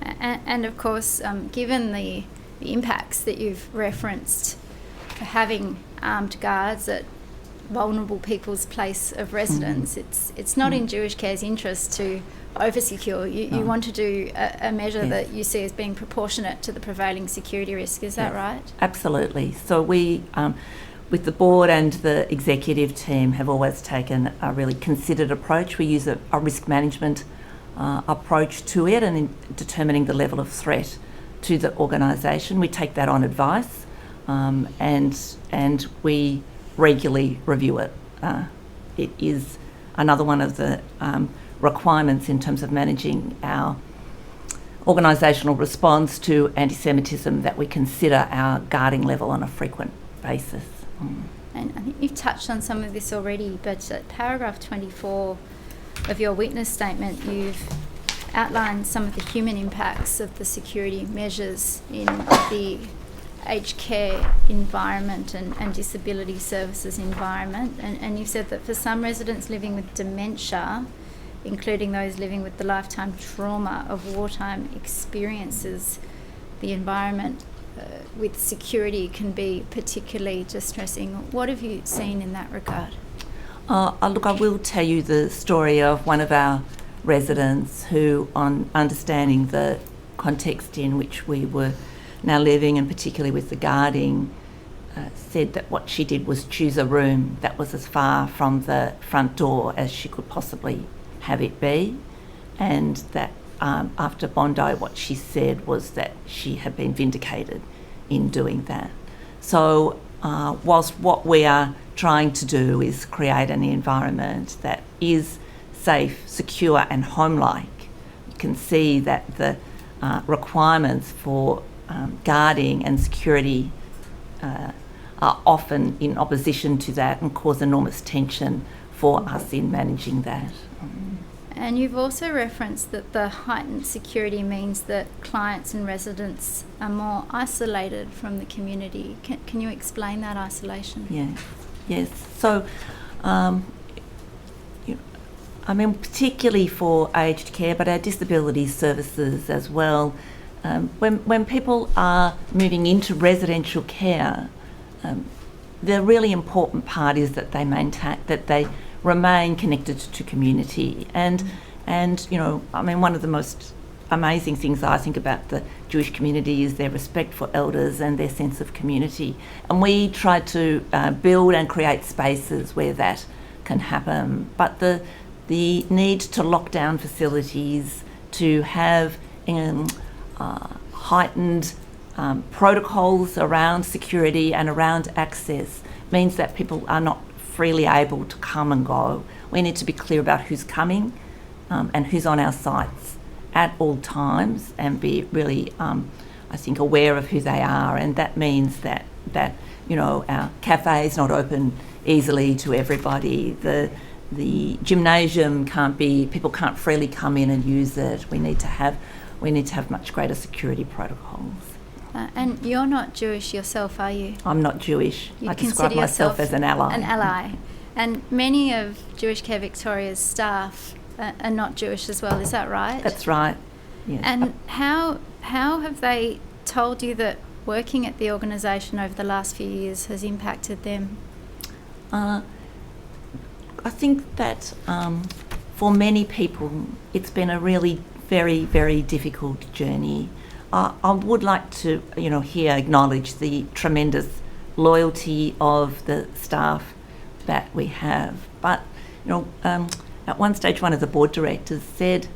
And of course, given the impacts that you've referenced for having armed guards at vulnerable people's place of residence, it's not in Jewish Care's interest to over-secure. You want to do a measure that you see as being proportionate to the prevailing security risk. Is that right? Absolutely. So we, with the board and the executive team, have always taken a really considered approach. We use a risk management approach to it, and in determining the level of threat to the organisation. We take that on advice, and we regularly review it. It is another one of the requirements in terms of managing our organisational response to anti-Semitism, that we consider our guarding level on a frequent basis. And I think you've touched on some of this already, but at paragraph 24 of your witness statement, you've outlined some of the human impacts of the security measures in the aged care environment and disability services environment. And you've said that for some residents living with dementia, including those living with the lifetime trauma of wartime experiences, the environment with security can be particularly distressing. What have you seen in that regard? Look, I will tell you the story of one of our residents who, on understanding the context in which we were now living, and particularly with the guarding, said that what she did was choose a room that was as far from the front door as she could possibly have it be, and that after Bondi, what she said was that she had been vindicated in doing that. So whilst what we are trying to do is create an environment that is safe, secure and home-like, you can see that the requirements for guarding and security are often in opposition to that and cause enormous tension for us in managing that. And you've also referenced that the heightened security means that clients and residents are more isolated from the community. Can you explain that isolation? Yes. So, particularly for aged care, but our disability services as well, when people are moving into residential care, the really important part is that they remain connected to community, and one of the most amazing things I think about the Jewish community is their respect for elders and their sense of community. And we try to build and create spaces where that can happen. But the need to lock down facilities, to have heightened protocols around security and around access means that people are not freely able to come and go. We need to be clear about who's coming and who's on our sites at all times, and be really, I think, aware of who they are. And that means that our cafe is not open easily to everybody. The gymnasium people can't freely come in and use it. We need to have much greater security protocols. And you're not Jewish yourself, are you? I'm not Jewish. You I describe myself as an ally. An ally. And many of Jewish Care Victoria's staff are not Jewish as well, is that right? That's right, yes. And how have they told you that working at the organisation over the last few years has impacted them? I think that for many people it's been a really very, very difficult journey. I would like to, here acknowledge the tremendous loyalty of the staff that we have. But, at one stage, one of the board directors said,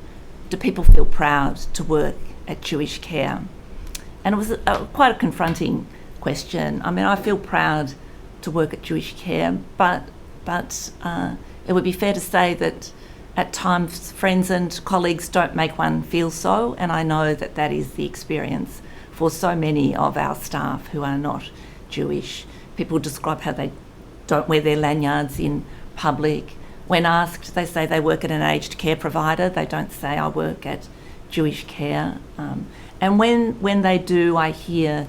"Do people feel proud to work at Jewish Care?" And it was quite a confronting question. I mean, I feel proud to work at Jewish Care, but it would be fair to say that at times friends and colleagues don't make one feel so, and I know that that is the experience for so many of our staff who are not Jewish. People describe how they don't wear their lanyards in public. When asked, they say they work at an aged care provider. They don't say, "I work at Jewish Care." And when they do, I hear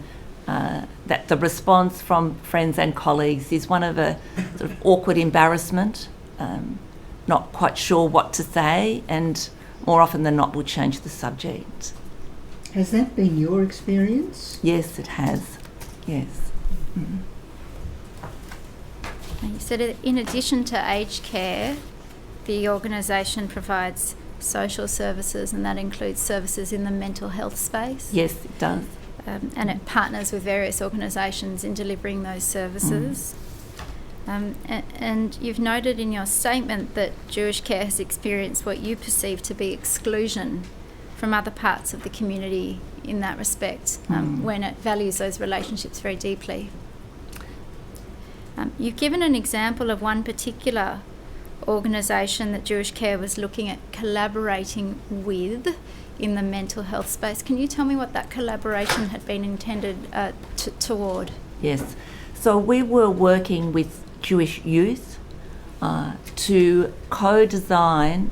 that the response from friends and colleagues is one of a sort of awkward embarrassment, not quite sure what to say, and more often than not will change the subject. Has that been your experience? Yes, it has. Yes. Mm-hmm. You said in addition to aged care, the organisation provides social services, and that includes services in the mental health space. Yes, it does. And it partners with various organisations in delivering those services. And you've noted in your statement that Jewish Care has experienced what you perceive to be exclusion from other parts of the community in that respect, when it values those relationships very deeply. You've given an example of one particular organisation that Jewish Care was looking at collaborating with in the mental health space. Can you tell me what that collaboration had been intended toward? Yes. So we were working with Jewish youth to co-design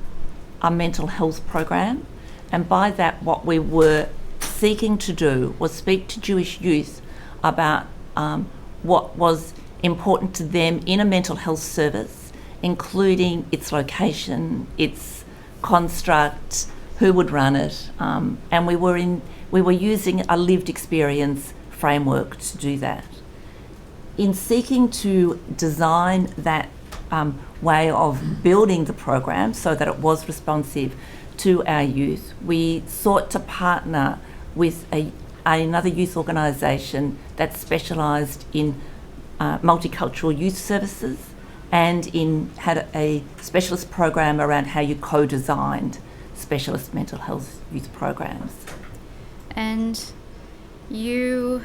a mental health program, and by that what we were seeking to do was speak to Jewish youth about what was important to them in a mental health service, including its location, its construct, who would run it, and we were using a lived experience framework to do that. In seeking to design that way of building the program so that it was responsive to our youth, we sought to partner with another youth organisation that specialised in multicultural youth services and had a specialist program around how you co-designed specialist mental health youth programs. And you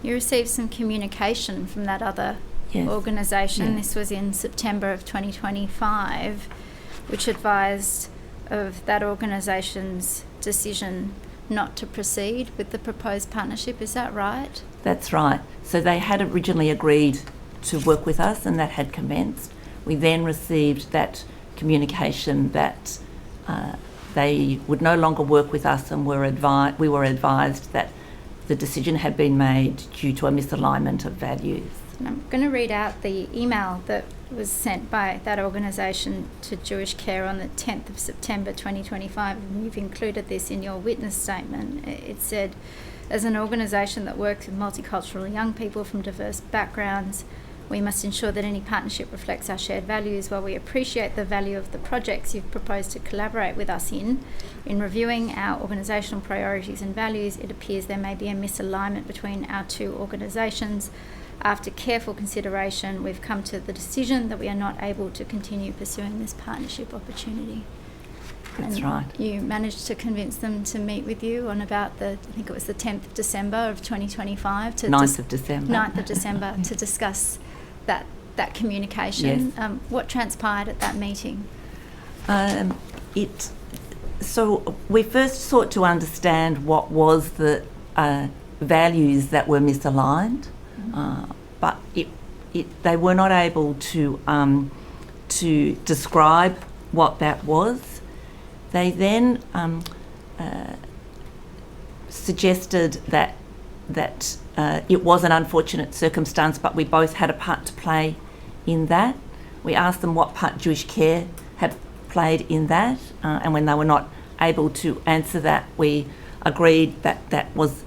received some communication from that other organisation. This was in September of 2025, which advised of that organisation's decision not to proceed with the proposed partnership. Is that right? That's right. So they had originally agreed to work with us, and that had commenced. We then received that communication that they would no longer work with us, and we were advised that the decision had been made due to a misalignment of values. And I'm going to read out the email that was sent by that organisation to Jewish Care on the 10th of September 2025, and you've included this in your witness statement. It said, "As an organisation that works with multicultural young people from diverse backgrounds, We must ensure that any partnership reflects our shared values. While we appreciate the value of the projects you've proposed to collaborate with us in reviewing our organisational priorities and values, it appears there may be a misalignment between our two organisations. After careful consideration, we've come to the decision that we are not able to continue pursuing this partnership opportunity. That's and right. You managed to convince them to meet with you on about I think it was the 10th of December of 2025. 9th of December. 9th of December to discuss that communication. Yes. What transpired at that meeting? So we first sought to understand what was the values that were misaligned, but they were not able to describe what that was. They then suggested that it was an unfortunate circumstance, but we both had a part to play in that. We asked them what part Jewish Care had played in that, and when they were not able to answer that, we agreed that that was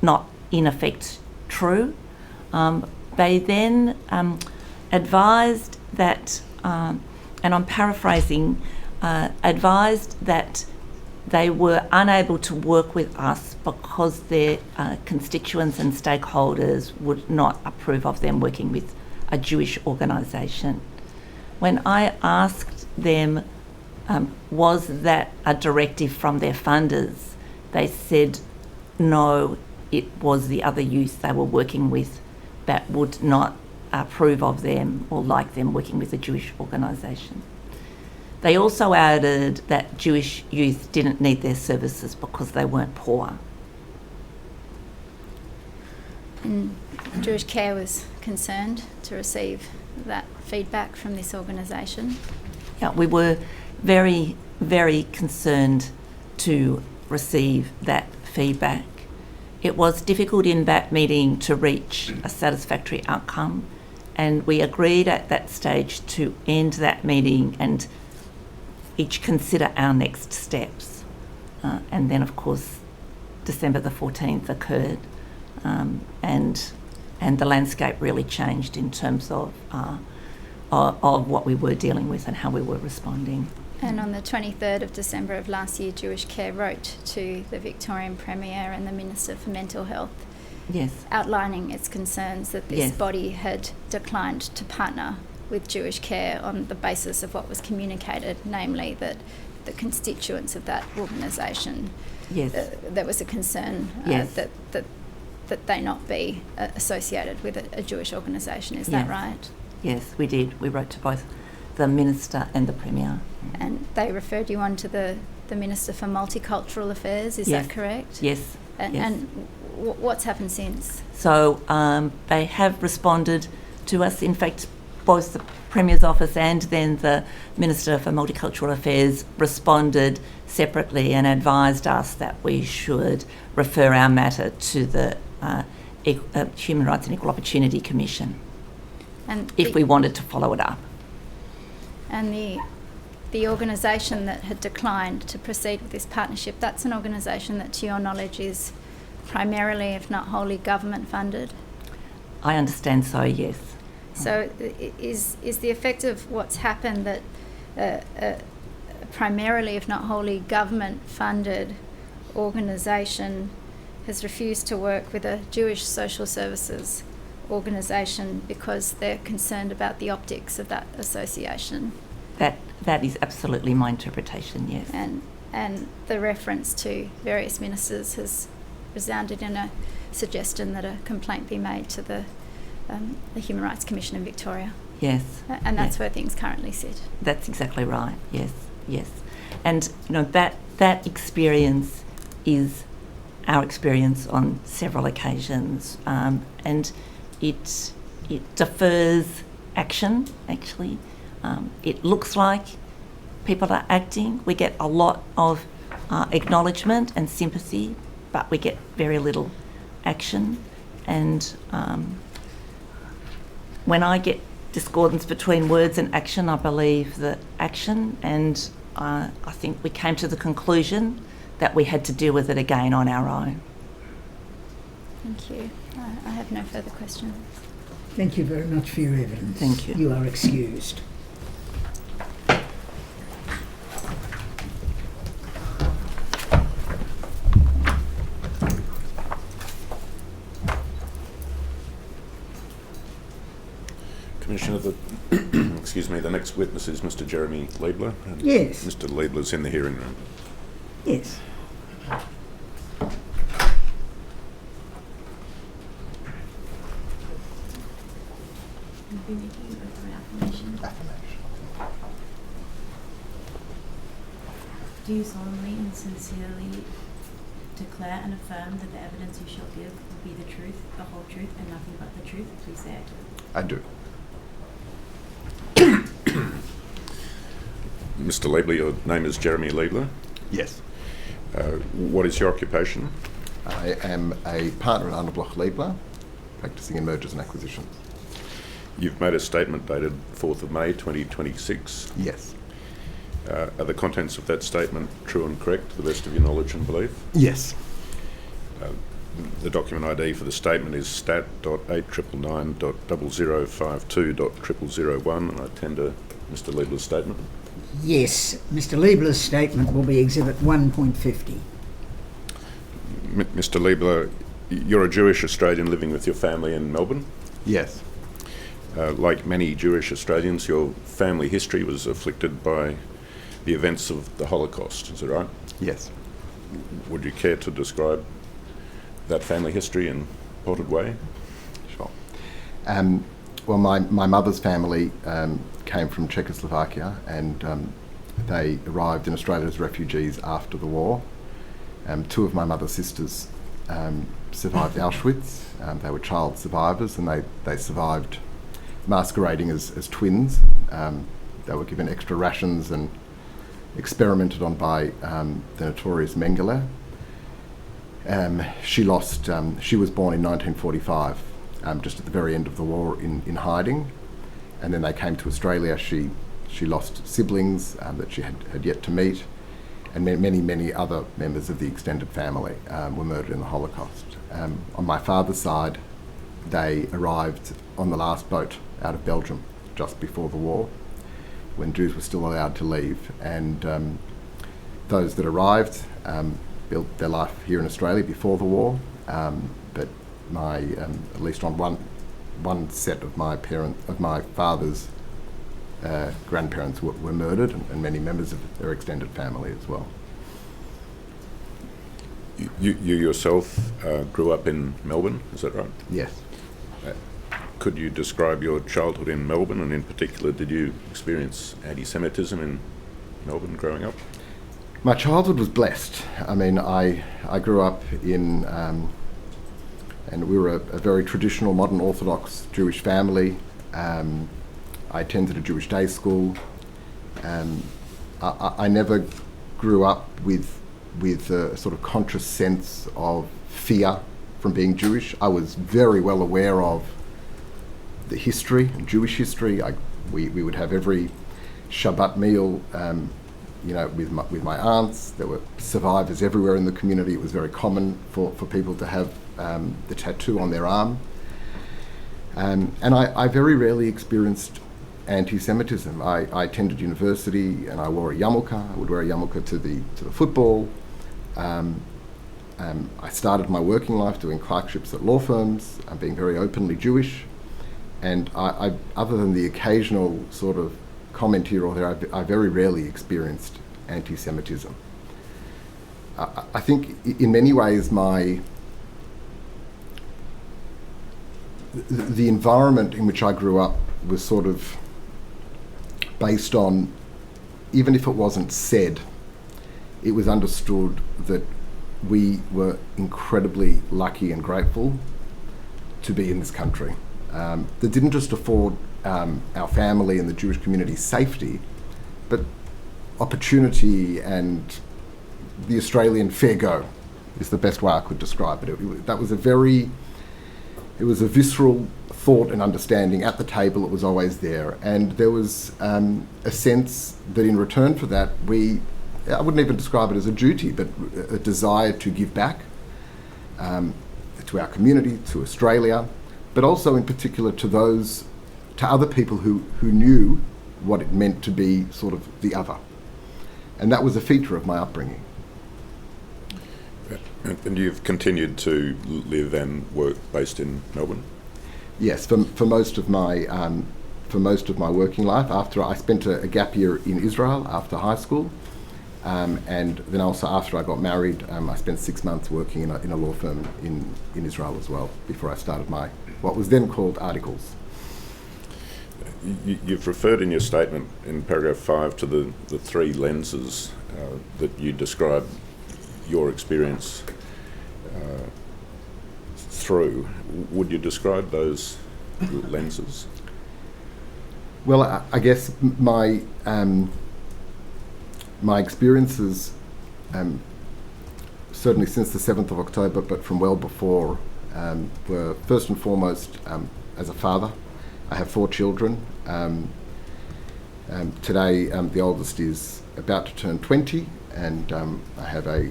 not in effect true. They then advised that, and I'm paraphrasing, advised that they were unable to work with us because their constituents and stakeholders would not approve of them working with a Jewish organisation. When I asked them, was that a directive from their funders, they said no, it was the other youth they were working with that would not approve of them or like them working with a Jewish organisation. They also added that Jewish youth didn't need their services because they weren't poor. And Jewish Care was concerned to receive that feedback from this organisation. Yeah, we were very, very concerned to receive that feedback. It was difficult in that meeting to reach a satisfactory outcome, and we agreed at that stage to end that meeting and each consider our next steps. And then, of course, December the 14th occurred, and the landscape really changed in terms of what we were dealing with and how we were responding. And on the 23rd of December of last year, Jewish Care wrote to the Victorian Premier and the Minister for Mental Health, yes, outlining its concerns that this yes. body had declined to partner with Jewish Care on the basis of what was communicated, namely that the constituents of that organisation, yes. There was a concern yes. that they not be associated with a Jewish organisation. Is yes. that right? Yes, we did. We wrote to both the Minister and the Premier. And they referred you on to the Minister for Multicultural Affairs, is yes. that correct? Yes. And, yes. and what's happened since? So they have responded to us. In fact, both the Premier's office and then the Minister for Multicultural Affairs responded separately and advised us that we should refer our matter to the Human Rights and Equal Opportunity Commission And if we wanted to follow it up. And the organisation that had declined to proceed with this partnership, that's an organisation that, to your knowledge, is primarily, if not wholly, government funded? I understand so, yes. So is the effect of what's happened that primarily, if not wholly, government-funded organisation has refused to work with a Jewish social services organisation because they're concerned about the optics of that association? That is absolutely my interpretation, yes. And the reference to various ministers has resounded in a suggestion that a complaint be made to the Human Rights Commission in Victoria. Yes. And that's yes. where things currently sit. That's exactly right, yes, yes. And that experience is our experience on several occasions, and it defers action, actually. It looks like people are acting. We get a lot of acknowledgement and sympathy, but we get very little action. And when I get discordance between words and action, I believe that action, and I think we came to the conclusion that we had to deal with it again on our own. Thank you. I have no further questions. Thank you very much for your evidence. Thank you. You are excused. Commissioner, excuse me, the next witness is Mr. Jeremy Leibler. Yes. Mr. Leibler's in the hearing room. Yes. Be making an oath or affirmation. Do you solemnly and sincerely declare and affirm that the evidence you shall give will be the truth, the whole truth, and nothing but the truth? Please say it. I do. Mr. Leibler, your name is Jeremy Leibler? Yes. What is your occupation? I am a partner at Underbloch Leibler, practicing in mergers and acquisitions. You've made a statement dated 4th of May 2026. Yes. Are the contents of that statement true and correct to the best of your knowledge and belief? Yes. The document ID for the statement is stat.899.0052.0001, and I tender Mr. Leibler's statement. Yes, Mr. Leibler's statement will be Exhibit 1.50. Mr. Leibler, you're a Jewish Australian living with your family in Melbourne? Yes. Like many Jewish Australians, your family history was afflicted by the events of the Holocaust, is that right? Yes. Would you care to describe that family history in a potted way? Sure. Well, my mother's family came from Czechoslovakia, and they arrived in Australia as refugees after the war. Two of my mother's sisters survived Auschwitz. They were child survivors, and they survived masquerading as twins. They were given extra rations and experimented on by the notorious Mengele. She was born in 1945, just at the very end of the war in hiding, and then they came to Australia. She lost siblings that she had yet to meet, and many other members of the extended family were murdered in the Holocaust. On my father's side, they arrived on the last boat out of Belgium just before the war, when Jews were still allowed to leave, and those that arrived built their life here in Australia before the war, but at least on one set of my father's grandparents were murdered, and many members of their extended family as well. You yourself grew up in Melbourne, is that right? Yes. Could you describe your childhood in Melbourne, and in particular, did you experience anti-Semitism in Melbourne growing up? My childhood was blessed. I mean, I grew up in, and we were a very traditional, modern Orthodox Jewish family. I attended a Jewish day school. I never grew up with a sort of conscious sense of fear from being Jewish. I was very well aware of the history, Jewish history. We would have every Shabbat meal, with my aunts. There were survivors everywhere in the community. It was very common for people to have the tattoo on their arm. And I very rarely experienced anti-Semitism. I attended university and I wore a yarmulke. I would wear a yarmulke to the football. I started my working life doing clerkships at law firms, being very openly Jewish. And I other than the occasional sort of comment here or there, I very rarely experienced anti-Semitism. I think in many ways the environment in which I grew up was sort of based on, even if it wasn't said, it was understood that we were incredibly lucky and grateful to be in this country. That didn't just afford our family and the Jewish community safety, but opportunity, and the Australian fair go is the best way I could describe it. It was a visceral thought and understanding at the table. It was always there, and there was a sense that in return for that, I wouldn't even describe it as a duty, but a desire to give back to our community, to Australia, but also in particular to other people who knew what it meant to be sort of the other. And that was a feature of my upbringing. And you've continued to live and work based in Melbourne? Yes, for most of my working life. After I spent a gap year in Israel after high school, and then also after I got married, I spent 6 months working in a law firm in Israel as well before I started what was then called articles. You've referred in your statement in paragraph 5 to the three lenses that you describe your experience through. Would you describe those lenses? Well, I guess my experiences, certainly since the 7th of October, but from well before, were first and foremost as a father. I have 4 children. Today, the oldest is about to turn 20, and I have a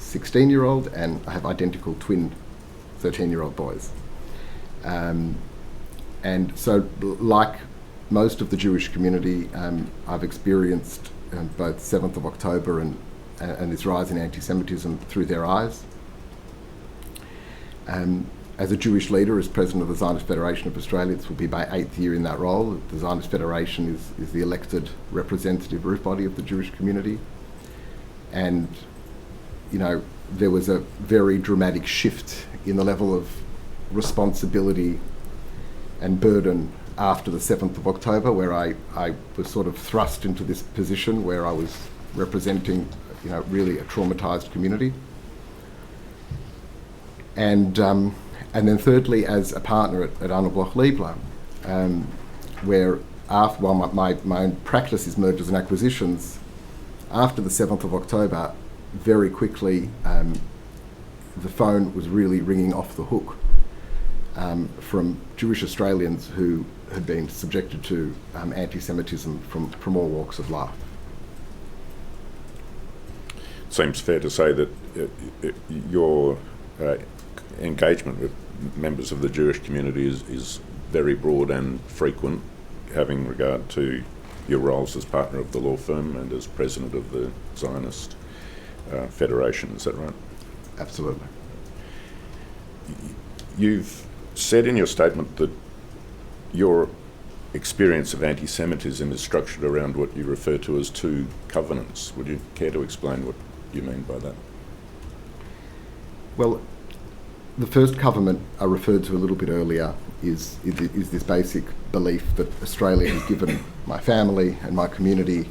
16-year-old, and I have identical twin 13-year-old boys. And so, like most of the Jewish community, I've experienced both 7th of October and this rise in anti-Semitism through their eyes. As a Jewish leader, as President of the Zionist Federation of Australia, this will be my 8th year in that role. The Zionist Federation is the elected representative root body of the Jewish community. And, you know, there was a very dramatic shift in the level of responsibility and burden after the 7th of October, where I was sort of thrust into this position where I was representing, you know, really a traumatised community. And then thirdly, as a partner at Arnold Bloch Leibler, where while my own practice is mergers and acquisitions, after the 7th of October, very quickly the phone was really ringing off the hook from Jewish Australians who had been subjected to anti-Semitism from all walks of life. Seems fair to say that your engagement with members of the Jewish community is very broad and frequent, having regard to your roles as partner of the law firm and as president of the Zionist Federation. Is that right? Absolutely. You've said in your statement that your experience of anti-Semitism is structured around what you refer to as 2 covenants. Would you care to explain what you mean by that? Well, the first covenant I referred to a little bit earlier is this basic belief that Australia has given my family and my community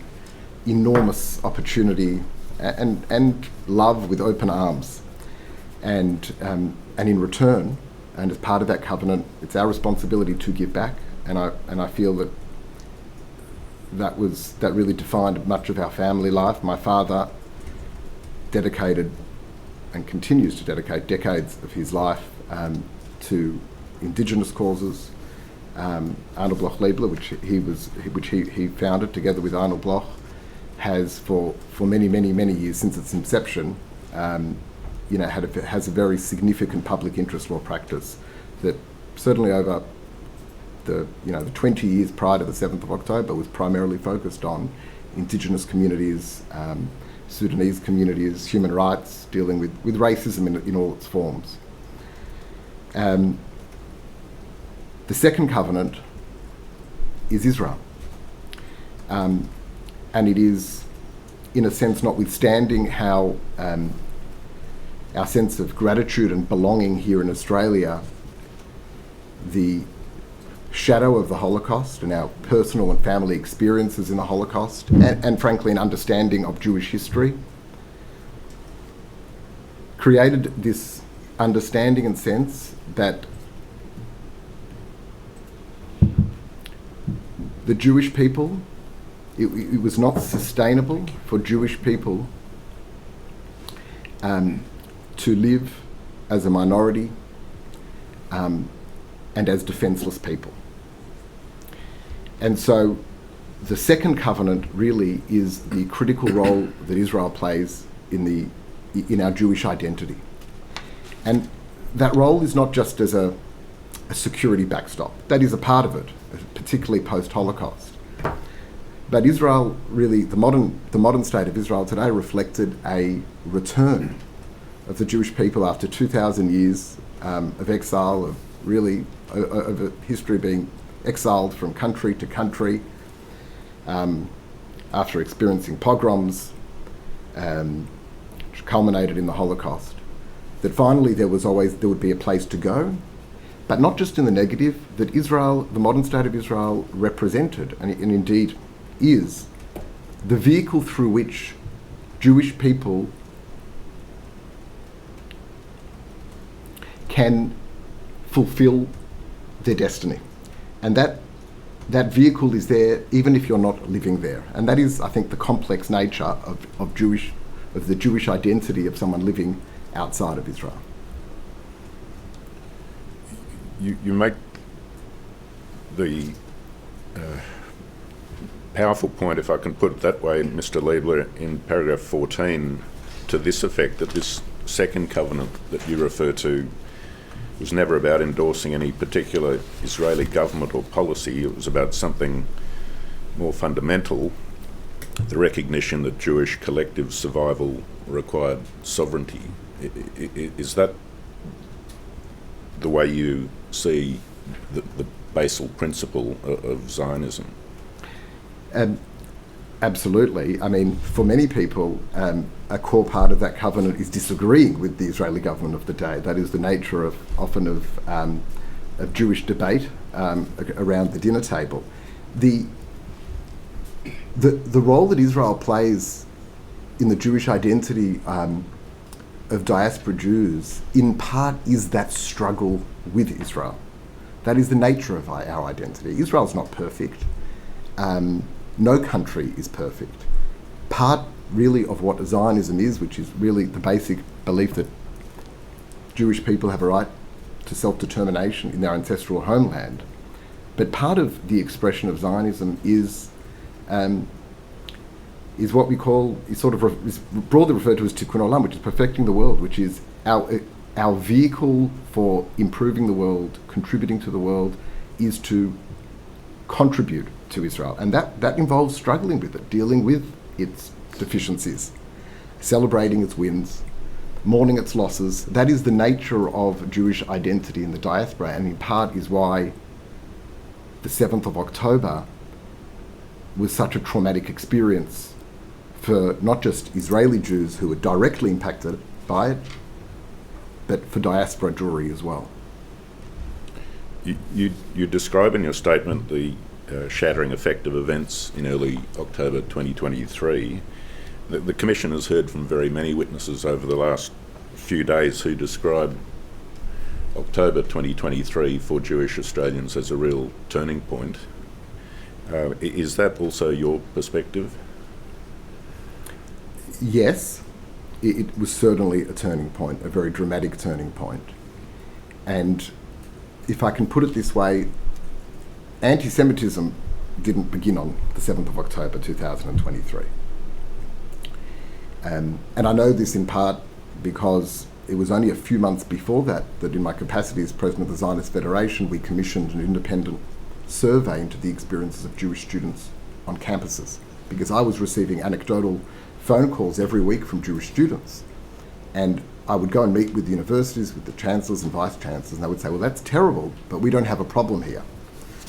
enormous opportunity and love with open arms. And in return, and as part of that covenant, it's our responsibility to give back. And I feel that really defined much of our family life. My father dedicated and continues to dedicate decades of his life to Indigenous causes. Arnold Bloch Leibler, which he founded together with Arnold Bloch, has for many years since its inception, has a very significant public interest law practice that certainly over the 20 years prior to the 7th of October was primarily focused on Indigenous communities, Sudanese communities, human rights, dealing with racism in all its forms. The second covenant is Israel. And it is, in a sense, notwithstanding how our sense of gratitude and belonging here in Australia, the shadow of the Holocaust and our personal and family experiences in the Holocaust, and frankly an understanding of Jewish history, created this understanding and sense that the Jewish people, it was not sustainable for Jewish people to live as a minority and as defenceless people. And so the second covenant really is the critical role that Israel plays in our Jewish identity. And that role is not just as a a security backstop. That is a part of it, particularly post-Holocaust. But Israel, really, the modern state of Israel today reflected a return of the Jewish people after 2,000 years of exile, of a history being exiled from country to country, after experiencing pogroms, which culminated in the Holocaust. That finally there would be a place to go, but not just in the negative, that Israel, the modern state of Israel, represented, and indeed is, the vehicle through which Jewish people can fulfill their destiny. And that vehicle is there even if you're not living there. And that is, I think, the complex nature of the Jewish identity of someone living outside of Israel. You make the powerful point, if I can put it that way, Mr. Leibler, in paragraph 14, to this effect, that this second covenant that you refer to was never about endorsing any particular Israeli government or policy. It was about something more fundamental, the recognition that Jewish collective survival required sovereignty. Is that the way you see the basal principle of Zionism? Absolutely. I mean, for many people, a core part of that covenant is disagreeing with the Israeli government of the day. That is the nature often of Jewish debate around the dinner table. The role that Israel plays in the Jewish identity of diaspora Jews, in part, is that struggle with Israel. That is the nature of our identity. Israel's not perfect. No country is perfect. Part, really, of what Zionism is, which is really the basic belief that Jewish people have a right to self-determination in their ancestral homeland. But part of the expression of Zionism is what we call, is broadly referred to as Tikkun Olam, which is perfecting the world, which is our vehicle for improving the world, contributing to the world, is to contribute to Israel. And that involves struggling with it, dealing with its deficiencies, celebrating its wins, mourning its losses. That is the nature of Jewish identity in the diaspora, and in part is why the 7th of October was such a traumatic experience for not just Israeli Jews who were directly impacted by it, but for diaspora Jewry as well. You describe in your statement the shattering effect of events in early October 2023. The Commission has heard from very many witnesses over the last few days who describe October 2023 for Jewish Australians as a real turning point. Is that also your perspective? Yes, it was certainly a turning point, a very dramatic turning point. And if I can put it this way, anti-Semitism didn't begin on the 7th of October 2023. And I know this in part because it was only a few months before that in my capacity as president of the Zionist Federation, we commissioned an independent survey into the experiences of Jewish students on campuses, because I was receiving anecdotal phone calls every week from Jewish students. And I would go and meet with the universities, with the chancellors and vice chancellors, and they would say, well, that's terrible, but we don't have a problem here.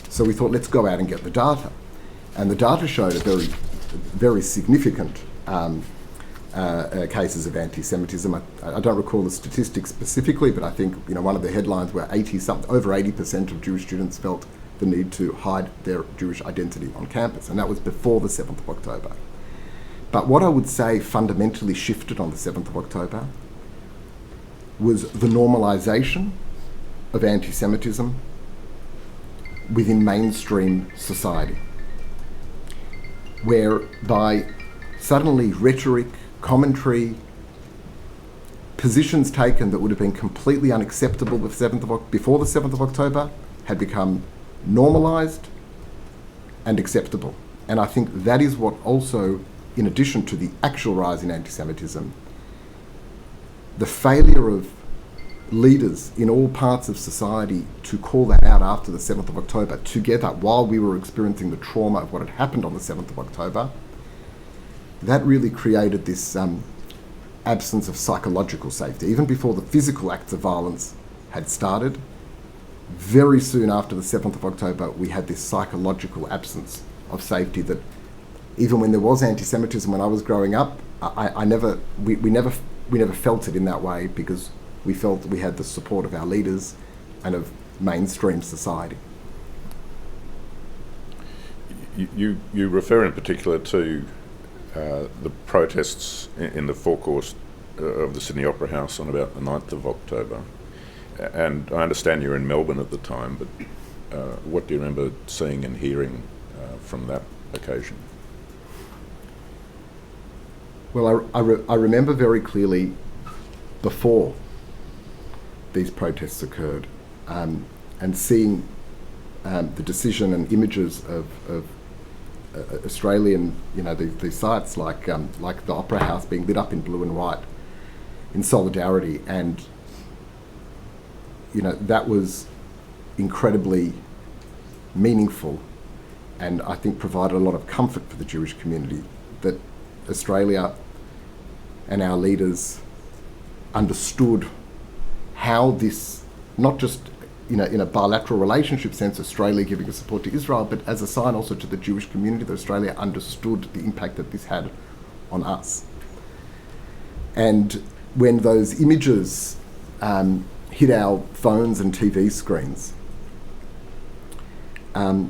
So we thought, let's go out and get the data. And the data showed a very, very significant cases of anti-Semitism. I don't recall the statistics specifically, but I think one of the headlines were over 80% of Jewish students felt the need to hide their Jewish identity on campus, and that was before the 7th of October. But what I would say fundamentally shifted on the 7th of October was the normalisation of anti-Semitism within mainstream society, whereby suddenly rhetoric, commentary, positions taken that would have been completely unacceptable before the 7th of October had become normalised and acceptable. And I think that is what also, in addition to the actual rise in anti-Semitism, the failure of leaders in all parts of society to call that out after the 7th of October together while we were experiencing the trauma of what had happened on the 7th of October, that really created this absence of psychological safety. Even before the physical acts of violence had started, very soon after the 7th of October, we had this psychological absence of safety that even when there was anti-Semitism when I was growing up, we never felt it in that way because we felt that we had the support of our leaders and of mainstream society. You refer in particular to the protests in the forecourt of the Sydney Opera House on about the 9th of October. And I understand you were in Melbourne at the time, but what do you remember seeing and hearing from that occasion? Well, I remember very clearly before these protests occurred and seeing the decision and images of Australian, these sites like the Opera House being lit up in blue and white in solidarity, and that was incredibly meaningful, and I think provided a lot of comfort for the Jewish community that Australia and our leaders understood how this, not just in a bilateral relationship sense, Australia giving a support to Israel, but as a sign also to the Jewish community that Australia understood the impact that this had on us. And when those images hit our phones and TV screens, I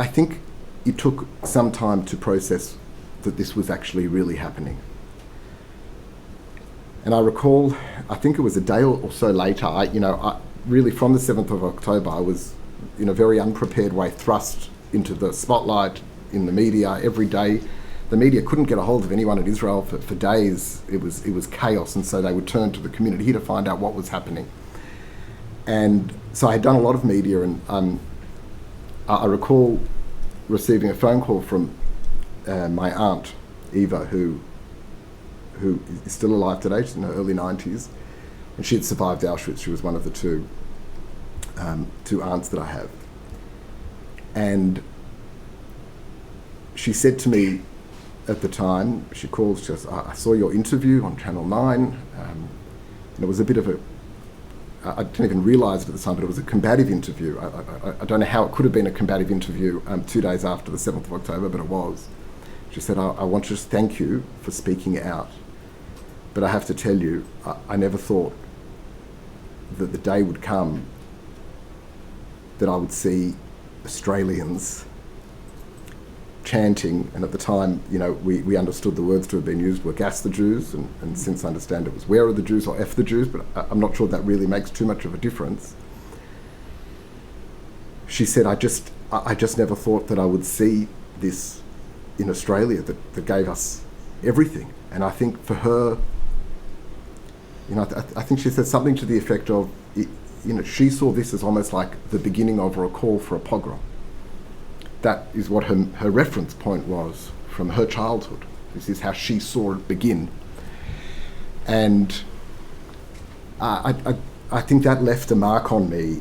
think it took some time to process that this was actually really happening. And I recall, I think it was a day or so later, I really from the 7th of October, I was in a very unprepared way thrust into the spotlight in the media every day. The media couldn't get a hold of anyone in Israel for days. It was chaos, and so they would turn to the community to find out what was happening. And so I had done a lot of media, and I recall receiving a phone call from my aunt, Eva, who is still alive today. She's in her early 90s, and she had survived Auschwitz. She was one of the two aunts that I have. And she said to me at the time, she called, she goes, I saw your interview on Channel 9, and it was a bit of a, I didn't even realise it at the time, but it was a combative interview. I don't know how it could have been a combative interview 2 days after the 7th of October, but it was. She said, I want to just thank you for speaking out. But I have to tell you, I never thought that the day would come that I would see Australians chanting, and at the time, we understood the words to have been used were "gas the Jews," and since I understand it was "where are the Jews" or "F the Jews," but I'm not sure that really makes too much of a difference. She said, I just never thought that I would see this in Australia that gave us everything. And I think for her, I think she said something to the effect of, she saw this as almost like the beginning of a call for a pogrom. That is what her reference point was from her childhood. This is how she saw it begin. And I think that left a mark on me,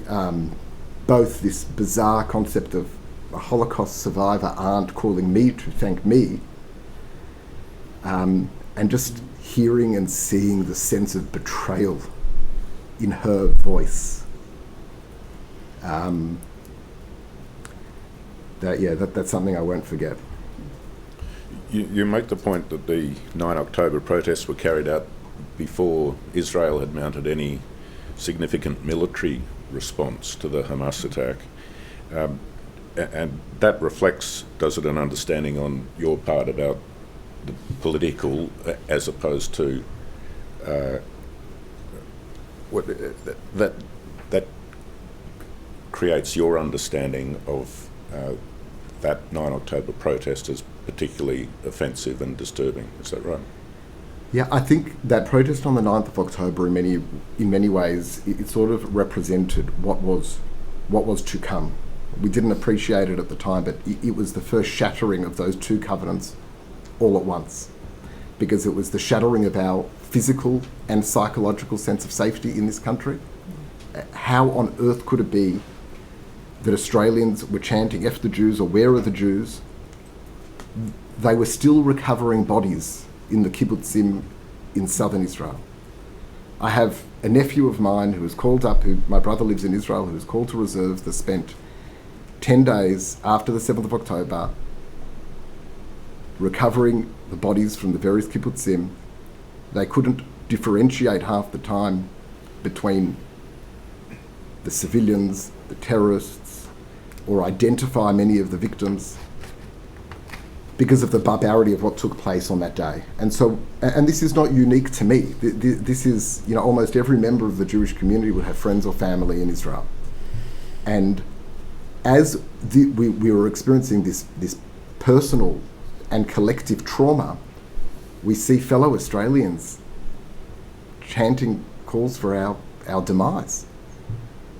both this bizarre concept of a Holocaust survivor aunt calling me to thank me, and just hearing and seeing the sense of betrayal in her voice. That's something I won't forget. You make the point that the 9 October protests were carried out before Israel had mounted any significant military response to the Hamas attack. And that reflects, does it, an understanding on your part about the political as opposed to that creates your understanding of that 9 October protest as particularly offensive and disturbing. Is that right? Yeah, I think that protest on the 9th of October in many ways, it sort of represented what was to come. We didn't appreciate it at the time, but it was the first shattering of those two covenants all at once, because it was the shattering of our physical and psychological sense of safety in this country. How on earth could it be that Australians were chanting "F the Jews" or "Where are the Jews"? They were still recovering bodies in the kibbutzim in southern Israel. I have a nephew of mine who was called up, my brother lives in Israel, who was called to reserves, that spent 10 days after the 7th of October recovering the bodies from the various kibbutzim. They couldn't differentiate half the time between the civilians, the terrorists, or identify many of the victims because of the barbarity of what took place on that day. And so, and this is not unique to me. This is, you know, almost every member of the Jewish community would have friends or family in Israel. And as we were experiencing this personal and collective trauma, we see fellow Australians chanting calls for our demise.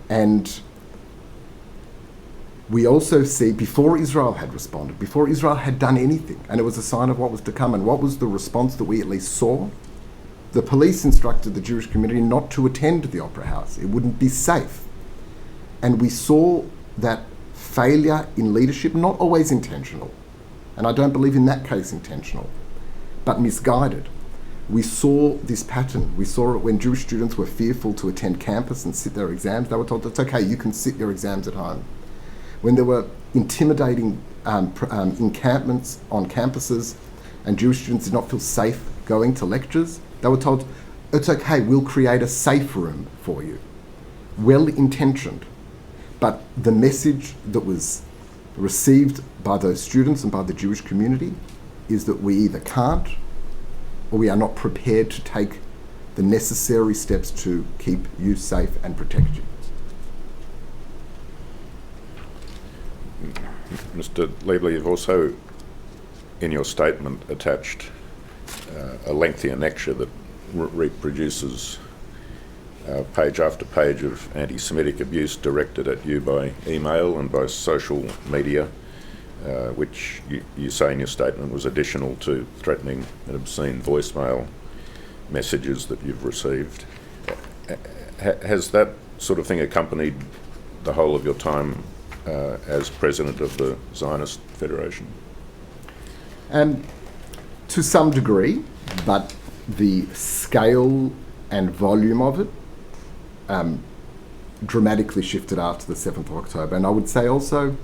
And we also see, before Israel had responded, before Israel had done anything, and it was a sign of what was to come, and what was the response that we at least saw? The police instructed the Jewish community not to attend the Opera House. It wouldn't be safe. And we saw that failure in leadership, not always intentional, and I don't believe in that case intentional, but misguided. We saw this pattern. We saw it when Jewish students were fearful to attend campus and sit their exams. They were told, it's okay, you can sit your exams at home. When there were intimidating encampments on campuses and Jewish students did not feel safe going to lectures, they were told, it's okay, we'll create a safe room for you. Well-intentioned, but the message that was received by those students and by the Jewish community is that we either can't or we are not prepared to take the necessary steps to keep you safe and protect you. Mr. Leibler, you've also, in your statement, attached a lengthy annexure that reproduces page after page of anti-Semitic abuse directed at you by email and by social media, which you say in your statement was additional to threatening and obscene voicemail messages that you've received. Has that sort of thing accompanied the whole of your time as president of the Zionist Federation? To some degree, but the scale and volume of it dramatically shifted after the 7th of October. And I would say also,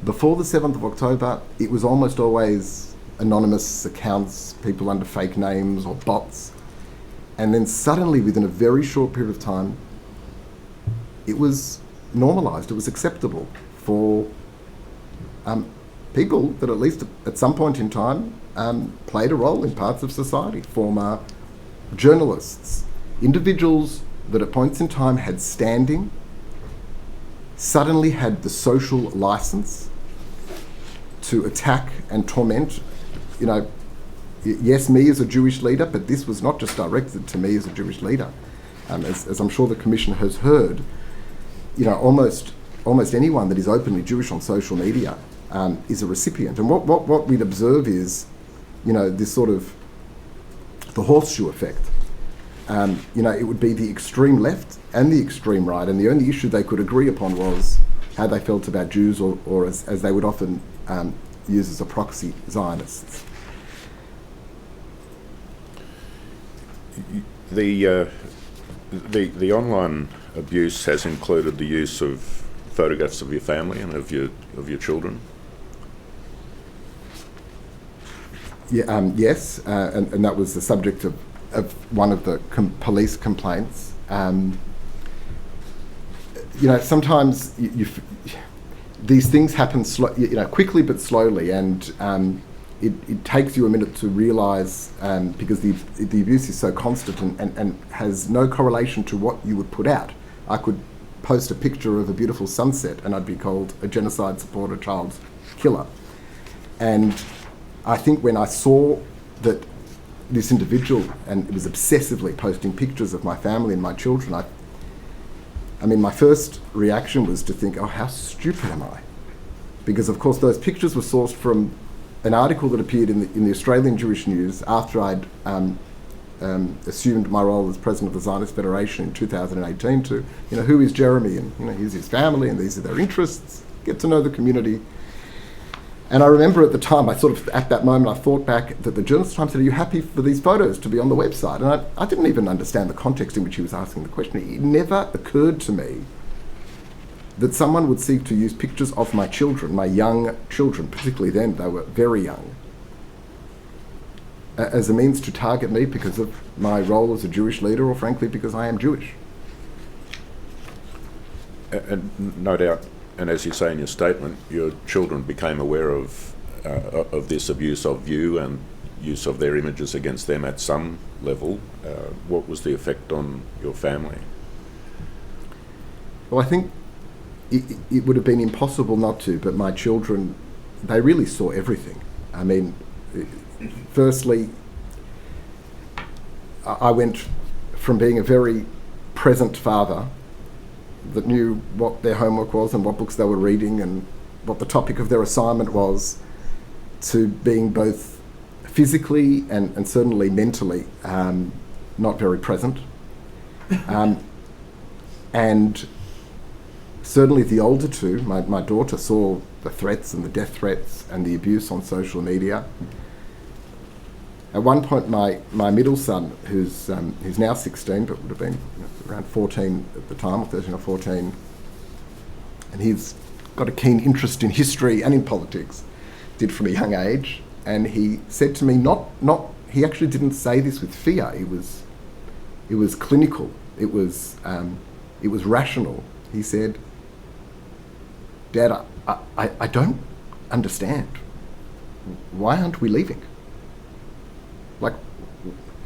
before the 7th of October, it was almost always anonymous accounts, people under fake names or bots. And then suddenly, within a very short period of time, it was normalised, it was acceptable for people that at least at some point in time played a role in parts of society, former journalists, individuals that at points in time had standing, suddenly had the social license to attack and torment, you know, yes, me as a Jewish leader, but this was not just directed to me as a Jewish leader. As I'm sure the Commissioner has heard, you know, almost anyone that is openly Jewish on social media is a recipient. And what we'd observe is, you know, this sort of the horseshoe effect. You know, it would be the extreme left and the extreme right, and the only issue they could agree upon was how they felt about Jews, or as they would often use as a proxy, Zionists. The online abuse has included the use of photographs of your family and of your children. Yeah, yes, and that was the subject of one of the police complaints. You know, sometimes these things happen quickly but slowly, and it takes you a minute to realise, because the abuse is so constant and has no correlation to what you would put out. I could post a picture of a beautiful sunset and I'd be called a genocide supporter, child killer. And I think when I saw that this individual, and it was obsessively posting pictures of my family and my children, I mean, my first reaction was to think, oh, how stupid am I? Because of course those pictures were sourced from an article that appeared in the Australian Jewish News after I'd assumed my role as president of the Zionist Federation in 2018 to, who is Jeremy, and here's his family and these are their interests, get to know the community. And I remember at the time, at that moment, I thought back that the journalist at the time said, "Are you happy for these photos to be on the website?" And I didn't even understand the context in which he was asking the question. It never occurred to me that someone would seek to use pictures of my children, my young children, particularly then, they were very young, as a means to target me because of my role as a Jewish leader, or frankly because I am Jewish. And no doubt, and as you say in your statement, your children became aware of this abuse of you and use of their images against them at some level. What was the effect on your family? Well, I think it would have been impossible not to, but my children, they really saw everything. I mean, firstly, I went from being a very present father that knew what their homework was and what books they were reading and what the topic of their assignment was, to being both physically and certainly mentally not very present. And certainly the older two, my daughter saw the threats and the death threats and the abuse on social media. At one point, my middle son, who's now 16, but would have been around 14 at the time, or 13 or 14, and he's got a keen interest in history and in politics, did from a young age, and he said to me, he actually didn't say this with fear, it was clinical, it was rational. He said, "Dad, I don't understand. Why aren't we leaving?"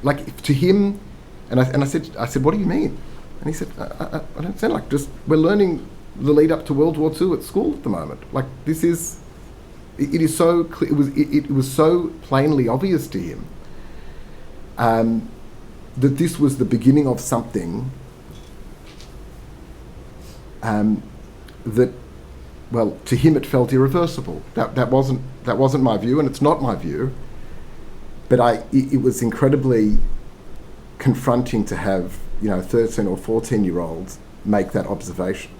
Like to him, and I said, "What do you mean?" And he said, I don't understand. Like, just we're learning the lead up to World War II at school at the moment. Like, this is, it is so clear. It was so plainly obvious to him that this was the beginning of something that, well, to him it felt irreversible. That wasn't my view, and it's not my view. But it was incredibly confronting to have 13 or 14-year-olds make that observation.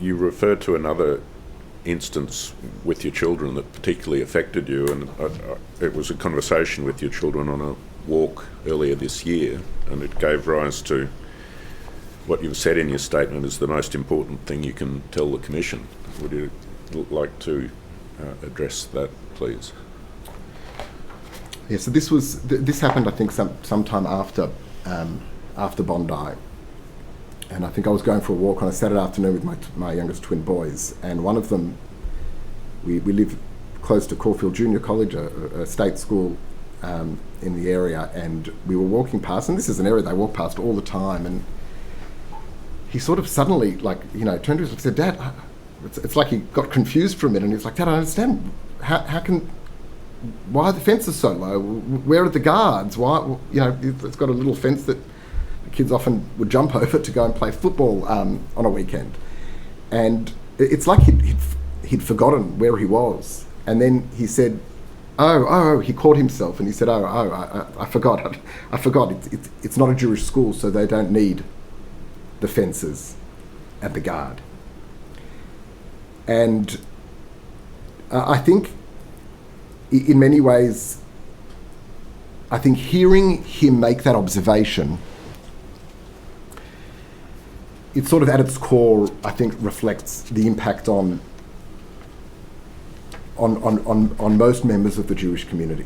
You referred to another instance with your children that particularly affected you, and it was a conversation with your children on a walk earlier this year, and it gave rise to what you've said in your statement is the most important thing you can tell the Commission. Would you like to address that, please? Yeah, so this happened, I think, sometime after Bondi, and I think I was going for a walk on a Saturday afternoon with my youngest twin boys, and one of them, we live close to Caulfield Junior College, a state school in the area, and we were walking past, and this is an area they walk past all the time, and he sort of suddenly, turned to us and said, "Dad," it's like he got confused for a minute, and he was like, "Dad, I don't understand. Why are the fences so low? Where are the guards? Why, it's got a little fence that the kids often would jump over to go and play football on a weekend." And it's like he'd forgotten where he was. And then he said, oh, he caught himself, and he said, I forgot. I forgot. It's not a Jewish school, so they don't need the fences and the guard. And I think in many ways, I think hearing him make that observation, it sort of at its core, I think, reflects the impact on most members of the Jewish community.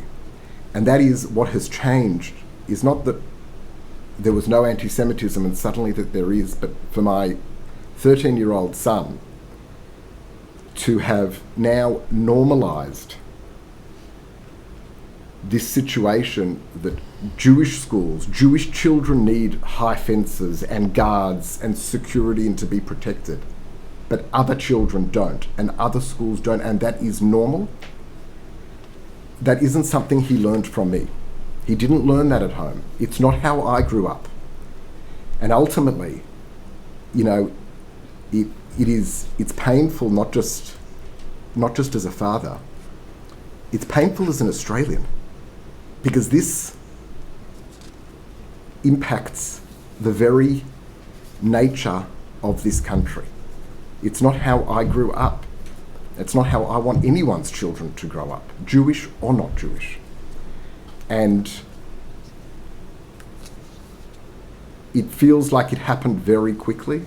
And that is, what has changed is not that there was no anti-Semitism and suddenly that there is, but for my 13-year-old son to have now normalised this situation that Jewish schools, Jewish children need high fences and guards and security and to be protected, but other children don't, and other schools don't, and that is normal. That isn't something he learned from me. He didn't learn that at home. It's not how I grew up. And ultimately, it's painful not just as a father, it's painful as an Australian. because this impacts the very nature of this country. It's not how I grew up. It's not how I want anyone's children to grow up, Jewish or not Jewish. And it feels like it happened very quickly.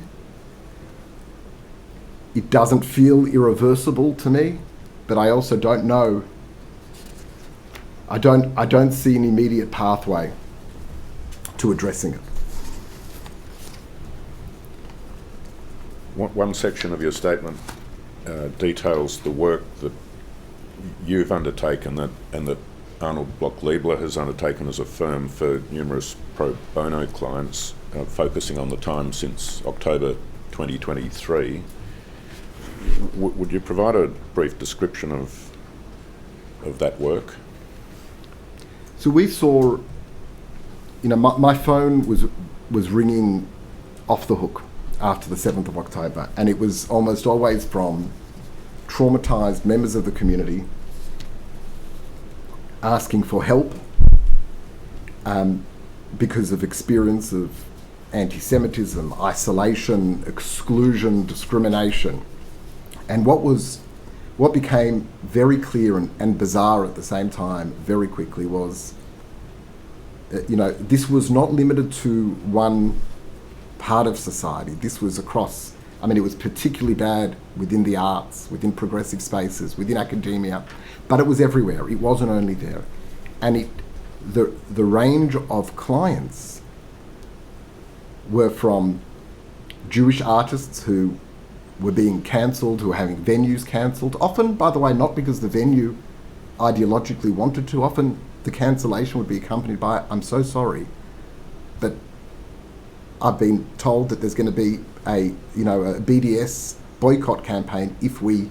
It doesn't feel irreversible to me, but I also don't know. I don't see an immediate pathway to addressing it. One section of your statement details the work that you've undertaken and that Arnold Bloch Leibler has undertaken as a firm for numerous pro bono clients, focusing on the time since October 2023. Would you provide a brief description of that work? So we saw, my phone was ringing off the hook after the 7th of October, and it was almost always from traumatised members of the community asking for help because of experience of anti-Semitism, isolation, exclusion, discrimination. And what became very clear and bizarre at the same time very quickly was, this was not limited to one part of society. This was across, it was particularly bad within the arts, within progressive spaces, within academia, but it was everywhere. It wasn't only there. And the range of clients were from Jewish artists who were being cancelled, who were having venues cancelled, often, by the way, not because the venue ideologically wanted to. Often the cancellation would be accompanied by, I'm so sorry, but I've been told that there's going to be a BDS boycott campaign if we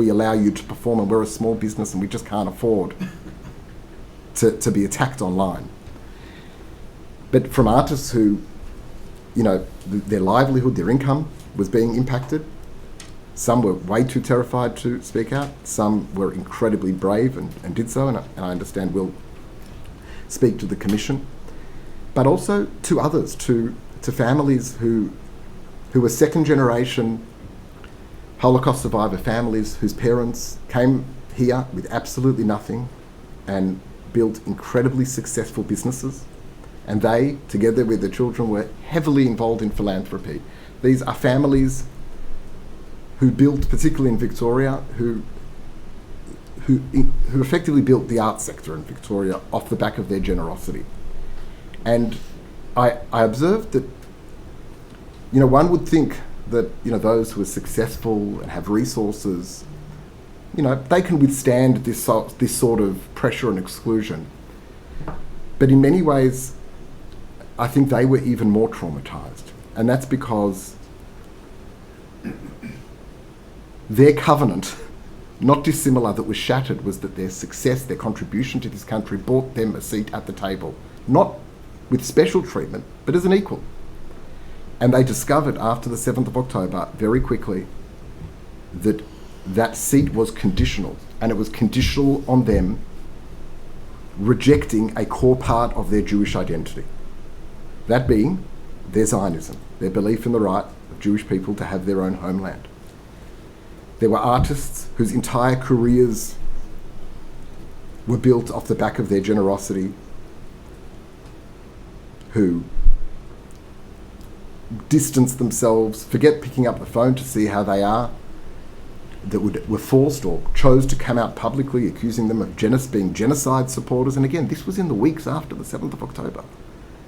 allow you to perform, and we're a small business and we just can't afford to be attacked online. But from artists who, their livelihood, their income was being impacted. Some were way too terrified to speak out. Some were incredibly brave and did so, and I understand will speak to the Commission. But also to others, to families who were second generation Holocaust survivor families whose parents came here with absolutely nothing and built incredibly successful businesses. And they, together with their children, were heavily involved in philanthropy. These are families who built, particularly in Victoria, who effectively built the arts sector in Victoria off the back of their generosity. And I observed that, one would think that, those who are successful and have resources, they can withstand this sort of pressure and exclusion. But in many ways, I think they were even more traumatised. And that's because their covenant, not dissimilar, that was shattered, was that their success, their contribution to this country bought them a seat at the table, not with special treatment, but as an equal. And they discovered after the 7th of October very quickly that that seat was conditional, and it was conditional on them rejecting a core part of their Jewish identity. That being their Zionism, their belief in the right of Jewish people to have their own homeland. There were artists whose entire careers were built off the back of their generosity, who distanced themselves, forget picking up the phone to see how they are, that were forced or chose to come out publicly accusing them of being genocide supporters. And again, this was in the weeks after the 7th of October.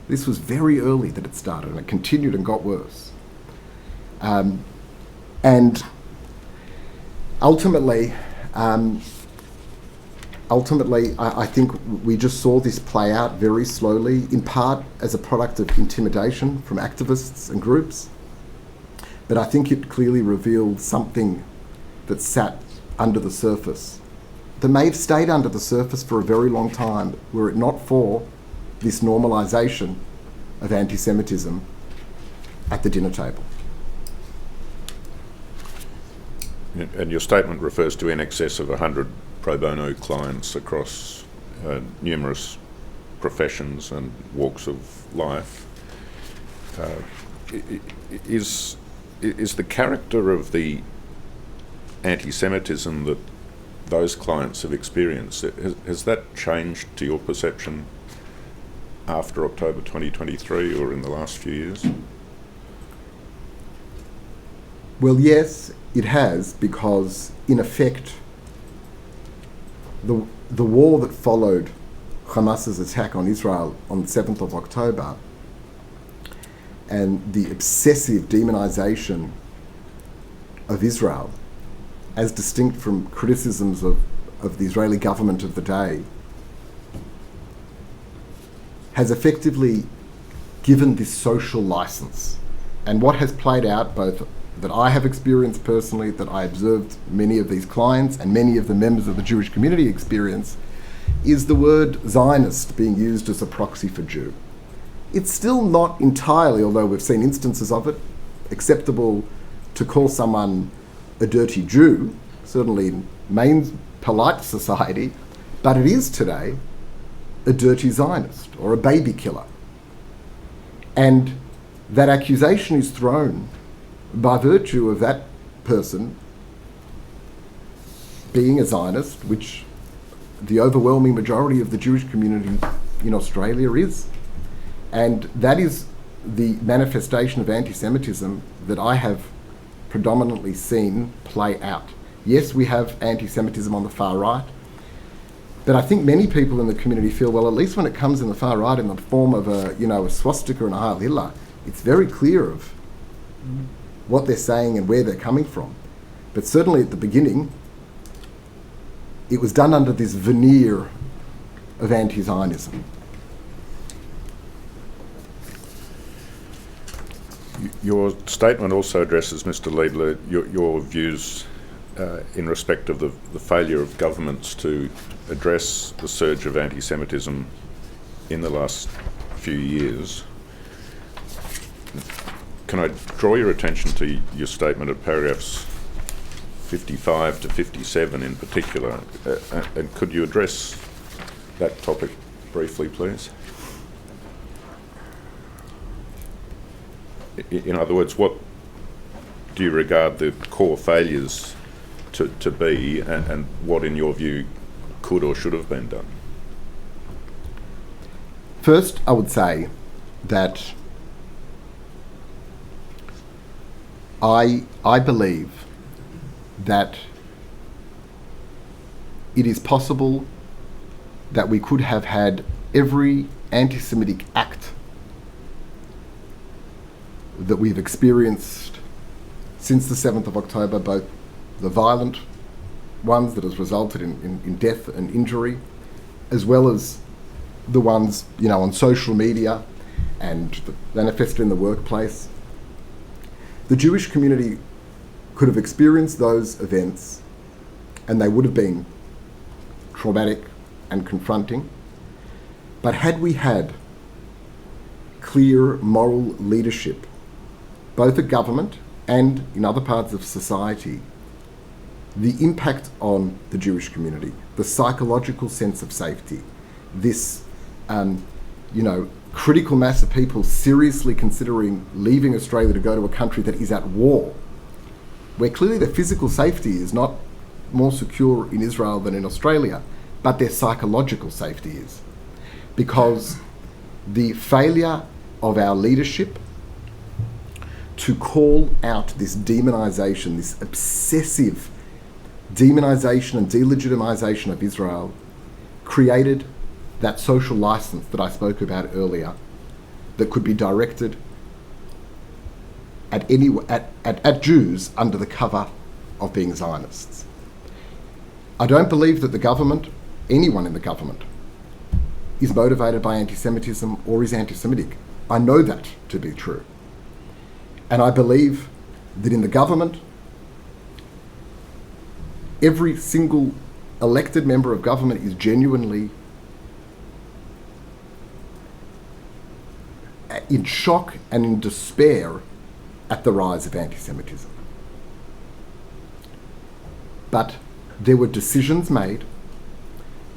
This was very early that it started, and it continued and got worse. And ultimately, I think we just saw this play out very slowly, in part as a product of intimidation from activists and groups. But I think it clearly revealed something that sat under the surface, that may have stayed under the surface for a very long time, were it not for this normalisation of anti-Semitism at the dinner table. And your statement refers to in excess of 100 pro bono clients across numerous professions and walks of life. Is the character of the anti-Semitism that those clients have experienced, has that changed to your perception after October 2023 or in the last few years? Well, yes, it has, because in effect, the war that followed Hamas's attack on Israel on the 7th of October and the obsessive demonization of Israel, as distinct from criticisms of the Israeli government of the day, has effectively given this social license. And what has played out, both that I have experienced personally, that I observed many of these clients and many of the members of the Jewish community experience, is the word Zionist being used as a proxy for Jew. It's still not entirely, although we've seen instances of it, acceptable to call someone a dirty Jew, certainly in main polite society, but it is today a dirty Zionist or a baby killer. And that accusation is thrown by virtue of that person being a Zionist, which the overwhelming majority of the Jewish community in Australia is. And that is the manifestation of anti-Semitism that I have predominantly seen play out. Yes, we have anti-Semitism on the far right, but I think many people in the community feel, well, at least when it comes in the far right in the form of a swastika and a Heil Hitler, it's very clear of what they're saying and where they're coming from. But certainly at the beginning, it was done under this veneer of anti-Zionism. Your statement also addresses, Mr. Leibler, your views in respect of the failure of governments to address the surge of anti-Semitism in the last few years. Can I draw your attention to your statement of paragraphs 55 to 57 in particular, and could you address that topic briefly, please? In other words, what do you regard the core failures to be, and what, in your view, could or should have been done? First, I would say that I believe that it is possible that we could have had every anti-Semitic act that we've experienced since the 7th of October, both the violent ones that has resulted in death and injury, as well as the ones, on social media and manifested in the workplace. The Jewish community could have experienced those events, and they would have been traumatic and confronting. But had we had clear moral leadership, both at government and in other parts of society, the impact on the Jewish community, the psychological sense of safety, this, critical mass of people seriously considering leaving Australia to go to a country that is at war, where clearly their physical safety is not more secure in Israel than in Australia, but their psychological safety is. Because the failure of our leadership to call out this demonization, this obsessive demonization and delegitimization of Israel, created that social license that I spoke about earlier, that could be directed at Jews under the cover of being Zionists. I don't believe that the government, anyone in the government, is motivated by anti-Semitism or is anti-Semitic. I know that to be true. And I believe that in the government, every single elected member of government is genuinely in shock and in despair at the rise of anti-Semitism. But there were decisions made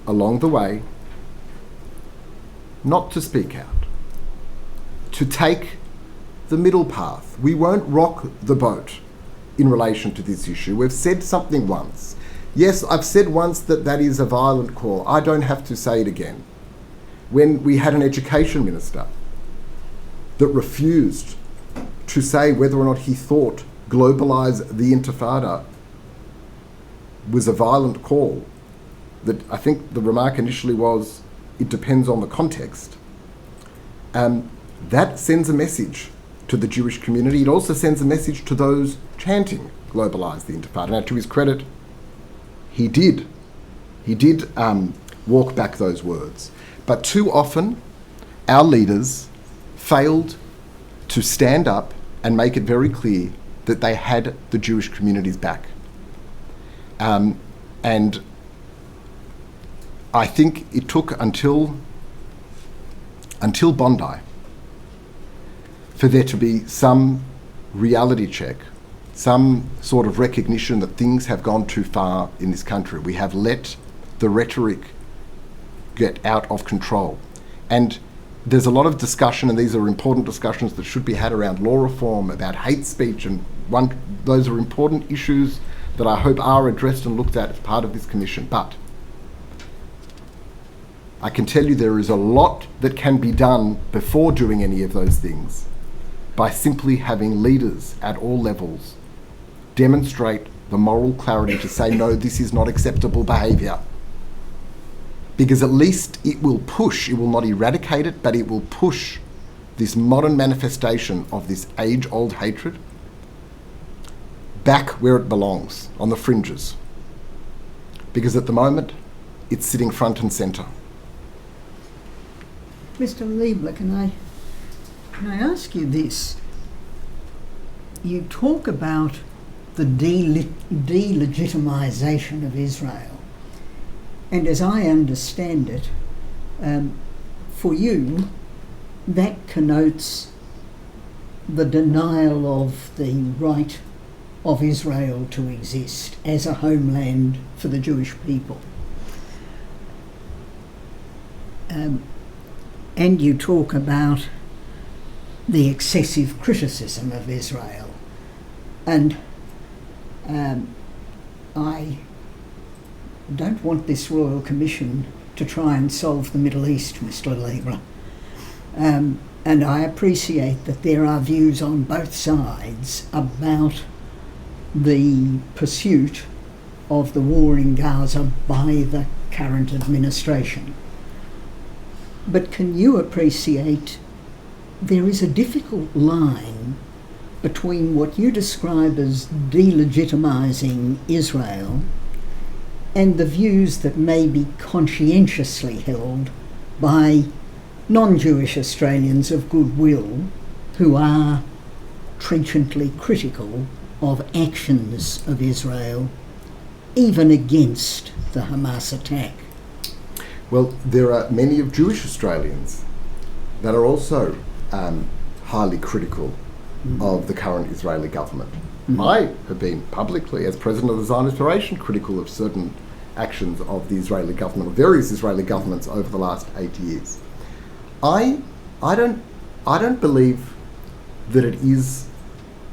along the way not to speak out, to take the middle path. We won't rock the boat in relation to this issue. We've said something once. Yes, I've said once that that is a violent call. I don't have to say it again. When we had an education minister that refused to say whether or not he thought globalise the intifada was a violent call, that I think the remark initially was, it depends on the context. That sends a message to the Jewish community. It also sends a message to those chanting globalise the intifada. Now, to his credit, he did walk back those words. But too often, our leaders failed to stand up and make it very clear that they had the Jewish community's back. And I think it took until Bondi for there to be some reality check, some sort of recognition that things have gone too far in this country. We have let the rhetoric get out of control. And there's a lot of discussion, and these are important discussions that should be had around law reform, about hate speech, and those are important issues that I hope are addressed and looked at as part of this commission. But I can tell you there is a lot that can be done before doing any of those things by simply having leaders at all levels demonstrate the moral clarity to say, no, this is not acceptable behaviour. Because at least it will not eradicate it, but it will push this modern manifestation of this age-old hatred back where it belongs, on the fringes. Because at the moment, it's sitting front and centre. Mr. Leibler, can I ask you this? You talk about the delegitimisation of Israel. And as I understand it, for you, that connotes the denial of the right of Israel to exist as a homeland for the Jewish people. And you talk about the excessive criticism of Israel. And I don't want this Royal Commission to try and solve the Middle East, Mr. Leibler. And I appreciate that there are views on both sides about the pursuit of the war in Gaza by the current administration. But can you appreciate there is a difficult line between what you describe as delegitimising Israel and the views that may be conscientiously held by non-Jewish Australians of goodwill who are trenchantly critical of actions of Israel, even against the Hamas attack? Well, there are many of Jewish Australians that are also highly critical of the current Israeli government. I have been publicly, as president of the Zionist Federation, critical of certain actions of the Israeli government, or various Israeli governments over the last 8 years. I don't believe that it is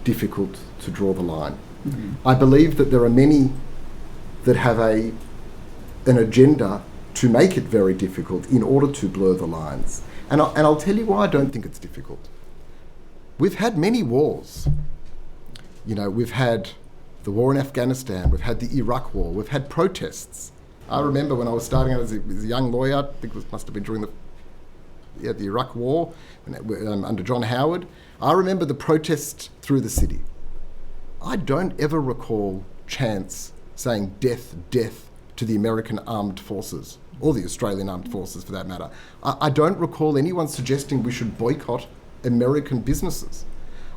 difficult to draw the line. I believe that there are many that have an agenda to make it very difficult in order to blur the lines. And I'll tell you why I don't think it's difficult. We've had many wars. You know, we've had the war in Afghanistan, we've had the Iraq war, we've had protests. I remember when I was starting out as a young lawyer, I think it must have been during the Iraq war, under John Howard. I remember the protests through the city. I don't ever recall chants saying death, death to the American armed forces, or the Australian armed forces for that matter. I don't recall anyone suggesting we should boycott American businesses.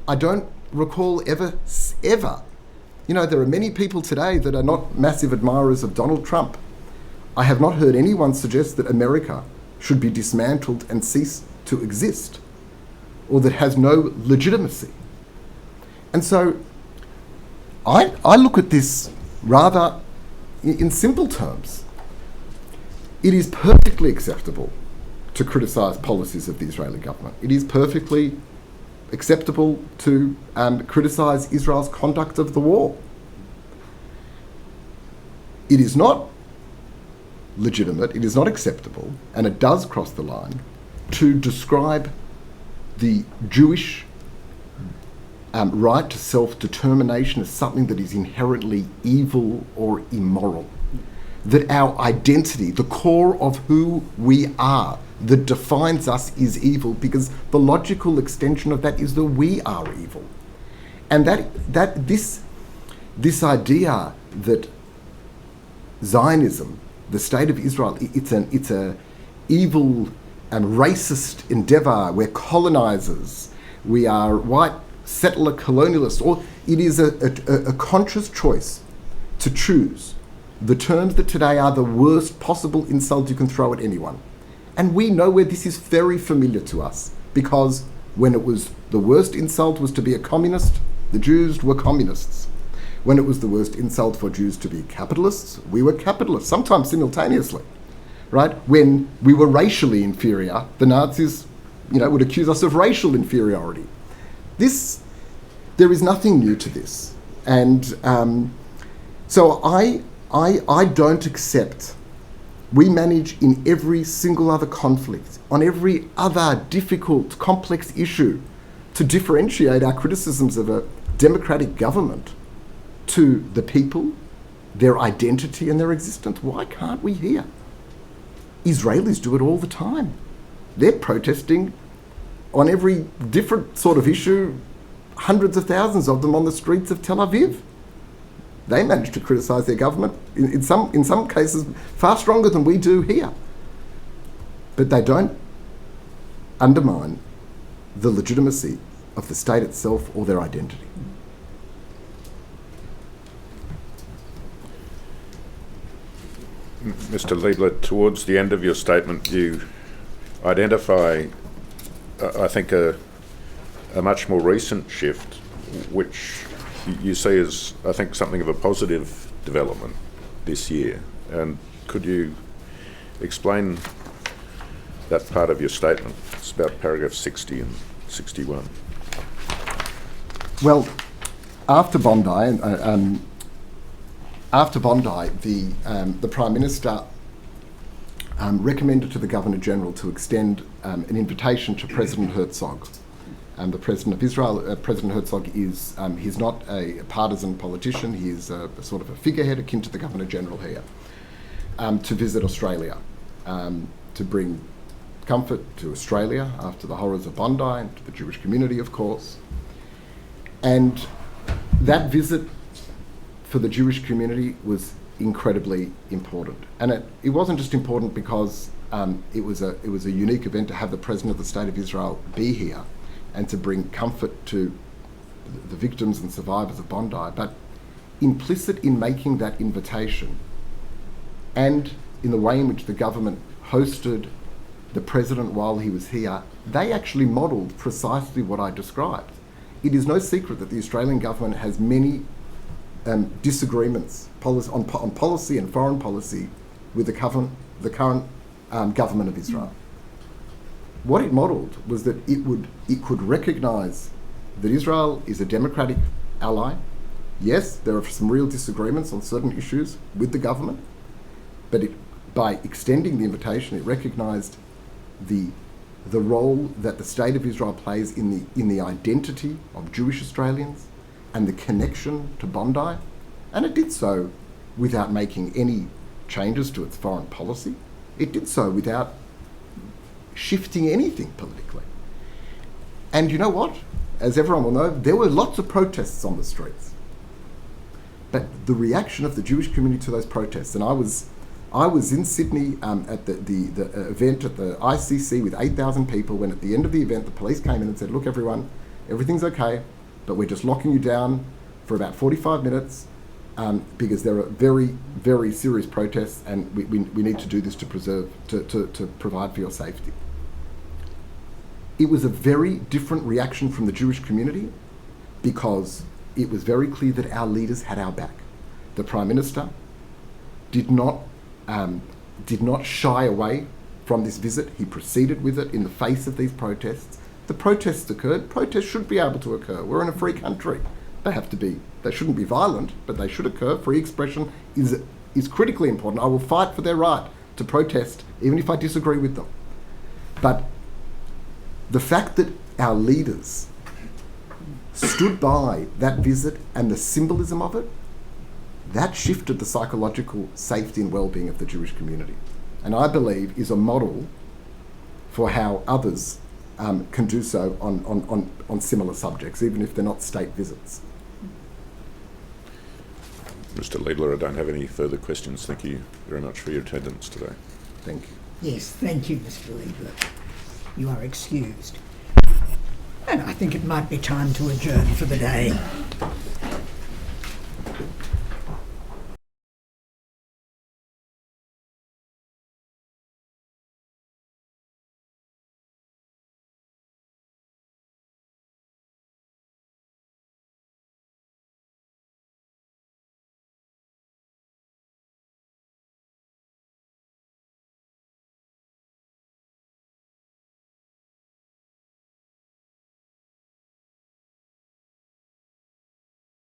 I don't recall ever, you know, there are many people today that are not massive admirers of Donald Trump. I have not heard anyone suggest that America should be dismantled and cease to exist, or that has no legitimacy. And so I look at this rather in simple terms. It is perfectly acceptable to criticise policies of the Israeli government. It is perfectly acceptable to criticise Israel's conduct of the war. It is not legitimate, it is not acceptable, and it does cross the line, to describe the Jewish right to self-determination as something that is inherently evil or immoral. That our identity, the core of who we are, that defines us, is evil, because the logical extension of that is that we are evil. And this idea that Zionism, the state of Israel, it's a evil and racist endeavour. We're colonizers. We are white settler colonialists. Or it is a conscious choice to choose the terms that today are the worst possible insult you can throw at anyone. And we know where this is very familiar to us, because when it was the worst insult was to be a communist, the Jews were communists. When it was the worst insult for Jews to be capitalists, we were capitalists, sometimes simultaneously, right? When we were racially inferior, the Nazis, would accuse us of racial inferiority. There is nothing new to this. And so I don't accept. We manage in every single other conflict, on every other difficult, complex issue, to differentiate our criticisms of a democratic government to the people, their identity and their existence. Why can't we here? Israelis do it all the time. They're protesting on every different sort of issue, hundreds of thousands of them on the streets of Tel Aviv. They manage to criticise their government, in some cases, far stronger than we do here. But they don't undermine the legitimacy of the state itself or their identity. Mr. Leibler, towards the end of your statement, you identify, I think, a much more recent shift, which you see as, I think, something of a positive development this year. And could you explain that part of your statement? It's about paragraph 60 and 61. Well, after Bondi, the Prime Minister recommended to the Governor-General to extend an invitation to President Herzog. The President of Israel, President Herzog, he's not a partisan politician. He is a sort of a figurehead akin to the Governor-General here, to visit Australia, to bring comfort to Australia after the horrors of Bondi, and to the Jewish community, of course. And that visit for the Jewish community was incredibly important. And it wasn't just important because it was a unique event to have the President of the State of Israel be here and to bring comfort to the victims and survivors of Bondi, but implicit in making that invitation and in the way in which the government hosted the President while he was here, they actually modelled precisely what I described. It is no secret that the Australian government has many disagreements on policy and foreign policy with the current government of Israel. What it modelled was that it could recognise that Israel is a democratic ally. Yes, there are some real disagreements on certain issues with the government, but by extending the invitation, it recognised the role that the State of Israel plays in the identity of Jewish Australians and the connection to Bondi, and it did so without making any changes to its foreign policy. It did so without shifting anything politically. And you know what? As everyone will know, there were lots of protests on the streets. But the reaction of the Jewish community to those protests, and I was in Sydney at the event at the ICC with 8,000 people, when at the end of the event the police came in and said, look everyone, everything's okay, but we're just locking you down for about 45 minutes because there are very, very serious protests and we need to do this to provide for your safety. It was a very different reaction from the Jewish community because it was very clear that our leaders had our back. The Prime Minister did not shy away from this visit. He proceeded with it in the face of these protests. The protests occurred. Protests should be able to occur. We're in a free country. They shouldn't be violent, but they should occur. Free expression is critically important. I will fight for their right to protest, even if I disagree with them. But the fact that our leaders stood by that visit and the symbolism of it, that shifted the psychological safety and well-being of the Jewish community. And I believe is a model for how others can do so on similar subjects, even if they're not state visits. Mr. Leibler, I don't have any further questions. Thank you very much for your attendance today. Thank you. Yes, thank you, Mr. Leibler. You are excused. And I think it might be time to adjourn for the day.